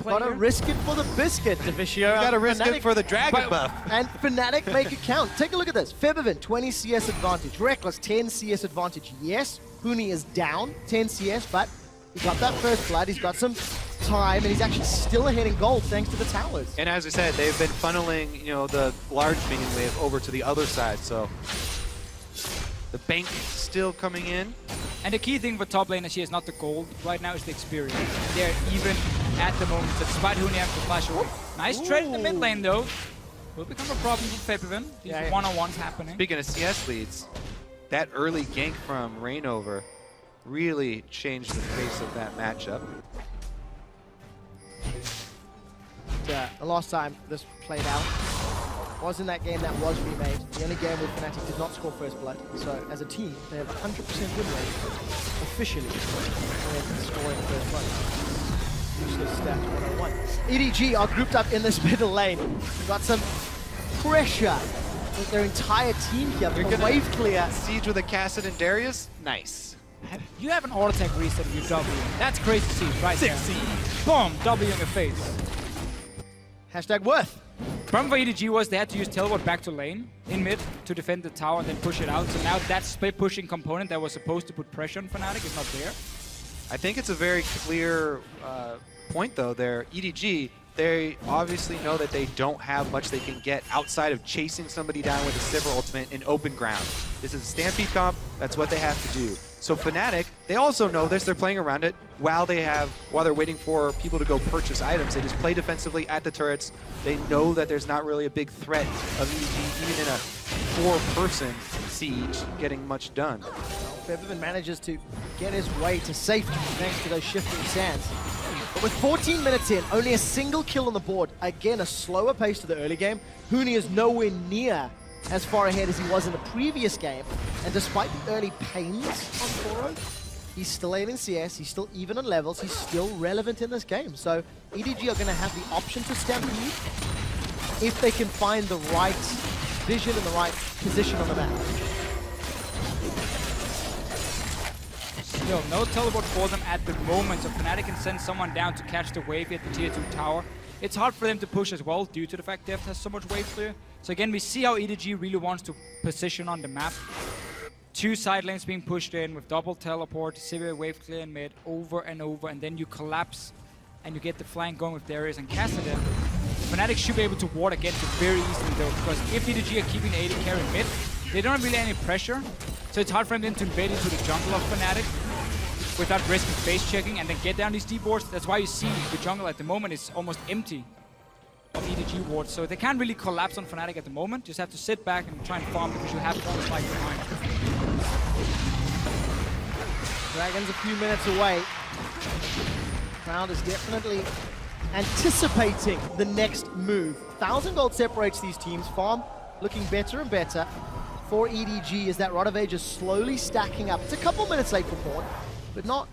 Gotta here? risk it for the biscuit, Devicio. You gotta risk it for the dragon buff. And Fnatic make it count. Take a look at this. Febiven, 20 CS advantage. Reckless, 10 CS advantage. Yes, Huni is down 10 CS, but he got that first blood. He's got some time, and he's actually still ahead in gold thanks to the towers. And as I said, they've been funneling, you know, the large minion wave over to the other side, so the bank still coming in. And the key thing for top laners here is not the gold. Right now is the experience. They're even at the moment, so despite Huni having to flash away. Nice trade in the mid lane, though. Will become a problem for Febiven. These one-on-ones happening. Speaking of CS leads, that early gank from Reignover really changed the face of that matchup. The last time this played out was in that game that was remade. The only game where Fnatic did not score first blood. So as a team, they have 100% win rate officially when scoring first blood. Useless stat 101. EDG are grouped up in this middle lane. Got some pressure with their entire team here. You're gonna gonna wave clear. Siege with a Cassidy and Darius? Nice. You have an auto attack reset of your W. That's crazy to see right there. Boom, W in your face. Hashtag worth. Problem for EDG was they had to use teleport back to lane in mid to defend the tower and then push it out. So now that split pushing component that was supposed to put pressure on Fnatic is not there. I think it's a very clear point though there. EDG, they obviously know that they don't have much they can get outside of chasing somebody down with a Sivir ultimate in open ground. This is a Stampede comp, that's what they have to do. So Fnatic, they also know this, they're playing around it while they're waiting for people to go purchase items. They just play defensively at the turrets. They know that there's not really a big threat of EDG, even in a 4-person siege, getting much done. Featherman manages to get his way to safety thanks to those shifting sands. But with 14 minutes in, only a single kill on the board. Again, a slower pace to the early game. Huni is nowhere near as far ahead as he was in the previous game. And despite the early pains on Koro, he's still 8 in CS, he's still even on levels, he's still relevant in this game. So EDG are going to have the option to stampede if they can find the right vision and the right position on the map. Still, no teleport for them at the moment, so Fnatic can send someone down to catch the wave at the tier 2 tower. It's hard for them to push as well due to the fact Deft has so much wave clear. So again, we see how EDG really wants to position on the map. 2 side lanes being pushed in with double teleport, Sivir wave clear in mid, over and over, and then you collapse and you get the flank going with Darius and Kassadin. Fnatic should be able to ward against it very easily though, because if EDG are keeping the AD carry mid, they don't have really any pressure. So it's hard for them to invade into the jungle of Fnatic without risking face checking and then get down these deep wards. That's why you see the jungle at the moment is almost empty of EDG wards. So they can't really collapse on Fnatic at the moment. Just have to sit back and try and farm because you have all spike behind. Dragon's a few minutes away. Crowd is definitely anticipating the next move. 1,000 gold separates these teams. Farm looking better and better for EDG as that Rod of Age is slowly stacking up. It's a couple minutes late for Port, but not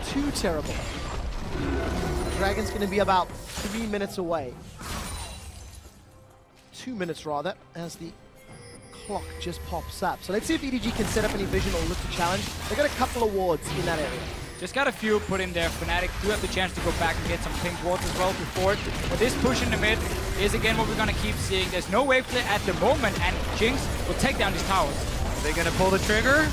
too terrible. Dragon's going to be about 3 minutes away. 2 minutes rather, as the clock just pops up. So let's see if EDG can set up any vision or look to challenge. They've got a couple of wards in that area. Just got a few put in there. Fnatic do have the chance to go back and get some pink wards as well before it. But this push in the mid is again what we're going to keep seeing. There's no wave clear at the moment, and Jinx will take down these towers. Are they going to pull the trigger?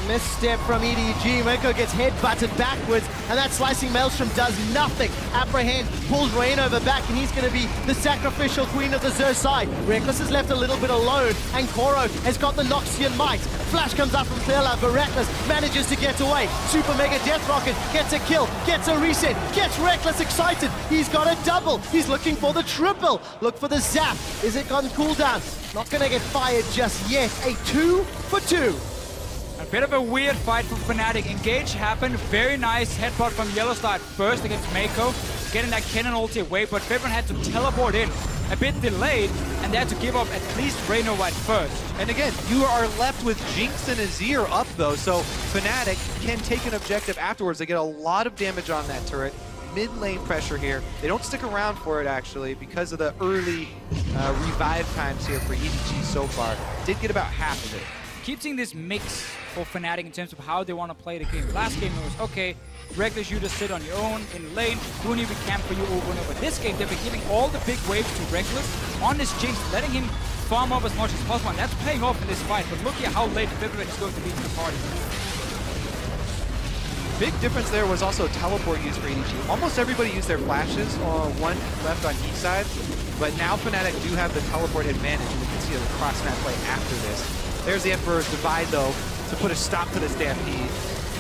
Misstep from EDG. Mirko gets head-butted backwards, and that slicing Maelstrom does nothing. Apprehend pulls Reignover back, and he's going to be the sacrificial queen of the Xur side. Rekkles is left a little bit alone, and Koro has got the Noxian Might. Flash comes up from Clearlight, but Rekkles manages to get away. Super Mega Death Rocket gets a kill, gets a reset, gets Rekkles excited. He's got a double. He's looking for the triple. Look for the zap. Is it on cooldown? Not going to get fired just yet. A 2 for 2. A bit of a weird fight from Fnatic. Engage happened. Very nice headbutt from Yellowstar first against Mako. Getting that cannon ulti away, but Febron had to teleport in. A bit delayed, and they had to give up at least Reignover at first. And again, you are left with Jinx and Azir up though, so Fnatic can take an objective afterwards. They get a lot of damage on that turret. Mid lane pressure here. They don't stick around for it actually because of the early revive times here for EDG so far. Did get about half of it. Keep seeing this mix for Fnatic in terms of how they want to play the game. Last game it was, okay, Reckless, you just sit on your own in lane, Huni, we camp for you over and over. This game, they've been giving all the big waves to Reckless on his Jinx, letting him farm up as much as possible, and that's paying off in this fight. But look at how late Febron is going to be to the party. Big difference there was also teleport use for EDG. Almost everybody used their flashes, one left on each side, but now Fnatic do have the teleport advantage, and we can see a cross-map play after this. There's the Emperor's Divide, though, to put a stop to the Stampede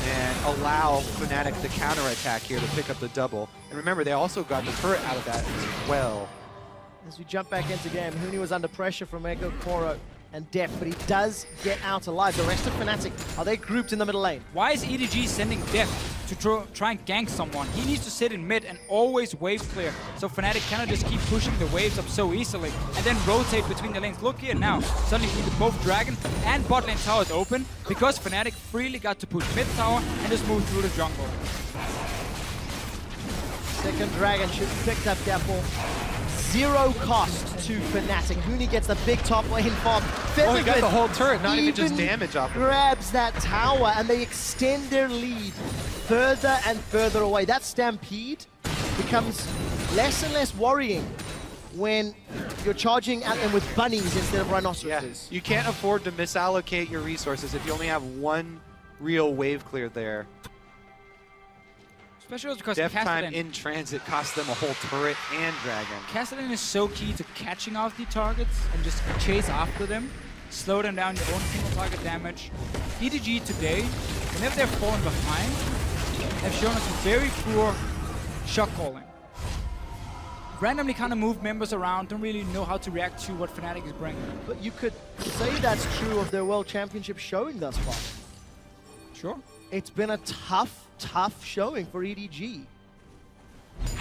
and allow Fnatic the counter-attack here to pick up the double. And remember, they also got the turret out of that as well. As we jump back into game, Huni was under pressure from Echo, Koro, and Deft, but he does get out alive. The rest of Fnatic, are they grouped in the middle lane? Why is EDG sending Deft to try and gank someone? He needs to sit in mid and always wave clear, so Fnatic cannot just keep pushing the waves up so easily and then rotate between the lanes. Look here now, suddenly both Dragon and bot lane towers open because Fnatic freely got to push mid tower and just move through the jungle. Second Dragon should be picked up, Dapple. 0 cost to Fnatic. Huni gets the big top lane farm. Oh, he got the whole turret, not even just damage off of it. Grabs that tower, and they extend their lead further and further away. That Stampede becomes less and less worrying when you're charging at them with bunnies instead of rhinoceroses. You can't afford to misallocate your resources if you only have one real wave clear there. Especially because Death time Kassadin in transit costs them a whole turret and dragon. Kassadin is so key to catching off the targets and just chase after them, slow them down your own single target damage. EDG today, whenever they're falling behind, have shown us very poor shot calling. Randomly kind of move members around, don't really know how to react to what Fnatic is bringing. But you could say that's true of their World Championship showing thus far. Sure. It's been a tough showing for EDG.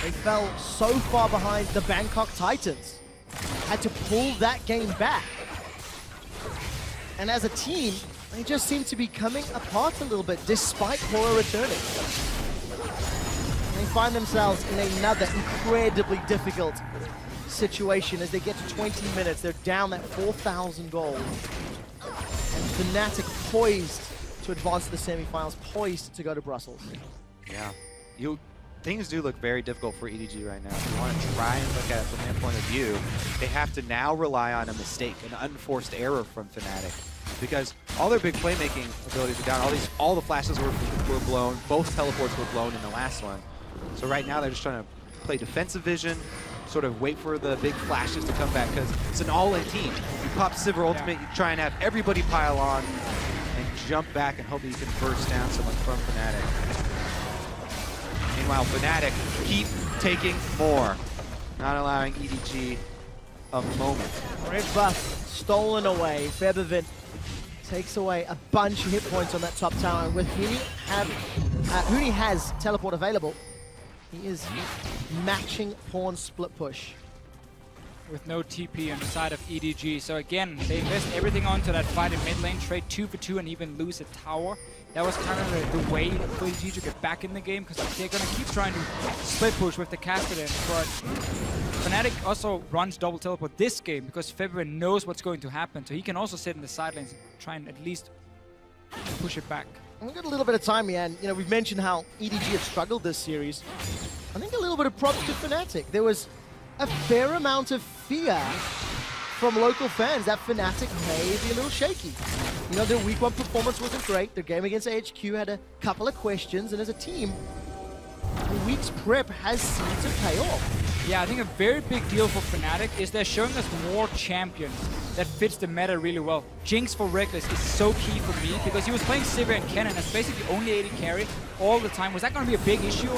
They fell so far behind the Bangkok Titans. Had to pull that game back. And as a team, they just seem to be coming apart a little bit, despite Hora returning. They find themselves in another incredibly difficult situation as they get to 20 minutes. They're down that 4,000 gold. And Fnatic poised to advance to the semifinals, poised to go to Brussels. Yeah. Things do look very difficult for EDG right now. If you want to try and look at it from their point of view, they have to now rely on a mistake, an unforced error from Fnatic. Because all their big playmaking abilities are down. All the flashes were blown. Both teleports were blown in the last one. So right now they're just trying to play defensive vision, sort of wait for the big flashes to come back, because it's an all-in team. You pop Sivir ultimate, you try and have everybody pile on, and jump back and hope that you can burst down someone from Fnatic. Meanwhile, Fnatic keep taking more, not allowing EDG a moment. Red buff stolen away. Feathervin takes away a bunch of hit points on that top tower. With Huni has teleport available. He is matching Pawn's split push. With no TP on the side of EDG. So again, they invest everything onto that fight in mid lane, trade 2 for 2 and even lose a tower. That was kind of the way for EDG to get back in the game, because they're going to keep trying to split push with the Kassadin. But Fnatic also runs double teleport this game because Feathervin knows what's going to happen. So he can also sit in the sidelines and try and at least push it back. And we've got a little bit of time here, and we've mentioned how EDG have struggled this series. I think a little bit of props to Fnatic. There was a fair amount of fear from local fans that Fnatic may be a little shaky. Their week 1 performance wasn't great. Their game against HQ had a couple of questions, and as a team, the week's prep has seemed to pay off. Yeah, I think a very big deal for Fnatic is they're showing us more champions that fits the meta really well. Jinx for Reckless is so key for me because he was playing Sivir and Kennen as basically only AD carry all the time. Was that going to be a big issue?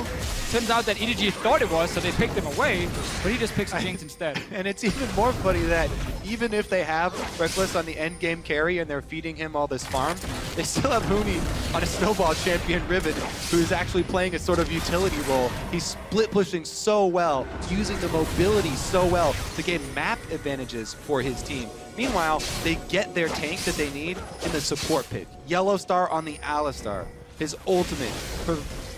Turns out that EDG thought it was, so they picked him away, but he just picks Jinx instead. And it's even more funny that even if they have Reckless on the end game carry and they're feeding him all this farm, they still have Huni on a snowball champion Riven, who is actually playing a sort of utility role. He's split pushing so well, using the mobility so well to gain map advantages for his team. Meanwhile, they get their tank that they need in the support pick. Yellow Star on the Alistar. His ultimate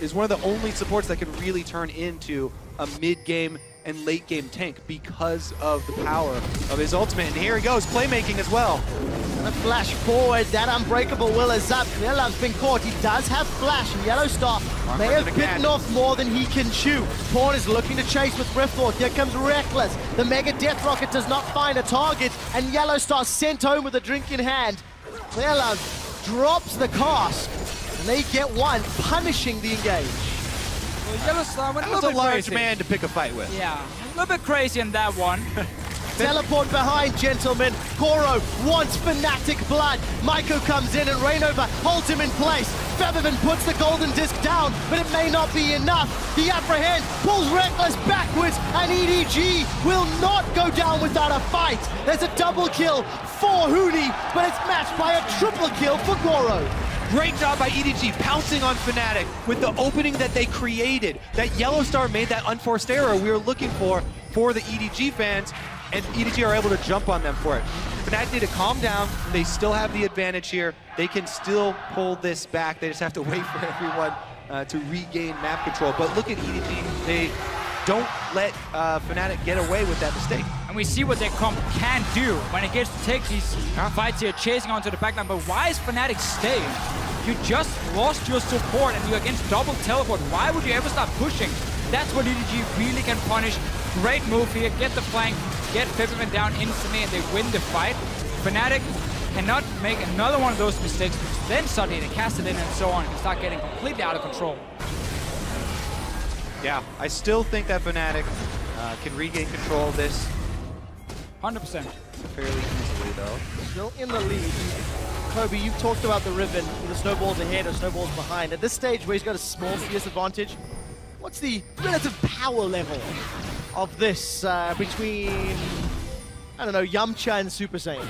is one of the only supports that can really turn into a mid-game and late-game tank because of the power of his ultimate. And here he goes, playmaking as well. And a flash forward, that unbreakable will is up. Clearlove's been caught. He does have flash, and Yellow Star may have bitten off more than he can chew. Pawn is looking to chase with Riftwalk. Here comes Reckless. The Mega Death Rocket does not find a target, and Yellow Star sent home with a drink in hand. Clearlove drops the cast, and they get one, punishing the engage. Well, Yellow Star went a That was little a bit large crazy. man to pick a fight with. Yeah, a little bit crazy in that one. Teleport behind, gentlemen. Koro wants Fnatic blood. Maiko comes in and Rainover holds him in place. Feathervin puts the golden disc down, but it may not be enough. The apprehend pulls Reckless backwards, and EDG will not go down without a fight. There's a double kill for Huni, but it's matched by a triple kill for Goro. Great job by EDG pouncing on Fnatic with the opening that they created. That Yellow Star made that unforced error we were looking for the EDG fans, and EDG are able to jump on them for it. Fnatic need to calm down. They still have the advantage here. They can still pull this back. They just have to wait for everyone to regain map control. But look at EDG. They don't let Fnatic get away with that mistake. And we see what their comp can do when it gets to take these fights here, chasing onto the backline. But why is Fnatic staying? You just lost your support and you're against double teleport. Why would you ever start pushing? That's what EDG really can punish. Great move here, get the flank, get Febiven down instantly, and they win the fight. Fnatic cannot make another one of those mistakes, because then suddenly they cast it in and so on and start getting completely out of control. Yeah, I still think that Fnatic can regain control of this. 100%. Fairly easily, though. Still in the lead. Kobe, you've talked about the ribbon, the snowballs ahead or snowballs behind. At this stage where he's got a small CS advantage, what's the relative power level of this between, I don't know, Yamcha and Super Saiyan?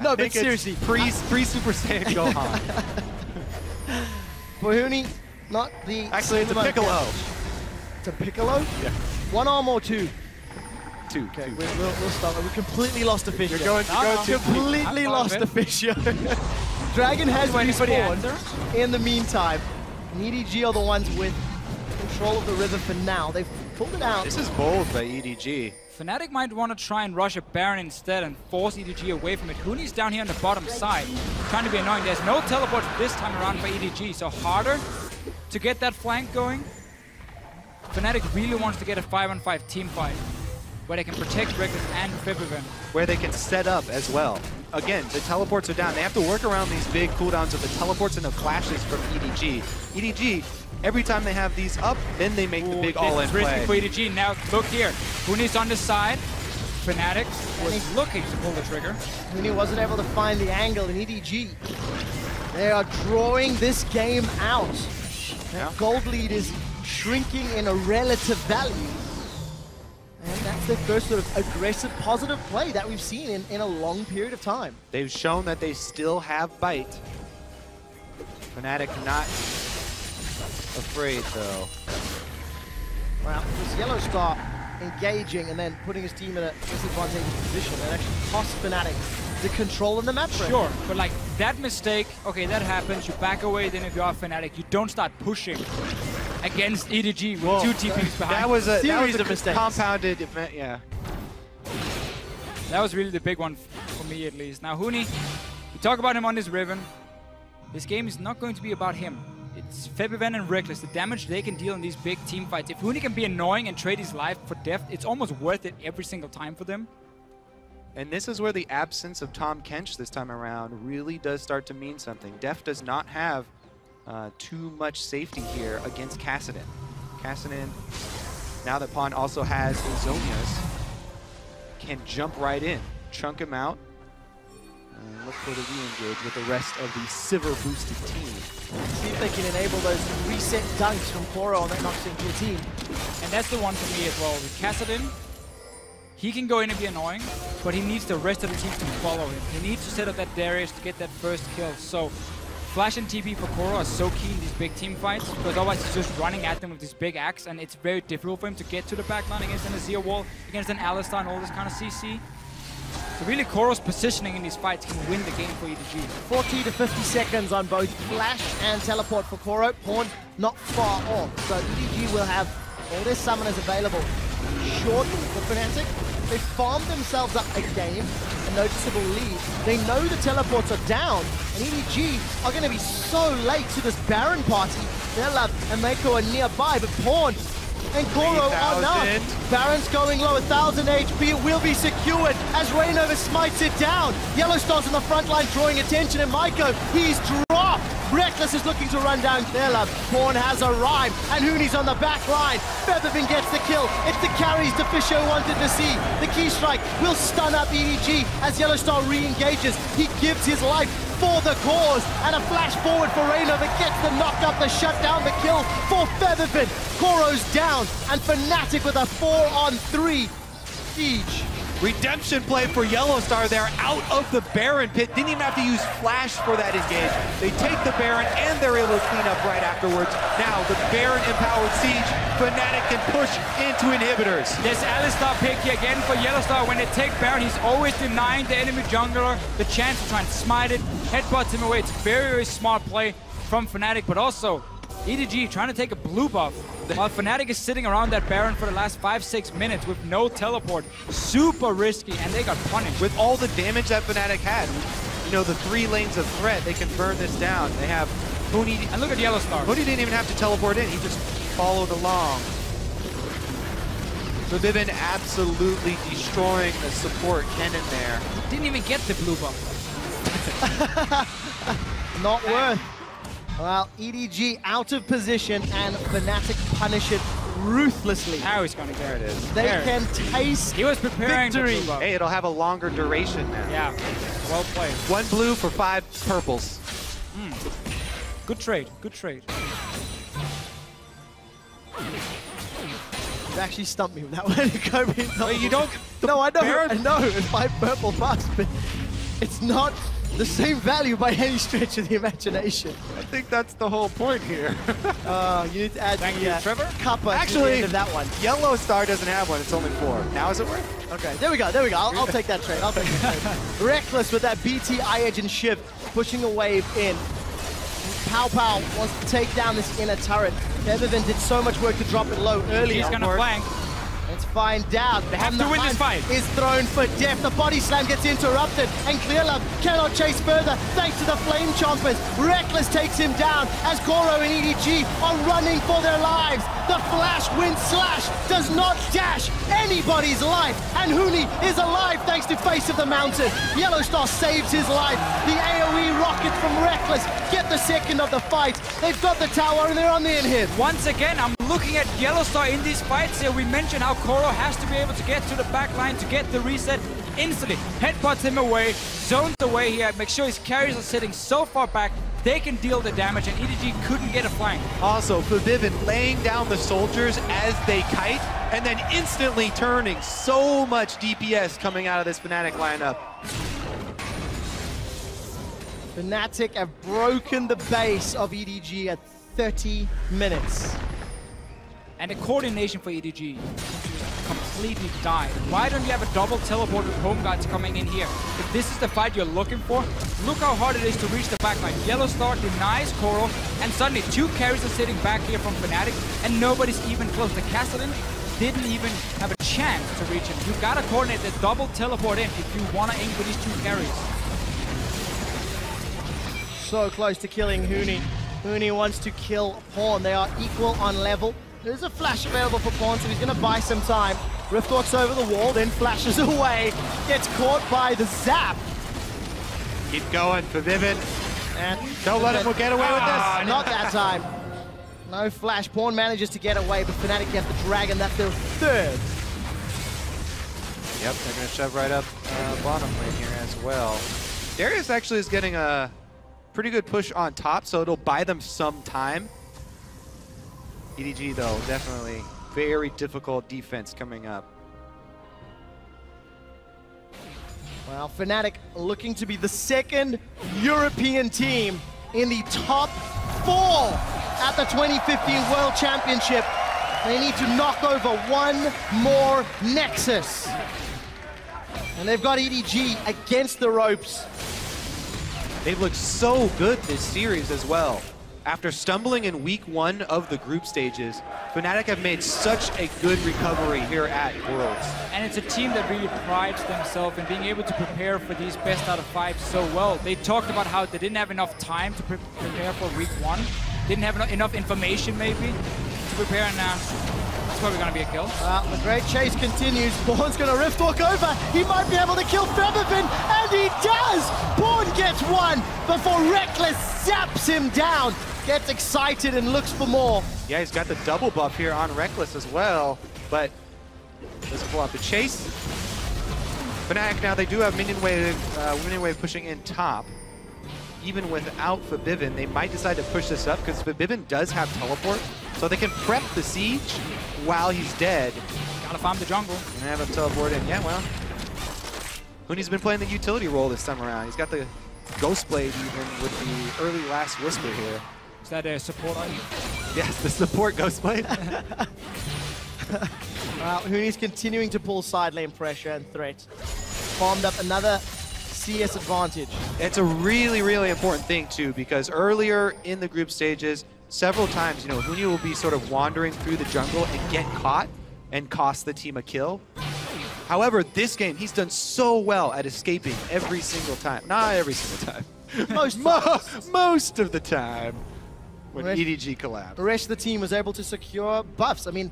No, but seriously. Pre-Super Saiyan Gohan. For Huni, not the... Actually, it's a Piccolo. It's a Piccolo? Yeah. One arm or two? Two. Okay, we'll start. We completely lost the fish. You're going to completely lost the fish. Dragon has respawned in the meantime. And EDG are the ones with control of the river for now. They've pulled it out. This is bold by EDG. Fnatic might want to try and rush a Baron instead and force EDG away from it. Huni's down here on the bottom side, trying to be annoying. There's no teleport this time around for EDG, so harder to get that flank going. Fnatic really wants to get a 5-on-5 team fight, where they can protect Reckless and Febiven. Where they can set up as well. Again, the teleports are down. They have to work around these big cooldowns of the teleports and the flashes from EDG. EDG, every time they have these up, then they make the big all-in play. Risky for EDG. Now look here. Huni's on the side. Fnatic was looking to pull the trigger. Huni wasn't able to find the angle in EDG. They are drawing this game out. That gold lead is shrinking in a relative value. And that's their first sort of aggressive, positive play that we've seen in a long period of time. They've shown that they still have bite. Fnatic not afraid, though. Wow, this Yellow Star engaging and then putting his team in a disadvantageous position that actually costs Fnatic the control in the map. Sure, but like that mistake, okay, that happens. You back away, then if you are Fnatic, you don't start pushing against EDG with 2 TPs behind. That was a mistakes. compounded event, yeah. That was really the big one for me, at least. Now, Huni, we talk about him on this Riven. This game is not going to be about him. It's Febiven and Reckless, the damage they can deal in these big team fights. If Huni can be annoying and trade his life for death, it's almost worth it every single time for them. And this is where the absence of Tahm Kench this time around really does start to mean something. Def does not have too much safety here against Kassadin. Kassadin, now that Pawn also has Azonias, can jump right in, chunk him out, and look for the re-engage with the rest of the Sivir-boosted team. See if they can enable those reset dunks from Koro on that knocks into a team. And that's the one for me as well. With Kassadin, he can go in and be annoying, but he needs the rest of the team to follow him. He needs to set up that Darius to get that first kill. So Flash and TP for Koro are so key in these big team fights, because otherwise he's just running at them with this big axe, and it's very difficult for him to get to the backline against an Azir wall, against an Alistar and all this kind of CC. So really Koro's positioning in these fights can win the game for EDG. 40 to 50 seconds on both Flash and Teleport for Koro. Pawn not far off, so EDG will have all their summoners available shortly for Fnatic. They farmed themselves up a game, a noticeable lead. They know the teleports are down, and EDG are going to be so late to this Baron party. Bella and Mako are nearby, but Pawn and Koro are not. Baron's going low, 1,000 HP. It will be secured as Reignover smites it down. Yellow Star's in the front line drawing attention, and Mako, he's dropped. Reckless is looking to run down Clearlove. Pawn has arrived, and Huni's on the back line. Featherfin gets the kill. It's the carries Defisho wanted to see. The key strike will stun up EDG as Yellow Star re-engages. He gives his life for the cause, and a flash forward for Reignover gets the knock up, the shut down, the kill for Featherfin. Koro's down, and Fnatic with a 4-on-3 siege. Redemption play for Yellow Star there, out of the Baron pit. Didn't even have to use Flash for that engage. They take the Baron, and they're able to clean up right afterwards. Now, the Baron-empowered siege, Fnatic can push into inhibitors. There's Alistar pick here again for Yellow Star. When they take Baron, he's always denying the enemy jungler the chance to try and smite it, headbutts him away. It's a very, very smart play from Fnatic, but also EDG trying to take a blue buff while Fnatic is sitting around that Baron for the last 5-6 minutes with no teleport. Super risky, and they got punished. With all the damage that Fnatic had, you know, the 3 lanes of threat, they can burn this down. They have Huni. And look at Yellow Star. Huni didn't even have to teleport in. He just followed along. So Vivin absolutely destroying the support Kennen there. Didn't even get the blue buff. Not worth. Well, EDG out of position and Fnatic punish it ruthlessly. Now he's going to get it. They can taste He was preparing victory. the blue buff. Hey, it'll have a longer duration now. Yeah, well played. 1 blue for 5 purples. Good trade, good trade. You actually stumped me with that one, Kobe. Wait, you don't... No, I know, Baron- I know, it's 5 purple bucks, but it's not the same value by any stretch of the imagination. I think that's the whole point here. You need to add Thank you, Trevor. Kappa to the Actually, end of that one. Yellow Star doesn't have one. It's only 4. Now is it worth? Okay, there we go, there we go. I'll take that trade, I'll take that trade. Reckless with that BT, Edge, and Shiv pushing a wave in. Pow Pow wants to take down this inner turret. Feathervin did so much work to drop it low earlier. He's going to flank. Let's find out. They have to win this fight. Is thrown for death. The body slam gets interrupted, and Clearlove cannot chase further thanks to the Flame Chompers. Reckless takes him down as Goro and EDG are running for their lives. The Flash Wind Slash does not dash anybody's life, and Huni is alive thanks to Face of the Mountain. Yellowstar saves his life. The AoE rocket from Reckless get the second of the fight. They've got the tower and they're on the inhib. Once again, I'm looking at Yellowstar in these fights here. We mentioned how Koro has to be able to get to the back line to get the reset instantly. Headbutts him away, zones away here, make sure his carries are sitting so far back they can deal the damage, and EDG couldn't get a flank. Also, for Vivin laying down the soldiers as they kite, and then instantly turning. So much DPS coming out of this Fnatic lineup. Fnatic have broken the base of EDG at 30 minutes. And the coordination for EDG completely died. Why don't you have a double teleport with home guards coming in here? If this is the fight you're looking for, look how hard it is to reach the backline. Yellowstar denies Koro, and suddenly 2 carries are sitting back here from Fnatic, and nobody's even close. The Castellan didn't even have a chance to reach him. You gotta coordinate the double teleport in if you wanna aim for these 2 carries. So close to killing Huni. Huni wants to kill Pawn. They are equal on level. There's a flash available for Pawn, so he's going to buy some time. Rift walks over the wall, then flashes away. Gets caught by the zap. Keep going for Vivin. And don't let him get away with this. Not that time. No flash. Pawn manages to get away, but Fnatic get the dragon. That's their 3rd. Yep, they're going to shove right up bottom lane here as well. Darius actually is getting a pretty good push on top, so it'll buy them some time. EDG, though, definitely very difficult defense coming up. Well, Fnatic looking to be the 2nd European team in the top 4 at the 2015 World Championship. They need to knock over 1 more Nexus. And they've got EDG against the ropes. They've looked so good this series as well. After stumbling in week 1 of the group stages, Fnatic have made such a good recovery here at Worlds. And it's a team that really prides themselves in being able to prepare for these best out of 5 so well. They talked about how they didn't have enough time to prepare for week 1, didn't have enough information maybe to prepare, and it's probably going to be a kill. The great chase continues. Pawn's going to rift walk over. He might be able to kill Feathervin, and he does! Pawn gets 1 before Reckless zaps him down. Gets excited and looks for more. Yeah, he's got the double buff here on Reckless as well, but doesn't pull out the chase. Fnatic now, they do have minion wave pushing in top. Even without Fabivin, they might decide to push this up because Fabivin does have teleport, so they can prep the siege while he's dead. Gotta farm the jungle. And have him teleport in. Yeah, well, Huni's been playing the utility role this time around. He's got the Ghost Blade even with the early last whisper here. Is that a support item? Yes, the support Ghost Blade. Well, Huni's continuing to pull side lane pressure and threat. Farmed up another CS advantage. It's a really, really important thing too, because earlier in the group stages, several times, you know, Huni will be sort of wandering through the jungle and get caught and cost the team a kill. However, this game, he's done so well at escaping every single time. Not every single time. Most of the time when EDG collapsed. The rest of the team was able to secure buffs. I mean,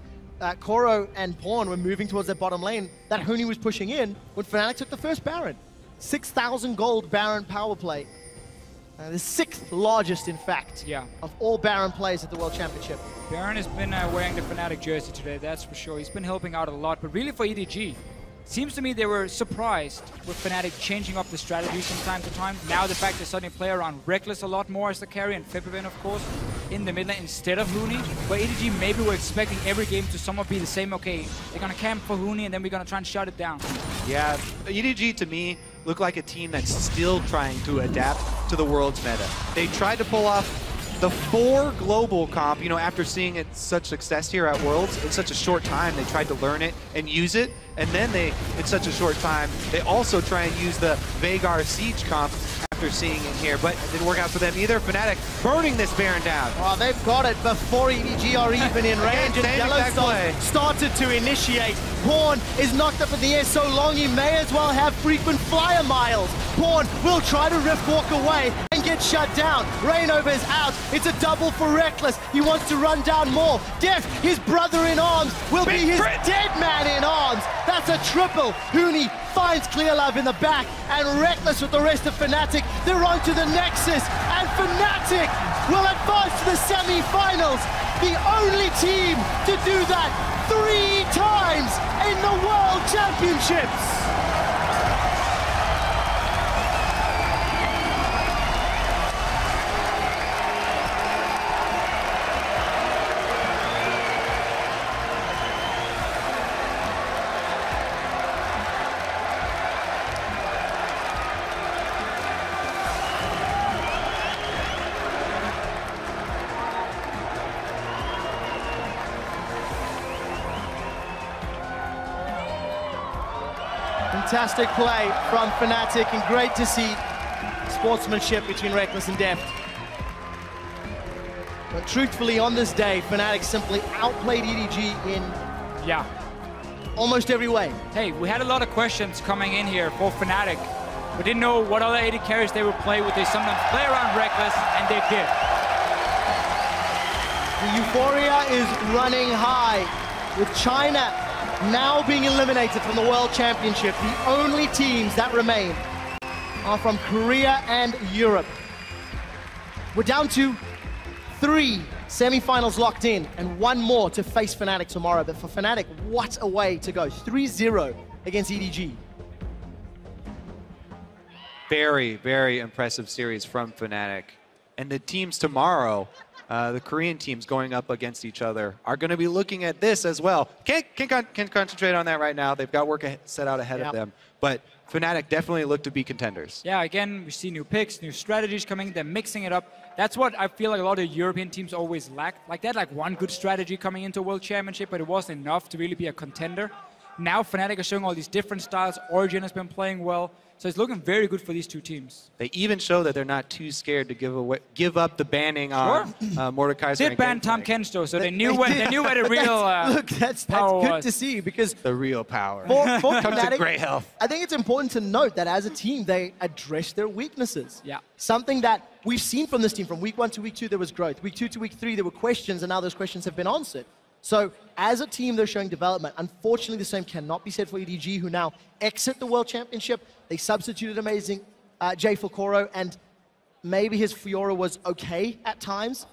Koro and Pawn were moving towards their bottom lane. That Huni was pushing in when Fnatic took the first Baron. 6,000 gold Baron power play. The 6th largest, in fact, of all Baron plays at the World Championship. Baron has been wearing the Fnatic jersey today, that's for sure. He's been helping out a lot, but really for EDG, seems to me they were surprised with Fnatic changing up the strategy from time to time. Now the fact they suddenly play around Reckless a lot more as the carry, and Fipivin, of course, in the mid lane instead of Huni. But EDG maybe were expecting every game to somewhat be the same. Okay, they're gonna camp for Huni and then we're gonna try and shut it down. Yeah, EDG to me look like a team that's still trying to adapt to the World's meta. They tried to pull off the 4 global comp, you know, after seeing it such success here at Worlds in such a short time, they tried to learn it and use it. And then they, in such a short time, they also try and use the Veigar Siege comp after seeing it here, but it didn't work out for them either. Fnatic burning this Baron down. Well, they've got it before EDG are even in range, and Yellowstone started to initiate. Pawn is knocked up in the air so long he may as well have frequent flyer miles. Pawn will try to rift walk away and get shut down. Rainover is out. It's a double for Reckless. He wants to run down more. Def, his brother in arms, will be his dead man in arms. That's a triple. Huni finds Clear Love in the back, and Reckless with the rest of Fnatic. They're on to the Nexus, and Fnatic will advance to the semi-finals. The only team to do that 3 times in the World Championships. Fantastic play from Fnatic, and great to see sportsmanship between Reckless and Deft. But truthfully, on this day, Fnatic simply outplayed EDG in almost every way. Hey, we had a lot of questions coming in here for Fnatic. We didn't know what other AD carries they would play. Would they sometimes play around Reckless? And they did. The euphoria is running high, with China now being eliminated from the World Championship. The only teams that remain are from Korea and Europe. We're down to 3 semi-finals locked in and 1 more to face Fnatic tomorrow. But for Fnatic, what a way to go. 3-0 against EDG. Very, very impressive series from Fnatic. And the teams tomorrow, the Korean teams going up against each other, are going to be looking at this as well. Can't concentrate on that right now. They've got work set out ahead of them. But Fnatic definitely look to be contenders. Yeah, again, we see new picks, new strategies coming. They're mixing it up. That's what I feel like a lot of European teams always lack. Like they had like one good strategy coming into World Championship, but it wasn't enough to really be a contender. Now Fnatic are showing all these different styles. Origin has been playing well. So it's looking very good for these 2 teams. They even show that they're not too scared to give up the banning on Mordekaiser. They banned Tom Kensto, so they knew where the real look, that's power good was. To see, because the real power for comes to great health. I think it's important to note that as a team, they address their weaknesses. Yeah. Something that we've seen from this team from week 1 to week 2, there was growth. Week 2 to week 3, there were questions, and now those questions have been answered. So as a team, they're showing development. Unfortunately, the same cannot be said for EDG, who now exit the World Championship. They substituted amazing Jay for Koro, and maybe his Fiora was okay at times,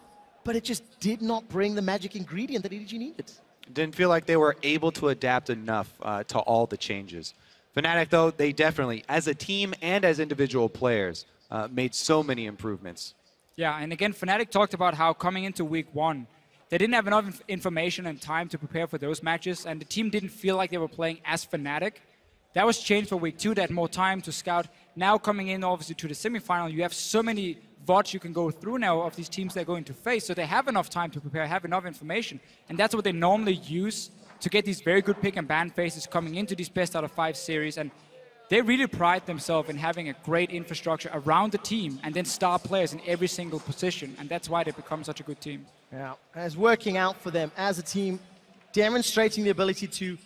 but it just did not bring the magic ingredient that EDG needed. Didn't feel like they were able to adapt enough to all the changes. Fnatic, though, they definitely, as a team and as individual players, made so many improvements. Yeah, and again, Fnatic talked about how coming into week 1, they didn't have enough information and time to prepare for those matches, and the team didn't feel like they were playing as Fnatic. That was changed for week 2. They had more time to scout. Now coming in, obviously, to the semifinal, you have so many VODs you can go through now of these teams they're going to face, so they have enough time to prepare, have enough information, and that's what they normally use to get these very good pick and ban phases coming into these best out of 5 series. And they really pride themselves in having a great infrastructure around the team and then star players in every single position. And that's why they become such a good team. Yeah, and it's working out for them as a team, demonstrating the ability to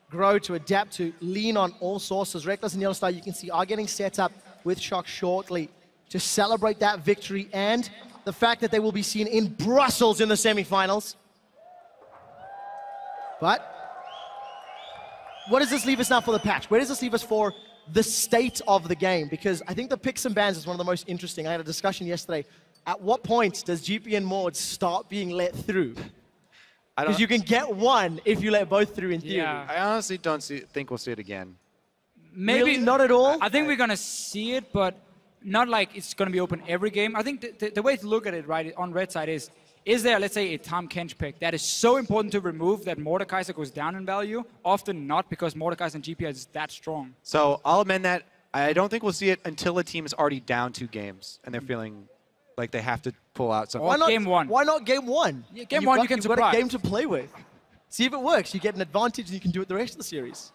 grow, to adapt, to lean on all sources. Reckless and Yellowstar, you can see, are getting set up with Shock shortly to celebrate that victory and the fact that they will be seen in Brussels in the semifinals. But what does this leave us now for the patch? Where does this leave us for the state of the game? Because I think the picks and bans is one of the most interesting. I had a discussion yesterday. At what point does GP and Mord start being let through? Because you can get one if you let both through in theory. Yeah. I honestly don't think we'll see it again. Maybe really? Not at all? I think we're going to see it, but not like it's going to be open every game. I think the way to look at it, right, on red side is there, let's say, a Tom Kench pick that is so important to remove that Mordekaiser goes down in value? Often not, because Mordekaiser and GP is that strong. So I'll amend that. I don't think we'll see it until a team is already down 2 games and they're feeling like they have to pull out something. Why not game 1? Why not game 1? Yeah, game 1 you can surprise. You've got a game to play with. See if it works. You get an advantage and you can do it the rest of the series.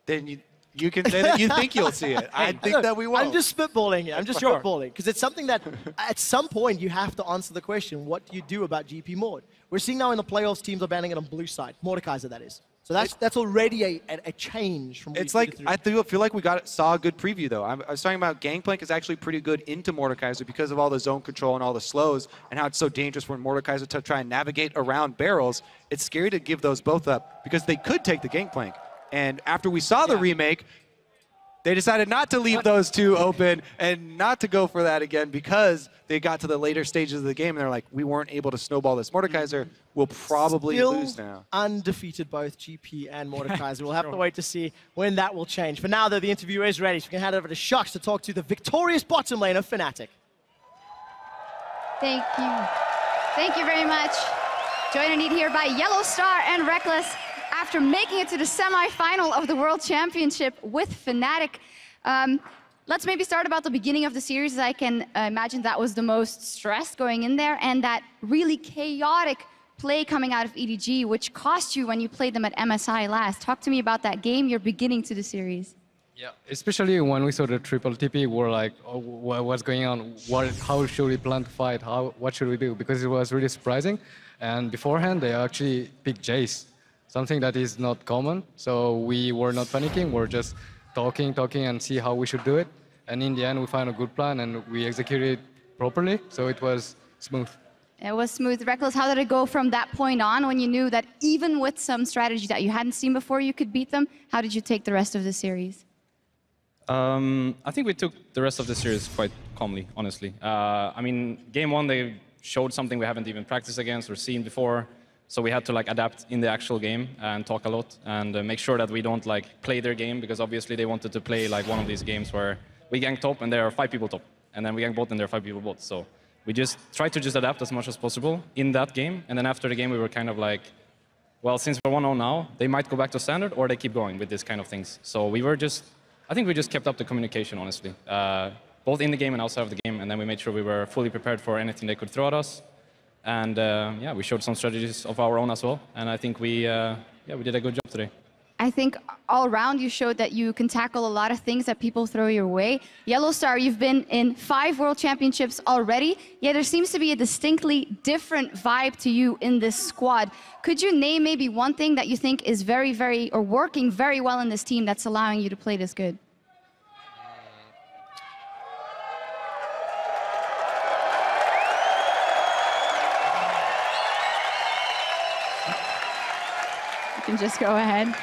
Then you can say that you think you'll see it. I think that we will. I'm just spitballing it. I'm just spitballing. Because it's something that at some point you have to answer the question, what do you do about GP Mord? We're seeing now in the playoffs teams are banning it on blue side. Mordekaiser, that is. So that's already a change from what it's like, I feel like we saw a good preview, though. I was talking about Gangplank is actually pretty good into Mordekaiser because of all the zone control and all the slows and how it's so dangerous for Mordekaiser to try and navigate around barrels. It's scary to give those both up because they could take the Gangplank. And after we saw the remake, they decided not to leave those 2 open and not to go for that again because they got to the later stages of the game and they're like, we weren't able to snowball this. Mordekaiser will probably lose now. Undefeated both GP and Mordekaiser. We'll have to wait to see when that will change. For now, though, the interview is ready, so we can head over to Shocks to talk to the victorious bottom lane of Fnatic. Thank you. Thank you very much. Joined here by Yellowstar and Reckless after making it to the semi-final of the World Championship with Fnatic. Let's maybe start about the beginning of the series. I can imagine that was the most stress going in there and that really chaotic play coming out of EDG, which cost you when you played them at MSI last. Talk to me about that game, your beginning to the series. Yeah, especially when we saw the triple TP, we're like, oh, what's going on? How should we plan to fight? What should we do? Because it was really surprising. And beforehand, they actually picked Jace, something that is not common. So we were not panicking. We're just talking, and see how we should do it. And in the end, we found a good plan, and we executed it properly. So it was smooth. It was smooth. Reckless, how did it go from that point on when you knew that even with some strategy that you hadn't seen before, you could beat them? How did you take the rest of the series? I think we took the rest of the series quite calmly, honestly. I mean, game 1, they showed something we haven't even practiced against or seen before. So we had to adapt in the actual game and talk a lot and make sure that we don't play their game, because obviously they wanted to play one of these games where we gank top and there are 5 people top, and then we gank bot and there are 5 people bot. So we just tried to adapt as much as possible in that game. And then after the game, we were kind of like, well, since we're 1-0 now, they might go back to standard or they keep going with this kind of things. So we were I think we just kept up the communication, honestly, both in the game and outside of the game. And then we made sure we were fully prepared for anything they could throw at us. And yeah, we showed some strategies of our own as well. And I think we did a good job today. I think all around you showed that you can tackle a lot of things that people throw your way. Yellowstar, you've been in 5 World Championships already, yet there seems to be a distinctly different vibe to you in this squad. Could you name maybe one thing that you think is or working very well in this team that's allowing you to play this good? You can just go ahead.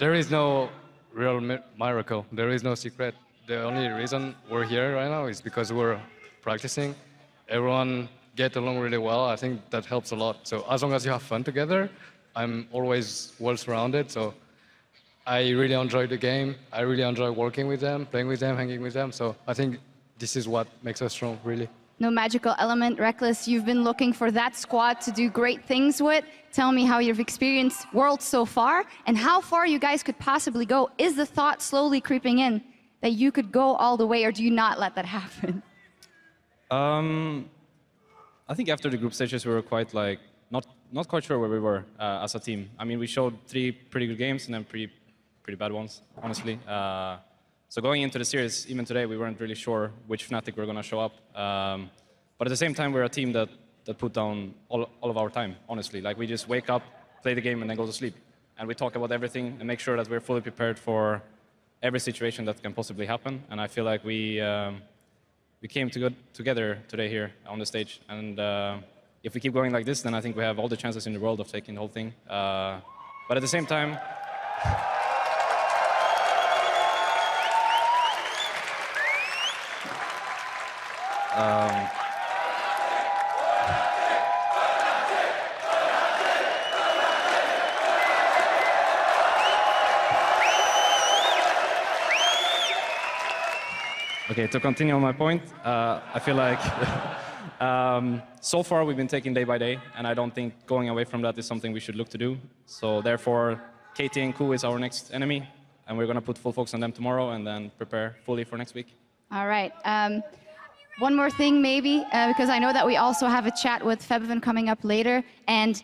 There is no real miracle. There is no secret. The only reason we're here right now is because we're practicing. Everyone get along really well. I think that helps a lot. So as long as you have fun together, I'm always well surrounded. So I really enjoy the game. I really enjoy working with them, playing with them, hanging with them. So I think this is what makes us strong, really. No magical element. Reckless, you've been looking for that squad to do great things with. Tell me how you've experienced Worlds so far and how far you guys could possibly go. Is the thought slowly creeping in that you could go all the way, or do you not let that happen? I think after the group stages we were quite not quite sure where we were as a team. I mean, we showed 3 pretty good games and then pretty bad ones, honestly. So going into the series, even today, we weren't really sure which Fnatic were going to show up. But at the same time, we're a team that put down all of our time, honestly. Like, we just wake up, play the game, and then go to sleep. And we talk about everything and make sure that we're fully prepared for every situation that can possibly happen. And I feel like we came together today here on the stage. And if we keep going like this, then I think we have all the chances in the world of taking the whole thing. But at the same time, okay, to continue on my point, I feel like so far we've been taking day by day, and I don't think going away from that is something we should look to do. So therefore, KT and Ku is our next enemy, and we're going to put full focus on them tomorrow and then prepare fully for next week. All right. One more thing, maybe, because I know that we also have a chat with Febiven coming up later, and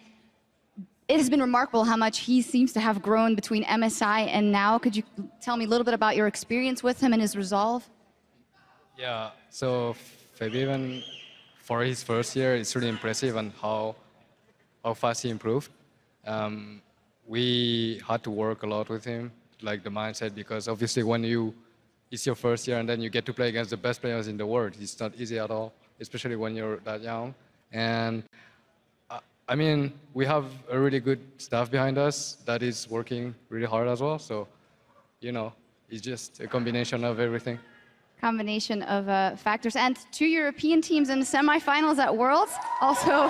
it has been remarkable how much he seems to have grown between MSI and now. Could you tell me a little bit about your experience with him and his resolve? Yeah, so Febiven, for his first year, it's really impressive on how fast he improved. We had to work a lot with him, like the mindset, because obviously when it's your first year and then you get to play against the best players in the world, it's not easy at all, especially when you're that young. And I mean, we have a really good staff behind us that is working really hard as well. So, you know, it's just a combination of everything. Combination of factors. And 2 European teams in the semifinals at Worlds. Also,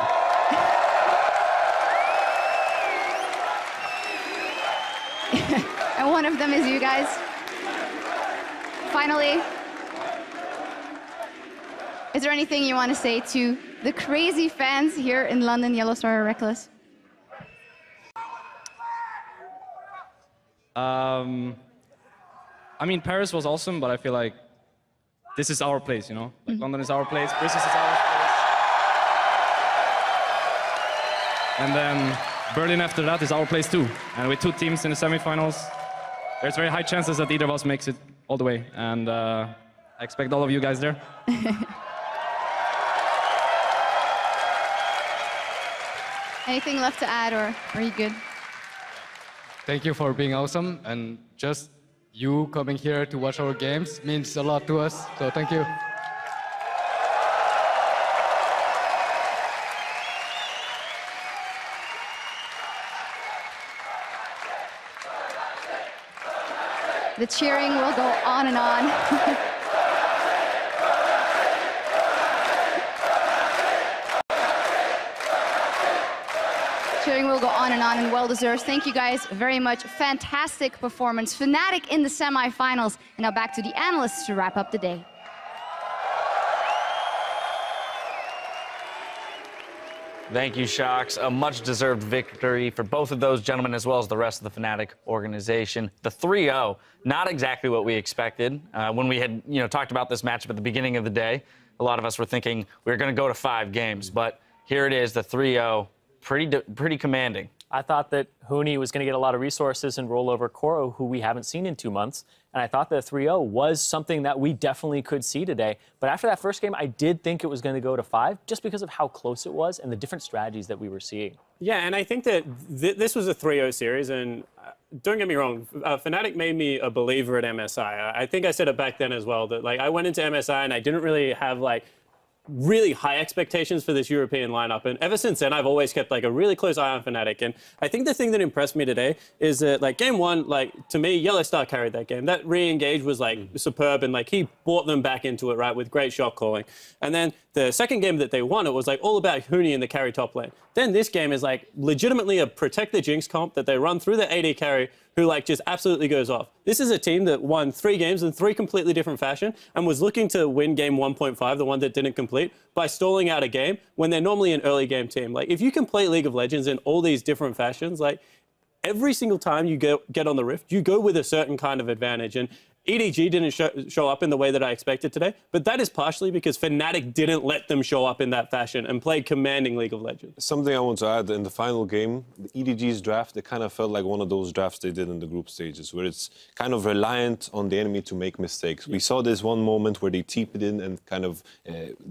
and one of them is you guys. Finally, is there anything you want to say to the crazy fans here in London, Yellow Star or Reckless? I mean, Paris was awesome, but I feel like this is our place, you know? Like, London is our place, Brussels is our place. And then Berlin after that is our place too. And with 2 teams in the semifinals, there's very high chances that either of us makes it all the way. And I expect all of you guys there. Anything left to add, or are you good? Thank you for being awesome, and just you coming here to watch our games means a lot to us, so thank you. The cheering will go on and on. Cheering will go on and well-deserved. Thank you guys very much. Fantastic performance. Fnatic in the semifinals. And now back to the analysts to wrap up the day. Thank you, Shocks. A much-deserved victory for both of those gentlemen, as well as the rest of the Fnatic organization. The 3-0, not exactly what we expected. When we had, talked about this matchup at the beginning of the day, a lot of us were thinking we were going to go to 5 games. But here it is, the 3-0, pretty commanding. I thought that Huni was going to get a lot of resources and roll over Koro, who we haven't seen in 2 months. And I thought that 3-0 was something that we definitely could see today. But after that first game, I did think it was going to go to 5, just because of how close it was and the different strategies that we were seeing. Yeah, and I think that this was a 3-0 series, and don't get me wrong, Fnatic made me a believer at MSI. I think I said it back then as well, that I went into MSI and I didn't really have really high expectations for this European lineup. And ever since then, I've always kept a really close eye on Fnatic. And I think the thing that impressed me today is that game 1, to me, Yellow Star carried that game. That re-engage was superb, and he brought them back into it, right, with great shot calling. And then the second game that they won, it was all about Huni in the carry top lane. Then this game is legitimately a protect the Jinx comp that they run through the AD carry, who just absolutely goes off. This is a team that won 3 games in 3 completely different fashion and was looking to win game 1.5, the one that didn't complete, by stalling out a game when they're normally an early game team. If you can play League of Legends in all these different fashions, every single time you get on the Rift, you go with a certain kind of advantage. And EDG didn't show up in the way that I expected today, but that is partially because Fnatic didn't let them show up in that fashion and played commanding League of Legends. Something I want to add, in the final game, the EDG's draft, it kind of felt like one of those drafts they did in the group stages, where it's kind of reliant on the enemy to make mistakes. We saw this one moment where they TP'd in and kind of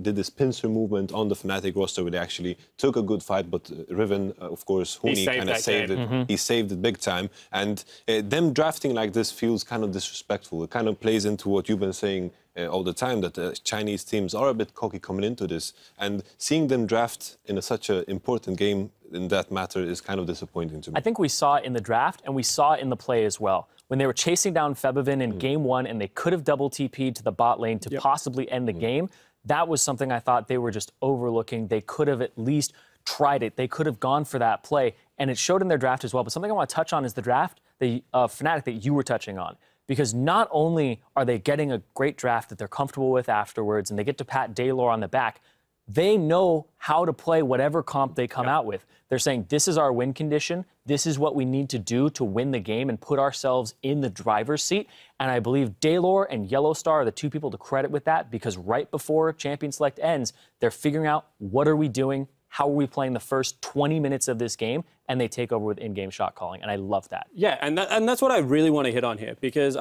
did this pincer movement on the Fnatic roster where they actually took a good fight, but Riven, of course, Huni kind of saved it. He saved it big time. And them drafting like this feels kind of disrespectful. It kind of plays into what you've been saying all the time, that the Chinese teams are a bit cocky coming into this. And seeing them draft in such an important game in that matter is kind of disappointing to me. I think we saw it in the draft, and we saw it in the play as well. When they were chasing down Febiven in game 1, and they could have double TP'd to the bot lane to possibly end the game, that was something I thought they were just overlooking. They could have at least tried it. They could have gone for that play, and it showed in their draft as well. But something I want to touch on is the draft, the Fnatic that you were touching on. Because not only are they getting a great draft that they're comfortable with afterwards, and they get to pat Daylor on the back, they know how to play whatever comp they come out with. They're saying, this is our win condition. This is what we need to do to win the game and put ourselves in the driver's seat. And I believe Daylor and Yellowstar are the two people to credit with that, because right before Champion Select ends, they're figuring out, what are we doing? How are we playing the first 20 minutes of this game? And they take over with in-game shot calling, and I love that. Yeah, and that's what I really want to hit on here, because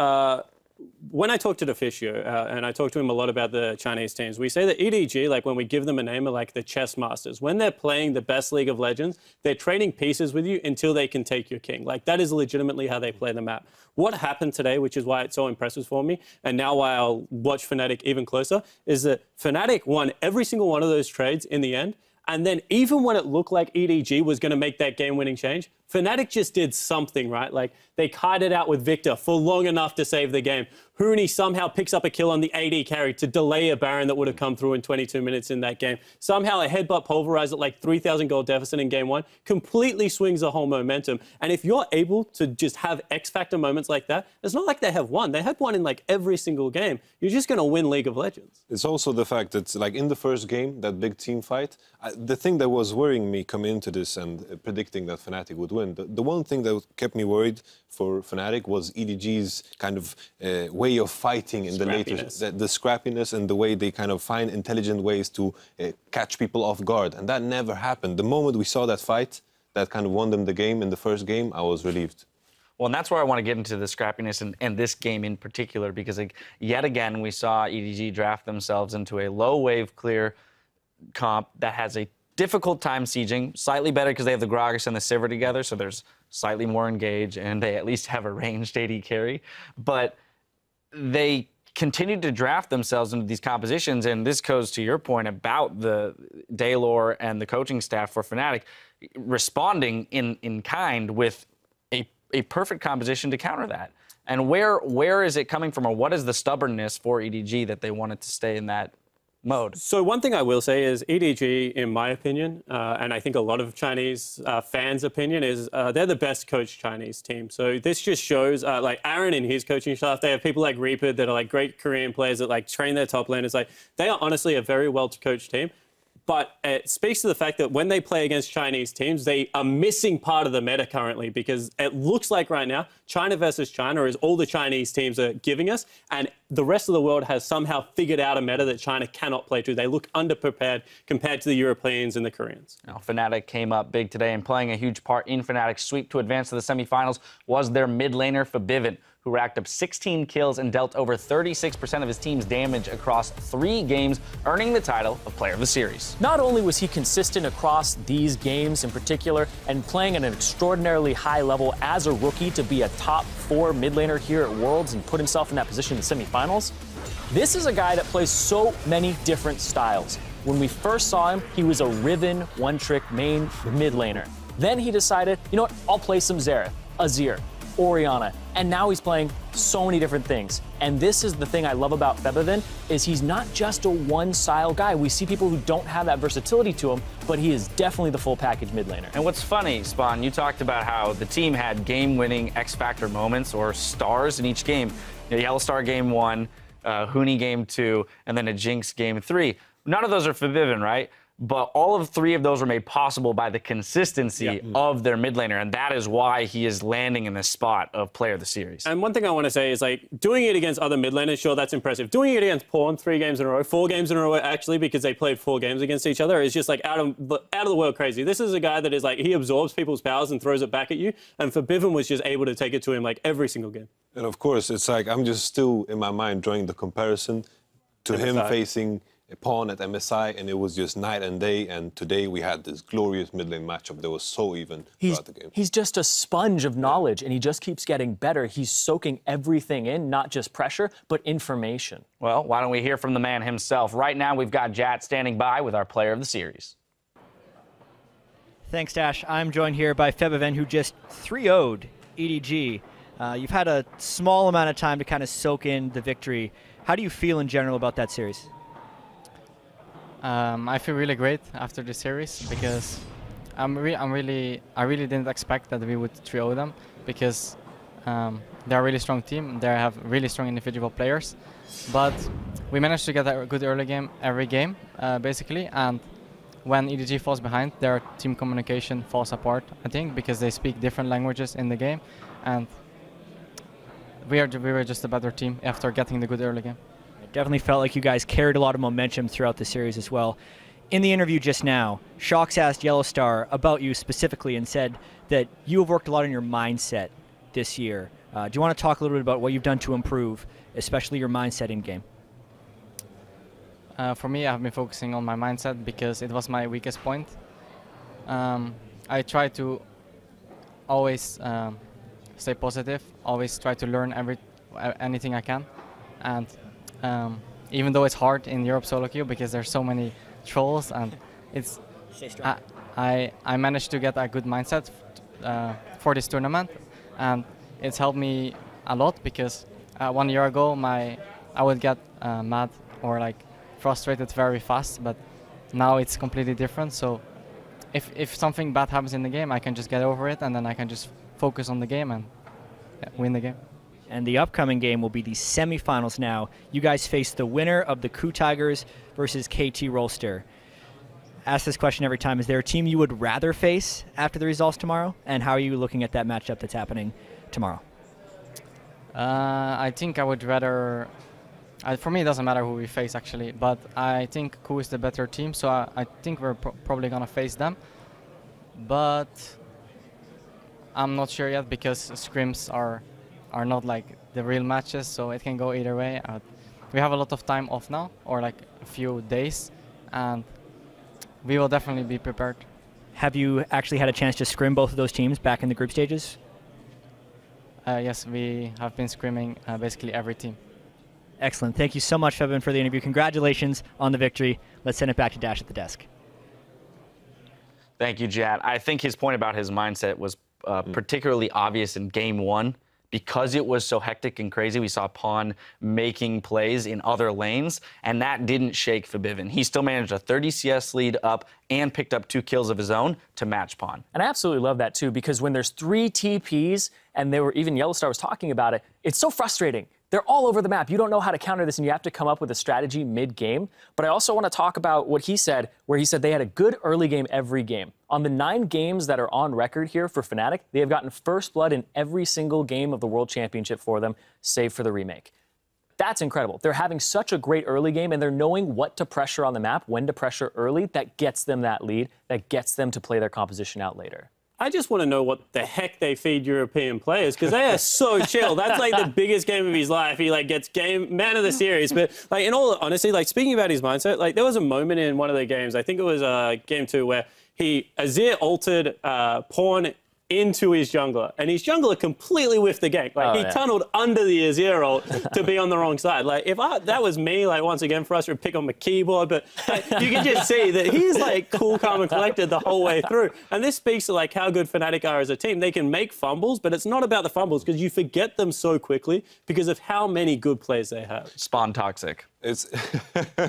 when I talk to Deficio, and I talk to him a lot about the Chinese teams, we say that EDG, like when we give them a name, are like the chess masters. When they're playing the best League of Legends, they're trading pieces with you until they can take your king. Like, that is legitimately how they play the map. What happened today, which is why it's so impressive for me, and now why I'll watch Fnatic even closer, is that Fnatic won every single one of those trades in the end. And then even when it looked like EDG was going to make that game-winning change, Fnatic just did something, right? Like, they kited out with Victor for long enough to save the game. Huni somehow picks up a kill on the AD carry to delay a Baron that would have come through in 22 minutes in that game. Somehow a headbutt pulverized at like 3,000 gold deficit in game 1 completely swings the whole momentum. And if you're able to just have X-factor moments like that, it's not like they have one. They had one in like every single game. You're just going to win League of Legends. It's also the fact that, like, in the first game, that big team fight, the thing that was worrying me coming into this and predicting that Fnatic would win, the one thing that kept me worried for Fnatic was EDG's kind of way of fighting in the later, the scrappiness and the way they kind of find intelligent ways to catch people off guard. And that never happened. The moment we saw that fight that kind of won them the game in the first game, I was relieved. Well, and that's where I want to get into the scrappiness and this game in particular, because like, yet again, we saw EDG draft themselves into a low wave clear comp that has a difficult time sieging, slightly better because they have the Gragas and the Sivir together, so there's slightly more engage, and they at least have a ranged AD carry. But they continued to draft themselves into these compositions, and this goes to your point about the Daylor and the coaching staff for Fnatic responding in kind with a perfect composition to counter that. And where is it coming from, or what is the stubbornness for EDG that they wanted to stay in that mode? So one thing I will say is EDG, in my opinion, and I think a lot of Chinese fans' opinion, is they're the best coached Chinese team. So this just shows, like Aaron and his coaching staff, they have people like Reaper that are like great Korean players that like train their top laners. Like, they are honestly a very well-coached team. But it speaks to the fact that when they play against Chinese teams, they are missing part of the meta currently, because it looks like right now, China versus China is all the Chinese teams are giving us, and the rest of the world has somehow figured out a meta that China cannot play to. They look underprepared compared to the Europeans and the Koreans. Now, Fnatic came up big today, and playing a huge part in Fnatic's sweep to advance to the semifinals was their mid laner Febiven, who racked up 16 kills and dealt over 36% of his team's damage across 3 games, earning the title of Player of the Series. Not only was he consistent across these games in particular and playing at an extraordinarily high level as a rookie to be a top 4 mid laner here at Worlds and put himself in that position in the semifinals, this is a guy that plays so many different styles. When we first saw him, he was a Riven one-trick main mid laner. Then he decided, you know what, I'll play some Xerath, Azir, Orianna, and now he's playing so many different things. And this is the thing I love about Febiven, is he's not just a one-style guy. We see people who don't have that versatility to him, but he is definitely the full package mid laner. And what's funny, Spawn, you talked about how the team had game-winning X-Factor moments or stars in each game. You know, Yellowstar game 1, Huni game 2, and then a Jinx game 3. None of those are Febiven, right? but all of 3 of those were made possible by the consistency of their mid laner, and that is why he is landing in this spot of player of the series. And one thing I want to say is, like, doing it against other mid laners, sure, that's impressive. Doing it against Pawn 3 games in a row, 4 games in a row, actually, because they played 4 games against each other, is just, like, out of the world crazy. This is a guy that is, like, he absorbs people's powers and throws it back at you, and Forbidden was just able to take it to him, like, every single game. And of course, it's like I'm just still in my mind drawing the comparison to him facing a Pawn at MSI, and it was just night and day. And today we had this glorious mid lane matchup that was so even throughout the game. He's just a sponge of knowledge, and he just keeps getting better. He's soaking everything in, not just pressure, but information. Well, why don't we hear from the man himself? Right now, we've got Jat standing by with our player of the series. Thanks, Dash. I'm joined here by Febiven, who just 3-0'd EDG. You've had a small amount of time to kind of soak in the victory. How do you feel in general about that series? I feel really great after the series because I really didn't expect that we would 3-0 them because they're a really strong team. They have really strong individual players, but we managed to get a good early game every game, basically. And when EDG falls behind, their team communication falls apart, I think, because they speak different languages in the game, and we were just a better team after getting the good early game. It definitely felt like you guys carried a lot of momentum throughout the series as well. In the interview just now, Shox asked Yellowstar about you specifically and said that you have worked a lot on your mindset this year. Do you want to talk a little bit about what you've done to improve, especially your mindset in game? For me, I've been focusing on my mindset because it was my weakest point. I try to always stay positive, always try to learn anything I can, and even though it's hard in Europe solo queue because there's so many trolls, and it's I managed to get a good mindset for this tournament, and it's helped me a lot because 1 year ago I would get mad or like frustrated very fast, but now it's completely different. So if something bad happens in the game, I can just get over it, and then I can just focus on the game and win the game. And the upcoming game will be the semifinals now. You guys face the winner of the Coup Tigers versus KT Rolster. Ask this question every time. Is there a team you would rather face after the results tomorrow? And how are you looking at that matchup that's happening tomorrow? I think I would rather... for me, it doesn't matter who we face, actually. But I think Coup is the better team, so I think we're probably going to face them. But I'm not sure yet because scrims are not like the real matches, so it can go either way. We have a lot of time off now, or like a few days, and we will definitely be prepared. Have you actually had a chance to scrim both of those teams back in the group stages? Yes, we have been scrimming basically every team. Excellent. Thank you so much, Febin, for the interview. Congratulations on the victory. Let's send it back to Dash at the desk. Thank you, Jat. I think his point about his mindset was particularly obvious in Game 1. Because it was so hectic and crazy, we saw Pawn making plays in other lanes, and that didn't shake Forbidden. He still managed a 30 CS lead up and picked up 2 kills of his own to match Pawn. And I absolutely love that, too, because when there's 3 TPs, and even Yellowstar was talking about it, it's so frustrating. They're all over the map. You don't know how to counter this, and you have to come up with a strategy mid-game. But I also want to talk about what he said, where he said they had a good early game every game. On the 9 games that are on record here for Fnatic, they have gotten first blood in every single game of the World Championship for them, save for the remake. That's incredible. They're having such a great early game, and they're knowing what to pressure on the map, when to pressure early. That gets them that lead, that gets them to play their composition out later. I just want to know what the heck they feed European players, because they are so chill. That's like the biggest game of his life. He like gets man of the series. But like in all honesty, like speaking about his mindset, like there was a moment in one of the games, I think it was game 2, where Azir altered Pawn into his jungler, and his jungler completely whiffed the gank. Like he tunneled under the Azir ult to be on the wrong side. Like if that was me, like once again frustrated, pick on my keyboard, but like, you can just see that he's like cool, calm, and collected the whole way through. And this speaks to like how good Fnatic are as a team. They can make fumbles, but it's not about the fumbles because you forget them so quickly because of how many good players they have. Spawn toxic. It's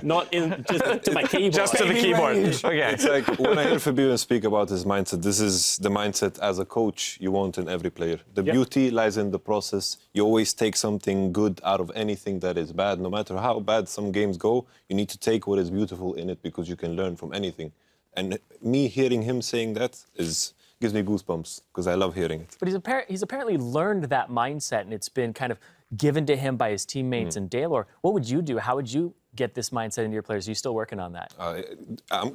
not in just to my keyboard. Just to the keyboard. Okay. It's like when I hear Fabian speak about his mindset, this is the mindset as a coach you want in every player. The beauty lies in the process. You always take something good out of anything that is bad. No matter how bad some games go, you need to take what is beautiful in it because you can learn from anything. And me hearing him saying that gives me goosebumps because I love hearing it. But he's apparently learned that mindset, and it's been kind of given to him by his teammates in Daylor. What would you do? How would you get this mindset into your players? Are you still working on that?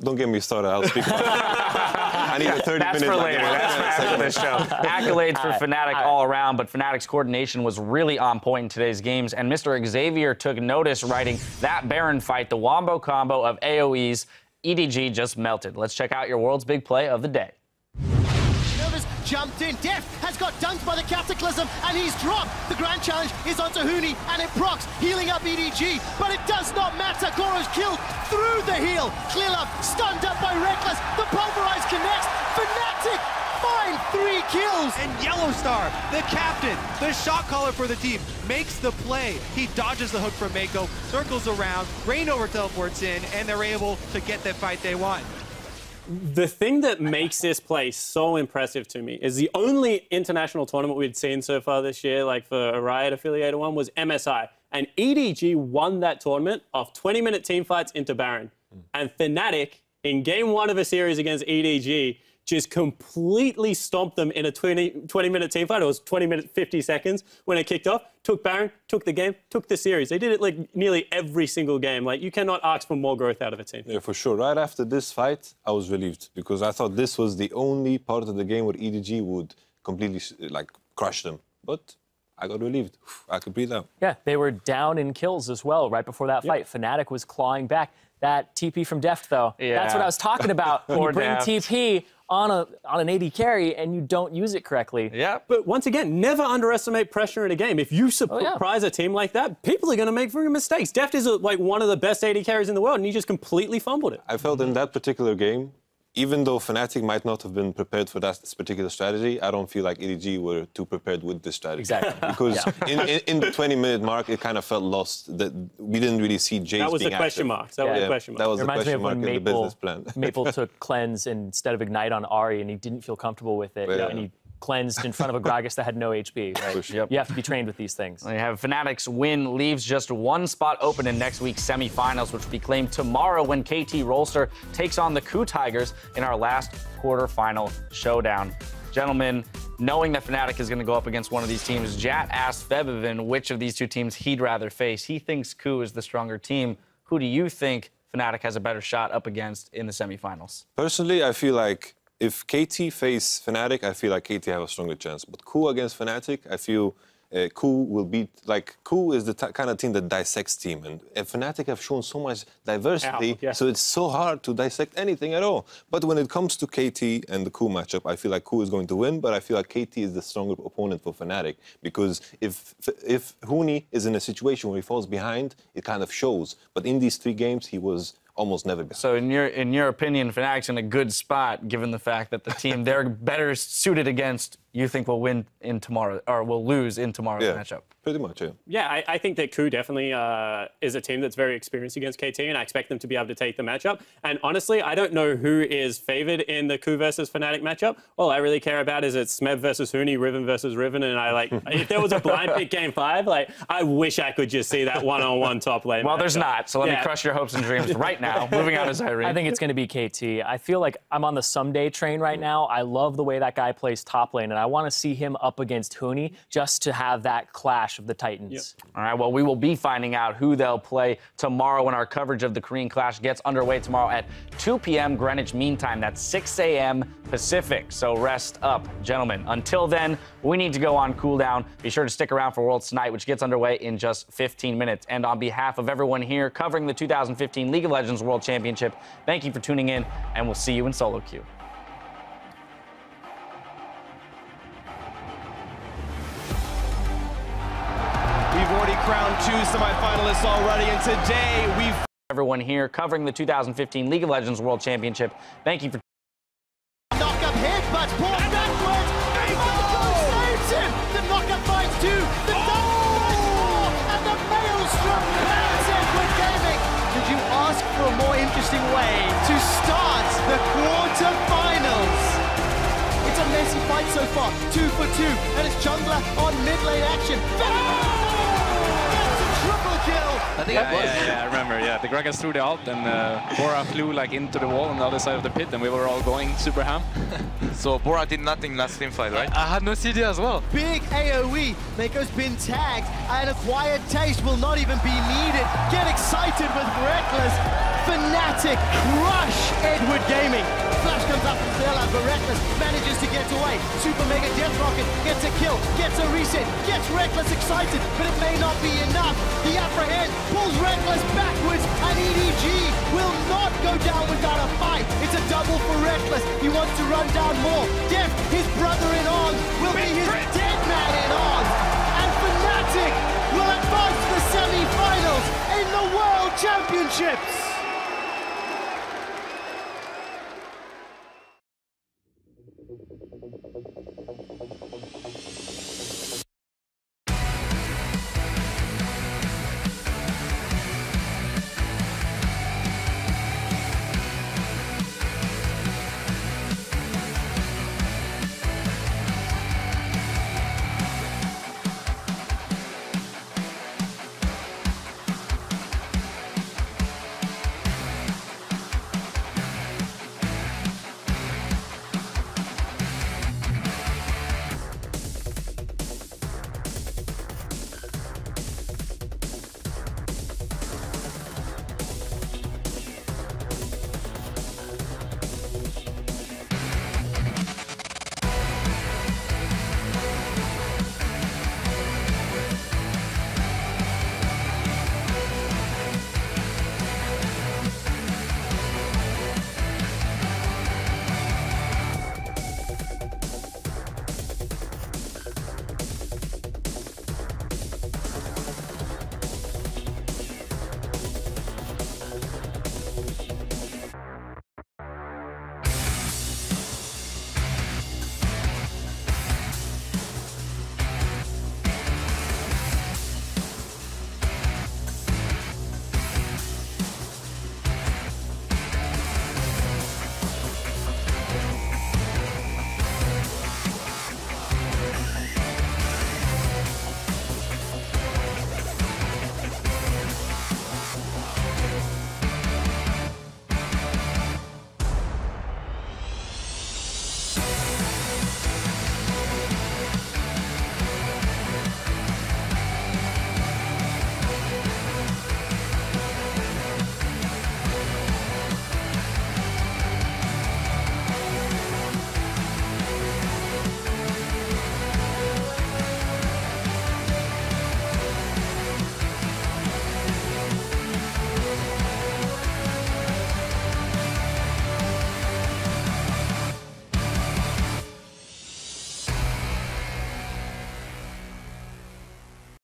Don't get me started. I'll speak about it. I need a 30 That's minutes. for later. That's for after this show. Accolades for Fnatic all around, but Fnatic's coordination was really on point in today's games, and Mr. Xavier took notice, writing, "That Baron fight, the wombo combo of AoEs, EDG just melted." Let's check out your world's big play of the day. Jumped in. Deft has got dunked by the Cataclysm, and he's dropped. The grand challenge is onto Huni, and it procs, healing up EDG. But it does not matter. Goro's killed through the heel. Clearlove stunned up by Reckless. The Pulverize connects. Fnatic find 3 kills. And Yellowstar, the captain, the shot caller for the team, makes the play. He dodges the hook from Mako, circles around, Reignover teleports in, and they're able to get the fight they want. The thing that makes this play so impressive to me is the only international tournament we'd seen so far this year, like for a Riot-affiliated one, was MSI. And EDG won that tournament off 20-minute teamfights into Baron. And Fnatic, in game 1 of a series against EDG, just completely stomped them in a 20-minute teamfight. It was 20 minutes, 50 seconds when it kicked off. Took Baron, took the game, took the series. They did it like nearly every single game. Like, you cannot ask for more growth out of a team. Yeah, for sure. Right after this fight, I was relieved because I thought this was the only part of the game where EDG would completely crush them. But I got relieved. I could breathe out. Yeah, they were down in kills as well right before that fight. Fnatic was clawing back. That TP from Deft, though, that's what I was talking about. When you bring TP on an AD carry and you don't use it correctly. Yeah. But once again, never underestimate pressure in a game. If you surprise a team like that, people are going to make very mistakes. Deft is like one of the best AD carries in the world, and he just completely fumbled it. I felt in that particular game, even though Fnatic might not have been prepared for that particular strategy, I don't feel like EDG were too prepared with this strategy. Exactly. Because in the 20-minute mark, it kind of felt lost. That we didn't really see Jace being That was the active. question mark. That was the question mark. That was It the reminds me question of mark when in the business plan. Maple took cleanse instead of ignite on Ahri, and he didn't feel comfortable with it. Yeah. And he cleansed in front of a Gragas that had no HP. Right? You have to be trained with these things. They have Fnatic's win leaves just one spot open in next week's semifinals, which will be claimed tomorrow when KT Rolster takes on the Coup Tigers in our last quarterfinal showdown. Gentlemen, knowing that Fnatic is going to go up against one of these teams, Jat asked Febivin which of these two teams he'd rather face. He thinks Coup is the stronger team. Who do you think Fnatic has a better shot up against in the semifinals? Personally, I feel like if KT face Fnatic, I feel like KT have a stronger chance. But Coup against Fnatic, I feel Coup will beat. Like, Coup is the kind of team that dissects team, and Fnatic have shown so much diversity, so it's so hard to dissect anything at all. But when it comes to KT and the Coup matchup, I feel like Coup is going to win, but I feel like KT is the stronger opponent for Fnatic, because if Huni is in a situation where he falls behind, it kind of shows. But in these 3 games, he was almost never behind. So in your opinion, Fnatic's in a good spot, given the fact that the team they're better suited against, you think will win in tomorrow, or will lose in tomorrow's matchup? Pretty much, yeah. Yeah, I think that Coup definitely is a team that's very experienced against KT, and I expect them to be able to take the matchup. And honestly, I don't know who is favored in the Coup versus Fnatic matchup. All I really care about is it's Smev versus Huni, Riven versus Riven, and I if there was a blind pick game 5, I wish I could just see that one-on-one top lane. Well, matchup. there's not, so let me crush your hopes and dreams right now. Moving on to Zyrene. I think it's going to be KT. I feel like I'm on the someday train right now. I love the way that guy plays top lane, and I want to see him up against Huni just to have that clash of the Titans. All right, well, we will be finding out who they'll play tomorrow when our coverage of the Korean Clash gets underway tomorrow at 2 p.m. Greenwich Mean Time. That's 6 a.m. Pacific, so rest up, gentlemen. Until then, we need to go on cooldown. Be sure to stick around for Worlds Tonight, which gets underway in just 15 minutes. And on behalf of everyone here covering the 2015 League of Legends World Championship, thank you for tuning in, and we'll see you in solo queue. We've already crowned 2 semifinalists already, and today we've... Everyone here covering the 2015 League of Legends World Championship, thank you for... Knock-up headbutt, pulled backwards, Michael saves him! The knock-up finds 2, the double finds 4, and the Maelstrom lands it with game quarterfinals. It's a messy fight so far, 2 for 2, and it's jungler on mid lane action. That's a triple kill. I think I remember. Yeah, the Gragas threw the ult, and Bora flew like into the wall on the other side of the pit, and we were all going super ham. So Bora did nothing last team fight, right? I had no CD as well. Big AoE. Mako's been tagged, and acquired taste will not even be needed. Get excited with Reckless. Fnatic crush Edward Gaming. Flash comes up from Bailout, but Reckless manages to get away. Super Mega Death Rocket gets a kill, gets a reset, gets Reckless excited, but it may not be enough. The upper hand pulls Reckless backwards, and EDG will not go down without a fight. It's a double for Reckless. He wants to run down more. Deft, his brother in arms, will be his dead man in arms. And Fnatic will advance to the semi-finals in the World Championships.